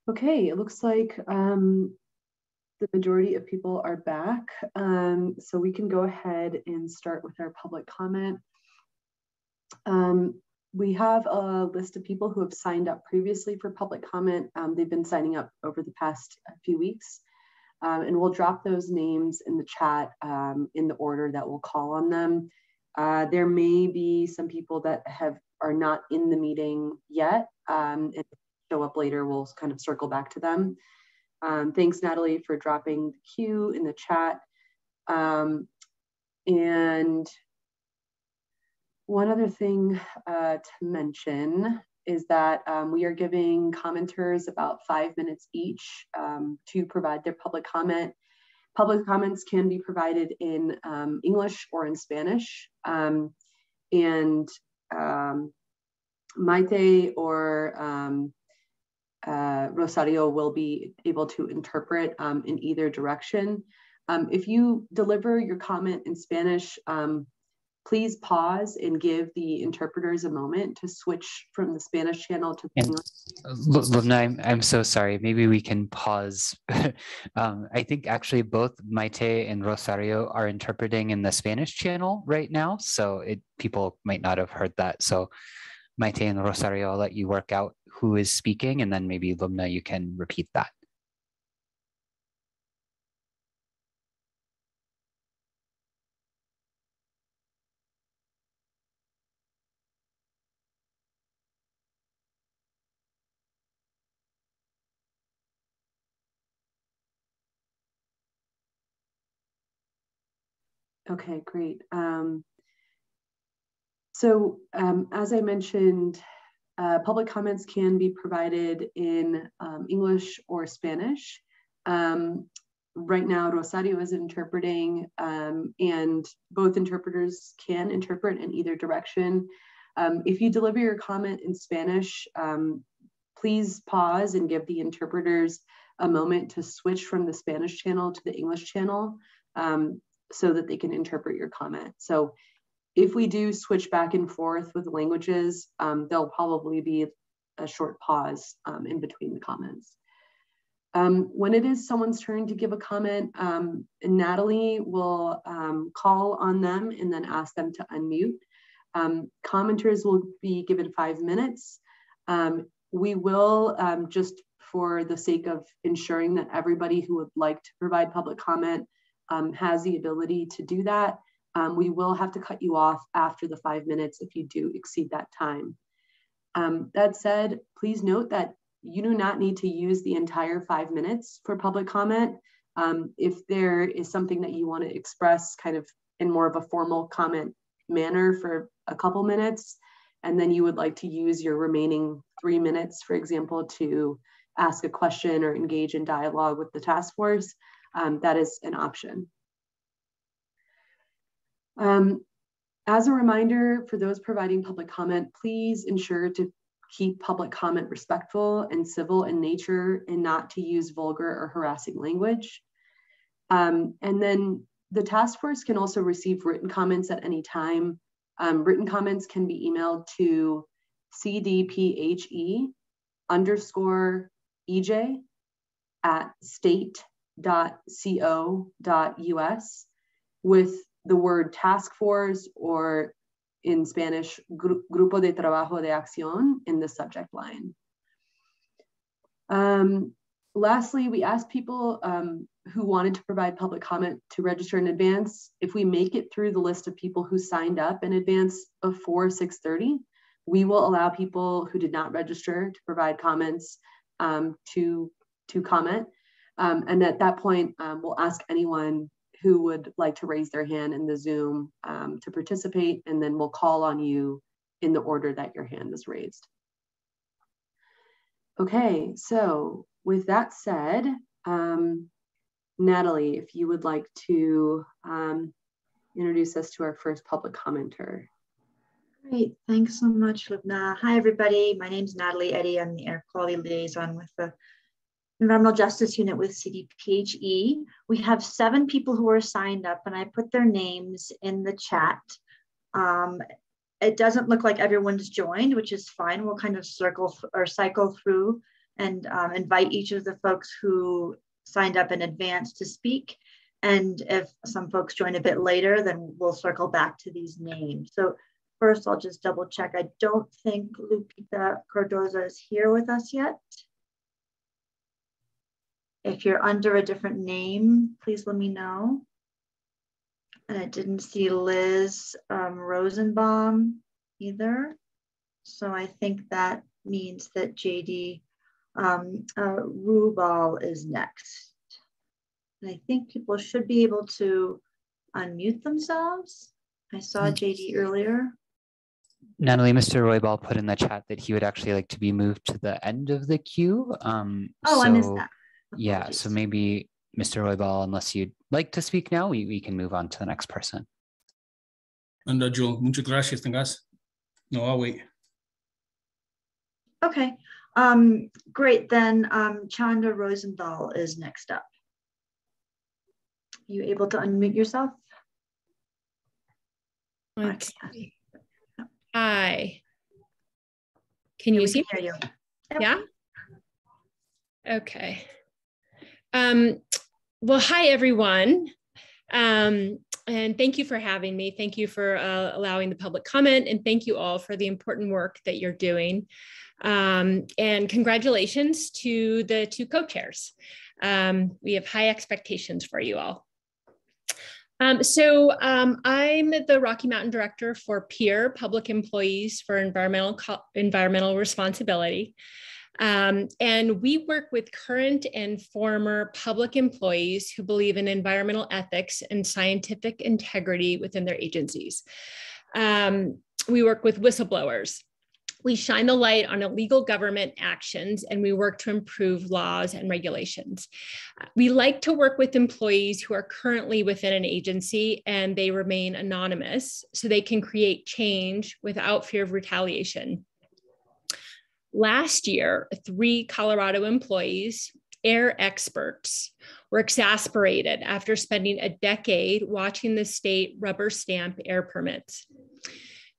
Okay, it looks like the majority of people are back. So we can go ahead and start with our public comment. We have a list of people who have signed up previously for public comment. They've been signing up over the past few weeks. And we'll drop those names in the chat in the order that we'll call on them. There may be some people that are not in the meeting yet. And show up later, we'll kind of circle back to them. Thanks, Natalie, for dropping the queue in the chat. And one other thing to mention is that we are giving commenters about 5 minutes each to provide their public comment. Public comments can be provided in English or in Spanish. And Maite or Rosario will be able to interpret in either direction. If you deliver your comment in Spanish, please pause and give the interpreters a moment to switch from the Spanish channel to the English. Lumna, I'm so sorry. Maybe we can pause. I think actually both Maite and Rosario are interpreting in the Spanish channel right now, so people might not have heard that. So Maite and Rosario, I'll let you work out who is speaking, and then maybe Lumna, you can repeat that. Okay, great. As I mentioned, public comments can be provided in English or Spanish. Right now, Rosario is interpreting, and both interpreters can interpret in either direction. If you deliver your comment in Spanish, please pause and give the interpreters a moment to switch from the Spanish channel to the English channel so that they can interpret your comment. So if we do switch back and forth with languages, there'll probably be a short pause in between the comments. When it is someone's turn to give a comment, Natalie will call on them and then ask them to unmute. Commenters will be given 5 minutes. We will, just for the sake of ensuring that everybody who would like to provide public comment has the ability to do that, we will have to cut you off after the 5 minutes if you do exceed that time. That said, please note that you do not need to use the entire 5 minutes for public comment. If there is something that you want to express kind of in more of a formal comment manner for a couple minutes, and then you would like to use your remaining 3 minutes, for example, to ask a question or engage in dialogue with the task force, that is an option. As a reminder, for those providing public comment, please ensure to keep public comment respectful and civil in nature and not to use vulgar or harassing language. And then the task force can also receive written comments at any time. Written comments can be emailed to cdphe_ej@state.co.us with the word task force, or in Spanish, Grupo de Trabajo de Acción, in the subject line. Lastly, we asked people who wanted to provide public comment to register in advance. If we make it through the list of people who signed up in advance of 6:30, we will allow people who did not register to provide comments to comment. And at that point, we'll ask anyone who would like to raise their hand in the Zoom to participate, and then we'll call on you in the order that your hand is raised. Okay, so with that said, Natalie, if you would like to introduce us to our first public commenter. Great, thanks so much, Lubna. Hi, everybody. My name is Natalie Eddy. I'm the Air Quality Liaison with the Environmental Justice Unit with CDPHE. We have 7 people who are signed up, and I put their names in the chat. It doesn't look like everyone's joined, which is fine. We'll kind of cycle through and invite each of the folks who signed up in advance to speak. And if some folks join a bit later, then we'll circle back to these names. So first, I'll just double check. I don't think Lupita Cardoza is here with us yet. If you're under a different name, please let me know. And I didn't see Liz Rosenbaum either. So I think that means that JD Rubal is next. And I think people should be able to unmute themselves. I saw JD earlier. Natalie, Mr. Roybal put in the chat that he would actually like to be moved to the end of the queue. I missed that. Yeah, so maybe Mr. Roybal, unless you'd like to speak now, we can move on to the next person. Anda, Joel, muchas gracias, tengas. No, I'll wait. Okay, great. Then Chanda Rosenthal is next up. You able to unmute yourself? Let's see. Hi. Can you see me? Hear you. Yep. Yeah? Okay. Well, hi, everyone. And thank you for having me. Thank you for allowing the public comment, and thank you all for the important work that you're doing. And congratulations to the 2 co-chairs. We have high expectations for you all. I'm the Rocky Mountain Director for PEER, Public Employees for Environmental Responsibility. And we work with current and former public employees who believe in environmental ethics and scientific integrity within their agencies. We work with whistleblowers. We shine the light on illegal government actions, and we work to improve laws and regulations. We like to work with employees who are currently within an agency and they remain anonymous so they can create change without fear of retaliation. Last year, 3 Colorado employees, air experts, were exasperated after spending a decade watching the state rubber stamp air permits.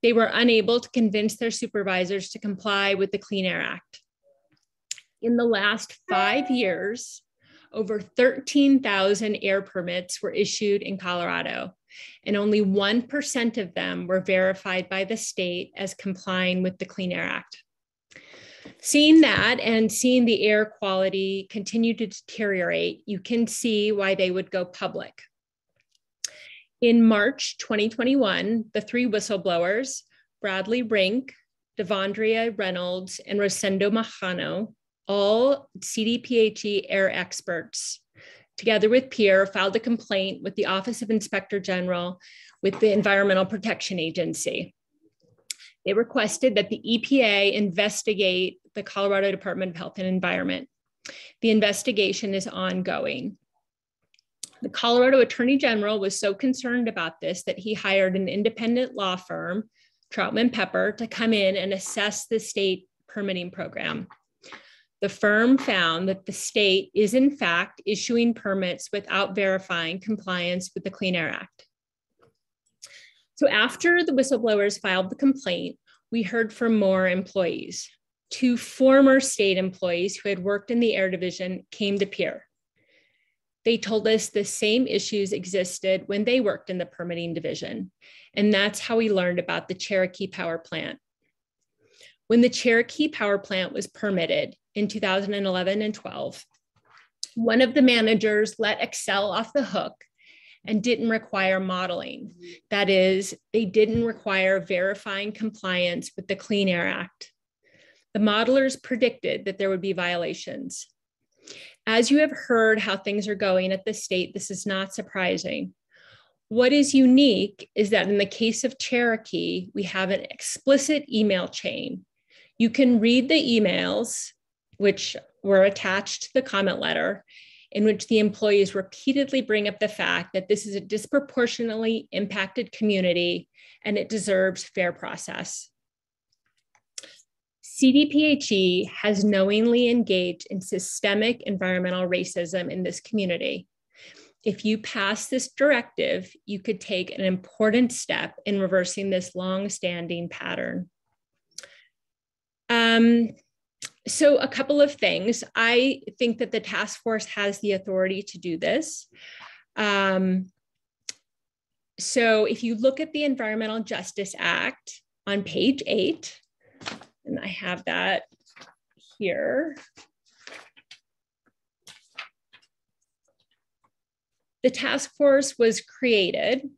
They were unable to convince their supervisors to comply with the Clean Air Act. In the last 5 years, over 13,000 air permits were issued in Colorado, and only 1% of them were verified by the state as complying with the Clean Air Act. Seeing that and seeing the air quality continue to deteriorate, you can see why they would go public. In March 2021, the 3 whistleblowers, Bradley Rink, Devondria Reynolds, and Rosendo Majano, all CDPHE air experts, together with PEER, filed a complaint with the Office of Inspector General with the Environmental Protection Agency. They requested that the EPA investigate the Colorado Department of Health and Environment. The investigation is ongoing. The Colorado Attorney General was so concerned about this that he hired an independent law firm, Troutman Pepper, to come in and assess the state permitting program. The firm found that the state is in fact issuing permits without verifying compliance with the Clean Air Act. So after the whistleblowers filed the complaint, we heard from more employees. 2 former state employees who had worked in the air division came to peer. They told us the same issues existed when they worked in the permitting division. And that's how we learned about the Cherokee Power Plant. When the Cherokee Power Plant was permitted in 2011 and 12, one of the managers let Excel off the hook and didn't require modeling. That is, they didn't require verifying compliance with the Clean Air Act. The modelers predicted that there would be violations. As you have heard how things are going at the state, this is not surprising. What is unique is that in the case of Cherokee, we have an explicit email chain. You can read the emails, which were attached to the comment letter, in which the employees repeatedly bring up the fact that this is a disproportionately impacted community and it deserves fair process. CDPHE has knowingly engaged in systemic environmental racism in this community. If you pass this directive, you could take an important step in reversing this long-standing pattern. So a couple of things. I think that the task force has the authority to do this. So if you look at the Environmental Justice Act on page 8, and I have that here. The task force was created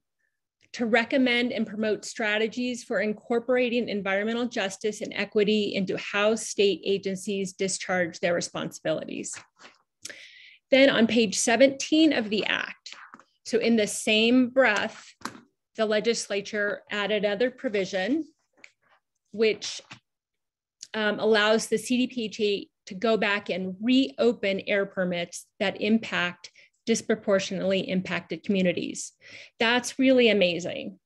to recommend and promote strategies for incorporating environmental justice and equity into how state agencies discharge their responsibilities. Then on page 17 of the act, so in the same breath, the legislature added another provision which allows the CDPHE to go back and reopen air permits that impact disproportionately impacted communities. That's really amazing.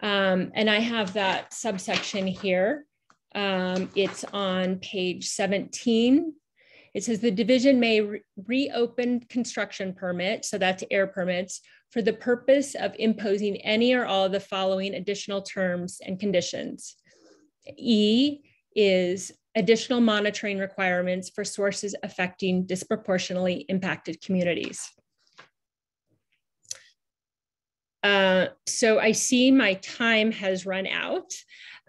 And I have that subsection here. It's on page 17. It says the division may reopen construction permits, so that's air permits, for the purpose of imposing any or all of the following additional terms and conditions. E is additional monitoring requirements for sources affecting disproportionately impacted communities. So I see my time has run out.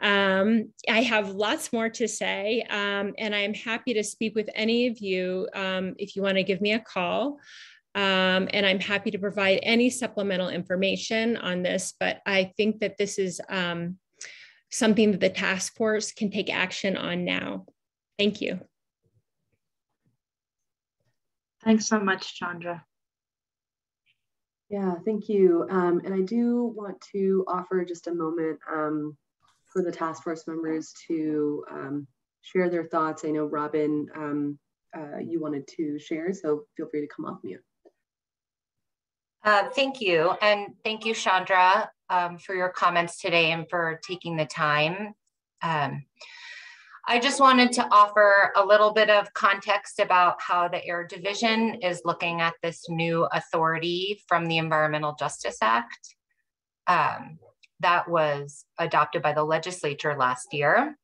I have lots more to say, and I'm happy to speak with any of you if you want to give me a call. And I'm happy to provide any supplemental information on this, but I think that this is something that the task force can take action on now. Thank you. Thanks so much, Chandra. Yeah, thank you. And I do want to offer just a moment for the task force members to share their thoughts. I know Robin, you wanted to share, so feel free to come off mute. Thank you. And thank you, Chandra, for your comments today and for taking the time. I just wanted to offer a little bit of context about how the Air Division is looking at this new authority from the Environmental Justice Act that was adopted by the legislature last year.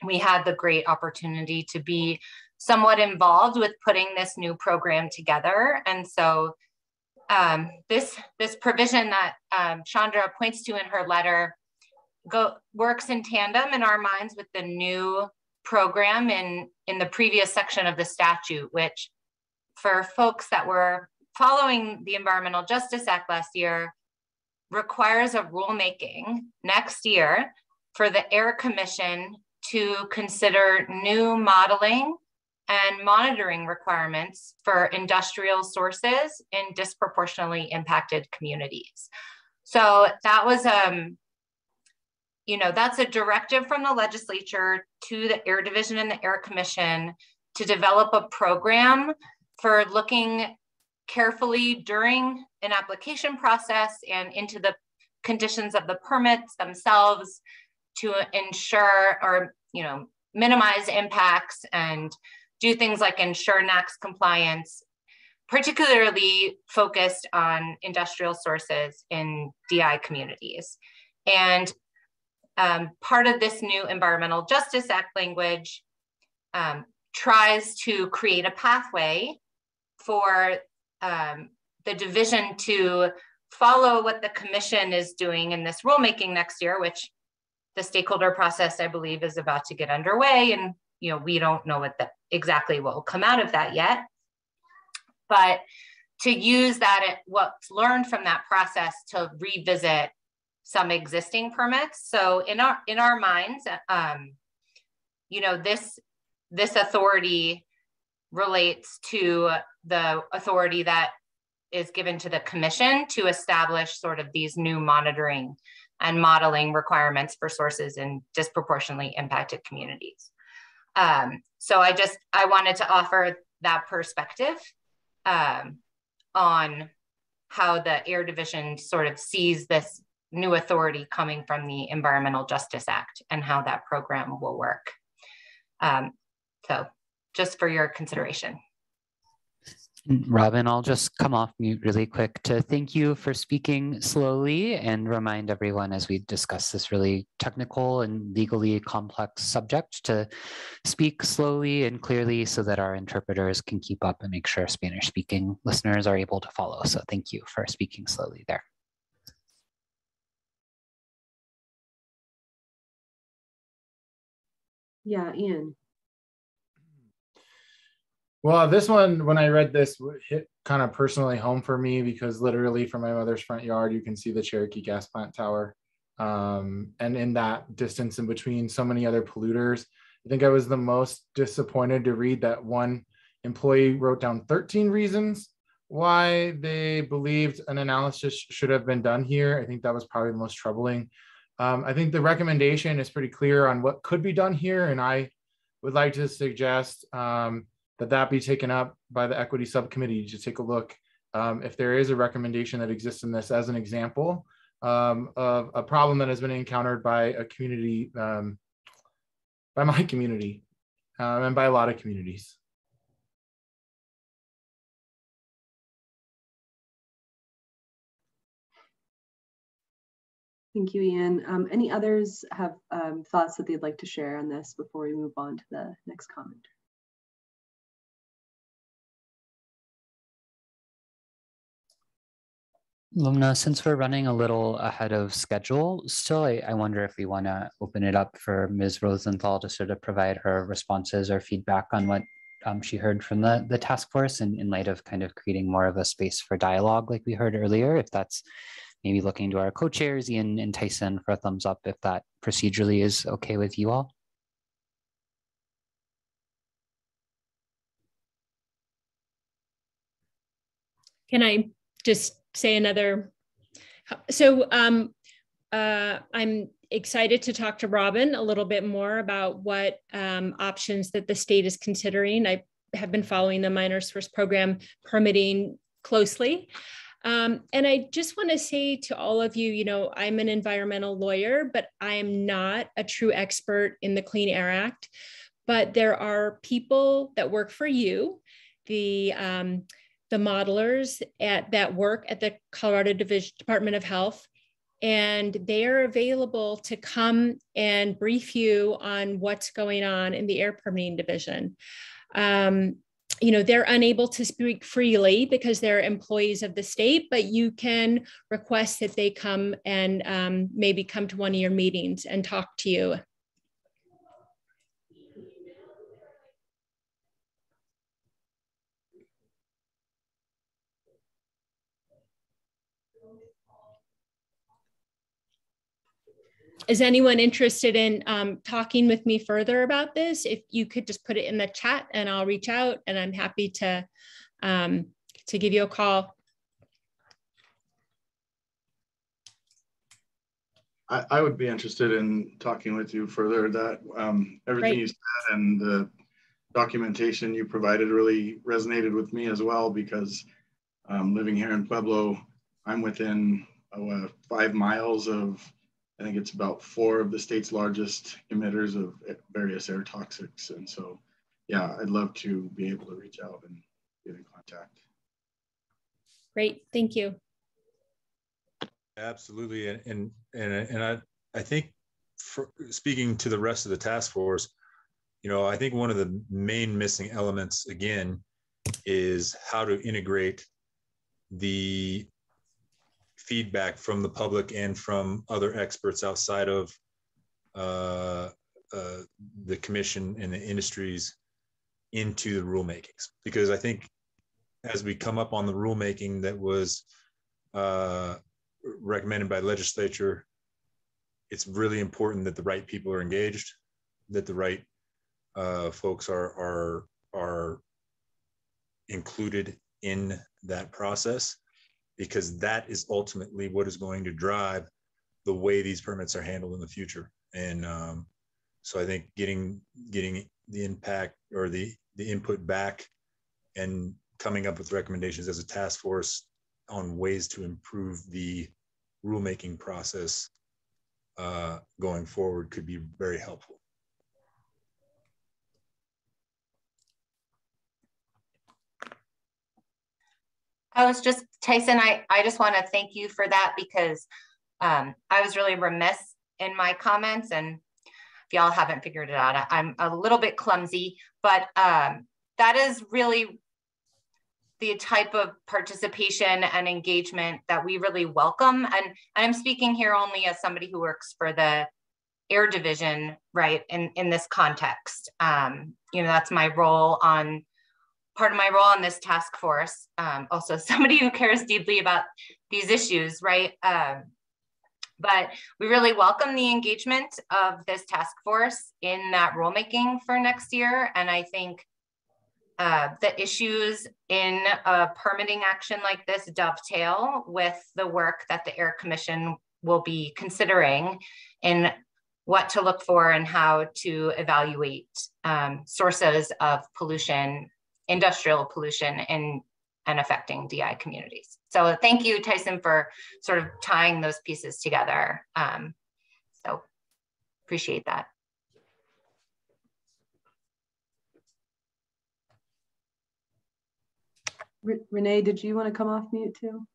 We had the great opportunity to be somewhat involved with putting this new program together. And so this provision that Chandra points to in her letter works in tandem in our minds with the new program in the previous section of the statute, which for folks that were following the Environmental Justice Act last year requires a rulemaking next year for the Air Commission to consider new modeling and monitoring requirements for industrial sources in disproportionately impacted communities. So that was that's a directive from the legislature to the Air Division and the Air Commission to develop a program for looking carefully during an application process and into the conditions of the permits themselves to ensure or minimize impacts and do things like ensure NAAQS compliance, particularly focused on industrial sources in DI communities. And part of this new Environmental Justice Act language tries to create a pathway for the division to follow what the commission is doing in this rulemaking next year, which the stakeholder process, I believe, is about to get underway. And we don't know exactly what will come out of that yet. But to use that, what's learned from that process to revisit some existing permits. So in our minds, this authority relates to the authority that is given to the commission to establish sort of these new monitoring and modeling requirements for sources in disproportionately impacted communities. So I wanted to offer that perspective on how the Air Division sort of sees this new authority coming from the Environmental Justice Act and how that program will work. So just for your consideration. Robin, I'll just come off mute really quick to thank you for speaking slowly and remind everyone as we discuss this really technical and legally complex subject to speak slowly and clearly so that our interpreters can keep up and make sure Spanish-speaking listeners are able to follow. So thank you for speaking slowly there. Yeah, Ian. Well, this one, when I read this, hit kind of personally home for me because literally from my mother's front yard, you can see the Cherokee gas plant tower. And in that distance in between so many other polluters, I think I was the most disappointed to read that one employee wrote down 13 reasons why they believed an analysis should have been done here. I think that was probably the most troubling. I think the recommendation is pretty clear on what could be done here. And I would like to suggest that be taken up by the equity subcommittee to take a look if there is a recommendation that exists in this as an example of a problem that has been encountered by a community, by my community, and by a lot of communities. Thank you, Ian. Any others have thoughts that they'd like to share on this before we move on to the next comment? Lumna, since we're running a little ahead of schedule, still, I wonder if we want to open it up for Ms. Rosenthal to sort of provide her responses or feedback on what she heard from the task force in light of kind of creating more of a space for dialogue like we heard earlier, if that's maybe looking to our co-chairs, Ian and Tyson, for a thumbs up if that procedurally is okay with you all. Can I just say another? So I'm excited to talk to Robin a little bit more about what options that the state is considering. I have been following the Minor Source Program permitting closely. And I just want to say to all of you, I'm an environmental lawyer, but I am not a true expert in the Clean Air Act. But there are people that work for you, the modelers that work at the Colorado Department of Health, and they are available to come and brief you on what's going on in the air permitting division. They're unable to speak freely because they're employees of the state, but you can request that they come and maybe come to one of your meetings and talk to you. Is anyone interested in talking with me further about this? If you could just put it in the chat and I'll reach out, and I'm happy to give you a call. I would be interested in talking with you further. That everything you said and the documentation you provided really resonated with me as well, because living here in Pueblo, I'm within 5 miles of, I think it's about 4 of the state's largest emitters of various air toxics. And so, yeah, I'd love to be able to reach out and get in contact. Great, thank you. Absolutely, and I think, speaking to the rest of the task force, I think one of the main missing elements again is how to integrate the feedback from the public and from other experts outside of the commission and the industries into the rulemakings, because I think as we come up on the rulemaking that was recommended by the legislature, it's really important that the right people are engaged, that the right folks are included in that process, because that is ultimately what is going to drive the way these permits are handled in the future. And so I think getting the impact or the input back and coming up with recommendations as a task force on ways to improve the rulemaking process going forward could be very helpful. Tyson, I just want to thank you for that, because I was really remiss in my comments, and if y'all haven't figured it out, I'm a little bit clumsy, but that is really the type of participation and engagement that we really welcome. And I'm speaking here only as somebody who works for the air division, right, in this context. That's my role on, part of my role on this task force. Also somebody who cares deeply about these issues, right? But we really welcome the engagement of this task force in that rulemaking for next year. And I think the issues in a permitting action like this dovetail with the work that the Air Commission will be considering in what to look for and how to evaluate sources of pollution, industrial pollution and affecting DI communities. So thank you, Tyson, for sort of tying those pieces together. So appreciate that. Renee, did you want to come off mute too?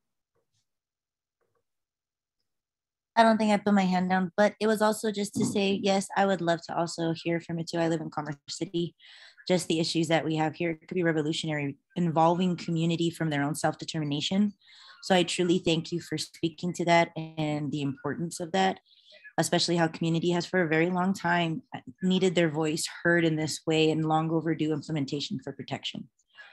I don't think I put my hand down, but it was also just to say, yes, I would love to also hear from it too. I live in Commerce City. Just the issues that we have here could be revolutionary, involving community from their own self-determination. So I truly thank you for speaking to that and the importance of that, especially how community has for a very long time needed their voice heard in this way and long overdue implementation for protection.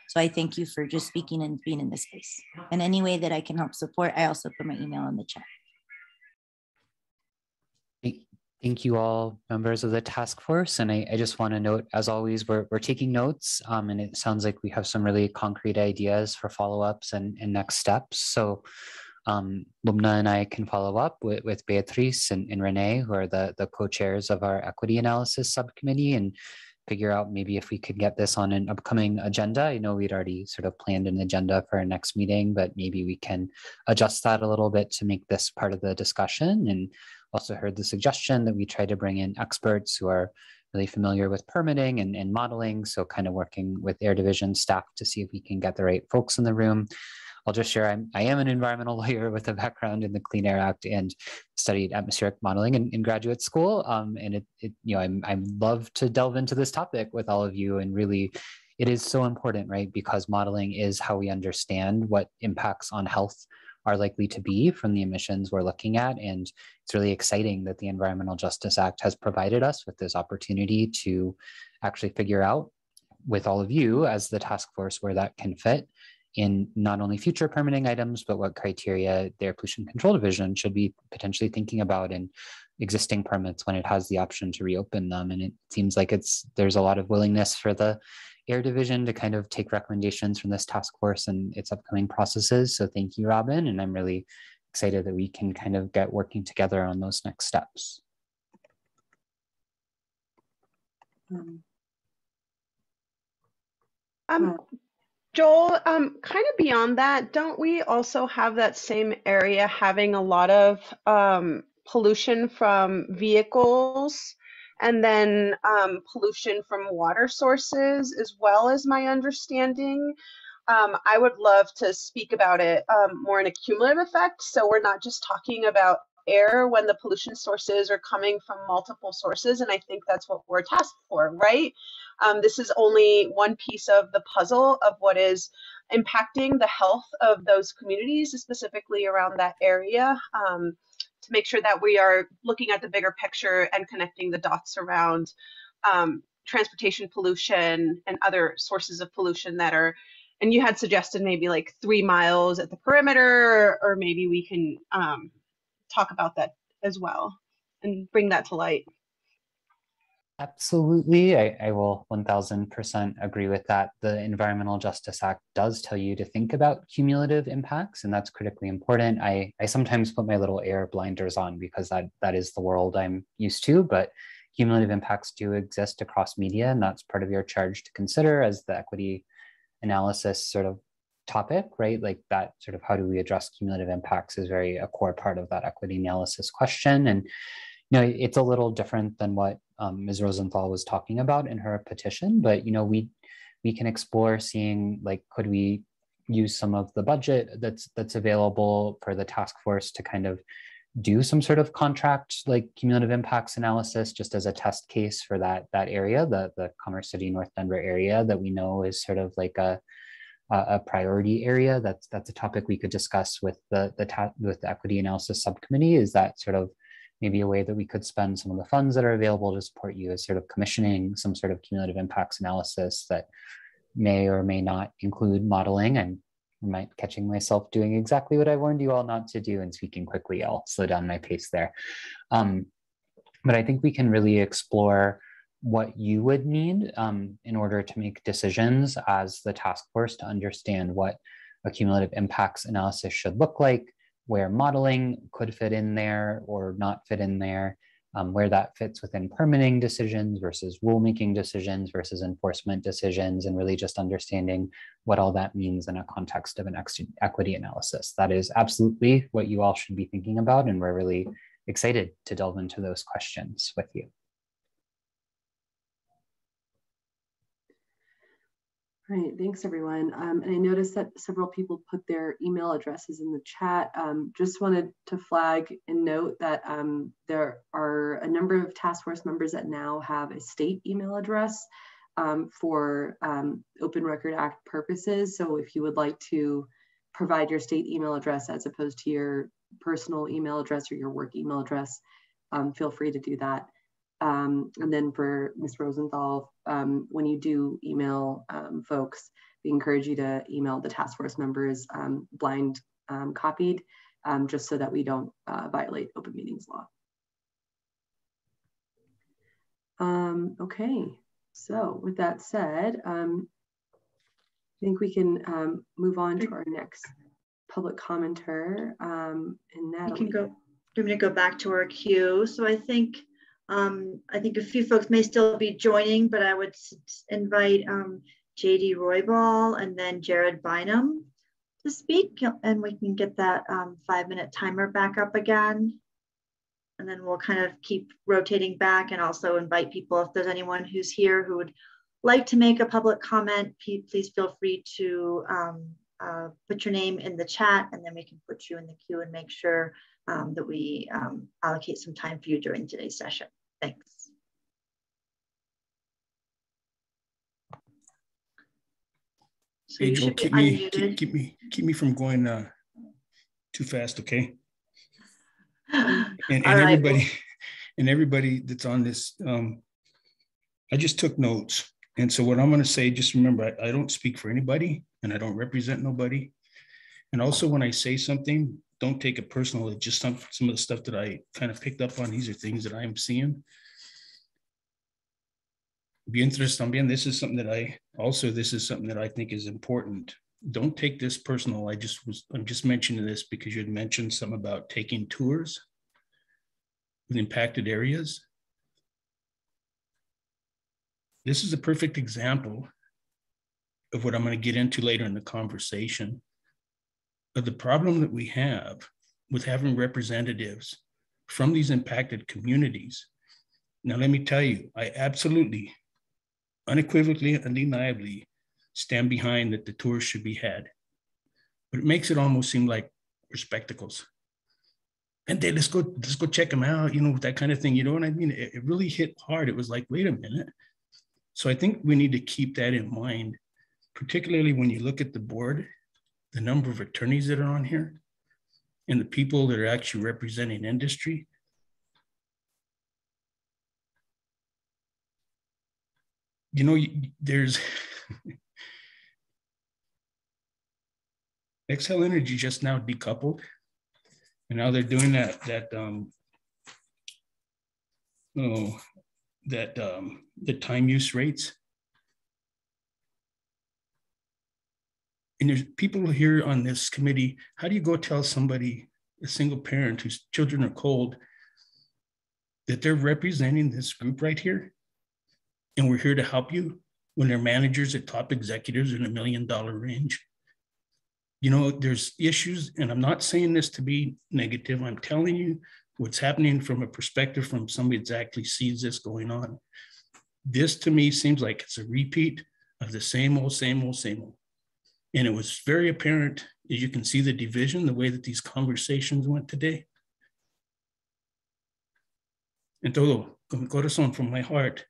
So I thank you for just speaking and being in this space. And any way that I can help support, I also put my email in the chat. Thank you all, members of the task force. And I just want to note, as always, we're taking notes, and it sounds like we have some really concrete ideas for follow-ups and next steps. So Lumna and I can follow up with Beatrice and Renee, who are the co-chairs of our equity analysis subcommittee, and figure out maybe if we could get this on an upcoming agenda. I know we'd already sort of planned an agenda for our next meeting, but maybe we can adjust that a little bit to make this part of the discussion. And also heard the suggestion that we try to bring in experts who are really familiar with permitting and modeling. So kind of working with Air Division staff to see if we can get the right folks in the room. I'll just share, I am an environmental lawyer with a background in the Clean Air Act and studied atmospheric modeling in graduate school. And I love to delve into this topic with all of you. And really, it is so important, right? Because modeling is how we understand what impacts on health are likely to be from the emissions we're looking at. And it's really exciting that the Environmental Justice Act has provided us with this opportunity to actually figure out with all of you as the task force where that can fit in not only future permitting items, but what criteria the Air Pollution Control Division should be potentially thinking about in existing permits when it has the option to reopen them. And it seems like there's a lot of willingness for the Air Division to kind of take recommendations from this task force and its upcoming processes. So thank you, Robin. And I'm really excited that we can kind of get working together on those next steps. Joel, kind of beyond that, don't we also have that same area having a lot of pollution from vehicles and then pollution from water sources as well, as my understanding? I would love to speak about it more in a cumulative effect. So we're not just talking about air when the pollution sources are coming from multiple sources. And I think that's what we're tasked for, right? This is only one piece of the puzzle of what is impacting the health of those communities, specifically around that area, to make sure that we are looking at the bigger picture and connecting the dots around transportation pollution and other sources of pollution that are, and you had suggested maybe like 3 miles at the perimeter, or maybe we can talk about that as well and bring that to light. Absolutely, I will 1000% agree with that. The Environmental Justice Act does tell you to think about cumulative impacts, and that's critically important. I sometimes put my little air blinders on because that is the world I'm used to, but cumulative impacts do exist across media, and that's part of your charge to consider as the equity analysis sort of topic, right? Like that sort of how do we address cumulative impacts is very a core part of that equity analysis question. And you know, it's a little different than what Ms. Rosenthal was talking about in her petition, but you know, we can explore seeing like, could we use some of the budget that's available for the task force to kind of do some sort of contract like cumulative impacts analysis just as a test case for that area, the Commerce City, North Denver area that we know is sort of like a priority area. That's a topic we could discuss with the equity analysis subcommittee. Is that sort of maybe a way that we could spend some of the funds that are available to support you as sort of commissioning some sort of cumulative impacts analysis that may or may not include modeling. And I might catching myself doing exactly what I warned you all not to do and speaking quickly. I'll slow down my pace there. But I think we can really explore what you would need in order to make decisions as the task force to understand what a cumulative impacts analysis should look like, where modeling could fit in there or not fit in there, where that fits within permitting decisions versus rulemaking decisions versus enforcement decisions, and really just understanding what all that means in a context of an equity analysis. That is absolutely what you all should be thinking about, and we're really excited to delve into those questions with you. All right, thanks everyone. And I noticed that several people put their email addresses in the chat. Just wanted to flag and note that there are a number of task force members that now have a state email address for Open Record Act purposes. So if you would like to provide your state email address as opposed to your personal email address or your work email address, feel free to do that. And then for Ms. Rosenthal, when you do email folks, we encourage you to email the task force members blind copied, just so that we don't violate open meetings law. Okay, so with that said, I think we can move on to our next public commenter. And Natalie. We can go, I'm gonna go back to our queue. So I think a few folks may still be joining, but I would invite JD Roybal and then Jared Bynum to speak, and we can get that 5-minute timer back up again. And then we'll kind of keep rotating back and also invite people, if there's anyone who's here who would like to make a public comment, please feel free to put your name in the chat, and then we can put you in the queue and make sure that we allocate some time for you during today's session. Thanks. So hey, Joel, keep me from going too fast, okay? And everybody, right. And everybody that's on this, I just took notes. And so what I'm going to say, just remember, I don't speak for anybody, and I don't represent nobody. And also, when I say something, don't take it personal. It's just some of the stuff that I kind of picked up on. These are things that I'm seeing. Be interested on this is something that I think is important. Don't take this personal. I'm just mentioning this because you had mentioned something about taking tours with impacted areas. This is a perfect example of what I'm going to get into later in the conversation, of the problem that we have with having representatives from these impacted communities. Now, let me tell you, I absolutely, unequivocally, undeniably stand behind that the tours should be had. But it makes it almost seem like we're spectacles. And then let's go check them out, you know, that kind of thing. You know what I mean? It really hit hard. It was like, wait a minute. So I think we need to keep that in mind, particularly when you look at the board, the number of attorneys that are on here, and the people that are actually representing industry. You know, there's Xcel Energy just now decoupled, and now they're doing the time use rates. And there's people here on this committee, how do you go tell somebody, a single parent whose children are cold, that they're representing this group right here? And we're here to help you when they're managers at top executives in $1 million range. You know, there's issues, and I'm not saying this to be negative. I'm telling you what's happening from a perspective from somebody that actually sees this going on. This to me seems like it's a repeat of the same old, same old, same old. And it was very apparent, as you can see the division, the way that these conversations went today. And todo, con corazón, from my heart,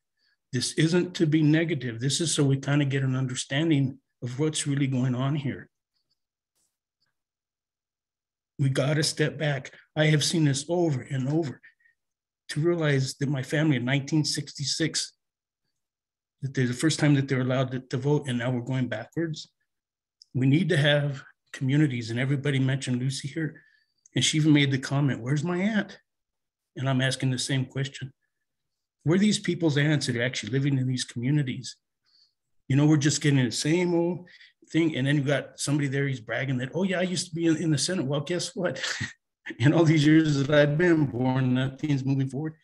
this isn't to be negative. This is so we kind of get an understanding of what's really going on here. We got to step back. I have seen this over and over to realize that my family in 1966, that they're the first time that they're allowed to vote, and now we're going backwards. We need to have communities, and everybody mentioned Lucy here, and she even made the comment, where's my aunt? And I'm asking the same question. Where are these people's aunts that are actually living in these communities? You know, we're just getting the same old thing. And then you got somebody there, he's bragging that, oh yeah, I used to be in the Senate. Well, guess what? In all these years that I've been born, nothing's moving forward.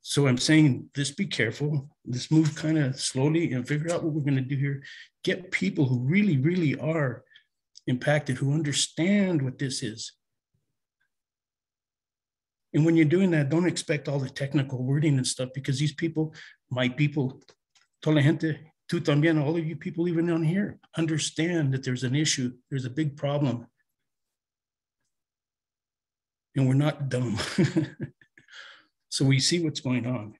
So I'm saying, just be careful. Let's move kind of slowly and figure out what we're going to do here. Get people who really, really are impacted, who understand what this is. And when you're doing that, don't expect all the technical wording and stuff, because these people, my people, toda la gente, tú también, all of you people even on here, understand that there's an issue, there's a big problem. And we're not dumb. So we see what's going on.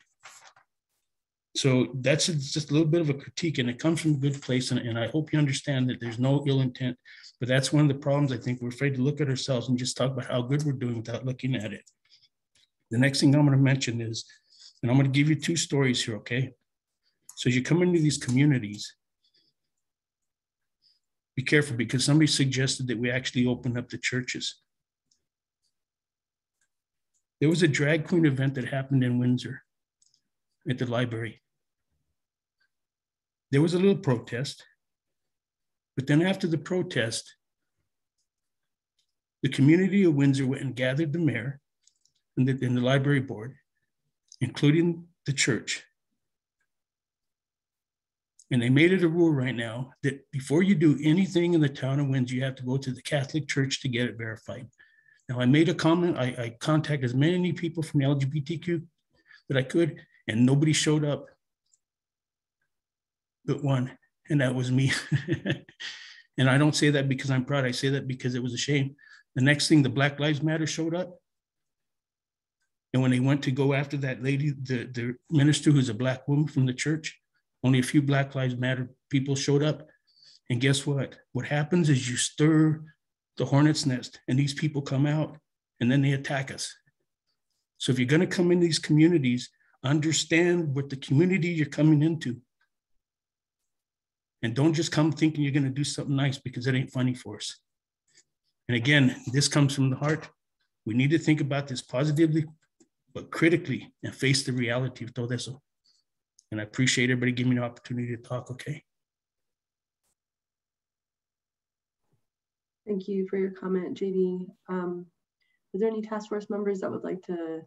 So that's just a little bit of a critique, and it comes from a good place. And I hope you understand that there's no ill intent, but that's one of the problems. I think we're afraid to look at ourselves and just talk about how good we're doing without looking at it. The next thing I'm going to mention is, and I'm going to give you two stories here, okay? So as you come into these communities, be careful, because somebody suggested that we actually open up the churches. There was a drag queen event that happened in Windsor at the library. There was a little protest, but then after the protest, the community of Windsor went and gathered the mayor and the library board, including the church. And they made it a rule right now that before you do anything in the town of Windsor, you have to go to the Catholic Church to get it verified. Now, I made a comment. I contacted as many people from the LGBTQ that I could, and nobody showed up but one, and that was me. And I don't say that because I'm proud. I say that because it was a shame. The next thing, the Black Lives Matter showed up. And when they went to go after that lady, the minister who's a Black woman from the church, only a few Black Lives Matter people showed up. And guess what? What happens is you stir the hornet's nest, and these people come out and then they attack us. So if you're going to come in these communities, understand what the community you're coming into. And don't just come thinking you're going to do something nice, because it ain't funny for us. And again, this comes from the heart. We need to think about this positively, but critically, and face the reality of todo eso. And I appreciate everybody giving me the opportunity to talk, okay? Thank you for your comment, JD. Is there any task force members that would like to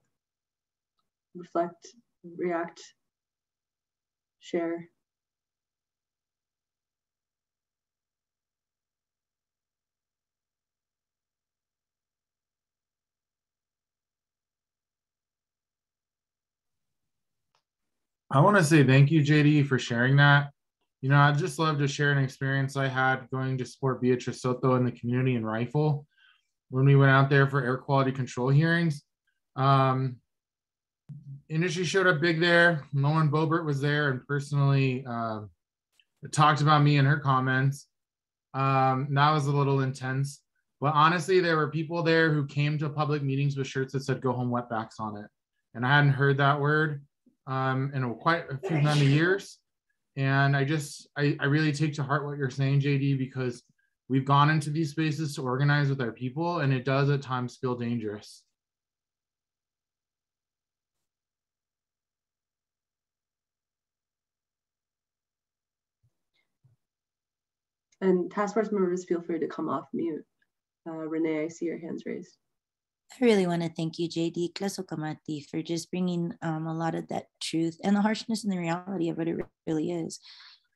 reflect, react, share? I want to say thank you, JD, for sharing that. You know, I'd just love to share an experience I had going to support Beatrice Soto in the community in Rifle when we went out there for air quality control hearings. Industry showed up big there. Lauren Boebert was there and personally talked about me in her comments. That was a little intense. But honestly, there were people there who came to public meetings with shirts that said "Go Home Wetbacks" on it. And I hadn't heard that word in quite a few amount of years. And I really take to heart what you're saying, JD, because we've gone into these spaces to organize with our people, and it does at times feel dangerous. And task force members, feel free to come off mute. Renee, I see your hands raised. I really want to thank you, JD Klasokamati, for just bringing a lot of that truth and the harshness and the reality of what it really is.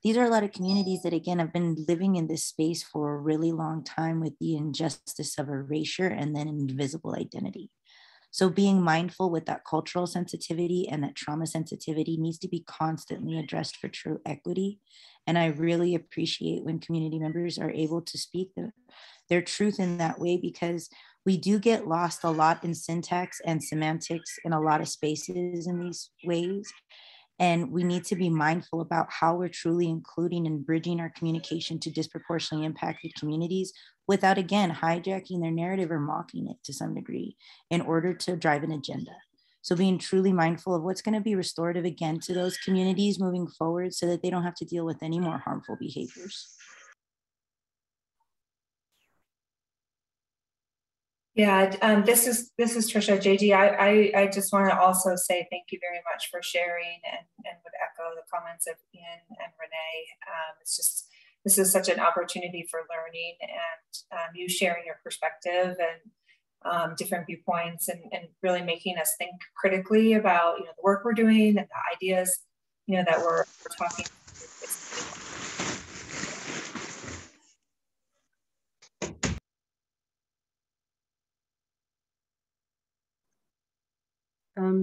These are a lot of communities that, again, have been living in this space for a really long time with the injustice of erasure and then invisible identity. So being mindful with that cultural sensitivity and that trauma sensitivity needs to be constantly addressed for true equity. And I really appreciate when community members are able to speak their truth in that way, because we do get lost a lot in syntax and semantics in a lot of spaces in these ways. And we need to be mindful about how we're truly including and bridging our communication to disproportionately impacted communities without, again, hijacking their narrative or mocking it to some degree in order to drive an agenda. So being truly mindful of what's going to be restorative again to those communities moving forward so that they don't have to deal with any more harmful behaviors. Yeah, this is Trisha. JD, I just want to also say thank you very much for sharing and would echo the comments of Ian and Renee. This is such an opportunity for learning and you sharing your perspective and different viewpoints and really making us think critically about the work we're doing and the ideas that we're talking.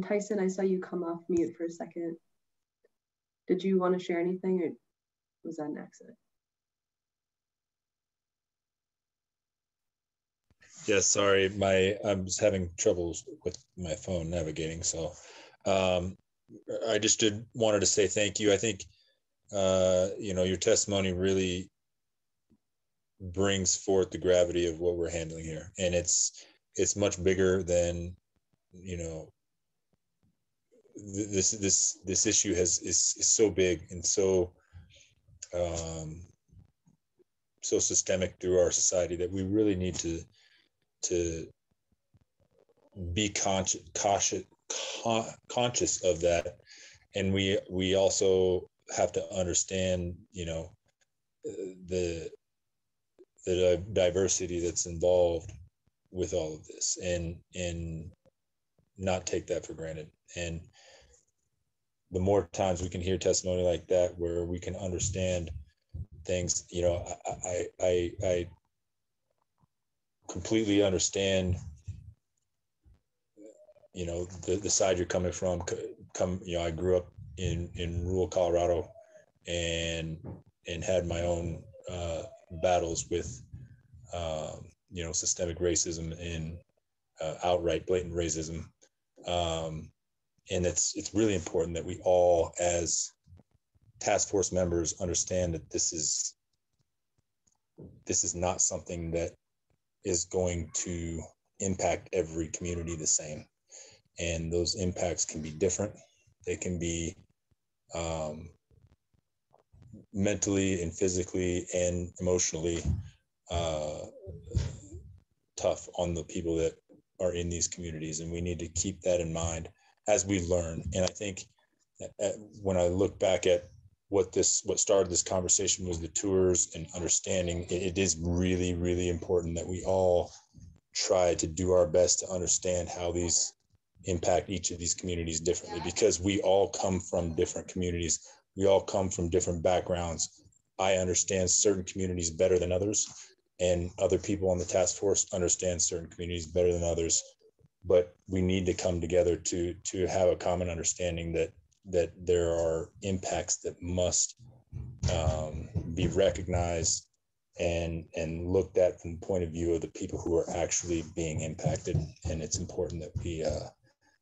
Tyson, I saw you come off mute for a second. Did you want to share anything, or was that an accident? Yes, sorry, I was having troubles with my phone navigating, so I just wanted to say thank you. I think your testimony really brings forth the gravity of what we're handling here, and it's much bigger than this issue is so big and so systemic through our society that we really need to be conscious of that. And we also have to understand the diversity that's involved with all of this and not take that for granted. And the more times we can hear testimony like that where we can understand things, I completely understand the side you're coming from. I grew up in rural Colorado and had my own battles with systemic racism and outright blatant racism. And it's really important that we all, as task force members, understand that this is not something that is going to impact every community the same. And those impacts can be different. They can be mentally and physically and emotionally tough on the people that are in these communities. And we need to keep that in mind as we learn. And I think when I look back at what started this conversation was the tours and understanding, it is really, really important that we all try to do our best to understand how these impact each of these communities differently, because we all come from different communities. We all come from different backgrounds. I understand certain communities better than others, and other people on the task force understand certain communities better than others. But we need to come together to have a common understanding that there are impacts that must be recognized and looked at from the point of view of the people who are actually being impacted. And it's important that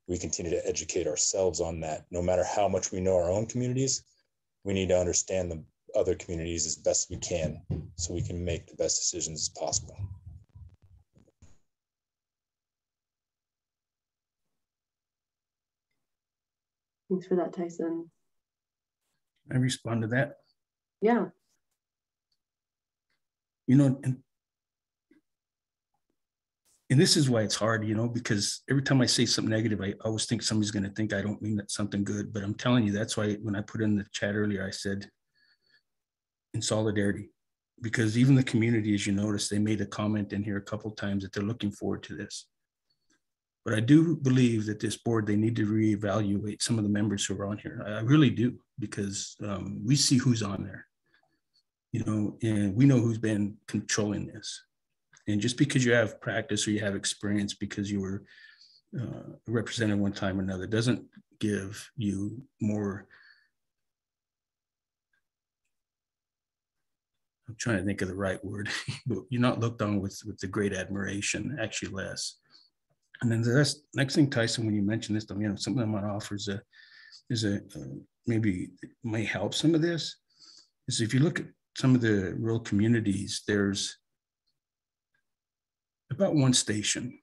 we continue to educate ourselves on that. No matter how much we know our own communities, we need to understand the other communities as best we can so we can make the best decisions as possible. Thanks for that, Tyson. I respond to that. Yeah. You know, and this is why it's hard, you know, because every time I say something negative, I always think somebody's going to think I don't mean that something good. But I'm telling you, that's why when I put in the chat earlier, I said in solidarity, because even the community, as you notice, they made a comment in here a couple of times that they're looking forward to this. But I do believe that this board, they need to reevaluate some of the members who are on here. I really do, because we see who's on there, you know, and we know who's been controlling this. And just because you have practice or you have experience because you were represented one time or another doesn't give you more. I'm trying to think of the right word, but you're not looked on with the great admiration, actually less. And then the next thing, Tyson, when you mentioned this, you know, something I might offer is maybe may help some of this, is if you look at some of the rural communities, there's about one station,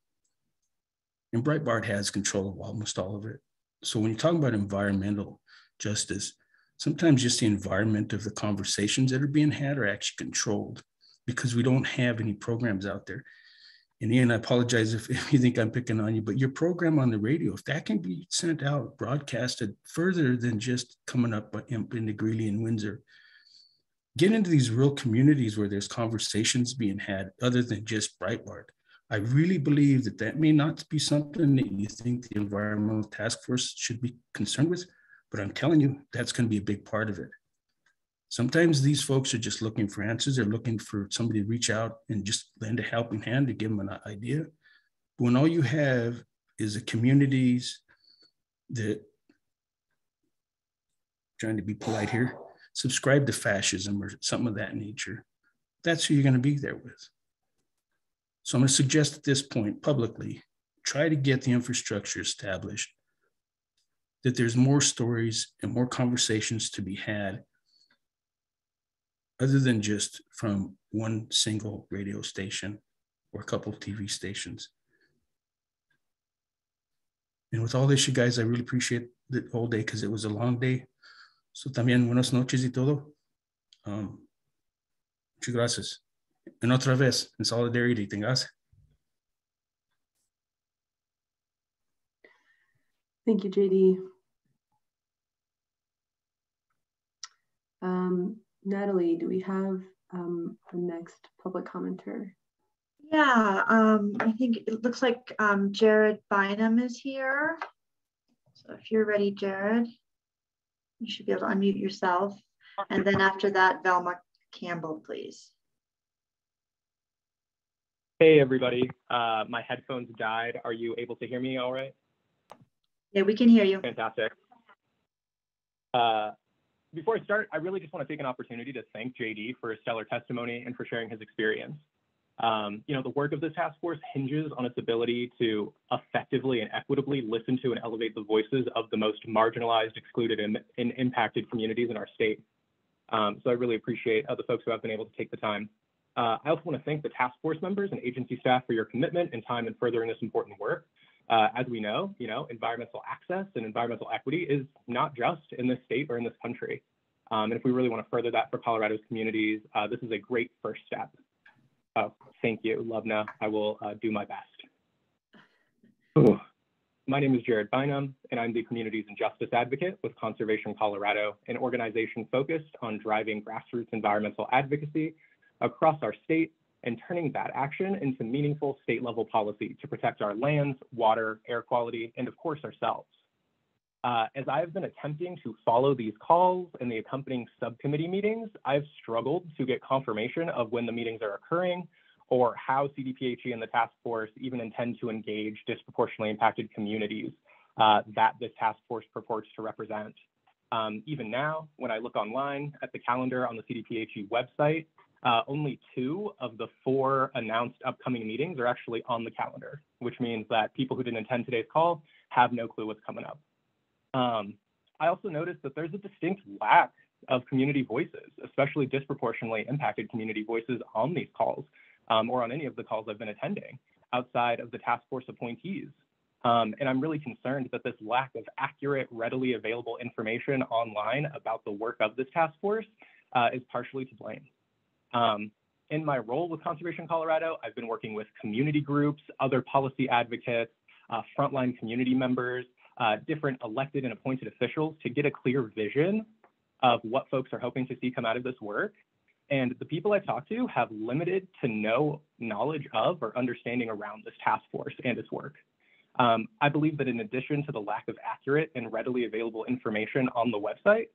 and Breitbart has control of almost all of it. So when you talk about environmental justice, sometimes just the environment of the conversations that are being had are actually controlled because we don't have any programs out there. And Ian, I apologize if you think I'm picking on you, but your program on the radio, if that can be sent out, broadcasted further than just coming up into Greeley and Windsor, get into these rural communities where there's conversations being had other than just Breitbart. I really believe that that may not be something that you think the Environmental Task Force should be concerned with, but I'm telling you, that's going to be a big part of it. Sometimes these folks are just looking for answers. They're looking for somebody to reach out and just lend a helping hand to give them an idea. But when all you have is the communities that, trying to be polite here, subscribe to fascism or something of that nature, that's who you're going to be there with. So I'm going to suggest at this point publicly, try to get the infrastructure established, that there's more stories and more conversations to be had other than just from one single radio station or a couple of TV stations. And with all this, you guys, I really appreciate the whole day because it was a long day. So también buenas noches y todo. Muchas gracias. And otra vez, en solidarity, tengas. Thank you, JD. Natalie, do we have the next public commenter? Yeah, I think it looks like Jared Bynum is here. So if you're ready, Jared, you should be able to unmute yourself. And then after that, Velma Campbell, please. Hey, everybody. My headphones died. Are you able to hear me all right? Yeah, we can hear you. Fantastic. Before I start, I really just want to take an opportunity to thank JD for his stellar testimony and for sharing his experience. You know, the work of this task force hinges on its ability to effectively and equitably listen to and elevate the voices of the most marginalized, excluded, and impacted communities in our state. So I really appreciate the folks who have been able to take the time. I also want to thank the task force members and agency staff for your commitment and time in furthering this important work. As we know, environmental access and environmental equity is not just in this state or in this country. And if we really want to further that for Colorado's communities, this is a great first step. Thank you, Lubna. I will do my best. Ooh. My name is Jared Bynum, and I'm the Communities and Justice Advocate with Conservation Colorado, an organization focused on driving grassroots environmental advocacy across our state and turning that action into meaningful state-level policy to protect our lands, water, air quality, and of course ourselves. As I've been attempting to follow these calls and the accompanying subcommittee meetings, I've struggled to get confirmation of when the meetings are occurring or how CDPHE and the task force even intend to engage disproportionately impacted communities that this task force purports to represent. Even now, when I look online at the calendar on the CDPHE website, only 2 of the 4 announced upcoming meetings are actually on the calendar, which means that people who didn't attend today's call have no clue what's coming up. I also noticed that there's a distinct lack of community voices, especially disproportionately impacted community voices on these calls, or on any of the calls I've been attending outside of the task force appointees. And I'm really concerned that this lack of accurate, readily available information online about the work of this task force is partially to blame. In my role with Conservation Colorado, I've been working with community groups, other policy advocates, frontline community members, different elected and appointed officials to get a clear vision of what folks are hoping to see come out of this work. And the people I talk to have limited to no knowledge of or understanding around this task force and its work. I believe that in addition to the lack of accurate and readily available information on the website,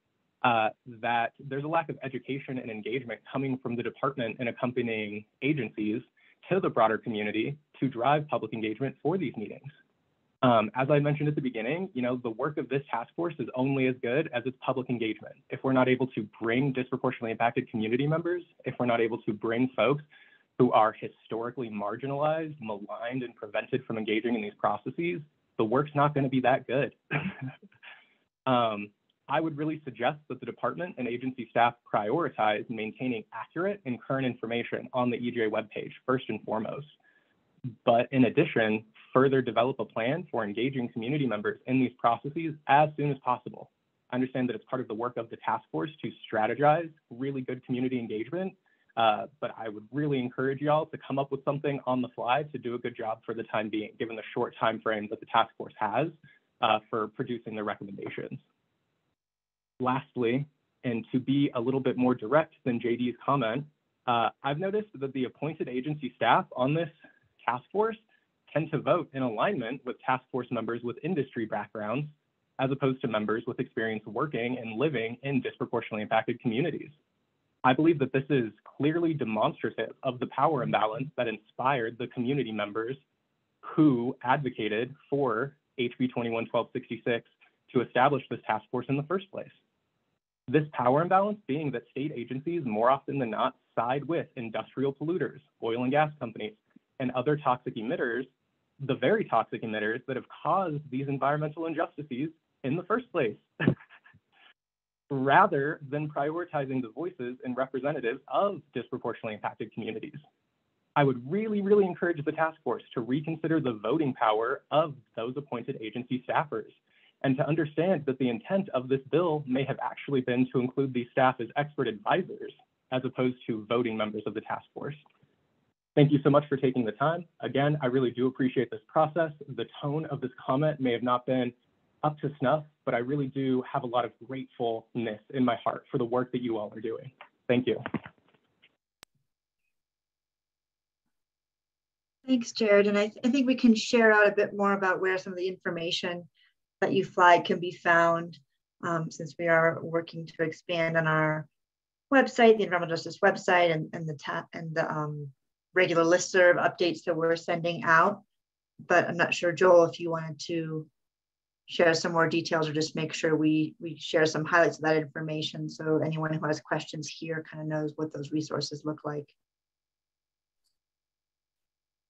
that there's a lack of education and engagement coming from the department and accompanying agencies to the broader community to drive public engagement for these meetings. As I mentioned at the beginning, the work of this task force is only as good as its public engagement. If we're not able to bring disproportionately impacted community members, if we're not able to bring folks who are historically marginalized, maligned, and prevented from engaging in these processes, the work's not going to be that good. I would really suggest that the department and agency staff prioritize maintaining accurate and current information on the EJ webpage, first and foremost. But in addition, further develop a plan for engaging community members in these processes as soon as possible. I understand that it's part of the work of the task force to strategize really good community engagement, but I would really encourage y'all to come up with something on the fly to do a good job for the time being, given the short time frame that the task force has for producing their recommendations. Lastly, and to be a little bit more direct than JD's comment, I've noticed that the appointed agency staff on this task force tend to vote in alignment with task force members with industry backgrounds, as opposed to members with experience working and living in disproportionately impacted communities. I believe that this is clearly demonstrative of the power imbalance that inspired the community members who advocated for HB 21-1266 to establish this task force in the first place. This power imbalance being that state agencies more often than not side with industrial polluters, oil and gas companies, and other toxic emitters, the very toxic emitters that have caused these environmental injustices in the first place, rather than prioritizing the voices and representatives of disproportionately impacted communities. I would really, really encourage the task force to reconsider the voting power of those appointed agency staffers, and to understand that the intent of this bill may have actually been to include these staff as expert advisors, as opposed to voting members of the task force. Thank you so much for taking the time. Again, I really do appreciate this process. The tone of this comment may have not been up to snuff, but I really do have a lot of gratefulness in my heart for the work that you all are doing. Thank you. Thanks, Jared. And I think we can share out a bit more about where some of the information that you flagged can be found, since we are working to expand on our website, the Environmental Justice website, and the regular listserv updates that we're sending out. But I'm not sure, Joel, if you wanted to share some more details or just make sure we share some highlights of that information so anyone who has questions here kind of knows what those resources look like.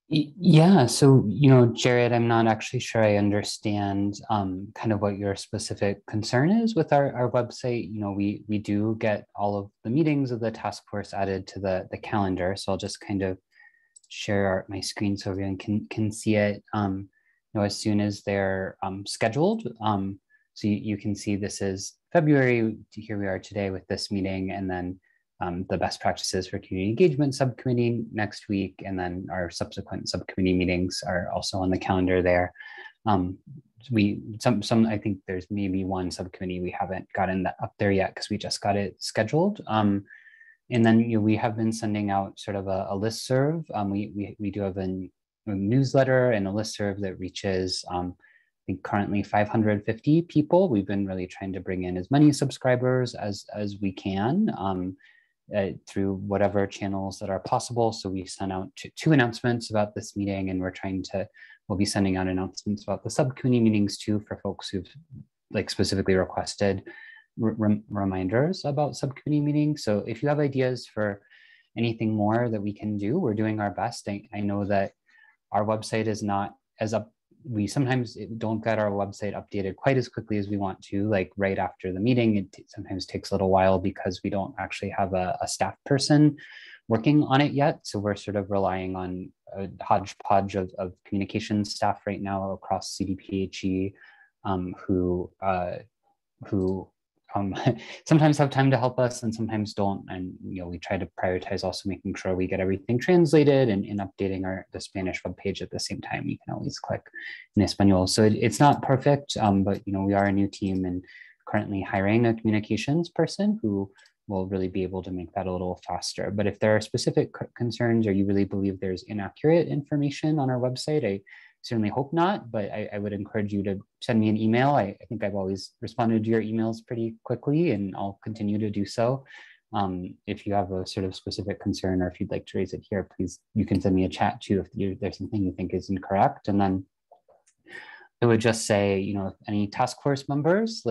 Yeah, so, Jared, I'm not actually sure I understand kind of what your specific concern is with our website. We do get all of the meetings of the task force added to the calendar. So I'll just kind of share my screen so everyone can see it as soon as they're scheduled. So you can see this is February. Here we are today with this meeting, and then the best practices for community engagement subcommittee next week, and then our subsequent subcommittee meetings are also on the calendar there. I think there's maybe one subcommittee we haven't gotten that up there yet because we just got it scheduled. And then we have been sending out sort of a listserv. We do have a newsletter and a listserv that reaches I think currently 550 people. We've been really trying to bring in as many subscribers as we can. Through whatever channels that are possible. So we sent out two announcements about this meeting, and we'll be sending out announcements about the subcommittee meetings too for folks who've specifically requested reminders about subcommittee meetings. So if you have ideas for anything more that we can do, we're doing our best. I know that our website is not as up. We sometimes don't get our website updated quite as quickly as we want to, like right after the meeting. It sometimes takes a little while because we don't actually have a staff person working on it yet. So we're sort of relying on a hodgepodge of communications staff right now across CDPHE who sometimes have time to help us and sometimes don't. And we try to prioritize also making sure we get everything translated and updating the Spanish webpage at the same time. You can always click in Espanol. So it's not perfect, but we are a new team and currently hiring a communications person who will really be able to make that a little faster. But if there are specific concerns or you really believe there's inaccurate information on our website, I certainly hope not, but I would encourage you to send me an email. I think I've always responded to your emails pretty quickly and I'll continue to do so. If you have a sort of specific concern or if you'd like to raise it here, please, you can send me a chat too if there's something you think is incorrect. And then I would just say, if any task force members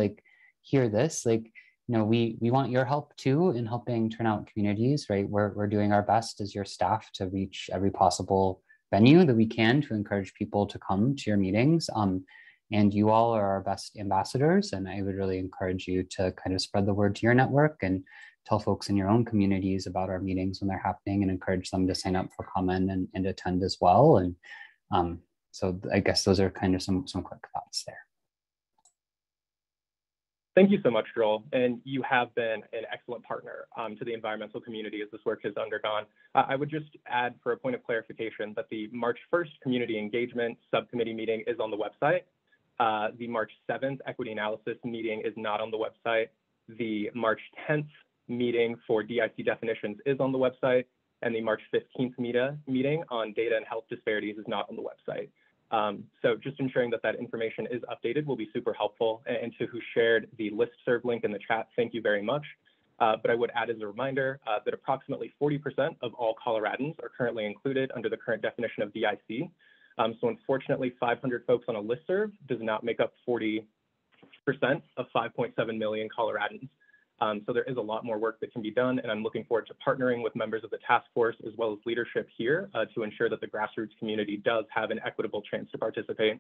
hear this, we want your help too in helping turn out communities, right? We're doing our best as your staff to reach every possible venue that we can to encourage people to come to your meetings. And you all are our best ambassadors. And I would really encourage you to kind of spread the word to your network and tell folks in your own communities about our meetings when they're happening and encourage them to sign up for comment and attend as well. And so I guess those are kind of some quick thoughts there. Thank you so much, Joel. And you have been an excellent partner to the environmental community as this work has undergone. I would just add for a point of clarification that the March 1st Community Engagement Subcommittee meeting is on the website. The March 7th Equity Analysis meeting is not on the website. The March 10th meeting for DIC definitions is on the website. And the March 15th meeting on data and health disparities is not on the website. So just ensuring that information is updated will be super helpful. And to who shared the listserv link in the chat, thank you very much. But I would add as a reminder that approximately 40% of all Coloradans are currently included under the current definition of DIC. So unfortunately, 500 folks on a listserv does not make up 40% of 5.7 million Coloradans. So there is a lot more work that can be done, and I'm looking forward to partnering with members of the task force as well as leadership here to ensure that the grassroots community does have an equitable chance to participate.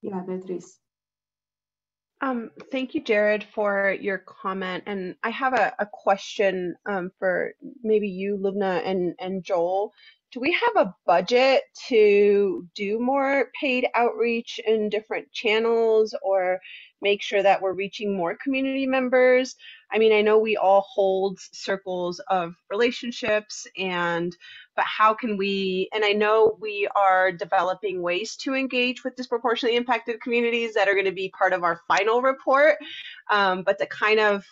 Yeah, Beatriz. Thank you, Jared, for your comment. And I have a question for maybe you, Lubna, and Joel. Do we have a budget to do more paid outreach in different channels or make sure that we're reaching more community members? I mean, I know we all hold circles of relationships, but how can we, and I know we are developing ways to engage with disproportionately impacted communities that are going to be part of our final report, but to kind of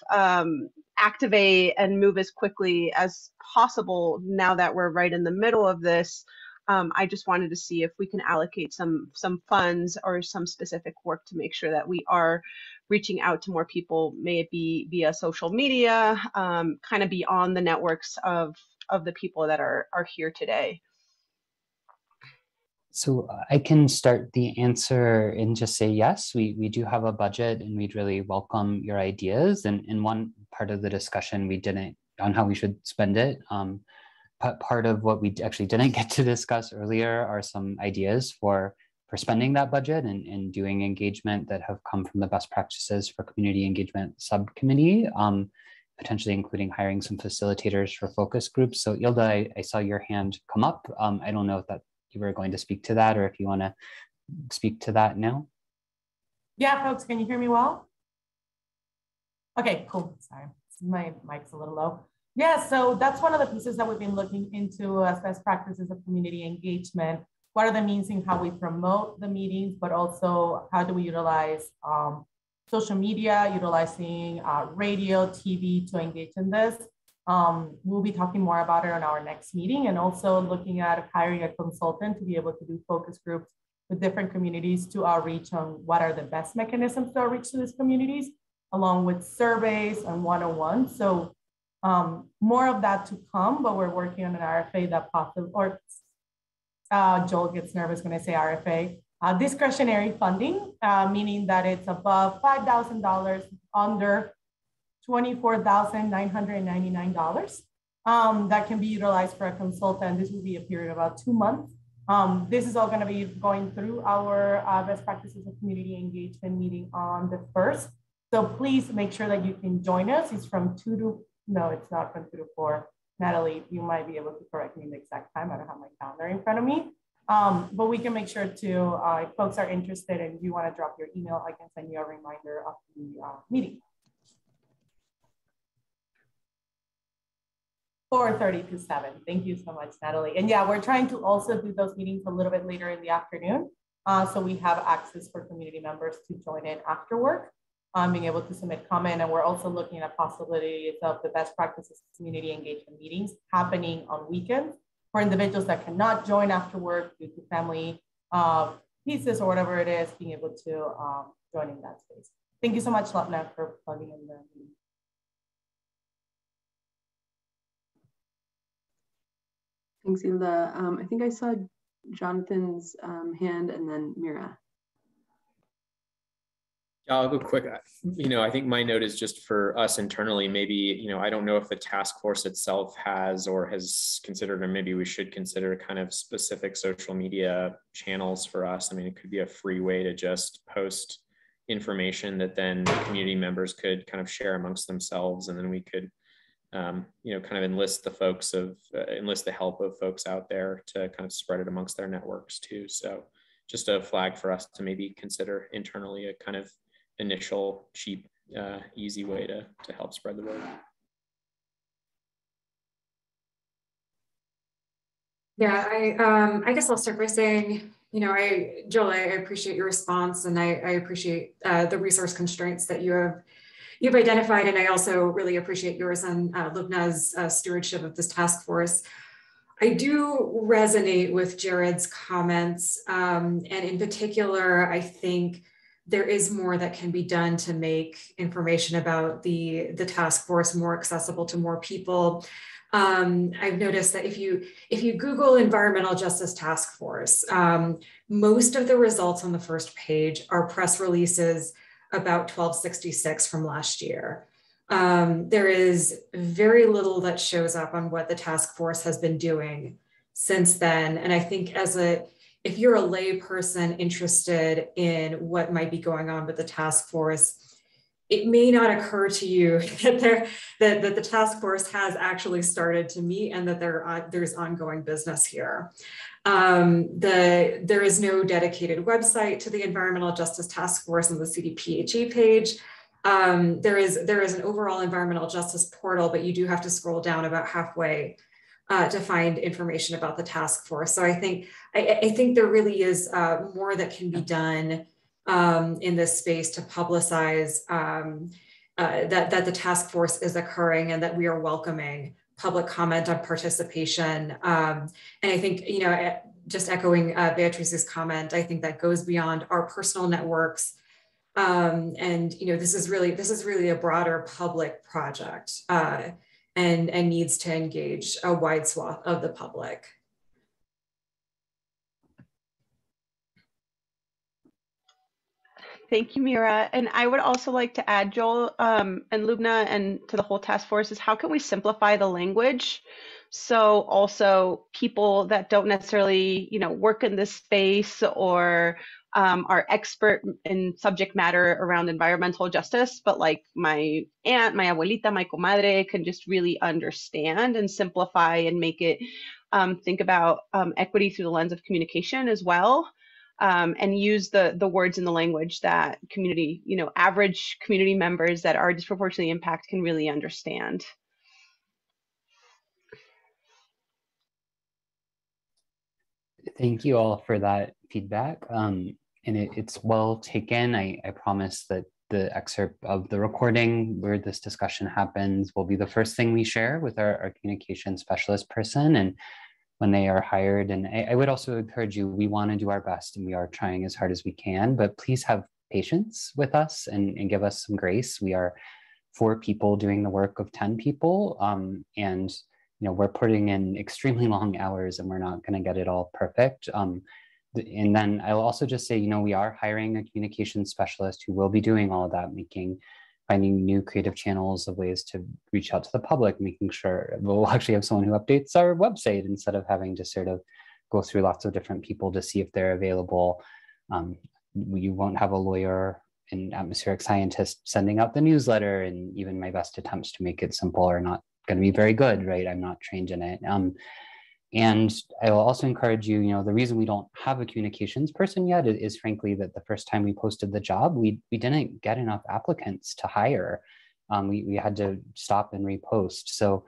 activate and move as quickly as possible now that we're right in the middle of this. I just wanted to see if we can allocate some funds or some specific work to make sure that we are reaching out to more people, may it be via social media, kind of beyond the networks of the people that are here today. So I can start the answer and just say, yes, we do have a budget and we'd really welcome your ideas. And one part of the discussion we didn't on how we should spend it. Part of what we actually didn't get to discuss earlier are some ideas for spending that budget and doing engagement that have come from the best practices for community engagement subcommittee, potentially including hiring some facilitators for focus groups. So Ilda, I saw your hand come up. I don't know if that you were going to speak to that or if you want to speak to that now. Yeah, folks, can you hear me well? Okay, cool. Sorry, my mic's a little low. Yeah, so that's one of the pieces that we've been looking into as best practices of community engagement. What are the means in how we promote the meetings, but also how do we utilize social media, utilizing radio, TV to engage in this. We'll be talking more about it on our next meeting and also looking at hiring a consultant to be able to do focus groups with different communities to outreach on what are the best mechanisms to outreach to these communities, along with surveys and one-on-one. So more of that to come, but we're working on an RFA that possible, or Joel gets nervous when I say RFA. Discretionary funding, meaning that it's above $5,000, under $24,999. That can be utilized for a consultant. This will be a period of about 2 months. This is all going to be going through our best practices of community engagement meeting on the 1st. So please make sure that you can join us. It's from 2 to, no, it's not from 2 to 4. Natalie, you might be able to correct me the exact time. I don't have my calendar in front of me. But we can make sure to, if folks are interested and you want to drop your email, I can send you a reminder of the meeting. 4:30 to 7. Thank you so much, Natalie. And yeah, we're trying to also do those meetings a little bit later in the afternoon. So we have access for community members to join in after work, being able to submit comment. And we're also looking at possibilities of the best practices community engagement meetings happening on weekends for individuals that cannot join after work due to family pieces or whatever it is, being able to join in that space. Thank you so much, Lopna, for plugging in the meeting. Thanks, Hilda. I think I saw Jonathan's hand and then Mira. Yeah, I'll go quick. I think my note is just for us internally, maybe, I don't know if the task force itself has or has considered, or maybe we should consider kind of specific social media channels for us. I mean, it could be a free way to just post information that then community members could kind of share amongst themselves. And then we could, kind of enlist the help of folks out there to kind of spread it amongst their networks too. So just a flag for us to maybe consider internally, a kind of initial, cheap, easy way to help spread the word. Yeah, I guess I'll start by saying, Joel, I appreciate your response, and I appreciate the resource constraints that you've identified, and I also really appreciate yours and Lubna's stewardship of this task force. I do resonate with Jared's comments, and in particular, I think there is more that can be done to make information about the task force more accessible to more people. I've noticed that if you Google Environmental Justice Task Force, most of the results on the first page are press releases about 1266 from last year. There is very little that shows up on what the task force has been doing since then. And I think if you're a lay person interested in what might be going on with the task force, it may not occur to you that the task force has actually started to meet and that there's ongoing business here. There is no dedicated website to the Environmental Justice Task Force on the CDPHE page. There is an overall environmental justice portal, but you do have to scroll down about halfway to find information about the task force. So I think there really is more that can be done in this space to publicize that the task force is occurring and that we are welcoming public comment on participation. And I think, just echoing Beatrice's comment, I think that goes beyond our personal networks. And this is really a broader public project and needs to engage a wide swath of the public. Thank you, Mira. And I would also like to add, Joel and Lubna, and to the whole task force, is how can we simplify the language? So also people that don't necessarily, work in this space or are expert in subject matter around environmental justice, but like my aunt, my abuelita, my comadre can just really understand and simplify and make it think about equity through the lens of communication as well. And use the words in the language that community, average community members that are disproportionately impacted can really understand. Thank you all for that feedback. And it's well taken. I promise that the excerpt of the recording where this discussion happens will be the first thing we share with our communication specialist person. And when they are hired. And I would also encourage you, we want to do our best and we are trying as hard as we can, but please have patience with us and give us some grace. We are 4 people doing the work of 10 people. And we're putting in extremely long hours and we're not going to get it all perfect. And then I'll also just say, we are hiring a communications specialist who will be doing all of that, finding new creative channels of ways to reach out to the public, making sure we'll actually have someone who updates our website instead of having to sort of go through lots of different people to see if they're available. You won't have a lawyer and atmospheric scientist sending out the newsletter, and even my best attempts to make it simple are not going to be very good, right? I'm not trained in it. And I will also encourage you, the reason we don't have a communications person yet is frankly that the first time we posted the job, we didn't get enough applicants to hire. We had to stop and repost. So,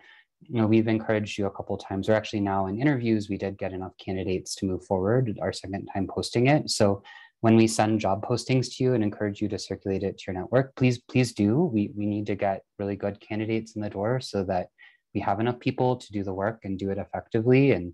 we've encouraged you a couple of times. We're actually now in interviews. We did get enough candidates to move forward our second time posting it. So when we send job postings to you and encourage you to circulate it to your network, please do. We need to get really good candidates in the door so that we have enough people to do the work and do it effectively. And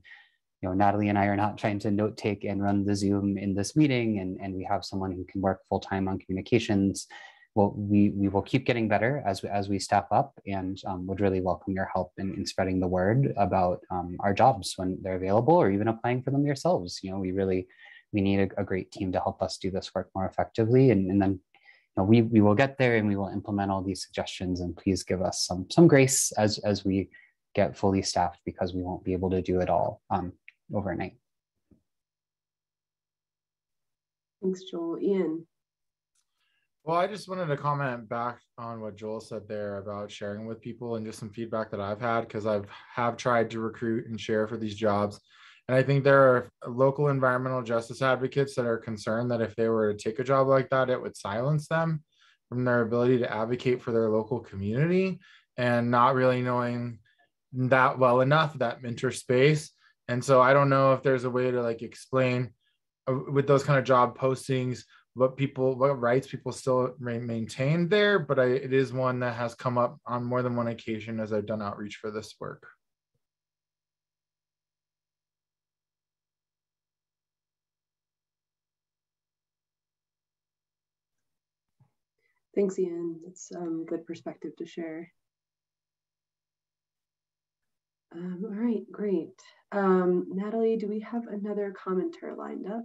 Natalie and I are not trying to note take and run the Zoom in this meeting, and we have someone who can work full-time on communications. Well, we will keep getting better as we staff up, and would really welcome your help in spreading the word about our jobs when they're available, or even applying for them yourselves. We need a great team to help us do this work more effectively, and then we will get there and we will implement all these suggestions, and please give us some grace as we get fully staffed, because we won't be able to do it all overnight. Thanks, Joel. Ian. Well, I just wanted to comment back on what Joel said there about sharing with people, and just some feedback that I've had, because have tried to recruit and share for these jobs. And I think there are local environmental justice advocates that are concerned that if they were to take a job like that, it would silence them from their ability to advocate for their local community, and not really knowing that well enough, that mentor space. And so I don't know if there's a way to explain with those kind of job postings what rights people still maintain there, but it is one that has come up on more than one occasion as I've done outreach for this work. Thanks, Ian. That's good perspective to share. All right, great. Natalie, do we have another commenter lined up?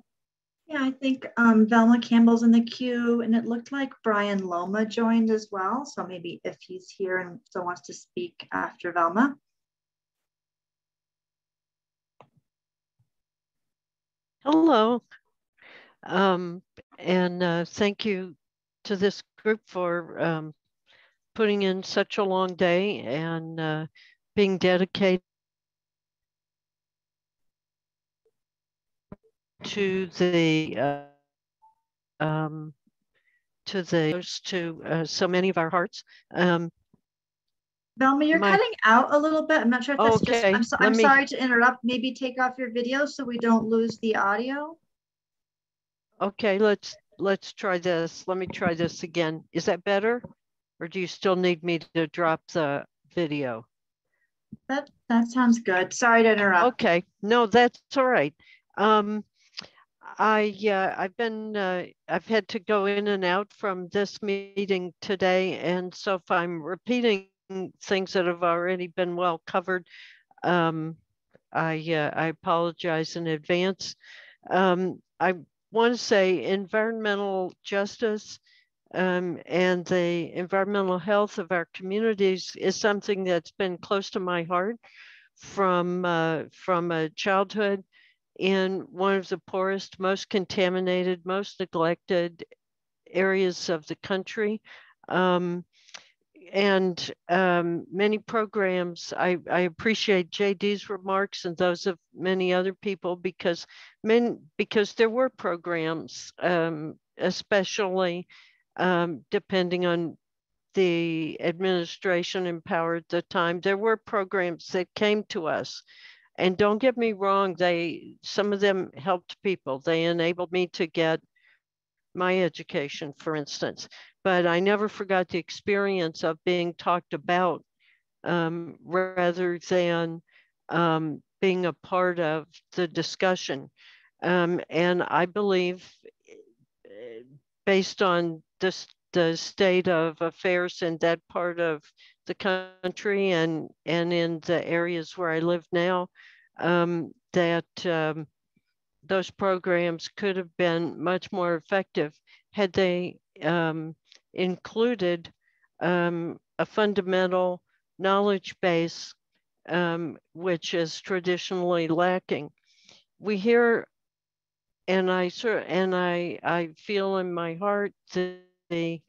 Yeah, I think Velma Campbell's in the queue, and it looked like Brian Loma joined as well. So maybe if he's here and so wants to speak after Velma. Hello, and thank you to this group for putting in such a long day and being dedicated to so many of our hearts. Velma, you're cutting out a little bit. I'm not sure if that's okay. I'm sorry to interrupt. Maybe take off your video so we don't lose the audio. Okay, let's try this. Let me try this again. Is that better? Or do you still need me to drop the video? That sounds good. Sorry to interrupt. Okay, no, that's all right. I've had to go in and out from this meeting today, and so if I'm repeating things that have already been well covered, I apologize in advance. I want to say environmental justice and the environmental health of our communities is something that's been close to my heart from a childhood in one of the poorest, most contaminated, most neglected areas of the country. Many programs, I appreciate JD's remarks and those of many other people, because there were programs, especially depending on the administration in power at the time, there were programs that came to us. And don't get me wrong, some of them helped people. They enabled me to get my education, for instance. But I never forgot the experience of being talked about rather than being a part of the discussion. And I believe, based on this the state of affairs in that part of the country and in the areas where I live now, that those programs could have been much more effective had they included a fundamental knowledge base, which is traditionally lacking. We hear, and I feel in my heart the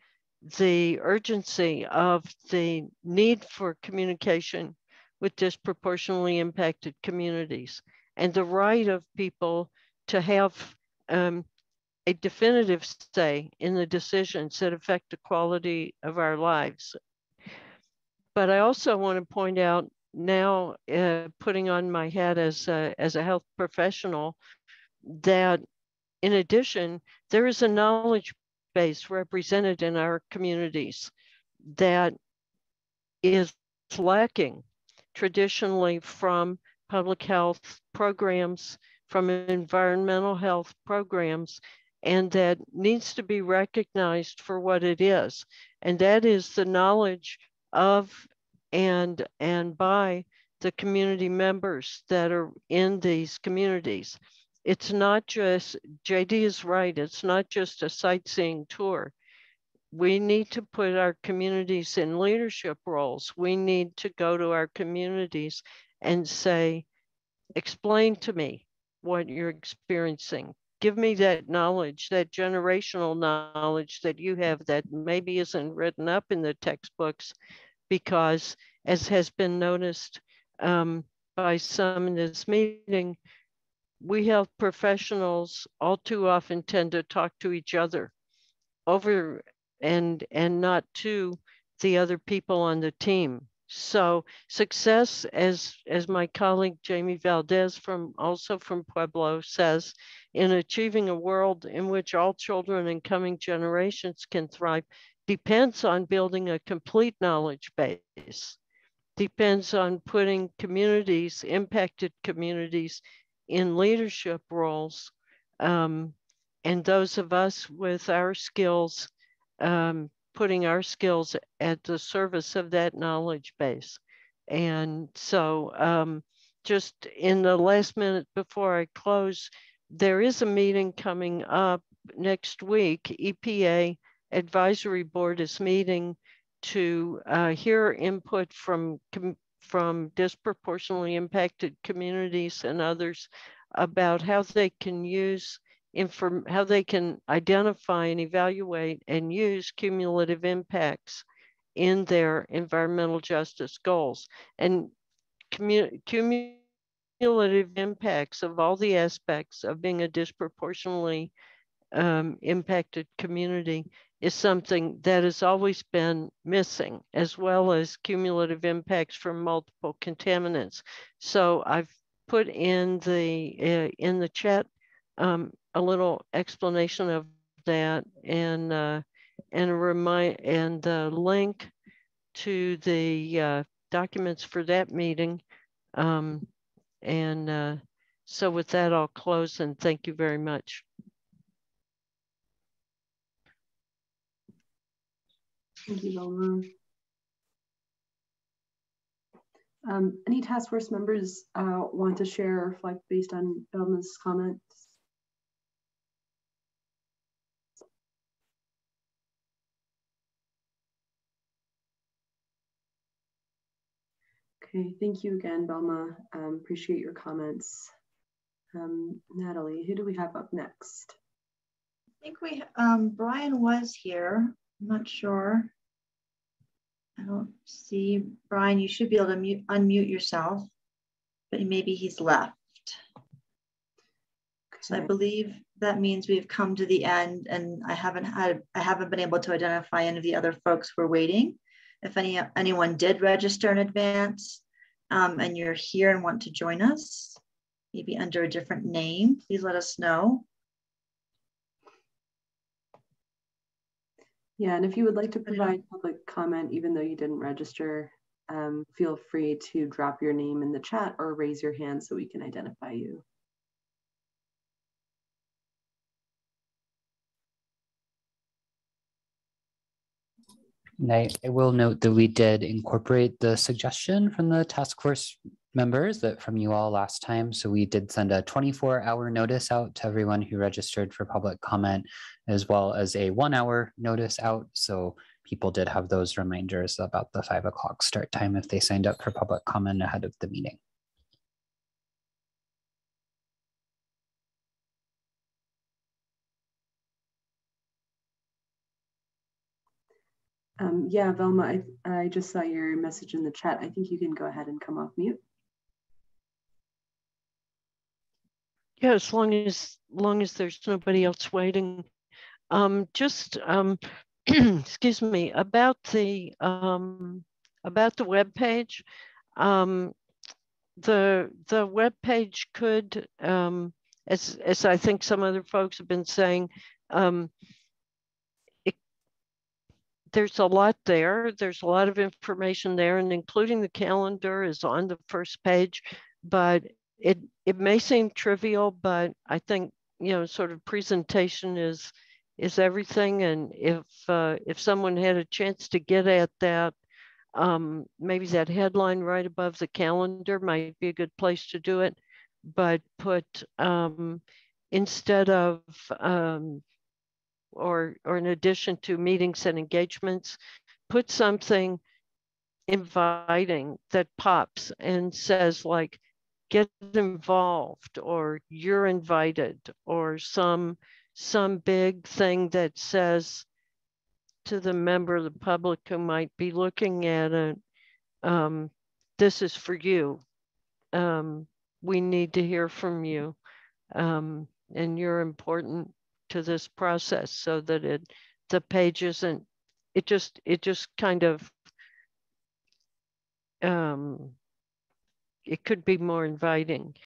urgency of the need for communication with disproportionately impacted communities and the right of people to have a definitive say in the decisions that affect the quality of our lives. But I also want to point out now, putting on my hat as a health professional, that in addition, there is a knowledge base represented in our communities that is lacking traditionally from public health programs, from environmental health programs, and that needs to be recognized for what it is. And that is the knowledge of and by the community members that are in these communities. It's not just, JD is right, it's not just a sightseeing tour. We need to put our communities in leadership roles. We need to go to our communities and say, explain to me what you're experiencing. Give me that knowledge, that generational knowledge that you have that maybe isn't written up in the textbooks, because as has been noticed by some in this meeting, we health professionals all too often tend to talk to each other over and not to the other people on the team. So success, as my colleague Jamie Valdez also from Pueblo says, in achieving a world in which all children and coming generations can thrive, depends on building a complete knowledge base, depends on putting communities, impacted communities, in leadership roles, and those of us with our skills, putting our skills at the service of that knowledge base. And so just in the last minute before I close, there is a meeting coming up next week. EPA Advisory Board is meeting to hear input from disproportionately impacted communities and others about how they can use how they can identify and evaluate and use cumulative impacts in their environmental justice goals. And cumulative impacts of all the aspects of being a disproportionately impacted community is something that has always been missing, as well as cumulative impacts from multiple contaminants. So I've put in the chat a little explanation of that and a link to the documents for that meeting. So with that, I'll close and thank you very much. Thank you, Velma. Any task force members want to share or reflect based on Velma's comments? Okay, thank you again, Velma. Appreciate your comments. Natalie, who do we have up next? I think we, Brian was here. I'm not sure. I don't see Brian. You should be able to unmute yourself, but maybe he's left. Okay. So I believe that means we've come to the end, and I haven't been able to identify any of the other folks who are waiting. If anyone did register in advance and you're here and want to join us, maybe under a different name, please let us know. Yeah, and if you would like to provide public comment, even though you didn't register, feel free to drop your name in the chat or raise your hand so we can identify you. And I will note that we did incorporate the suggestion from the task force members that from you all last time. So we did send a 24-hour notice out to everyone who registered for public comment, as well as a 1-hour notice out. So people did have those reminders about the 5 o'clock start time if they signed up for public comment ahead of the meeting. Yeah, Velma, I just saw your message in the chat. I think you can go ahead and come off mute. Yeah, as long as there's nobody else waiting. Excuse me, about the web page. The web page could, as I think some other folks have been saying, there's a lot there. There's a lot of information there, and including the calendar is on the first page. But it may seem trivial, but I think, you know, sort of presentation is everything. And if someone had a chance to get at that, maybe that headline right above the calendar might be a good place to do it. But put instead of or in addition to meetings and engagements, put something inviting that pops and says, like, get involved, or you're invited, or some big thing that says to the member of the public who might be looking at it, this is for you. We need to hear from you, and you're important to this process, so that the page isn't, it just kind of, it could be more inviting.